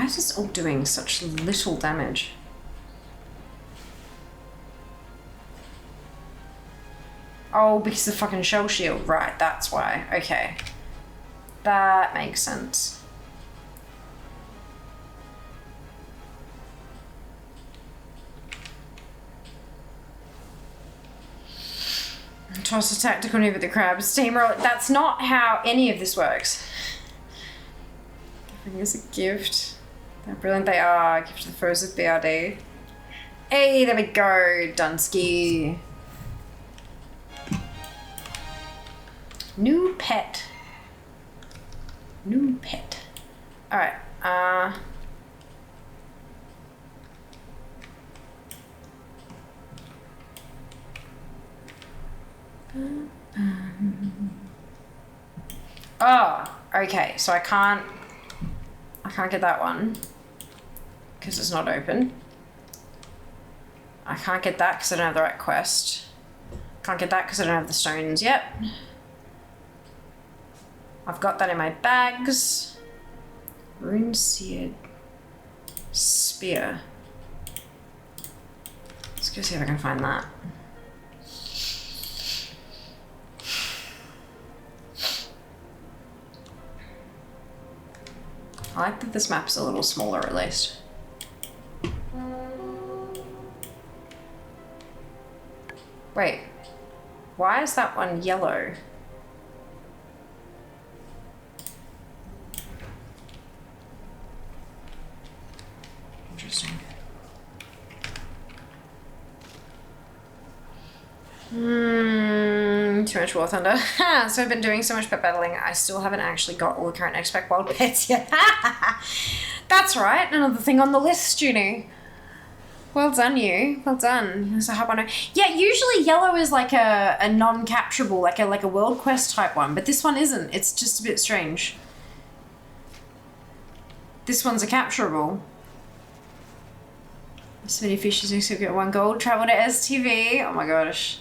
Why is this all doing such little damage? Oh, because the fucking shell shield. Right, that's why. Okay. That makes sense. Toss a tactical maneuver the crab. Steamroll. That's not how any of this works. Giving us a gift. How brilliant they are. Gift to the foes of VOD. Hey, there we go. Dunsky. New pet. New pet. Alright. Oh, okay. So I can't get that one because it's not open. I can't get that because I don't have the right quest. Can't get that because I don't have the stones yet. I've got that in my bags. Rune-seared spear. Let's go see if I can find that. I like that this map's a little smaller at least. Wait, why is that one yellow? Interesting. Too much War Thunder. So I've been doing so much pet battling, I still haven't actually got all the current expect wild pets yet. That's right, another thing on the list, Junie. Well done, you. Well done. So how about yeah, usually yellow is like a non-capturable, like a world quest type one, but this one isn't. It's just a bit strange. This one's a capturable. So many fishes except get 1 gold. Travel to STV. Oh my gosh.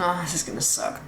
Oh, this is gonna suck.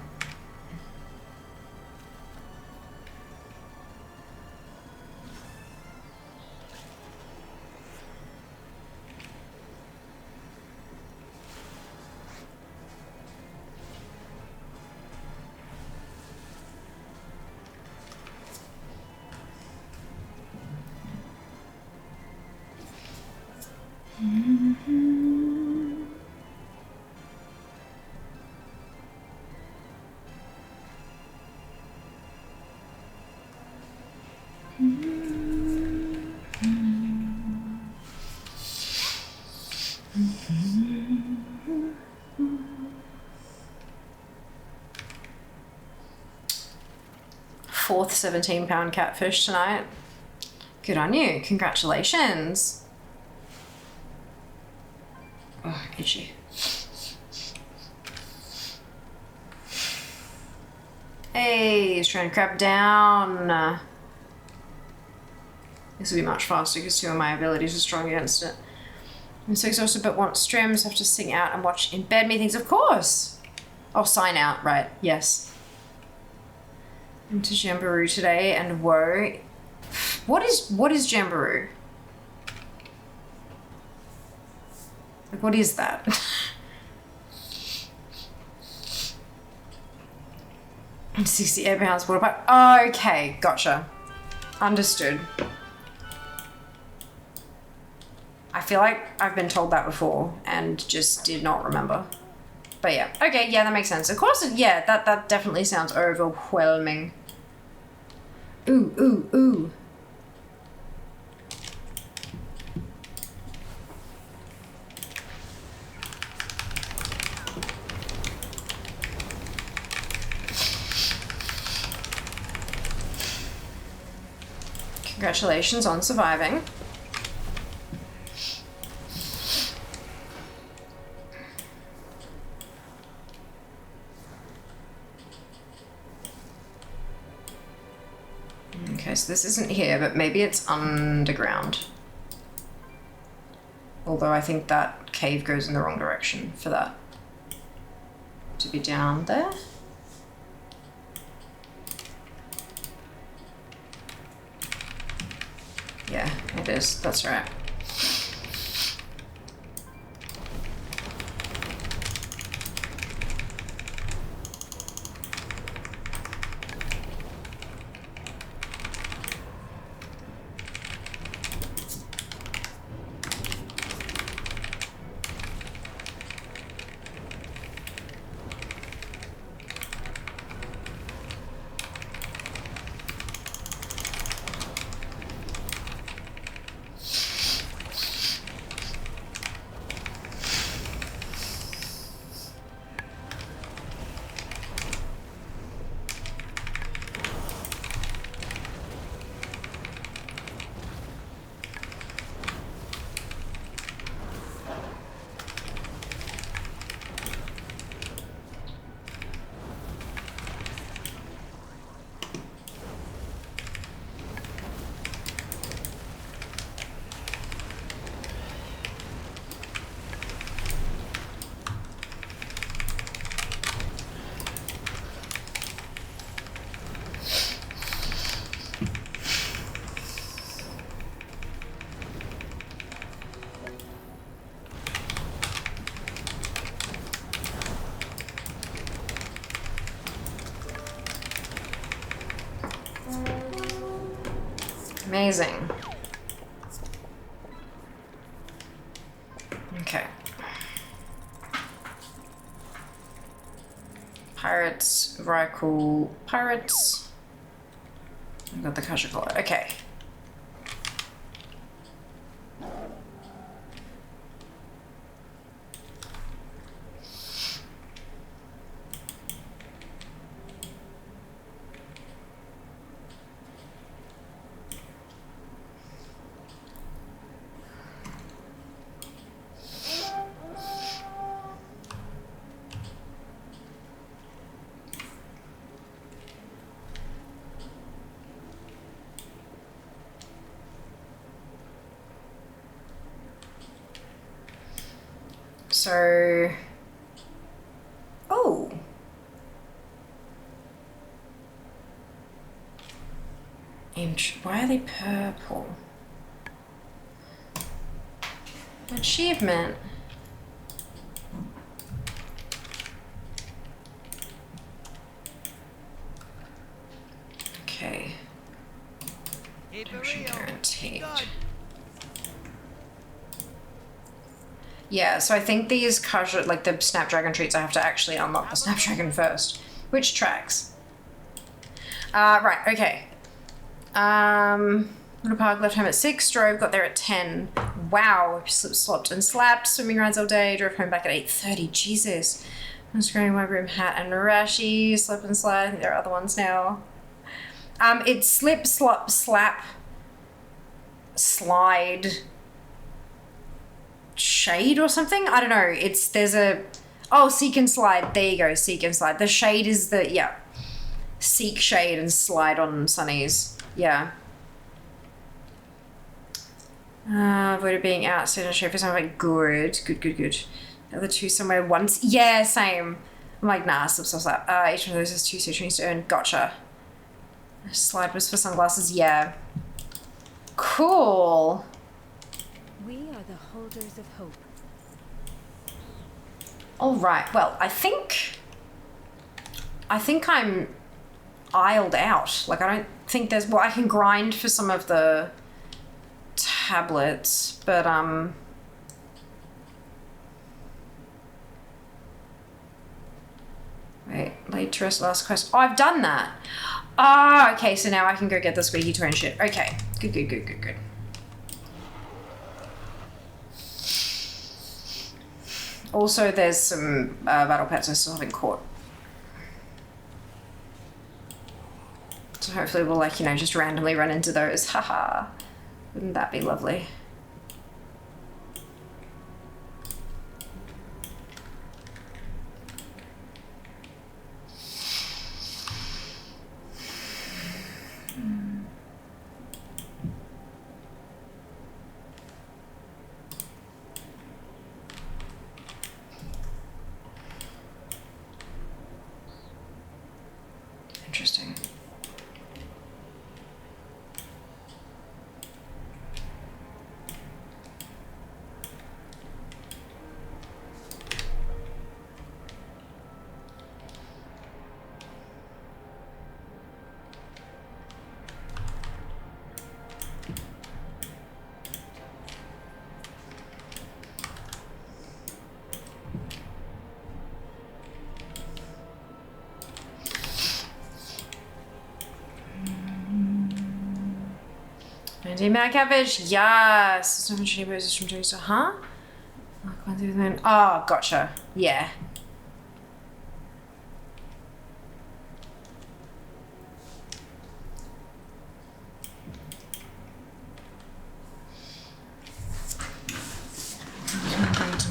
Fourth 17-pound catfish tonight. Good on you. Congratulations. Oh, itchy. Hey, he's trying to crab down. This will be much faster because 2 of my abilities are strong against it. I'm so exhausted but want streams. Have to sing out and watch in bed meetings. Of course. Oh, sign out. Right. Yes. Into Jamboree today and whoa. What is Jamboree? Like, what is that? And 60 air pounds water pipe. Oh, okay, gotcha. Understood. I feel like I've been told that before and just did not remember. But yeah, okay, yeah, that makes sense. Of course, yeah, that definitely sounds overwhelming. Ooh, ooh, ooh. Congratulations on surviving. Okay, so this isn't here, but maybe it's underground. Although I think that cave goes in the wrong direction for that to be down there. Yeah, it is. That's right. Amazing. Okay. Pirates, very cool. Pirates. I've got the Kasha collar. Okay. So, oh, why are they purple? Achievement. Okay. Action guaranteed. Yeah, so I think these casual, like the Snapdragon treats, I have to actually unlock the Snapdragon first, which tracks. Right, okay. Little Park left home at 6, drove, got there at 10. Wow, slipped, slopped and slapped, swimming rides all day, drove home back at 8:30, Jesus. I was wearing my room hat and Rashi, slip and slide, I think there are other ones now. It's slip, slop, slap, slide, shade or something. I don't know. There's a seek and slide. There you go, seek and slide. The shade is the seek, shade, and slide on sunnies. Yeah. Avoided being out. So not sure if I'm like good. The other two somewhere once. Yeah, same. I'm like nah. Slap. Each one of those has 2 citrines to earn. Gotcha. Slide was for sunglasses. Yeah. Cool. We are the holders of hope. All right. Well, I think I'm aisled out. Like, I don't think there's... Well, I can grind for some of the tablets, but, Wait, late to rest, last quest. Oh, I've done that. Ah, okay, so now I can go get the squeaky toy and shit. Okay, good. Also, there's some battle pets I still haven't caught. So hopefully we'll, like, just randomly run into those. Haha. Wouldn't that be lovely? 20-minute cabbage, yes. So much poses from doing so, huh? Oh, gotcha. Yeah.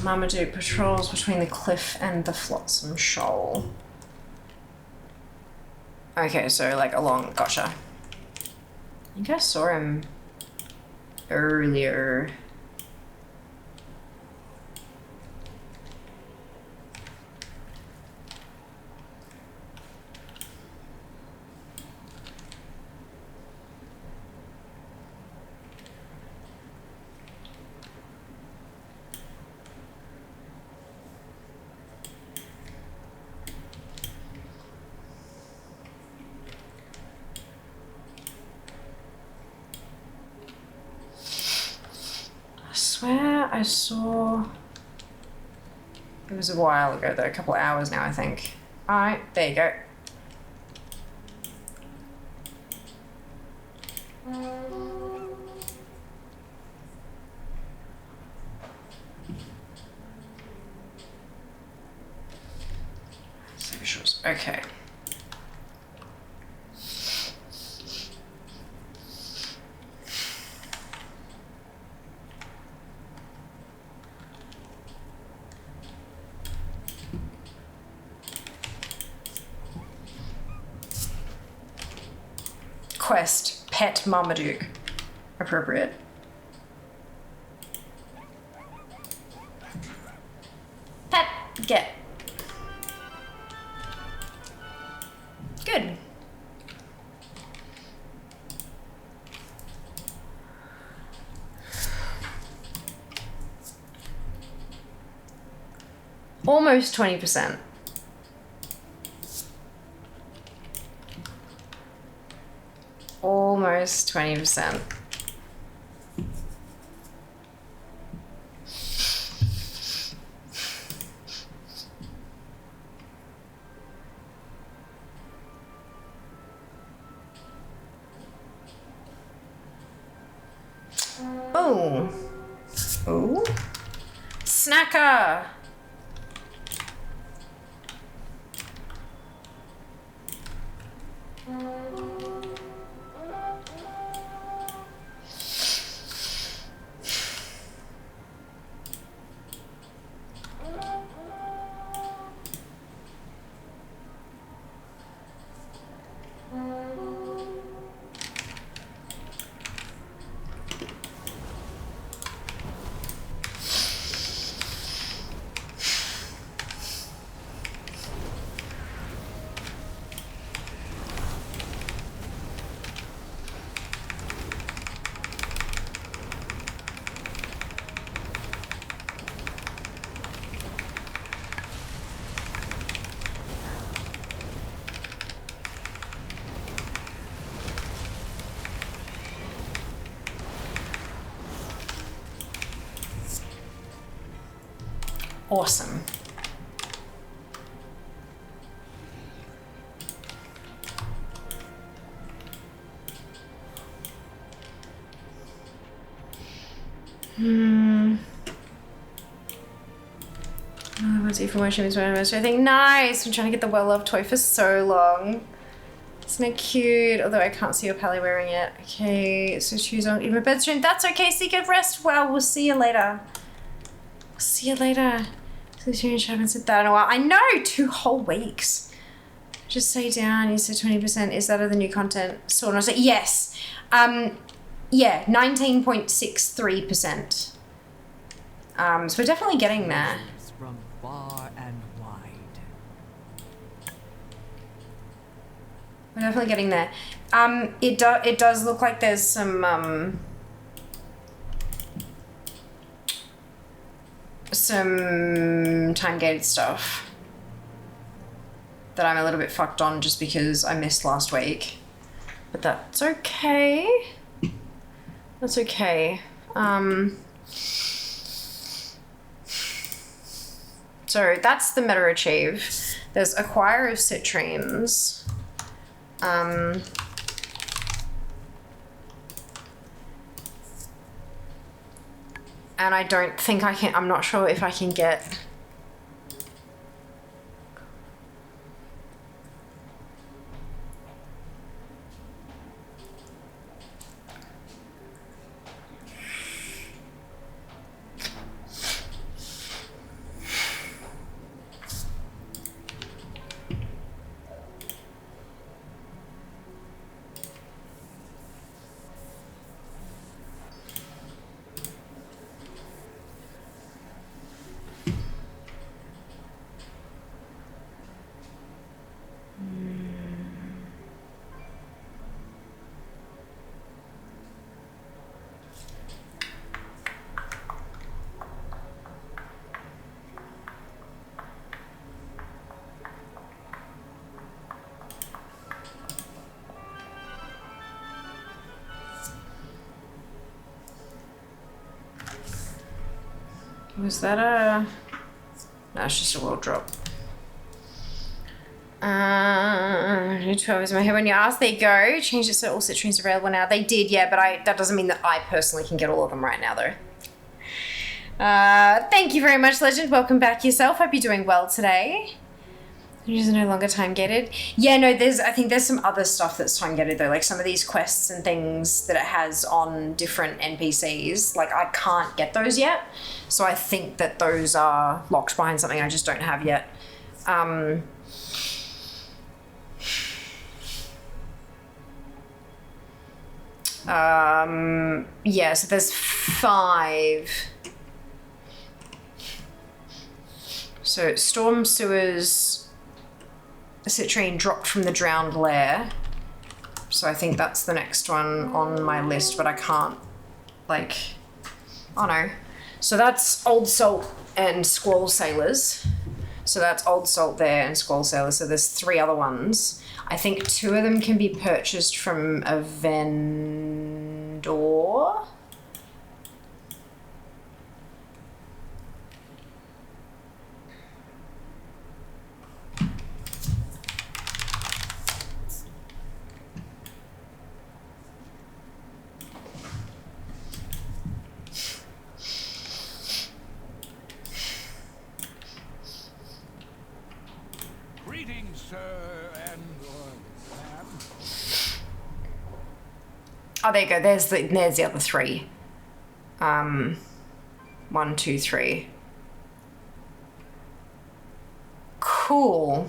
Marmaduke patrols between the cliff and the Flotsam Shoal. Okay, so like along, gotcha. I think I saw him earlier. I swear I saw... It was a while ago though, a couple of hours now I think. Alright, there you go. Socials, okay. Quest, pet Marmaduke. Appropriate. Pet, get. Good. Almost 20%. Almost 20%. Oh. Oh. Snacker. Awesome. Oh, what's information is one of most I think nice. I'm trying to get the well-loved toy for so long. Isn't it cute? Although I can't see your pally wearing it. Okay, so choose on in my bedroom. That's okay, so you can rest well. We'll see you later. We'll see you later. So I haven't said that in a while. I know, 2 whole weeks. Just say down, you said 20%. Is that of the new content? Sort of. Yes. Yeah, 19.63%. So we're definitely getting there. From far and wide. We're definitely getting there. It does look like there's some time-gated stuff that I'm a little bit fucked on just because I missed last week. But that's okay. That's okay. So that's the meta achieve. There's acquire of citrines. And I don't think I can, I'm not sure if I can get... Was that a... No, it's just a world drop. 12 is my head. When you ask, they go. Change it so all citrines are available now. They did, yeah, but that doesn't mean that I personally can get all of them right now, though. Thank you very much, Legend. Welcome back yourself. Hope you're doing well today. It is no longer time gated. Yeah, no, I think there's some other stuff that's time gated though. Like some of these quests and things that it has on different NPCs, like I can't get those yet. So I think that those are locked behind something I just don't have yet. Yeah, so there's 5. So storm sewers, citrine dropped from the drowned lair. So I think that's the next one on my list, but I can't, like, oh no. So that's Old Salt and Squall Sailors. So that's Old Salt there and Squall Sailors. So there's 3 other ones. I think 2 of them can be purchased from a vendor. Oh, there you go. There's the other 3. 1, 2, 3. Cool.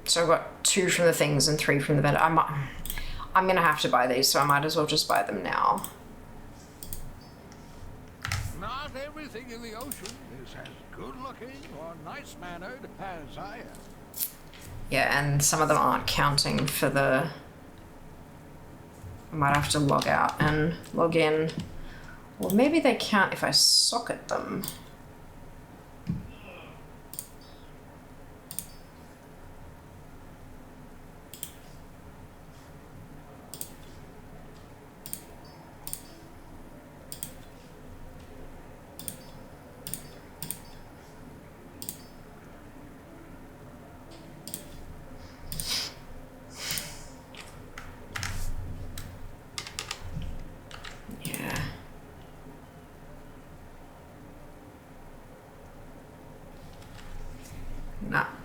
So I've got 2 from the things and 3 from the vendor. I'm gonna have to buy these, so I might as well just buy them now. Not everything in the ocean is as good-looking or nice-mannered as I am. Yeah, and some of them aren't counting for the... I might have to log out and log in. Or maybe they count if I socket them.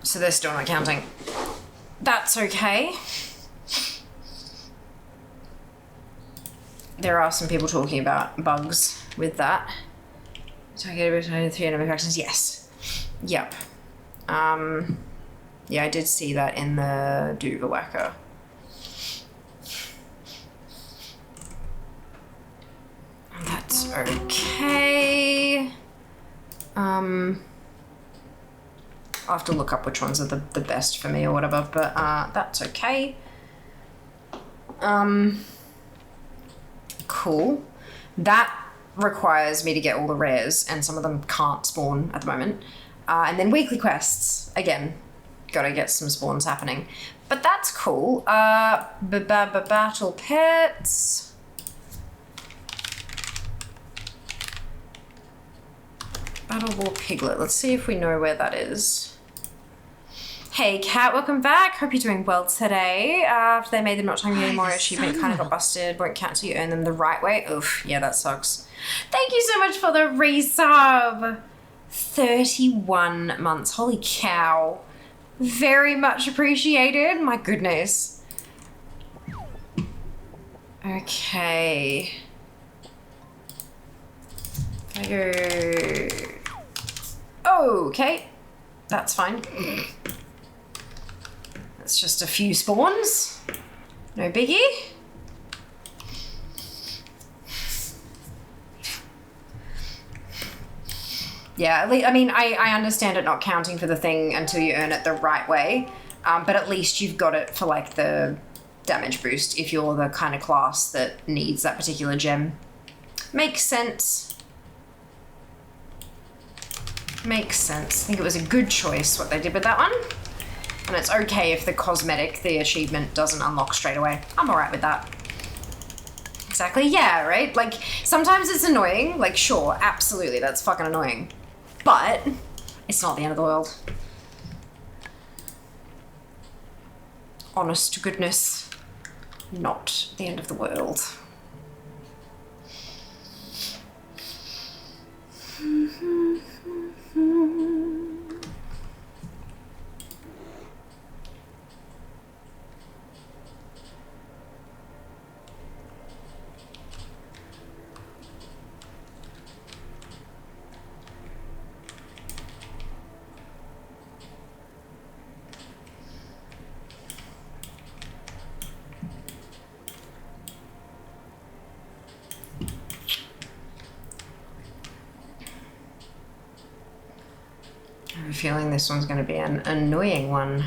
So they're still not counting. That's okay. There are some people talking about bugs with that. Targeted between 3 enemy factions. Yes. Yep. Yeah, I did see that in the Duva Whacker. That's okay. I'll have to look up which ones are the best for me or whatever, but that's okay. Cool. That requires me to get all the rares, and some of them can't spawn at the moment. And then weekly quests. Again, gotta get some spawns happening. But that's cool. Battle pets. Battle War Piglet. Let's see if we know where that is. Hey Kat, welcome back. Hope you're doing well today. After they made the not time anymore achievement kind of got busted. Won't count till you earn them the right way. Oof, yeah, that sucks. Thank you so much for the resub. 31 months. Holy cow. Very much appreciated. My goodness. Okay. I go. Okay. That's fine. It's just a few spawns. No biggie. Yeah, I mean, I understand it not counting for the thing until you earn it the right way, but at least you've got it for like the damage boost if you're the kind of class that needs that particular gem. Makes sense. Makes sense. I think it was a good choice what they did with that one. And it's okay if the cosmetic, the achievement, doesn't unlock straight away. I'm alright with that. Exactly, yeah, right? Like, sometimes it's annoying. Like, sure, absolutely, that's fucking annoying. But it's not the end of the world. Honest to goodness, not the end of the world. I have a feeling this one's going to be an annoying one.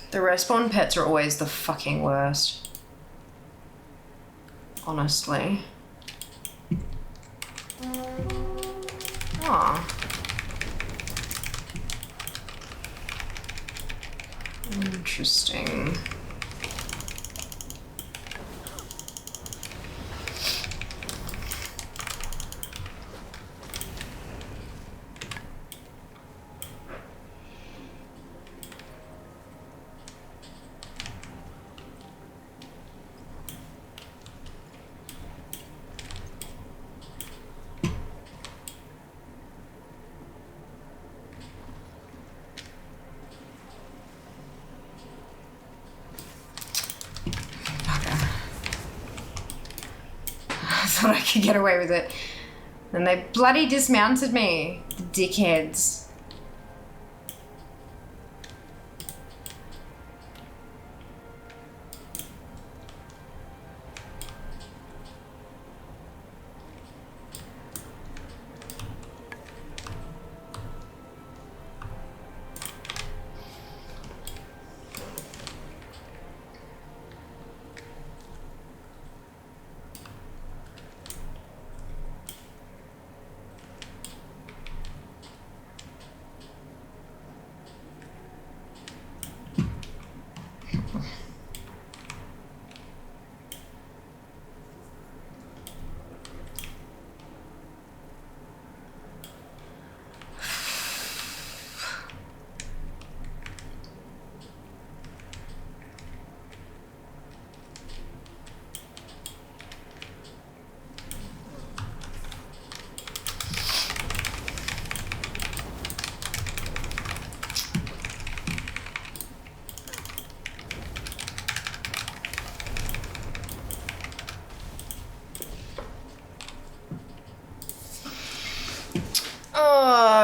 The respawn pets are always the fucking worst. Honestly. Aw. Interesting. Thought I could get away with it. And they bloody dismounted me. The dickheads.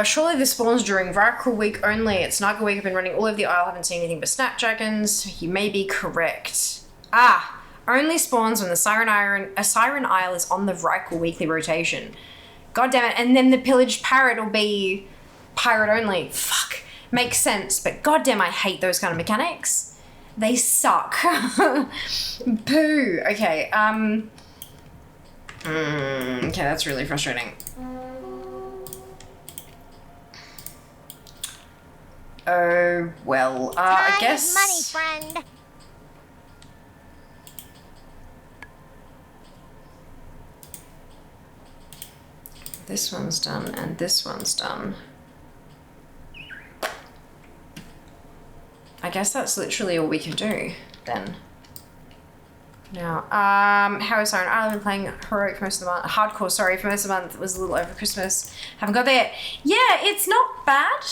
Surely this spawns during Varkra week only. It's Naga week. I've been running all over the isle. Haven't seen anything but snapdragons. You may be correct. Ah, only spawns when the Siren Isle is on the Vrykul weekly rotation. God damn it. And then the pillaged parrot will be pirate only. Fuck. Makes sense. But goddamn, I hate those kind of mechanics. They suck. Boo. Okay. Okay, that's really frustrating. Oh, well, I guess... money, friend. This one's done, and this one's done. I guess that's literally all we can do then. Now, how is Siren? I've been playing heroic for most of the month. Hardcore, sorry, for most of the month. It was a little over Christmas. Haven't got there yet. Yeah, it's not bad.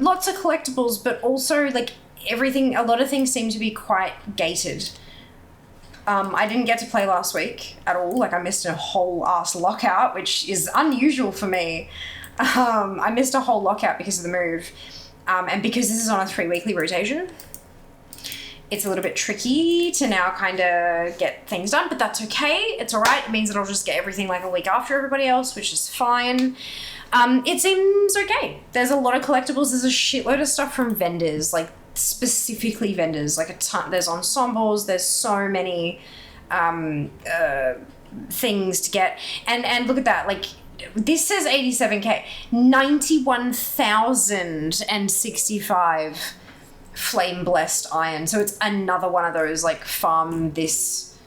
Lots of collectibles, but also like everything, a lot of things seem to be quite gated. I didn't get to play last week at all. Like I missed a whole ass lockout, which is unusual for me. I missed a whole lockout because of the move. And because this is on a 3-weekly rotation, it's a little bit tricky to now kind of get things done, but that's okay. It's all right. It means that I'll just get everything like a week after everybody else, which is fine. It seems okay. There's a lot of collectibles. There's a shitload of stuff from vendors, like specifically vendors, like a ton. There's ensembles. There's so many things to get. And look at that. Like this says 87k, 91,065 flame blessed iron. So it's another one of those like farm this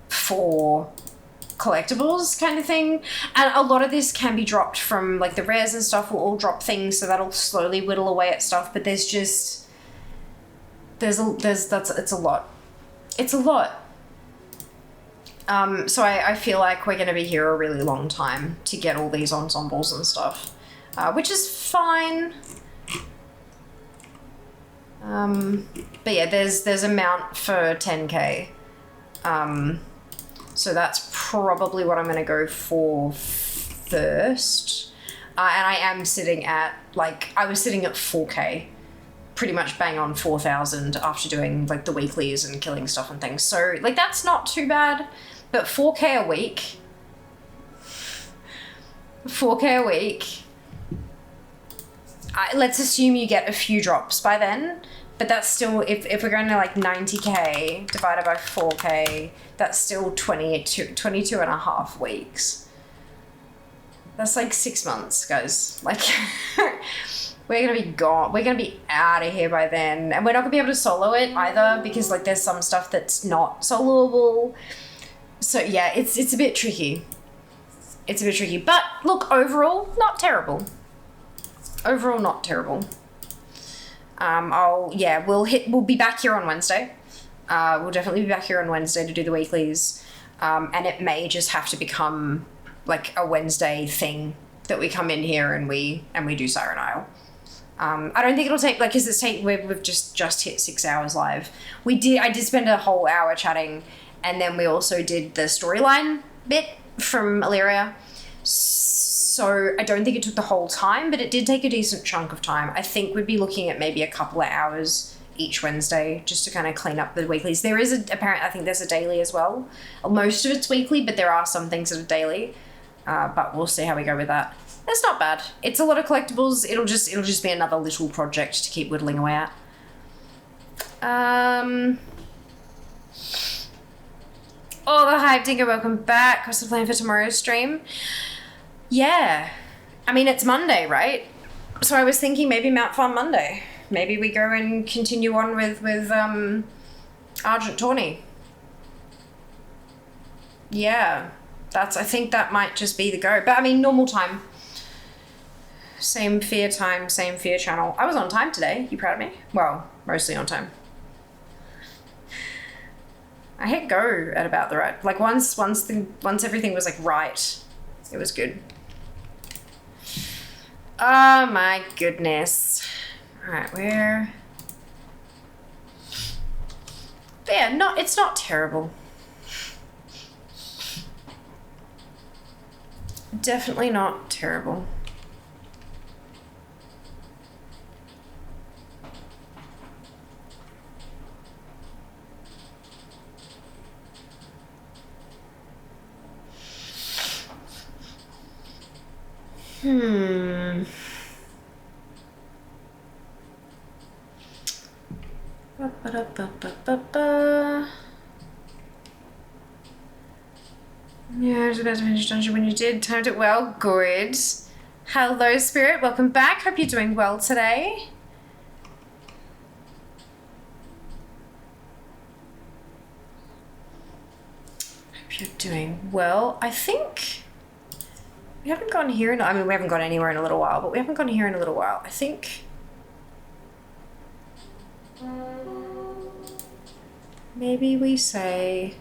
for collectibles kind of thing. And a lot of this can be dropped from like the rares and stuff will all drop things, so that'll slowly whittle away at stuff. But there's just it's a lot. It's a lot. So I feel like we're gonna be here a really long time to get all these ensembles and stuff, which is fine. But yeah, there's a mount for 10k. So that's probably what I'm gonna go for first. And I am sitting at, like, I was sitting at 4k, pretty much bang on 4,000 after doing like the weeklies and killing stuff and things. So like that's not too bad, but 4k a week, 4k a week. Let's assume you get a few drops by then, but that's still, if we're going to like 90k divided by 4k, that's still 22 and a half weeks. That's like 6 months, guys. Like, we're gonna be gone. We're gonna be out of here by then. And we're not gonna be able to solo it either, because like there's some stuff that's not soloable. So yeah, it's a bit tricky. It's a bit tricky, but look, overall, not terrible. Overall, not terrible. We'll be back here on Wednesday. We'll definitely be back here on Wednesday to do the weeklies. And it may just have to become like a Wednesday thing that we come in here and we do Siren Isle. I don't think it'll take, like, because we've just hit 6 hours live. I did spend a whole hour chatting, and then we also did the storyline bit from Illyria. So I don't think it took the whole time, but it did take a decent chunk of time. I think we'd be looking at maybe a couple of hours each Wednesday just to kind of clean up the weeklies. There is I think there's a daily as well. Most of it's weekly, but there are some things that are daily. But we'll see how we go with that. It's not bad. It's a lot of collectibles. It'll just be another little project to keep whittling away at. Oh, the Hype Digger, welcome back. What's the plan for tomorrow's stream? Yeah. I mean, it's Monday, right? So I was thinking maybe Mount Farm Monday. Maybe we go and continue on with Argent Tawny. Yeah. I think that might just be the go. But I mean, normal time. Same fear time, same fear channel. I was on time today. You proud of me? Well, mostly on time. I hit go at about the right. Like once everything was like right, it was good. Oh my goodness. All right, where? But yeah, it's not terrible. Definitely not terrible. Yeah, I was about to finish dungeon when you did. Timed it well. Good. Hello, Spirit. Welcome back. Hope you're doing well today. Hope you're doing well. I think We haven't gone here in, I mean, we haven't gone anywhere in a little while, but we haven't gone here in a little while. I think maybe we say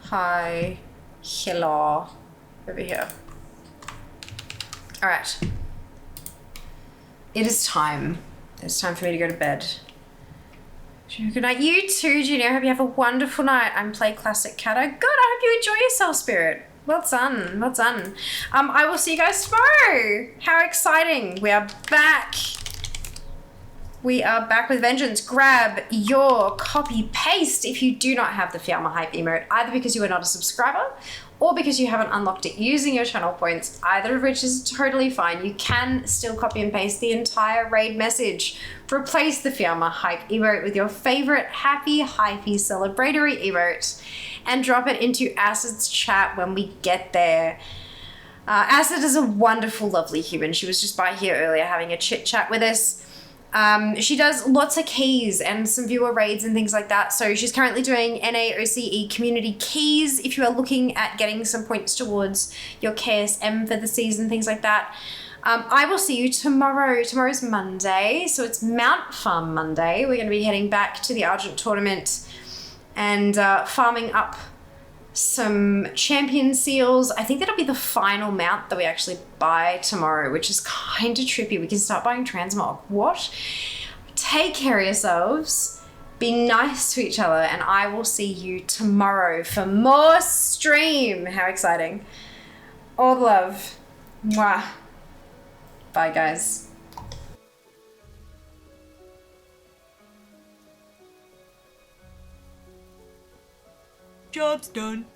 hi, hello, over here. All right. It is time. It's time for me to go to bed. Good night. You too, Junior. I hope you have a wonderful night. I'm Play Classic Catter. Good. I hope you enjoy yourself, Spirit. Well done. Well done. I will see you guys tomorrow. How exciting. We are back. We are back with vengeance. Grab your copy paste if you do not have the Fiamma Hype emote, either because you are not a subscriber or because you haven't unlocked it using your channel points, either of which is totally fine. You can still copy and paste the entire raid message. Replace the Fiamma Hype emote with your favorite happy, hypey, celebratory emote and drop it into Acid's chat when we get there. Acid is a wonderful, lovely human. She was just by here earlier having a chit chat with us. She does lots of keys and some viewer raids and things like that. So she's currently doing NAOCE community keys if you are looking at getting some points towards your KSM for the season, things like that. I will see you tomorrow. Tomorrow's Monday, so it's Mount Farm Monday. We're going to be heading back to the Argent tournament and farming up some champion seals. I think that'll be the final mount that we actually buy tomorrow, which is kind of trippy. We can start buying transmog. What? Take care of yourselves. Be nice to each other, and I will see you tomorrow for more stream. How exciting. All the love. Mwah. Bye, guys. Job's done.